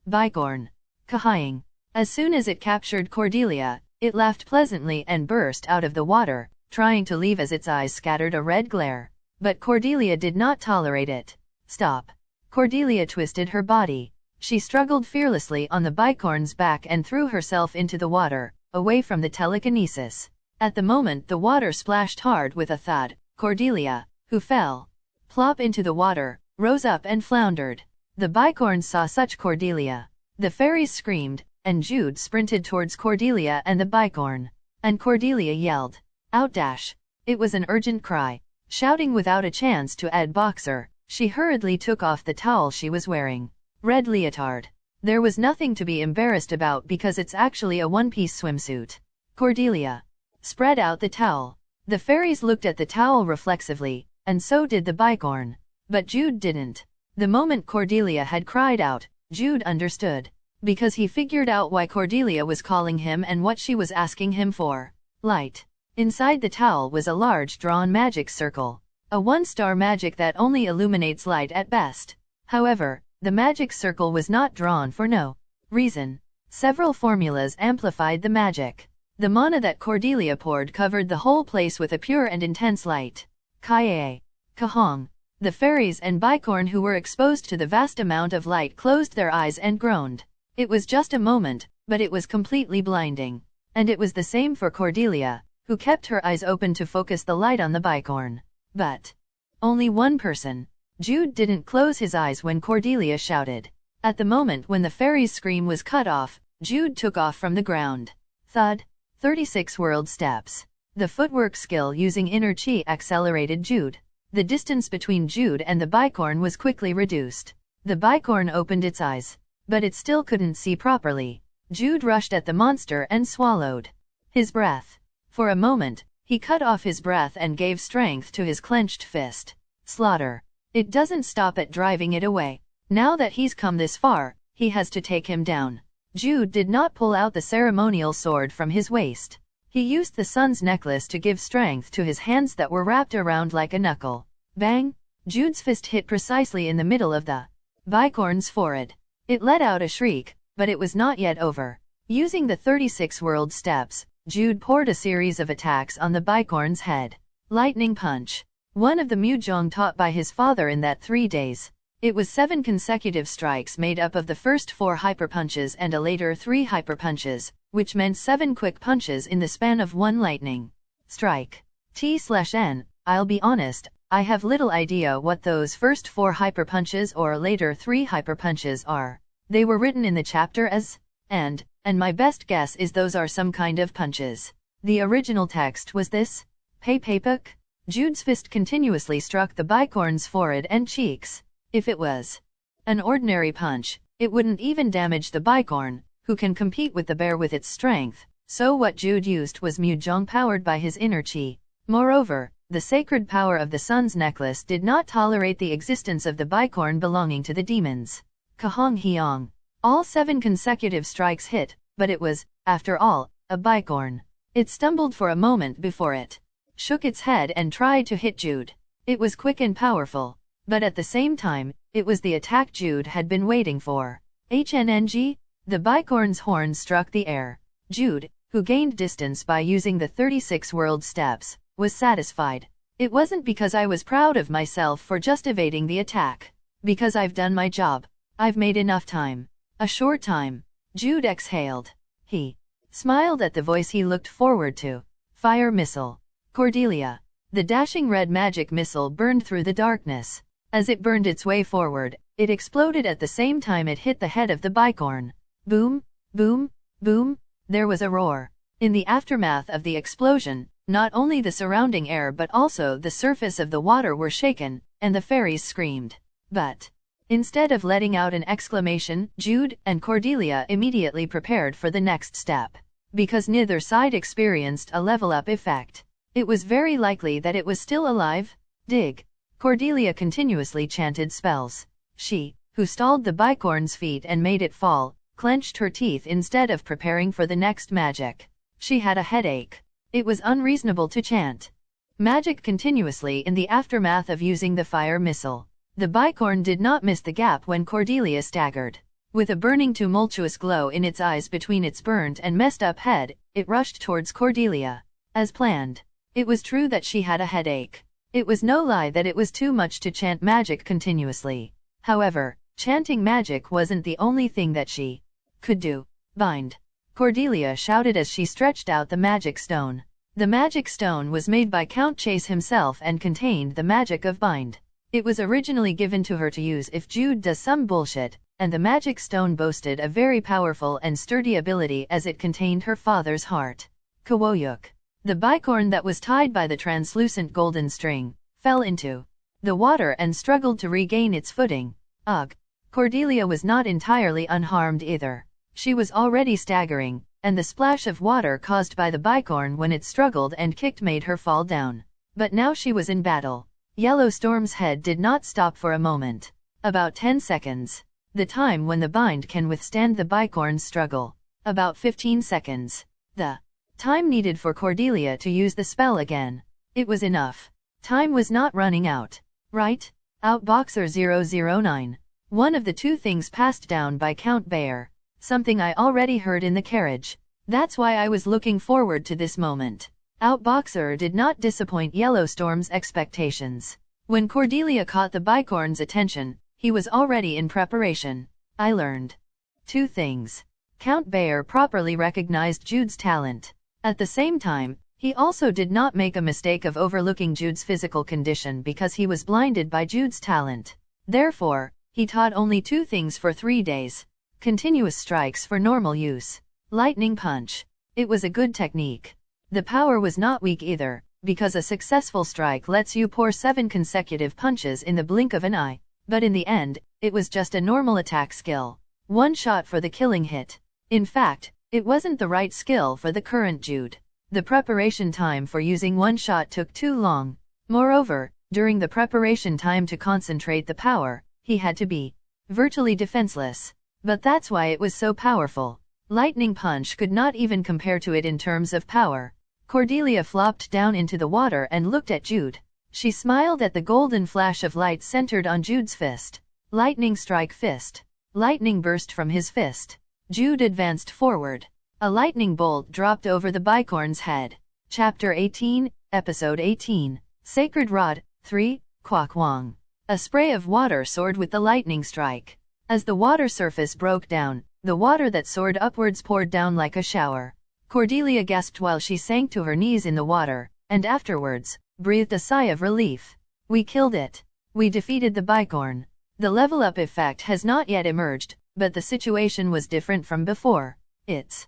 bicorn. Kahaying. As soon as it captured Cordelia, it laughed pleasantly and burst out of the water, trying to leave as its eyes scattered a red glare. But Cordelia did not tolerate it. Stop. Cordelia twisted her body. She struggled fearlessly on the bicorn's back and threw herself into the water, away from the telekinesis. At the moment the water splashed hard with a thud. Cordelia, who fell plop into the water, rose up and floundered. The bicorn saw such Cordelia. The fairies screamed, and Jude sprinted towards Cordelia and the bicorn. And Cordelia yelled. Outdash! It was an urgent cry. Shouting without a chance to add boxer, she hurriedly took off the towel she was wearing. Red leotard. There was nothing to be embarrassed about because it's actually a one-piece swimsuit. Cordelia spread out the towel. The fairies looked at the towel reflexively, and so did the bicorn. But Jude didn't. The moment Cordelia had cried out, Jude understood. Because he figured out why Cordelia was calling him and what she was asking him for. Light. Inside the towel was a large drawn magic circle. A one-star magic that only illuminates light at best. However, the magic circle was not drawn for no reason. Several formulas amplified the magic. The mana that Cordelia poured covered the whole place with a pure and intense light. Kaie. Kahong. The fairies and bicorn who were exposed to the vast amount of light closed their eyes and groaned. It was just a moment, but it was completely blinding. And it was the same for Cordelia, who kept her eyes open to focus the light on the bicorn. But only one person. Jude didn't close his eyes when Cordelia shouted. At the moment when the fairy's scream was cut off, Jude took off from the ground. Thud. 36 world steps. The footwork skill using inner chi accelerated Jude. The distance between Jude and the bicorn was quickly reduced. The bicorn opened its eyes, but it still couldn't see properly. Jude rushed at the monster and swallowed his breath. For a moment, he cut off his breath and gave strength to his clenched fist. Slaughter. It doesn't stop at driving it away. Now that he's come this far, he has to take him down. Jude did not pull out the ceremonial sword from his waist. He used the sun's necklace to give strength to his hands that were wrapped around like a knuckle. Bang! Jude's fist hit precisely in the middle of the bicorn's forehead. It let out a shriek, but it was not yet over. Using the 36 world steps, Jude poured a series of attacks on the bicorn's head. Lightning punch. One of the mujong taught by his father in that 3 days. It was 7 consecutive strikes made up of the first 4 hyper punches and a later 3 hyper punches, which meant 7 quick punches in the span of 1 lightning strike. T/N, I'll be honest, I have little idea what those first 4 hyper punches or later 3 hyper punches are. They were written in the chapter as and my best guess is those are some kind of punches. The original text was this. Pei-pei-puk. Jude's fist continuously struck the bicorn's forehead and cheeks. If it was an ordinary punch, it wouldn't even damage the bicorn, who can compete with the bear with its strength, so what Jude used was mujong powered by his inner chi. Moreover, the sacred power of the sun's necklace did not tolerate the existence of the bicorn belonging to the demons. Kahong Hyong. All 7 consecutive strikes hit, but it was, after all, a bicorn. It stumbled for a moment before it shook its head and tried to hit Jude. It was quick and powerful, but at the same time, it was the attack Jude had been waiting for. HNNG? The bicorn's horn struck the air. Jude, who gained distance by using the 36 world steps, was satisfied. It wasn't because I was proud of myself for just evading the attack. Because I've done my job. I've made enough time. A short time. Jude exhaled. He smiled at the voice he looked forward to. Fire missile. Cordelia. The dashing red magic missile burned through the darkness. As it burned its way forward, it exploded at the same time it hit the head of the bicorn. Boom, boom, boom. There was a roar. In the aftermath of the explosion, not only the surrounding air but also the surface of the water were shaken, and the fairies screamed. But instead of letting out an exclamation, Jude and Cordelia immediately prepared for the next step. Because neither side experienced a level-up effect, it was very likely that it was still alive. Dig. Cordelia continuously chanted spells. She, who stalled the bicorn's feet and made it fall, clenched her teeth instead of preparing for the next magic. She had a headache. It was unreasonable to chant magic continuously in the aftermath of using the fire missile. The bicorn did not miss the gap when Cordelia staggered. With a burning tumultuous glow in its eyes between its burned and messed up head, it rushed towards Cordelia. As planned. It was true that she had a headache. It was no lie that it was too much to chant magic continuously. However, chanting magic wasn't the only thing that she could do. Bind. Cordelia shouted as she stretched out the magic stone. The magic stone was made by Count Chase himself and contained the magic of bind. It was originally given to her to use if Jude does some bullshit, and the magic stone boasted a very powerful and sturdy ability as it contained her father's heart. Kawoyuk. The bicorn that was tied by the translucent golden string fell into the water and struggled to regain its footing. Ugh. Cordelia was not entirely unharmed either. She was already staggering, and the splash of water caused by the bicorn when it struggled and kicked made her fall down. But now she was in battle. Yellowstorm's head did not stop for a moment. About 10 seconds. The time when the bind can withstand the bicorn's struggle. About 15 seconds. The time needed for Cordelia to use the spell again. It was enough. Time was not running out. Right? Outboxer 009. One of the 2 things passed down by Count Bayer. Something I already heard in the carriage. That's why I was looking forward to this moment. Outboxer did not disappoint Yellowstorm's expectations. When Cordelia caught the bicorn's attention, he was already in preparation. I learned 2 things. Count Bayer properly recognized Jude's talent. At the same time, he also did not make a mistake of overlooking Jude's physical condition because he was blinded by Jude's talent. Therefore, he taught only 2 things for 3 days. Continuous strikes for normal use. Lightning punch. It was a good technique. The power was not weak either, because a successful strike lets you pour 7 consecutive punches in the blink of an eye. But in the end, it was just a normal attack skill. 1 shot for the killing hit. In fact, it wasn't the right skill for the current Jude. The preparation time for using 1 shot took too long. Moreover, during the preparation time to concentrate the power, he had to be virtually defenseless. But that's why it was so powerful. Lightning punch could not even compare to it in terms of power. Cordelia flopped down into the water and looked at Jude. She smiled at the golden flash of light centered on Jude's fist. Lightning strike fist. Lightning burst from his fist. Jude advanced forward. A lightning bolt dropped over the bicorn's head. Chapter 18, Episode 18. Sacred Rod, 3, Kwak Wong. A spray of water soared with the lightning strike. As the water surface broke down, the water that soared upwards poured down like a shower. Cordelia gasped while she sank to her knees in the water, and afterwards, breathed a sigh of relief. We killed it. We defeated the bicorn. The level-up effect has not yet emerged, but the situation was different from before. It's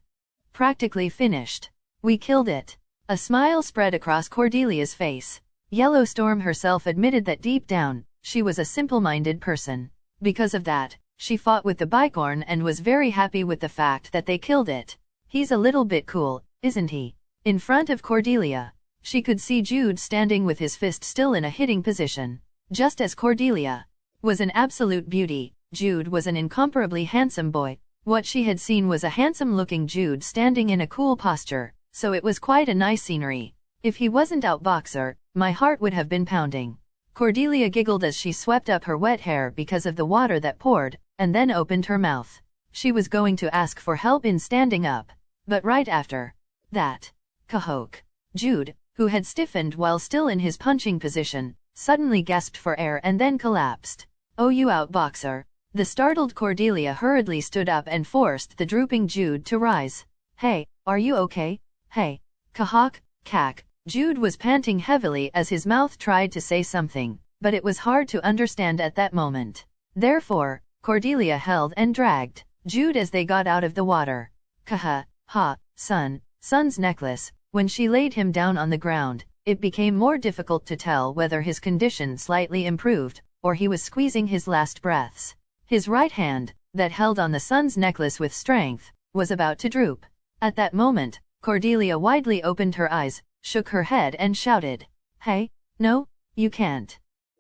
practically finished. We killed it. A smile spread across Cordelia's face. Yellowstorm herself admitted that deep down, she was a simple-minded person. Because of that, she fought with the bicorn and was very happy with the fact that they killed it. He's a little bit cool, isn't he? In front of Cordelia, she could see Jude standing with his fist still in a hitting position. Just as Cordelia was an absolute beauty, Jude was an incomparably handsome boy. What she had seen was a handsome-looking Jude standing in a cool posture, so it was quite a nice scenery. If he wasn't Outboxer, my heart would have been pounding. Cordelia giggled as she swept up her wet hair because of the water that poured, and then opened her mouth. She was going to ask for help in standing up. But right after that, Kahok. Jude, who had stiffened while still in his punching position, suddenly gasped for air and then collapsed. Oh, you Outboxer. The startled Cordelia hurriedly stood up and forced the drooping Jude to rise. Hey, are you okay? Hey. Kahok, Kak. Jude was panting heavily as his mouth tried to say something, but it was hard to understand at that moment. Therefore, Cordelia held and dragged Jude as they got out of the water. Kaha, ha, son's necklace. When she laid him down on the ground, it became more difficult to tell whether his condition slightly improved, or he was squeezing his last breaths. His right hand, that held on the son's necklace with strength, was about to droop. At that moment, Cordelia widely opened her eyes, shook her head and shouted, Hey, no, you can't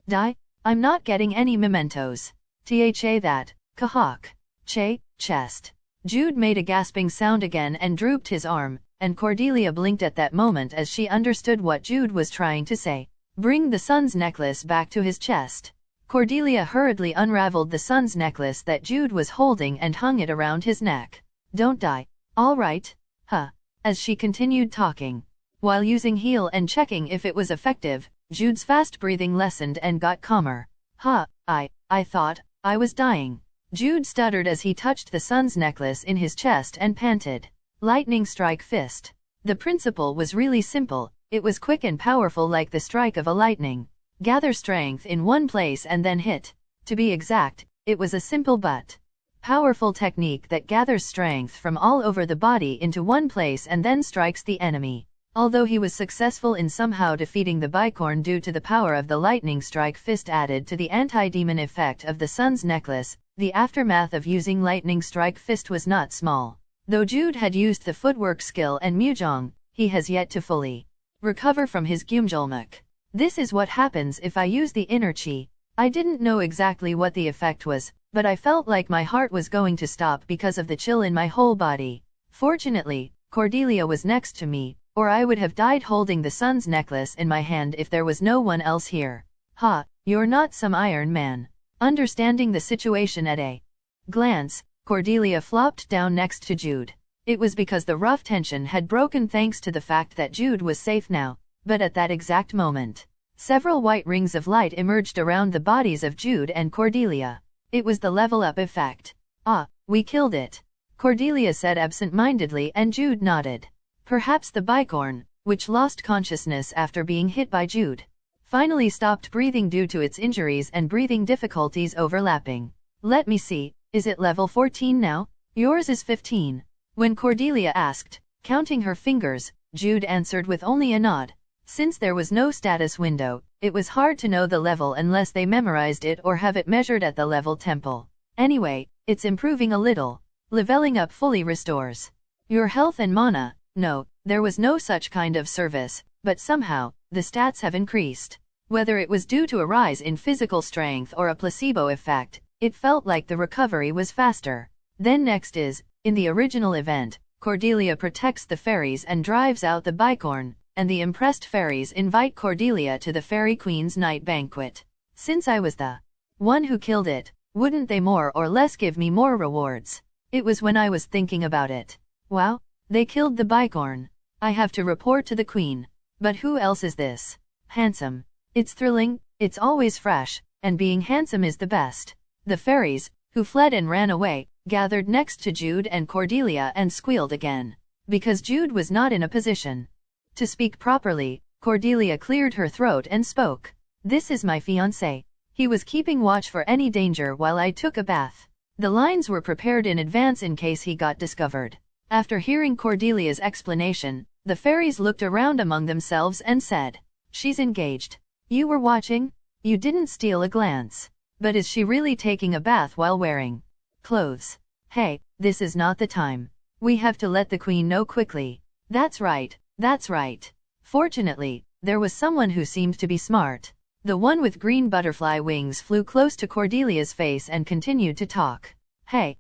die, I'm not getting any mementos. Tha that, Kahok. Che, chest. Jude made a gasping sound again and drooped his arm, and Cordelia blinked at that moment as she understood what Jude was trying to say. Bring the son's necklace back to his chest. Cordelia hurriedly unraveled the son's necklace that Jude was holding and hung it around his neck. Don't die. All right? Huh. As she continued talking, while using heal and checking if it was effective, Jude's fast breathing lessened and got calmer. I thought I was dying. Jude stuttered as he touched the son's necklace in his chest and panted. Lightning strike fist. The principle was really simple. It was quick and powerful like the strike of a lightning. Gather strength in one place and then hit. To be exact, it was a simple but powerful technique that gathers strength from all over the body into one place and then strikes the enemy. Although he was successful in somehow defeating the bicorn due to the power of the lightning strike fist added to the anti-demon effect of the son's necklace, the aftermath of using lightning strike fist was not small. Though Jude had used the footwork skill and mujong, he has yet to fully recover from his gyumjulmuk. This is what happens if I use the inner chi. I didn't know exactly what the effect was, but I felt like my heart was going to stop because of the chill in my whole body. Fortunately, Cordelia was next to me, or I would have died holding the son's necklace in my hand if there was no one else here. Ha, you're not some Iron Man. Understanding the situation at a glance, Cordelia flopped down next to Jude. It was because the rough tension had broken thanks to the fact that Jude was safe now, but at that exact moment, several white rings of light emerged around the bodies of Jude and Cordelia. It was the level-up effect. "Ah, we killed it," Cordelia said absent-mindedly, and Jude nodded. Perhaps the bicorn, which lost consciousness after being hit by Jude, finally stopped breathing due to its injuries and breathing difficulties overlapping. "Let me see, is it level 14 now?" "Yours is 15. When Cordelia asked, counting her fingers, Jude answered with only a nod. Since there was no status window, it was hard to know the level unless they memorized it or have it measured at the level temple. Anyway, it's improving a little. Leveling up fully restores your health and mana. No, there was no such kind of service, but somehow, the stats have increased. Whether it was due to a rise in physical strength or a placebo effect, it felt like the recovery was faster. Then next is, in the original event, Cordelia protects the fairies and drives out the bicorn, and the impressed fairies invite Cordelia to the Fairy Queen's night banquet. Since I was the one who killed it, wouldn't they more or less give me more rewards? It was when I was thinking about it. Wow, they killed the bicorn. I have to report to the Queen. But who else is this? Handsome. It's thrilling, it's always fresh, and being handsome is the best. The fairies, who fled and ran away, gathered next to Jude and Cordelia and squealed again. Because Jude was not in a position to speak properly, Cordelia cleared her throat and spoke. "This is my fiancé. He was keeping watch for any danger while I took a bath." The lines were prepared in advance in case he got discovered. After hearing Cordelia's explanation, the fairies looked around among themselves and said, "She's engaged. You were watching? You didn't steal a glance. But is she really taking a bath while wearing clothes? Hey, this is not the time. We have to let the Queen know quickly." That's right, that's right. Fortunately, there was someone who seemed to be smart. The one with green butterfly wings flew close to Cordelia's face and continued to talk. Hey,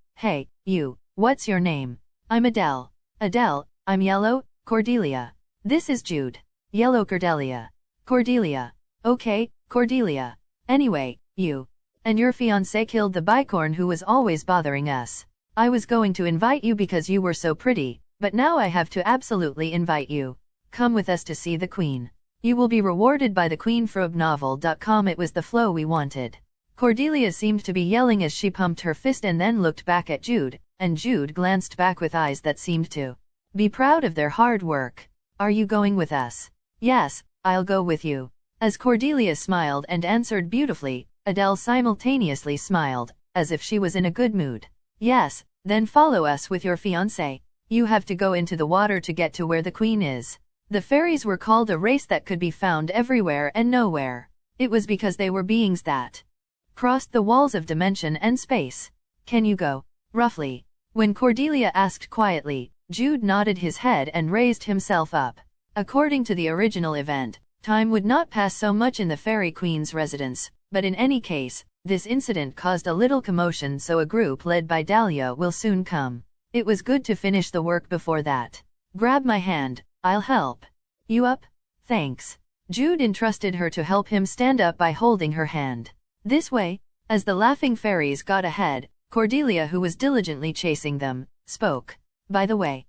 you, what's your name?" "I'm Adele." "Adele, I'm Yellow, Cordelia. This is Jude." "Yellow Cordelia." "Cordelia. Okay, Cordelia. Anyway, you and your fiancé killed the bicorn who was always bothering us. I was going to invite you because you were so pretty, but now I have to absolutely invite you. Come with us to see the Queen. You will be rewarded by the queenfrobnovel.com. It was the flow we wanted. Cordelia seemed to be yelling as she pumped her fist and then looked back at Jude, and Jude glanced back with eyes that seemed to be proud of their hard work. "Are you going with us?" "Yes, I'll go with you." As Cordelia smiled and answered beautifully, Adele simultaneously smiled, as if she was in a good mood. "Yes, then follow us with your fiancé. You have to go into the water to get to where the Queen is." The fairies were called a race that could be found everywhere and nowhere. It was because they were beings that crossed the walls of dimension and space. "Can you go?" Roughly. When Cordelia asked quietly, Jude nodded his head and raised himself up. According to the original event, time would not pass so much in the Fairy Queen's residence, but in any case, this incident caused a little commotion, so a group led by Dahlia will soon come. It was good to finish the work before that. "Grab my hand, I'll help you up." "Thanks." Jude entrusted her to help him stand up by holding her hand. "This way." As the laughing fairies got ahead, Cordelia, who was diligently chasing them, spoke. "By the way,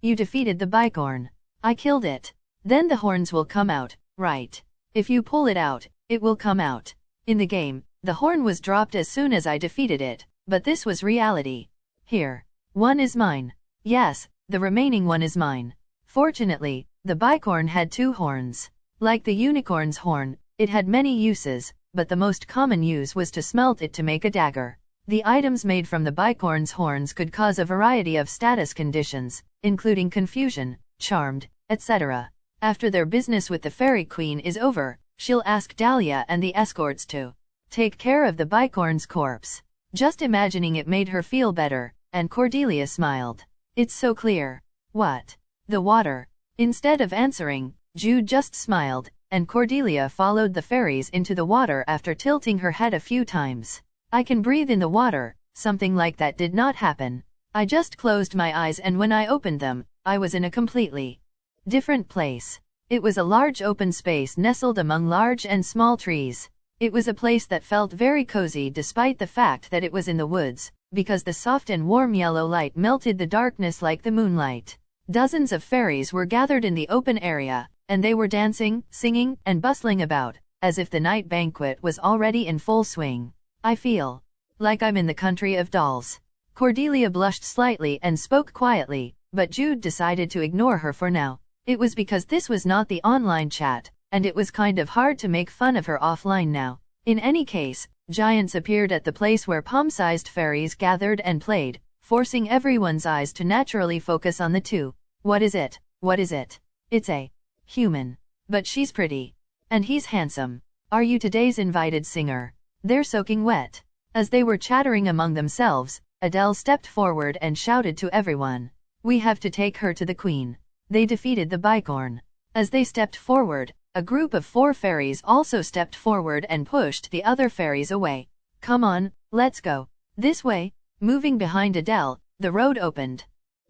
you defeated the bicorn. I killed it. Then the horns will come out, right? If you pull it out, it will come out. In the game, the horn was dropped as soon as I defeated it, but this was reality. Here. One is mine." "Yes, the remaining one is mine." Fortunately, the bicorn had 2 horns. Like the unicorn's horn, it had many uses, but the most common use was to smelt it to make a dagger. The items made from the bicorn's horns could cause a variety of status conditions, including confusion, charmed, etc. After their business with the Fairy Queen is over, she'll ask Dahlia and the escorts to take care of the bicorn's corpse. Just imagining it made her feel better, and Cordelia smiled. "It's so clear." "What?" "The water." Instead of answering, Jude just smiled, and Cordelia followed the fairies into the water after tilting her head a few times. "I can breathe in the water." Something like that did not happen. I just closed my eyes, and when I opened them, I was in a completely different place. It was a large open space nestled among large and small trees. It was a place that felt very cozy despite the fact that it was in the woods, because the soft and warm yellow light melted the darkness like the moonlight. Dozens of fairies were gathered in the open area, and they were dancing, singing, and bustling about, as if the night banquet was already in full swing. I feel like I'm in the country of dolls. Cordelia blushed slightly and spoke quietly, but Jude decided to ignore her for now. It was because this was not the online chat, and it was kind of hard to make fun of her offline now. In any case, giants appeared at the place where palm-sized fairies gathered and played, forcing everyone's eyes to naturally focus on the two. What is it? What is it? It's a human. But she's pretty. And he's handsome. Are you today's invited singer? They're soaking wet. As they were chattering among themselves, Adele stepped forward and shouted to everyone. We have to take her to the queen. They defeated the bicorn. As they stepped forward, a group of 4 fairies also stepped forward and pushed the other fairies away. Come on, let's go. This way. Moving behind Adele, the road opened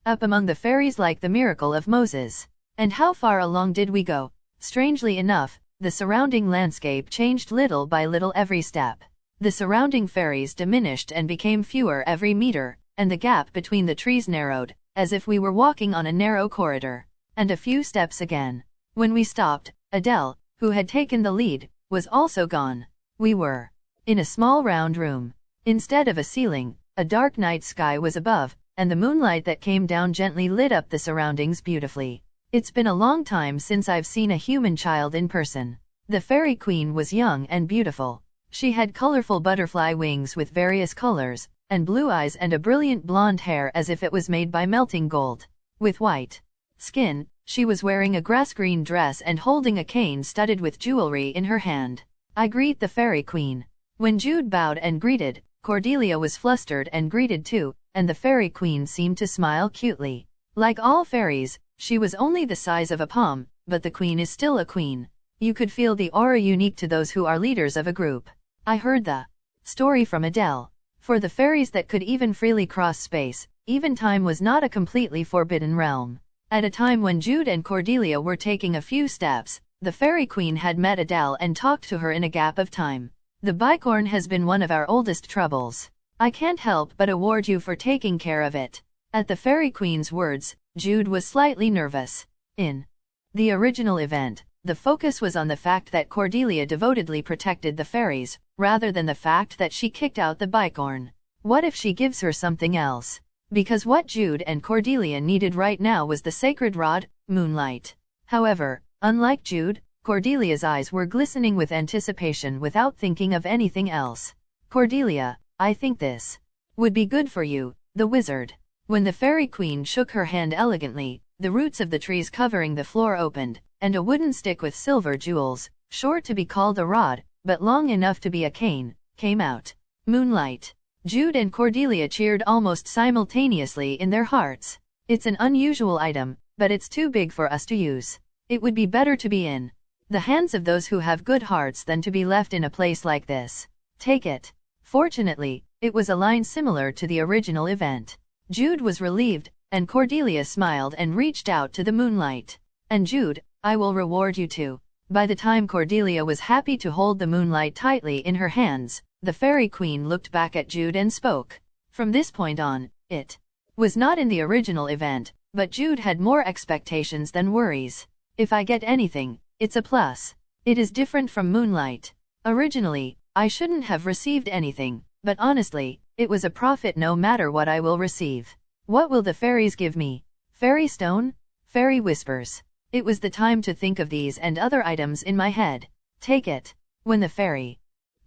up among the fairies like the miracle of Moses. And how far along did we go? Strangely enough, the surrounding landscape changed little by little every step. The surrounding fairies diminished and became fewer every meter, and the gap between the trees narrowed, as if we were walking on a narrow corridor. And a few steps again. When we stopped, Adele, who had taken the lead, was also gone. We were in a small round room. Instead of a ceiling, a dark night sky was above, and the moonlight that came down gently lit up the surroundings beautifully. It's been a long time since I've seen a human child in person. The fairy queen was young and beautiful. She had colorful butterfly wings with various colors, and blue eyes and a brilliant blonde hair as if it was made by melting gold. With white skin, she was wearing a grass-green dress and holding a cane studded with jewelry in her hand. I greet the fairy queen. When Jude bowed and greeted, Cordelia was flustered and greeted too, and the fairy queen seemed to smile cutely. Like all fairies, she was only the size of a palm, but the queen is still a queen. You could feel the aura unique to those who are leaders of a group. I heard the story from Adele. For the fairies that could even freely cross space, even time was not a completely forbidden realm. At a time when Jude and Cordelia were taking a few steps, the fairy queen had met Adele and talked to her in a gap of time. The bicorn has been one of our oldest troubles. I can't help but award you for taking care of it. At the fairy queen's words, Jude was slightly nervous. In the original event, the focus was on the fact that Cordelia devotedly protected the fairies, rather than the fact that she kicked out the bicorn. What if she gives her something else? Because what Jude and Cordelia needed right now was the sacred rod, moonlight. However, unlike Jude, Cordelia's eyes were glistening with anticipation without thinking of anything else. Cordelia, I think this would be good for you, the wizard. When the fairy queen shook her hand elegantly, the roots of the trees covering the floor opened, and a wooden stick with silver jewels, short to be called a rod, but long enough to be a cane, came out. Moonlight. Jude and Cordelia cheered almost simultaneously in their hearts. It's an unusual item, but it's too big for us to use. It would be better to be in the hands of those who have good hearts than to be left in a place like this. Take it. Fortunately, it was a line similar to the original event. Jude was relieved, and Cordelia smiled and reached out to the moonlight. And Jude, I will reward you too. By the time Cordelia was happy to hold the moonlight tightly in her hands, the fairy queen looked back at Jude and spoke. From this point on, it was not in the original event, but Jude had more expectations than worries. If I get anything, it's a plus. It is different from moonlight. Originally, I shouldn't have received anything, but honestly, it was a profit no matter what I will receive. What will the fairies give me? Fairy stone? Fairy whispers. It was the time to think of these and other items in my head. Take it. When the fairy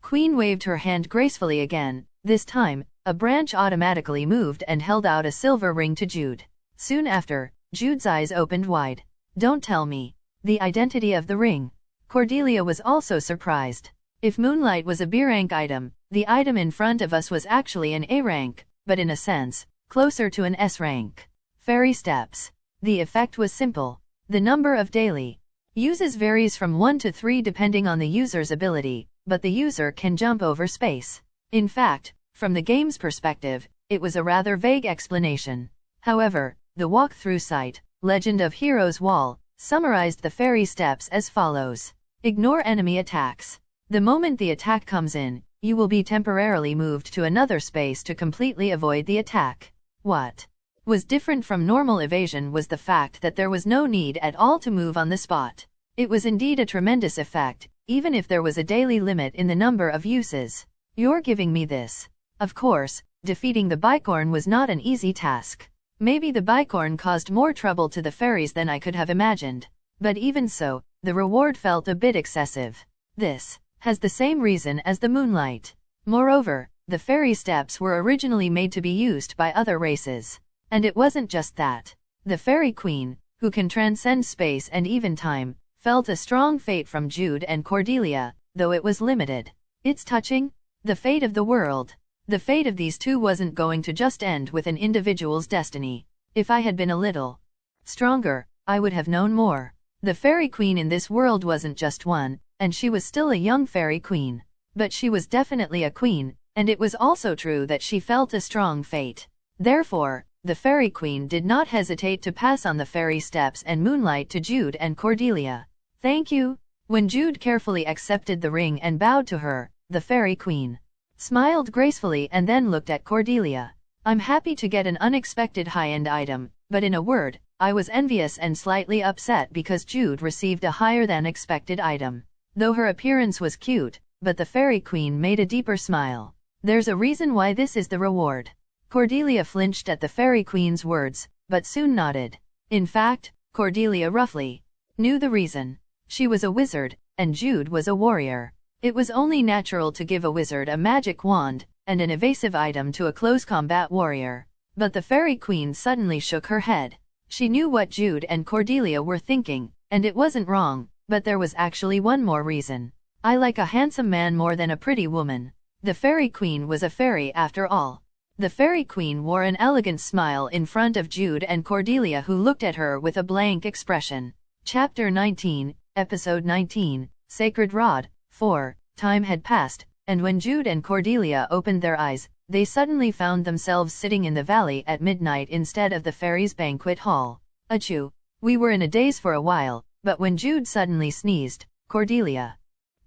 queen waved her hand gracefully again, this time, a branch automatically moved and held out a silver ring to Jude. Soon after, Jude's eyes opened wide. Don't tell me the identity of the ring. Cordelia was also surprised. If moonlight was a B rank item, the item in front of us was actually an A rank, but in a sense, closer to an S rank. Fairy steps. The effect was simple. The number of daily uses varies from 1 to 3 depending on the user's ability, but the user can jump over space. In fact, from the game's perspective, it was a rather vague explanation. However, the walkthrough site, Legend of Heroes Wall, summarized the fairy steps as follows. Ignore enemy attacks. The moment the attack comes in, you will be temporarily moved to another space to completely avoid the attack. What was different from normal evasion was the fact that there was no need at all to move on the spot. It was indeed a tremendous effect, even if there was a daily limit in the number of uses. You're giving me this. Of course, defeating the bicorn was not an easy task. Maybe the bicorn caused more trouble to the fairies than I could have imagined. But even so, the reward felt a bit excessive. This has the same reason as the moonlight. Moreover, the fairy steps were originally made to be used by other races. And it wasn't just that. The fairy queen, who can transcend space and even time, felt a strong fate from Jude and Cordelia, though it was limited. It's touching. The fate of the world. The fate of these two wasn't going to just end with an individual's destiny. If I had been a little stronger, I would have known more. The fairy queen in this world wasn't just one, and she was still a young fairy queen. But she was definitely a queen, and it was also true that she felt a strong fate. Therefore, the fairy queen did not hesitate to pass on the fairy steps and moonlight to Jude and Cordelia. Thank you. When Jude carefully accepted the ring and bowed to her, the fairy queen smiled gracefully and then looked at Cordelia. I'm happy to get an unexpected high-end item, but in a word, I was envious and slightly upset because Jude received a higher-than-expected item. Though her appearance was cute, but the fairy queen made a deeper smile. There's a reason why this is the reward. Cordelia flinched at the fairy queen's words, but soon nodded. In fact, Cordelia roughly knew the reason. She was a wizard, and Jude was a warrior. It was only natural to give a wizard a magic wand, and an evasive item to a close combat warrior. But the fairy queen suddenly shook her head. She knew what Jude and Cordelia were thinking, and it wasn't wrong, but there was actually one more reason. I like a handsome man more than a pretty woman. The fairy queen was a fairy after all. The fairy queen wore an elegant smile in front of Jude and Cordelia, who looked at her with a blank expression. Chapter 19, Episode 19, Sacred Rod. 4. Time had passed, and when Jude and Cordelia opened their eyes, they suddenly found themselves sitting in the valley at midnight instead of the fairies' banquet hall. Achoo! We were in a daze for a while, but when Jude suddenly sneezed, Cordelia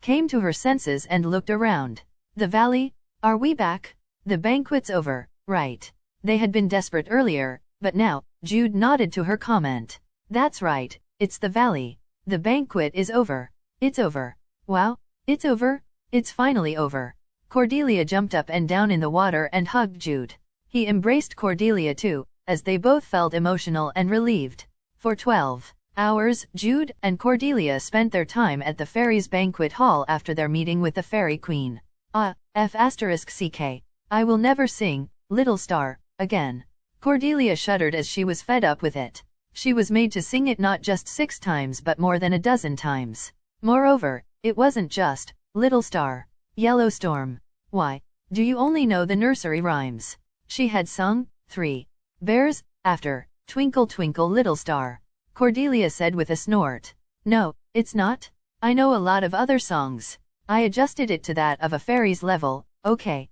came to her senses and looked around. The valley? Are we back? The banquet's over, right? They had been desperate earlier, but now, Jude nodded to her comment. That's right, it's the valley. The banquet is over. It's over. Wow. It's over? It's finally over. Cordelia jumped up and down in the water and hugged Jude. He embraced Cordelia too, as they both felt emotional and relieved. For 12 hours, Jude and Cordelia spent their time at the fairies' banquet hall after their meeting with the fairy queen. F***ck. I will never sing, Little Star, again. Cordelia shuddered as she was fed up with it. She was made to sing it not just 6 times but more than a dozen times. Moreover, it wasn't just, Little Star, Yellow Storm. Why, do you only know the nursery rhymes? She had sung 3 bears, after, Twinkle Twinkle Little Star. Cordelia said with a snort. No, it's not. I know a lot of other songs. I adjusted it to that of a fairy's level. Okay,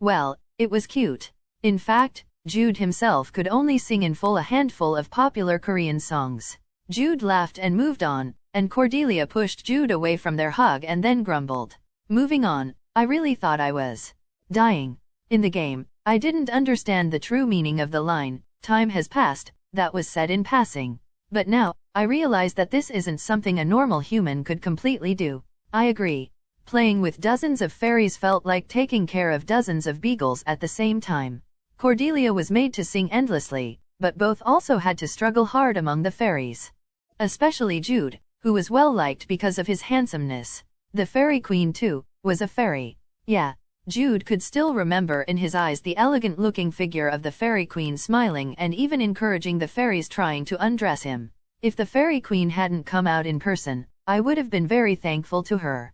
well, it was cute. In fact, Jude himself could only sing in full a handful of popular Korean songs. Jude laughed and moved on, and Cordelia pushed Jude away from their hug and then grumbled. Moving on, I really thought I was dying. In the game, I didn't understand the true meaning of the line, time has passed, that was said in passing. But now, I realize that this isn't something a normal human could completely do. I agree. Playing with dozens of fairies felt like taking care of dozens of beagles at the same time. Cordelia was made to sing endlessly, but both also had to struggle hard among the fairies. Especially Jude, who was well liked because of his handsomeness. The fairy queen too, was a fairy. Yeah, Jude could still remember in his eyes the elegant-looking figure of the fairy queen smiling and even encouraging the fairies trying to undress him. If the fairy queen hadn't come out in person, I would have been very thankful to her.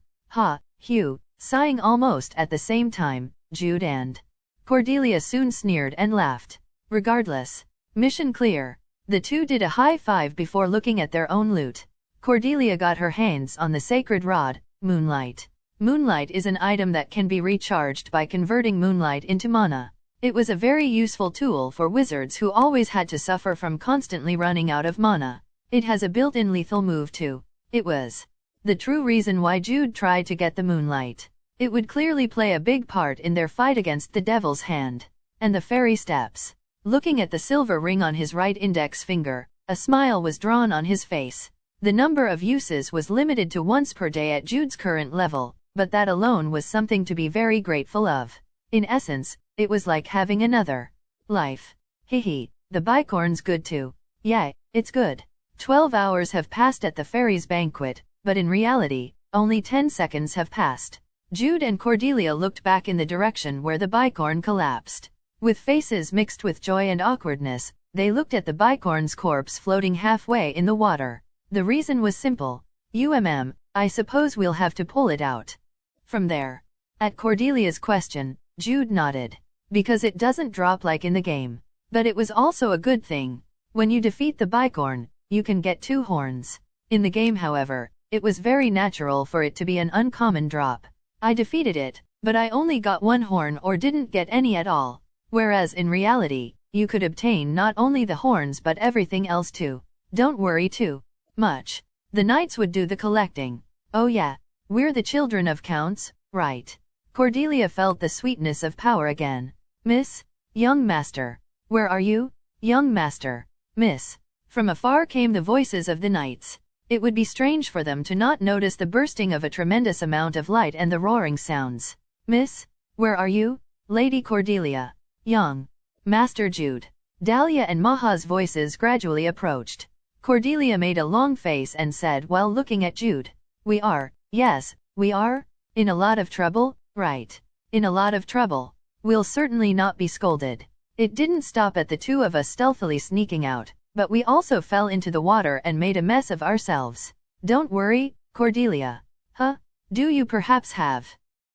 Hugh, sighing almost at the same time, Jude and Cordelia soon sneered and laughed. Regardless, mission clear. The two did a high five before looking at their own loot. Cordelia got her hands on the sacred rod, Moonlight. Moonlight is an item that can be recharged by converting moonlight into mana. It was a very useful tool for wizards who always had to suffer from constantly running out of mana. It has a built-in lethal move too. It was the true reason why Jude tried to get the moonlight. It would clearly play a big part in their fight against the devil's hand. And the fairy steps. Looking at the silver ring on his right index finger, a smile was drawn on his face. The number of uses was limited to once per day at Jude's current level, but that alone was something to be very grateful of. In essence, it was like having another life. Hehe, the bicorn's good too. Yeah, it's good. 12 hours have passed at the fairy's banquet, but in reality, only 10 seconds have passed. Jude and Cordelia looked back in the direction where the bicorn collapsed. With faces mixed with joy and awkwardness, they looked at the bicorn's corpse floating halfway in the water. The reason was simple. I suppose we'll have to pull it out from there. At Cordelia's question, Jude nodded. Because it doesn't drop like in the game. But it was also a good thing. When you defeat the bicorn, you can get 2 horns. In the game, however, it was very natural for it to be an uncommon drop. I defeated it, but I only got 1 horn or didn't get any at all. Whereas in reality, you could obtain not only the horns but everything else too. Don't worry too much. The knights would do the collecting. Oh yeah, we're the children of counts, right? Cordelia felt the sweetness of power again. Miss? Young master. Where are you? Young master. Miss. From afar came the voices of the knights. It would be strange for them to not notice the bursting of a tremendous amount of light and the roaring sounds. Miss? Where are you? Lady Cordelia. Young Master Jude. Dahlia and Maha's voices gradually approached. Cordelia made a long face and said while looking at Jude. We are, yes, we are, in a lot of trouble, right? In a lot of trouble. We'll certainly not be scolded. It didn't stop at the 2 of us stealthily sneaking out, but we also fell into the water and made a mess of ourselves. Don't worry, Cordelia. Huh? Do you perhaps have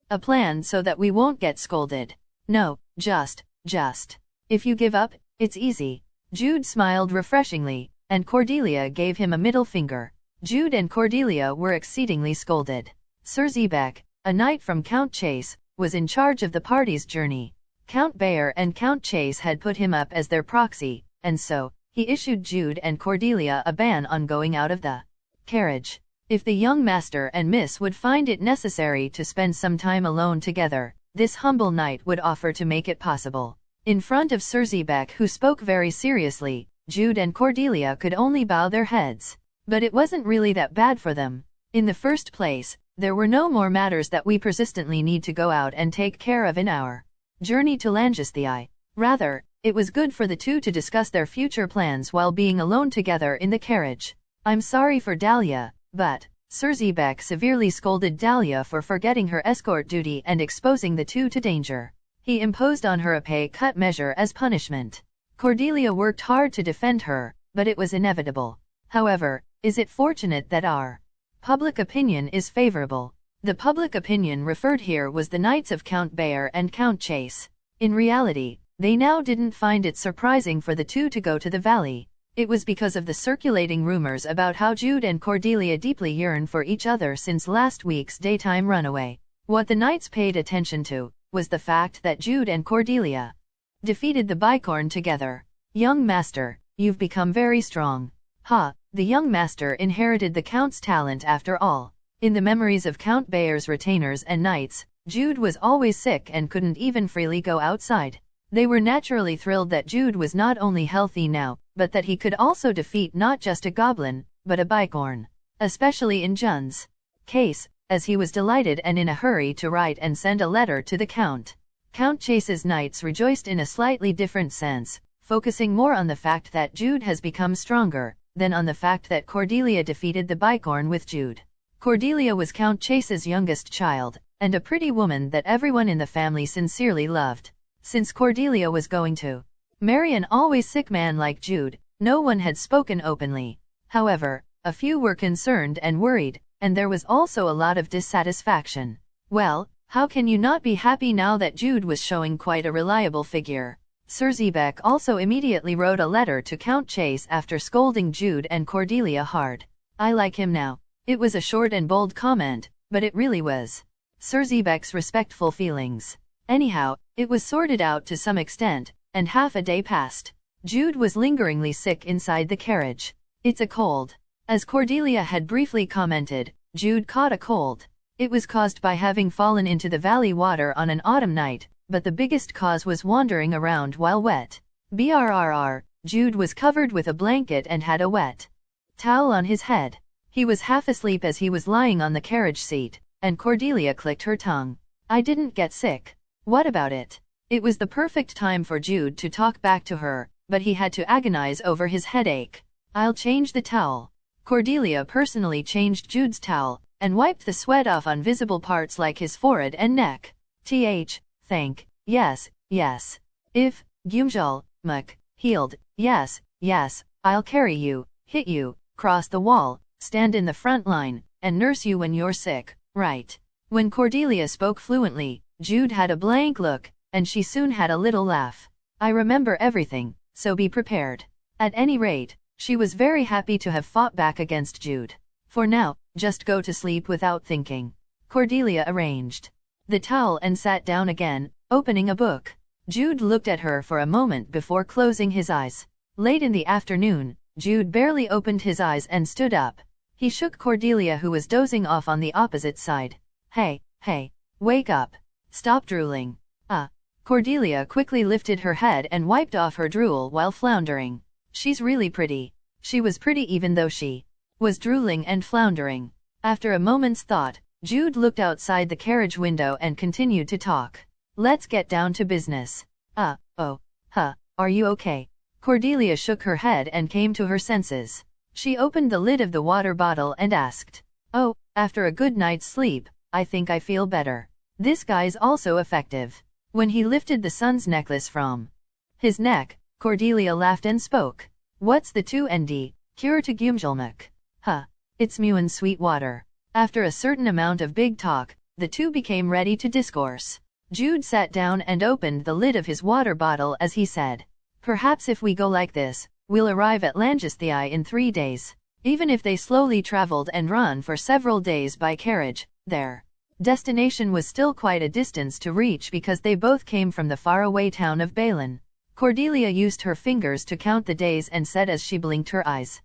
a plan so that we won't get scolded? No, just. If you give up, it's easy. Jude smiled refreshingly, and Cordelia gave him a middle finger. Jude and Cordelia were exceedingly scolded. Sir Zebek, a knight from Count Chase, was in charge of the party's journey. Count Bayer and Count Chase had put him up as their proxy, and so, he issued Jude and Cordelia a ban on going out of the carriage. If the young master and miss would find it necessary to spend some time alone together, this humble knight would offer to make it possible. In front of Sir Zebek, who spoke very seriously, Jude and Cordelia could only bow their heads. But it wasn't really that bad for them. In the first place, there were no more matters that we persistently need to go out and take care of in our journey to Langesthai. Rather, it was good for the 2 to discuss their future plans while being alone together in the carriage. I'm sorry for Dahlia, but Sir Zebek severely scolded Dahlia for forgetting her escort duty and exposing the 2 to danger. He imposed on her a pay-cut measure as punishment. Cordelia worked hard to defend her, but it was inevitable. However, is it fortunate that our public opinion is favorable? The public opinion referred here was the knights of Count Bayer and Count Chase. In reality, they now didn't find it surprising for the 2 to go to the valley. It was because of the circulating rumors about how Jude and Cordelia deeply yearn for each other since last week's daytime runaway. What the knights paid attention to was the fact that Jude and Cordelia defeated the bicorn together. Young master, you've become very strong. Ha, the young master inherited the Count's talent after all. In the memories of Count Bayer's retainers and knights, Jude was always sick and couldn't even freely go outside. They were naturally thrilled that Jude was not only healthy now, but that he could also defeat not just a goblin, but a bicorn. Especially in Jun's case, as he was delighted and in a hurry to write and send a letter to the Count. Count Chase's knights rejoiced in a slightly different sense, focusing more on the fact that Jude has become stronger, than on the fact that Cordelia defeated the bicorn with Jude. Cordelia was Count Chase's youngest child, and a pretty woman that everyone in the family sincerely loved. Since Cordelia was going to marry an always sick man like Jude, no one had spoken openly. However, a few were concerned and worried, and there was also a lot of dissatisfaction. Well, how can you not be happy now that Jude was showing quite a reliable figure? Sir Zebek also immediately wrote a letter to Count Chase after scolding Jude and Cordelia hard. I like him now. It was a short and bold comment, but it really was Sir Zebek's respectful feelings. Anyhow, it was sorted out to some extent, and half a day passed. Jude was lingeringly sick inside the carriage. It's a cold. As Cordelia had briefly commented, Jude caught a cold. It was caused by having fallen into the valley water on an autumn night, but the biggest cause was wandering around while wet. Brrr. Jude was covered with a blanket and had a wet towel on his head. He was half asleep as he was lying on the carriage seat, and Cordelia clicked her tongue. I didn't get sick. What about it? It was the perfect time for Jude to talk back to her, but he had to agonize over his headache. I'll change the towel. Cordelia personally changed Jude's towel, and wiped the sweat off on visible parts like his forehead and neck. Thank. Yes. If, Gyumjul, Muk, healed, yes, I'll carry you, hit you, cross the wall, stand in the front line, and nurse you when you're sick, right? When Cordelia spoke fluently, Jude had a blank look, and she soon had a little laugh. I remember everything, so be prepared. At any rate, she was very happy to have fought back against Jude. For now, just go to sleep without thinking. Cordelia arranged the towel and sat down again, opening a book. Jude looked at her for a moment before closing his eyes. Late in the afternoon, Jude barely opened his eyes and stood up. He shook Cordelia, who was dozing off on the opposite side. Hey, wake up. Stop drooling. Cordelia quickly lifted her head and wiped off her drool while floundering. She's really pretty. She was pretty even though she was drooling and floundering. After a moment's thought, Jude looked outside the carriage window and continued to talk. Let's get down to business. Are you okay? Cordelia shook her head and came to her senses. She opened the lid of the water bottle and asked, Oh, after a good night's sleep, I think I feel better. This guy's also effective. When he lifted the sun's necklace from his neck, Cordelia laughed and spoke. What's the 2nd cure to Gyumjulmuk? It's Muan sweet water. After a certain amount of big talk, the two became ready to discourse. Jude sat down and opened the lid of his water bottle as he said, Perhaps if we go like this, we'll arrive at Langesthai in 3 days. Even if they slowly traveled and run for several days by carriage, their destination was still quite a distance to reach because they both came from the faraway town of Balin. Cordelia used her fingers to count the days and said as she blinked her eyes,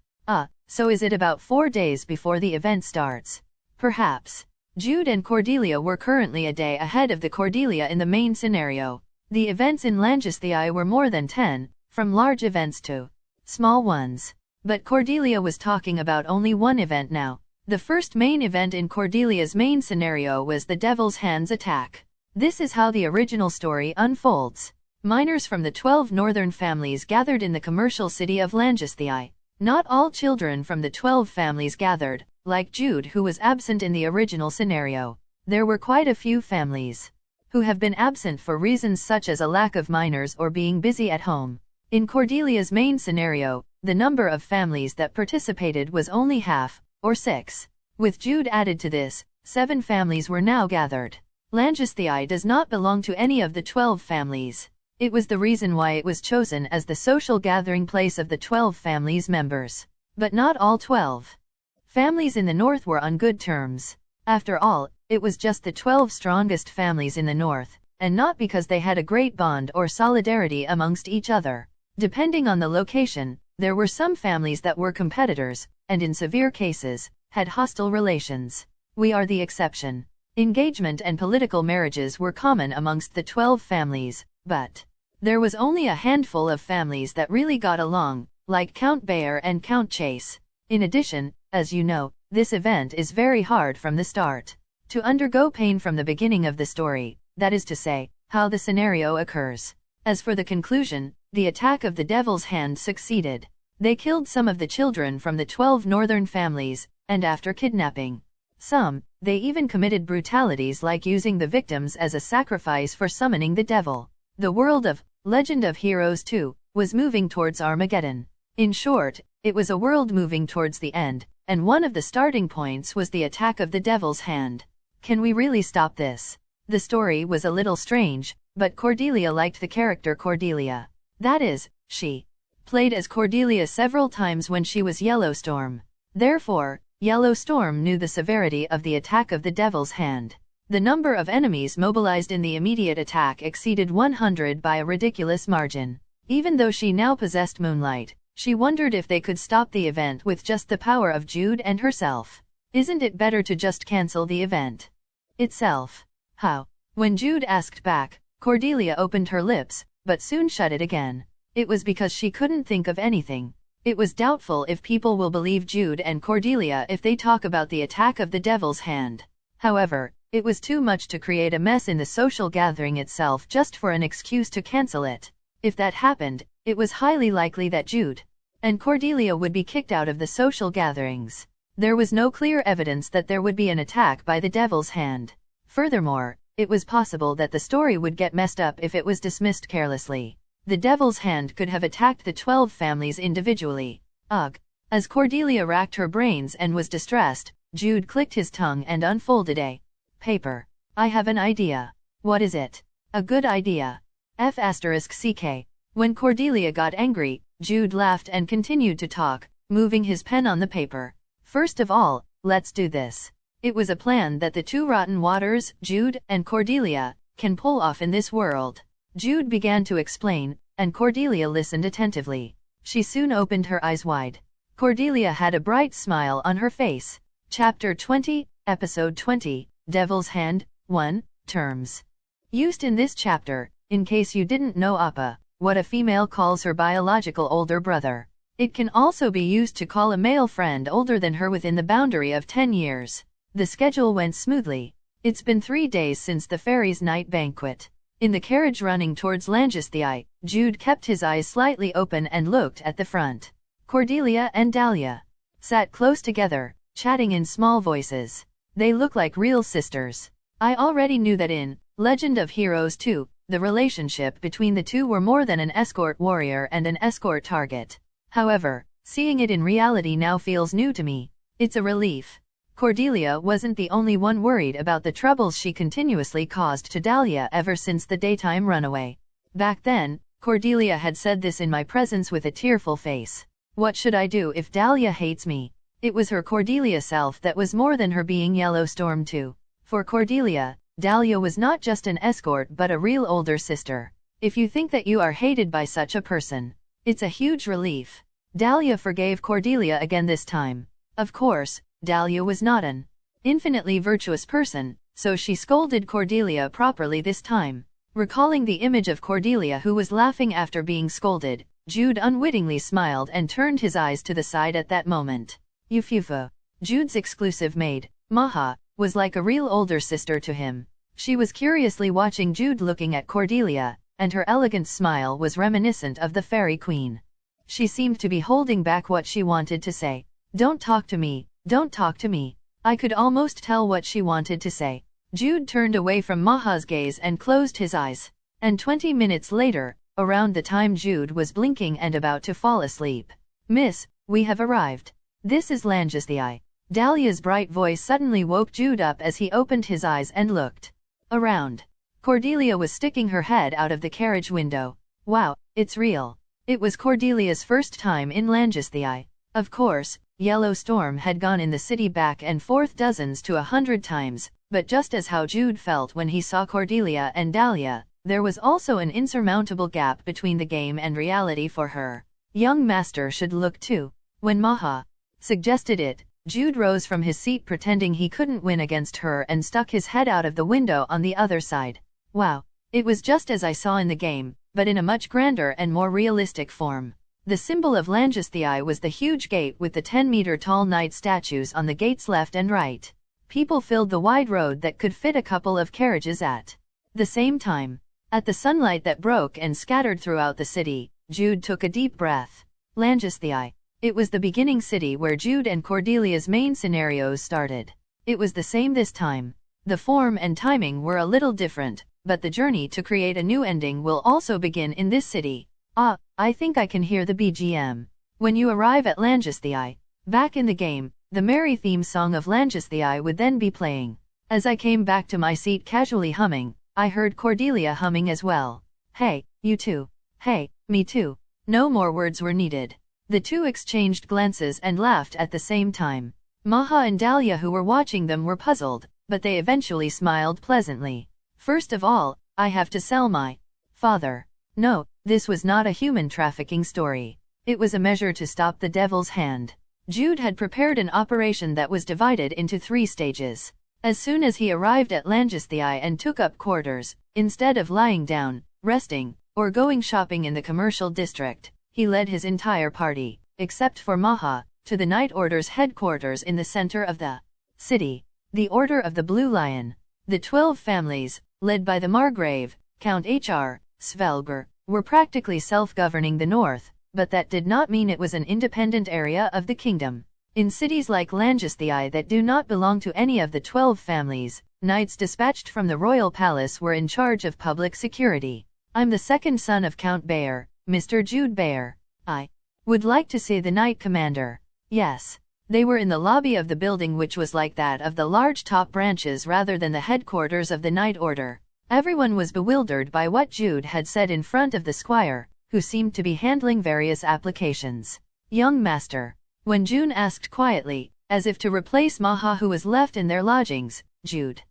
So is it about 4 days before the event starts? Perhaps. Jude and Cordelia were currently a day ahead of the Cordelia in the main scenario. The events in Langesthai were more than 10, from large events to small ones. But Cordelia was talking about only one event now. The first main event in Cordelia's main scenario was the Devil's Hands attack. This is how the original story unfolds. Miners from the 12 northern families gathered in the commercial city of Langesthai. Not all children from the 12 families gathered, like Jude, who was absent in the original scenario. There were quite a few families who have been absent for reasons such as a lack of miners or being busy at home. In Cordelia's main scenario, the number of families that participated was only half, or 6. With Jude added to this, 7 families were now gathered. Langesthai does not belong to any of the 12 families. It was the reason why it was chosen as the social gathering place of the 12 families' members. But not all 12 families in the north were on good terms. After all, it was just the 12 strongest families in the north, and not because they had a great bond or solidarity amongst each other. Depending on the location, there were some families that were competitors, and in severe cases, had hostile relations. We are the exception. Engagement and political marriages were common amongst the 12 families, but there was only a handful of families that really got along, like Count Bayer and Count Chase. In addition, as you know, this event is very hard from the start. To undergo pain from the beginning of the story, that is to say, how the scenario occurs. As for the conclusion, the attack of the Devil's Hand succeeded. They killed some of the children from the 12 northern families, and after kidnapping some, they even committed brutalities like using the victims as a sacrifice for summoning the devil. The world of Legend of Heroes 2 was moving towards Armageddon. In short, it was a world moving towards the end, and one of the starting points was the attack of the Devil's Hand. Can we really stop this? The story was a little strange, but Cordelia liked the character Cordelia. That is, she played as Cordelia several times when she was Yellowstorm. Therefore, Yellowstorm knew the severity of the attack of the Devil's Hand. The number of enemies mobilized in the immediate attack exceeded 100 by a ridiculous margin. Even though she now possessed moonlight, she wondered if they could stop the event with just the power of Jude and herself. Isn't it better to just cancel the event? itself. How? When Jude asked back, Cordelia opened her lips, but soon shut it again. It was because she couldn't think of anything. It was doubtful if people will believe Jude and Cordelia if they talk about the attack of the Devil's Hand. However, it was too much to create a mess in the social gathering itself just for an excuse to cancel it. If that happened, it was highly likely that Jude and Cordelia would be kicked out of the social gatherings. There was no clear evidence that there would be an attack by the Devil's Hand. Furthermore, it was possible that the story would get messed up if it was dismissed carelessly. The Devil's Hand could have attacked the 12 families individually. Ugh. As Cordelia racked her brains and was distressed, Jude clicked his tongue and unfolded a paper. I have an idea. What is it? A good idea. F***ck. When Cordelia got angry, Jude laughed and continued to talk, moving his pen on the paper. First of all, let's do this. It was a plan that the two rotten waters, Jude and Cordelia, can pull off in this world. Jude began to explain, and Cordelia listened attentively. She soon opened her eyes wide. Cordelia had a bright smile on her face. Chapter 20, Episode 20, Devil's Hand, 1, Terms. Used in this chapter, in case you didn't know Appa, what a female calls her biological older brother. It can also be used to call a male friend older than her within the boundary of 10 years. The schedule went smoothly. It's been 3 days since the fairies' night banquet. In the carriage running towards Langesthai, Jude kept his eyes slightly open and looked at the front. Cordelia and Dahlia sat close together, chatting in small voices. They look like real sisters. I already knew that in Legend of Heroes 2, the relationship between the two were more than an escort warrior and an escort target. However, seeing it in reality now feels new to me. It's a relief. Cordelia wasn't the only one worried about the troubles she continuously caused to Dahlia ever since the daytime runaway. Back then, Cordelia had said this in my presence with a tearful face. What should I do if Dahlia hates me? It was her Cordelia self that was more than her being Yellowstorm too. For Cordelia, Dahlia was not just an escort but a real older sister. If you think that you are hated by such a person, it's a huge relief. Dahlia forgave Cordelia again this time. Of course, Dahlia was not an infinitely virtuous person, so she scolded Cordelia properly this time. Recalling the image of Cordelia who was laughing after being scolded, Jude unwittingly smiled and turned his eyes to the side at that moment. Yufufu, Jude's exclusive maid, Maha, was like a real older sister to him. She was curiously watching Jude looking at Cordelia, and her elegant smile was reminiscent of the fairy queen. She seemed to be holding back what she wanted to say. Don't talk to me, don't talk to me. I could almost tell what she wanted to say. Jude turned away from Maha's gaze and closed his eyes. And 20 minutes later, around the time Jude was blinking and about to fall asleep. Miss, we have arrived. This is Langesthai. Dahlia's bright voice suddenly woke Jude up as he opened his eyes and looked around. Cordelia was sticking her head out of the carriage window. Wow, it's real. It was Cordelia's first time in Langesthai. Of course, Yellowstorm had gone in the city back and forth dozens to 100 times, but just as how Jude felt when he saw Cordelia and Dahlia, there was also an insurmountable gap between the game and reality for her. Young master should look too. When Maha suggested it, Jude rose from his seat pretending he couldn't win against her and stuck his head out of the window on the other side. Wow, it was just as I saw in the game, but in a much grander and more realistic form. The symbol of Langesthai was the huge gate with the 10-meter-tall knight statues on the gate's left and right. People filled the wide road that could fit a couple of carriages at the same time. At the sunlight that broke and scattered throughout the city, Jude took a deep breath. Langesthai. It was the beginning city where Jude and Cordelia's main scenarios started. It was the same this time. The form and timing were a little different, but the journey to create a new ending will also begin in this city. Ah, I think I can hear the BGM. When you arrive at Langesthai, back in the game, the merry theme song of Langesthai would then be playing. As I came back to my seat casually humming, I heard Cordelia humming as well. Hey, you too. Hey, me too. No more words were needed. The two exchanged glances and laughed at the same time. Maha and Dahlia who were watching them were puzzled, but they eventually smiled pleasantly. First of all, I have to sell my father. No, this was not a human trafficking story. It was a measure to stop the Devil's Hand. Jude had prepared an operation that was divided into 3 stages. As soon as he arrived at Langesthai and took up quarters, instead of lying down, resting, or going shopping in the commercial district, he led his entire party, except for Maha, to the Night Order's headquarters in the center of the city. The Order of the Blue Lion. The 12 families, led by the Margrave, Count Hr. Svelger, were practically self-governing the north, but that did not mean it was an independent area of the kingdom. In cities like Langesthai that do not belong to any of the 12 families, knights dispatched from the royal palace were in charge of public security. I'm the second son of Count Bayer, Mr. Jude Bayer. I would like to see the knight commander. Yes. They were in the lobby of the building, which was like that of the large top branches rather than the headquarters of the Night Order. Everyone was bewildered by what Jude had said in front of the squire, who seemed to be handling various applications. Young master. When June asked quietly, as if to replace Maha who was left in their lodgings, Jude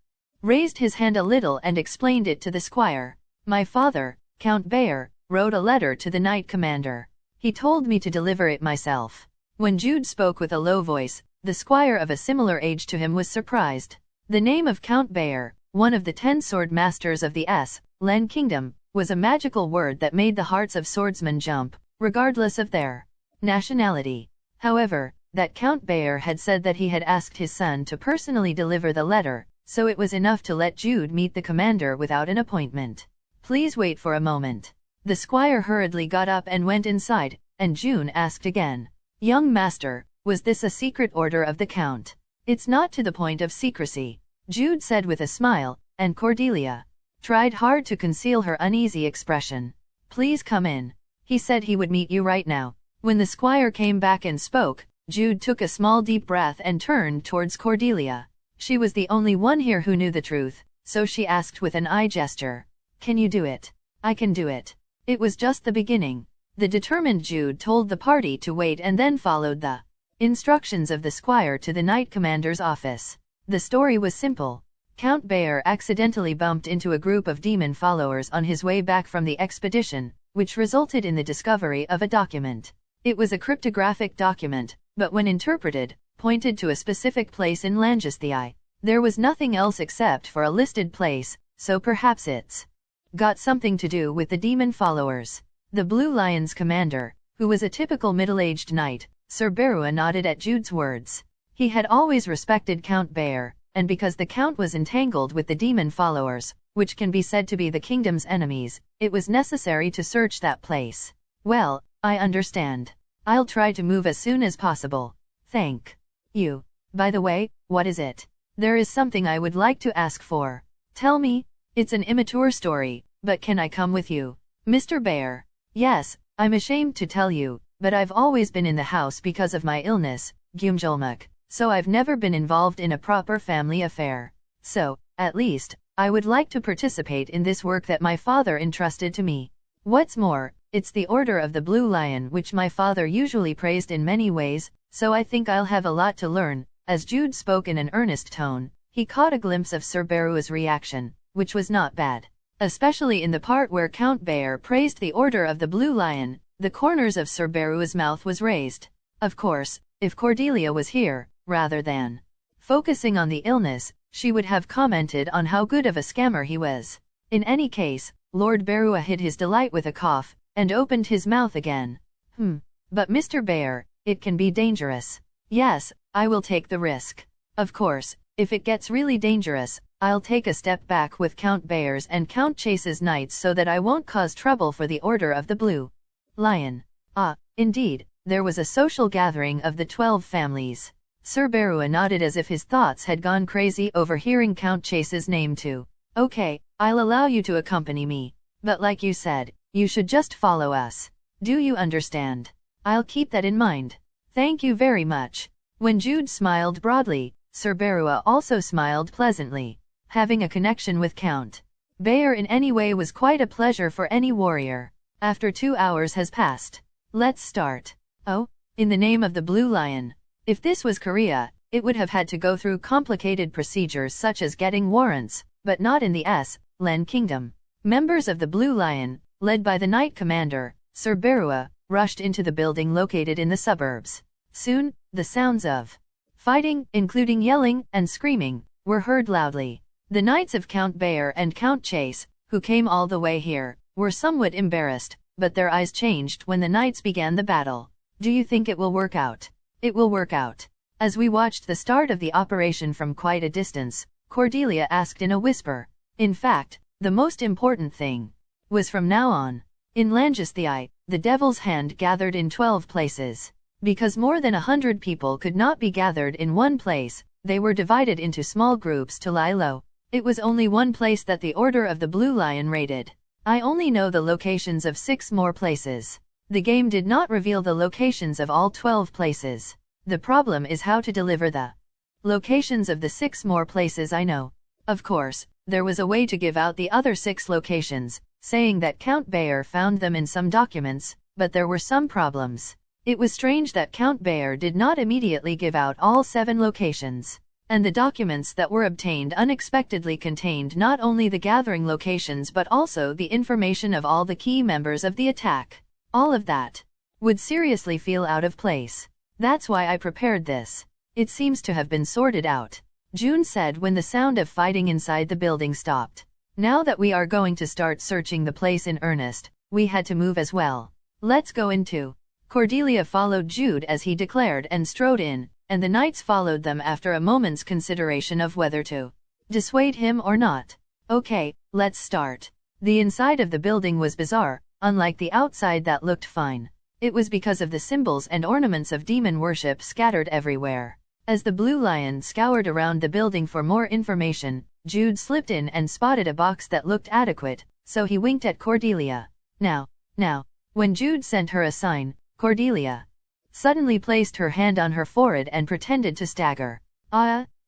raised his hand a little and explained it to the squire. My father, Count Bayer, wrote a letter to the knight commander. He told me to deliver it myself. When Jude spoke with a low voice, the squire of a similar age to him was surprised. The name of Count Bayer, one of the 10 sword masters of the Len Kingdom, was a magical word that made the hearts of swordsmen jump, regardless of their nationality. However, that Count Bayer had said that he had asked his son to personally deliver the letter, so it was enough to let Jude meet the commander without an appointment. Please wait for a moment. The squire hurriedly got up and went inside, and June asked again. Young master, was this a secret order of the count? It's not to the point of secrecy, Jude said with a smile, and Cordelia tried hard to conceal her uneasy expression. Please come in. He said he would meet you right now. When the squire came back and spoke, Jude took a small deep breath and turned towards Cordelia. She was the only one here who knew the truth, so she asked with an eye gesture. Can you do it? I can do it. It was just the beginning. The determined Jude told the party to wait and then followed the instructions of the squire to the knight commander's office. The story was simple. Count Bayer accidentally bumped into a group of demon followers on his way back from the expedition, which resulted in the discovery of a document. It was a cryptographic document, but when interpreted, pointed to a specific place in Langesthai. There was nothing else except for a listed place, so perhaps it's got something to do with the demon followers. The Blue Lion's commander, who was a typical middle-aged knight, Sir Berua nodded at Jude's words. He had always respected Count Bayer, and because the count was entangled with the demon followers, which can be said to be the kingdom's enemies, it was necessary to search that place. Well, I understand. I'll try to move as soon as possible. Thank you. By the way, what is it? There is something I would like to ask for. Tell me. It's an immature story, but can I come with you? Mr. Bayer. Yes, I'm ashamed to tell you, but I've always been in the house because of my illness, Gyumjulmuk, so I've never been involved in a proper family affair. So, at least, I would like to participate in this work that my father entrusted to me. What's more, it's the Order of the Blue Lion which my father usually praised in many ways, so I think I'll have a lot to learn. As Jude spoke in an earnest tone, he caught a glimpse of Sir Berua's reaction, which was not bad. Especially in the part where Count Bayer praised the Order of the Blue Lion, the corners of Sir Berua's mouth was raised. Of course, if Cordelia was here, rather than focusing on the illness, she would have commented on how good of a scammer he was. In any case, Lord Berua hid his delight with a cough, and opened his mouth again. But Mr. Bayer, it can be dangerous. Yes, I will take the risk. Of course, if it gets really dangerous, I'll take a step back with Count Bayer's and Count Chase's knights so that I won't cause trouble for the Order of the Blue Lion. Ah, indeed, there was a social gathering of the 12 families. Sir Berua nodded as if his thoughts had gone crazy over hearing Count Chase's name too. Okay, I'll allow you to accompany me. But like you said, you should just follow us. Do you understand? I'll keep that in mind. Thank you very much. When Jude smiled broadly, Sir Berua also smiled pleasantly. Having a connection with Count Bayer in any way was quite a pleasure for any warrior. After 2 hours has passed. Let's start. Oh, in the name of the Blue Lion. If this was Korea, it would have had to go through complicated procedures such as getting warrants, but not in the Len Kingdom. Members of the Blue Lion, led by the Knight Commander, Sir Berua, rushed into the building located in the suburbs. Soon, the sounds of fighting, including yelling and screaming, were heard loudly. The knights of Count Bayer and Count Chase, who came all the way here, were somewhat embarrassed, but their eyes changed when the knights began the battle. Do you think it will work out? It will work out. As we watched the start of the operation from quite a distance, Cordelia asked in a whisper. In fact, the most important thing was from now on. In Langesthai, the Devil's Hand gathered in 12 places. Because more than 100 people could not be gathered in one place, they were divided into small groups to lie low. It was only one place that the Order of the Blue Lion raided. I only know the locations of 6 more places. The game did not reveal the locations of all 12 places. The problem is how to deliver the locations of the 6 more places I know. Of course, there was a way to give out the other 6 locations, saying that Count Bayer found them in some documents, but there were some problems. It was strange that Count Bayer did not immediately give out all 7 locations. And the documents that were obtained unexpectedly contained not only the gathering locations but also the information of all the key members of the attack. All of that would seriously feel out of place. That's why I prepared this. It seems to have been sorted out, June said when the sound of fighting inside the building stopped. Now that we are going to start searching the place in earnest, we had to move as well. Let's go into. Cordelia followed Jude as he declared and strode in, and the knights followed them after a moment's consideration of whether to dissuade him or not. Okay, let's start. The inside of the building was bizarre, unlike the outside that looked fine. It was because of the symbols and ornaments of demon worship scattered everywhere. As the Blue Lion scoured around the building for more information, Jude slipped in and spotted a box that looked adequate, so he winked at Cordelia. Now. When Jude sent her a sign, Cordelia suddenly placed her hand on her forehead and pretended to stagger.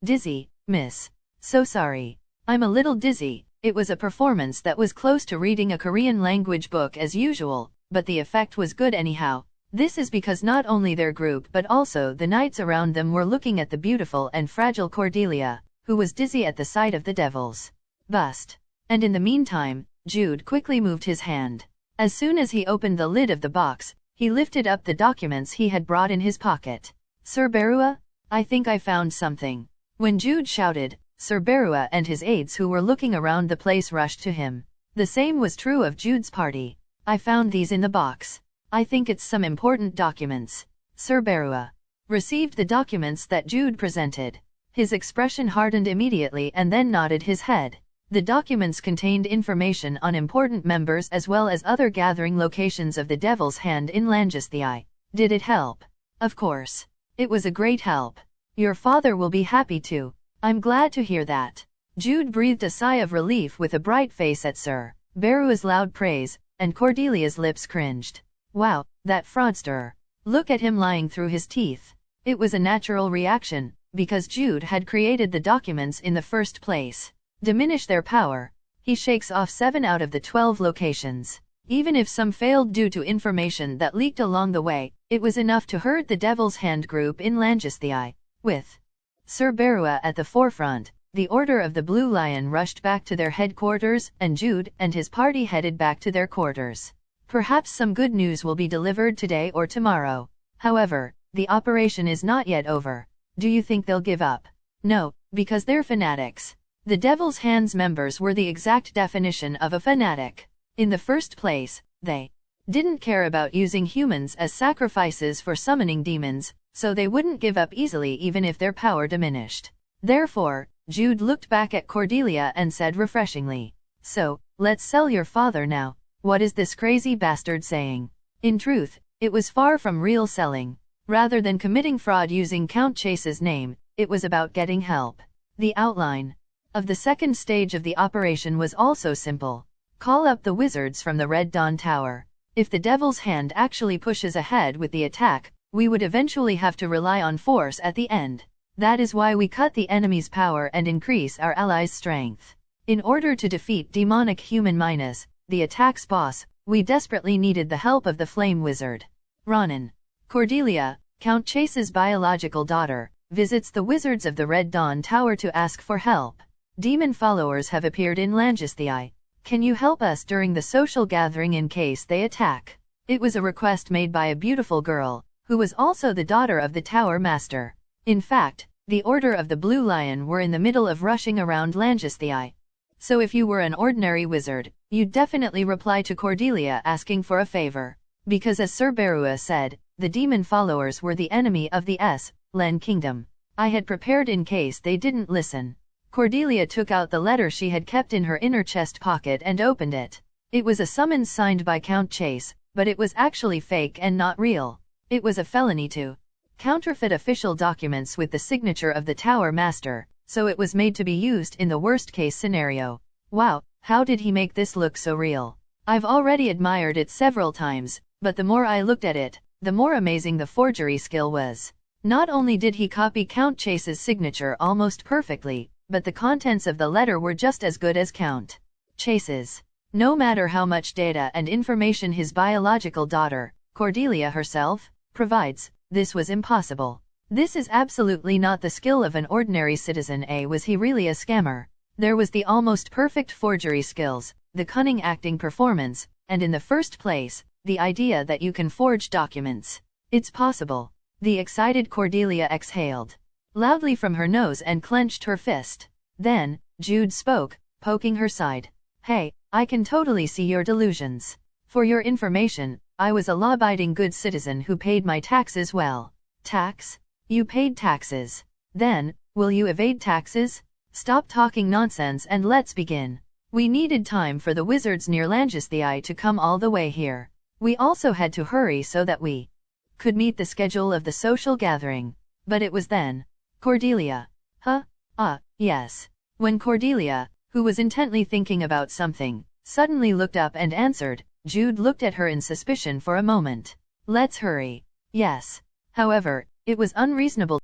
Dizzy, miss. So sorry. I'm a little dizzy. It was a performance that was close to reading a Korean language book as usual, but the effect was good anyhow. This is because not only their group but also the knights around them were looking at the beautiful and fragile Cordelia, who was dizzy at the sight of the devil's bust. And in the meantime, Jude quickly moved his hand. As soon as he opened the lid of the box, he lifted up the documents he had brought in his pocket. Sir Berua? I think I found something. When Jude shouted, Sir Berua and his aides who were looking around the place rushed to him. The same was true of Jude's party. I found these in the box. I think it's some important documents. Sir Berua received the documents that Jude presented. His expression hardened immediately and then nodded his head. The documents contained information on important members as well as other gathering locations of the Devil's Hand in Langesthai. Did it help? Of course. It was a great help. Your father will be happy too. I'm glad to hear that. Jude breathed a sigh of relief with a bright face at Sir Berua's loud praise, and Cordelia's lips cringed. Wow, that fraudster. Look at him lying through his teeth. It was a natural reaction, because Jude had created the documents in the first place. Diminish their power. He shakes off 7 out of the 12 locations. Even if some failed due to information that leaked along the way, it was enough to hurt the Devil's Hand group in Langesthai. With Sir Berua at the forefront, the Order of the Blue Lion rushed back to their headquarters, and Jude and his party headed back to their quarters. Perhaps some good news will be delivered today or tomorrow. However, the operation is not yet over. Do you think they'll give up? No, because they're fanatics. The Devil's Hand's members were the exact definition of a fanatic. In the first place, they didn't care about using humans as sacrifices for summoning demons, so they wouldn't give up easily even if their power diminished. Therefore, Jude looked back at Cordelia and said refreshingly, So, let's sell your father now. What is this crazy bastard saying? In truth, it was far from real selling. Rather than committing fraud using Count Chase's name, it was about getting help. The outline of the second stage of the operation was also simple. Call up the wizards from the Red Dawn Tower. If the Devil's Hand actually pushes ahead with the attack, we would eventually have to rely on force at the end. That is why we cut the enemy's power and increase our allies' strength. In order to defeat demonic human Minas, the attack's boss, we desperately needed the help of the Flame Wizard. Ronan. Cordelia, Count Chase's biological daughter, visits the wizards of the Red Dawn Tower to ask for help. Demon followers have appeared in Langesthai. Can you help us during the social gathering in case they attack? It was a request made by a beautiful girl, who was also the daughter of the Tower Master. In fact, the Order of the Blue Lion were in the middle of rushing around Langysthii. So if you were an ordinary wizard, you'd definitely reply to Cordelia asking for a favor. Because as Sir Berua said, the demon followers were the enemy of the Len Kingdom. I had prepared in case they didn't listen. Cordelia took out the letter she had kept in her inner chest pocket and opened it. It was a summons signed by Count Chase, but it was actually fake and not real. It was a felony to counterfeit official documents with the signature of the Tower Master, so it was made to be used in the worst-case scenario. Wow, how did he make this look so real? I've already admired it several times, but the more I looked at it, the more amazing the forgery skill was. Not only did he copy Count Chase's signature almost perfectly, but the contents of the letter were just as good as Count Chase's. No matter how much data and information his biological daughter, Cordelia herself, provides, this was impossible. This is absolutely not the skill of an ordinary citizen. Was he really a scammer? There was the almost perfect forgery skills, the cunning acting performance, and in the first place, the idea that you can forge documents. It's possible. The excited Cordelia exhaled loudly from her nose and clenched her fist. Then, Jude spoke, poking her side. Hey, I can totally see your delusions. For your information, I was a law-abiding good citizen who paid my taxes well. Tax? You paid taxes. Then, will you evade taxes? Stop talking nonsense and let's begin. We needed time for the wizards near Langysthii to come all the way here. We also had to hurry so that we could meet the schedule of the social gathering. But it was then. Cordelia. Huh? Yes. When Cordelia, who was intently thinking about something, suddenly looked up and answered, Jude looked at her in suspicion for a moment. Let's hurry. Yes. However, it was unreasonable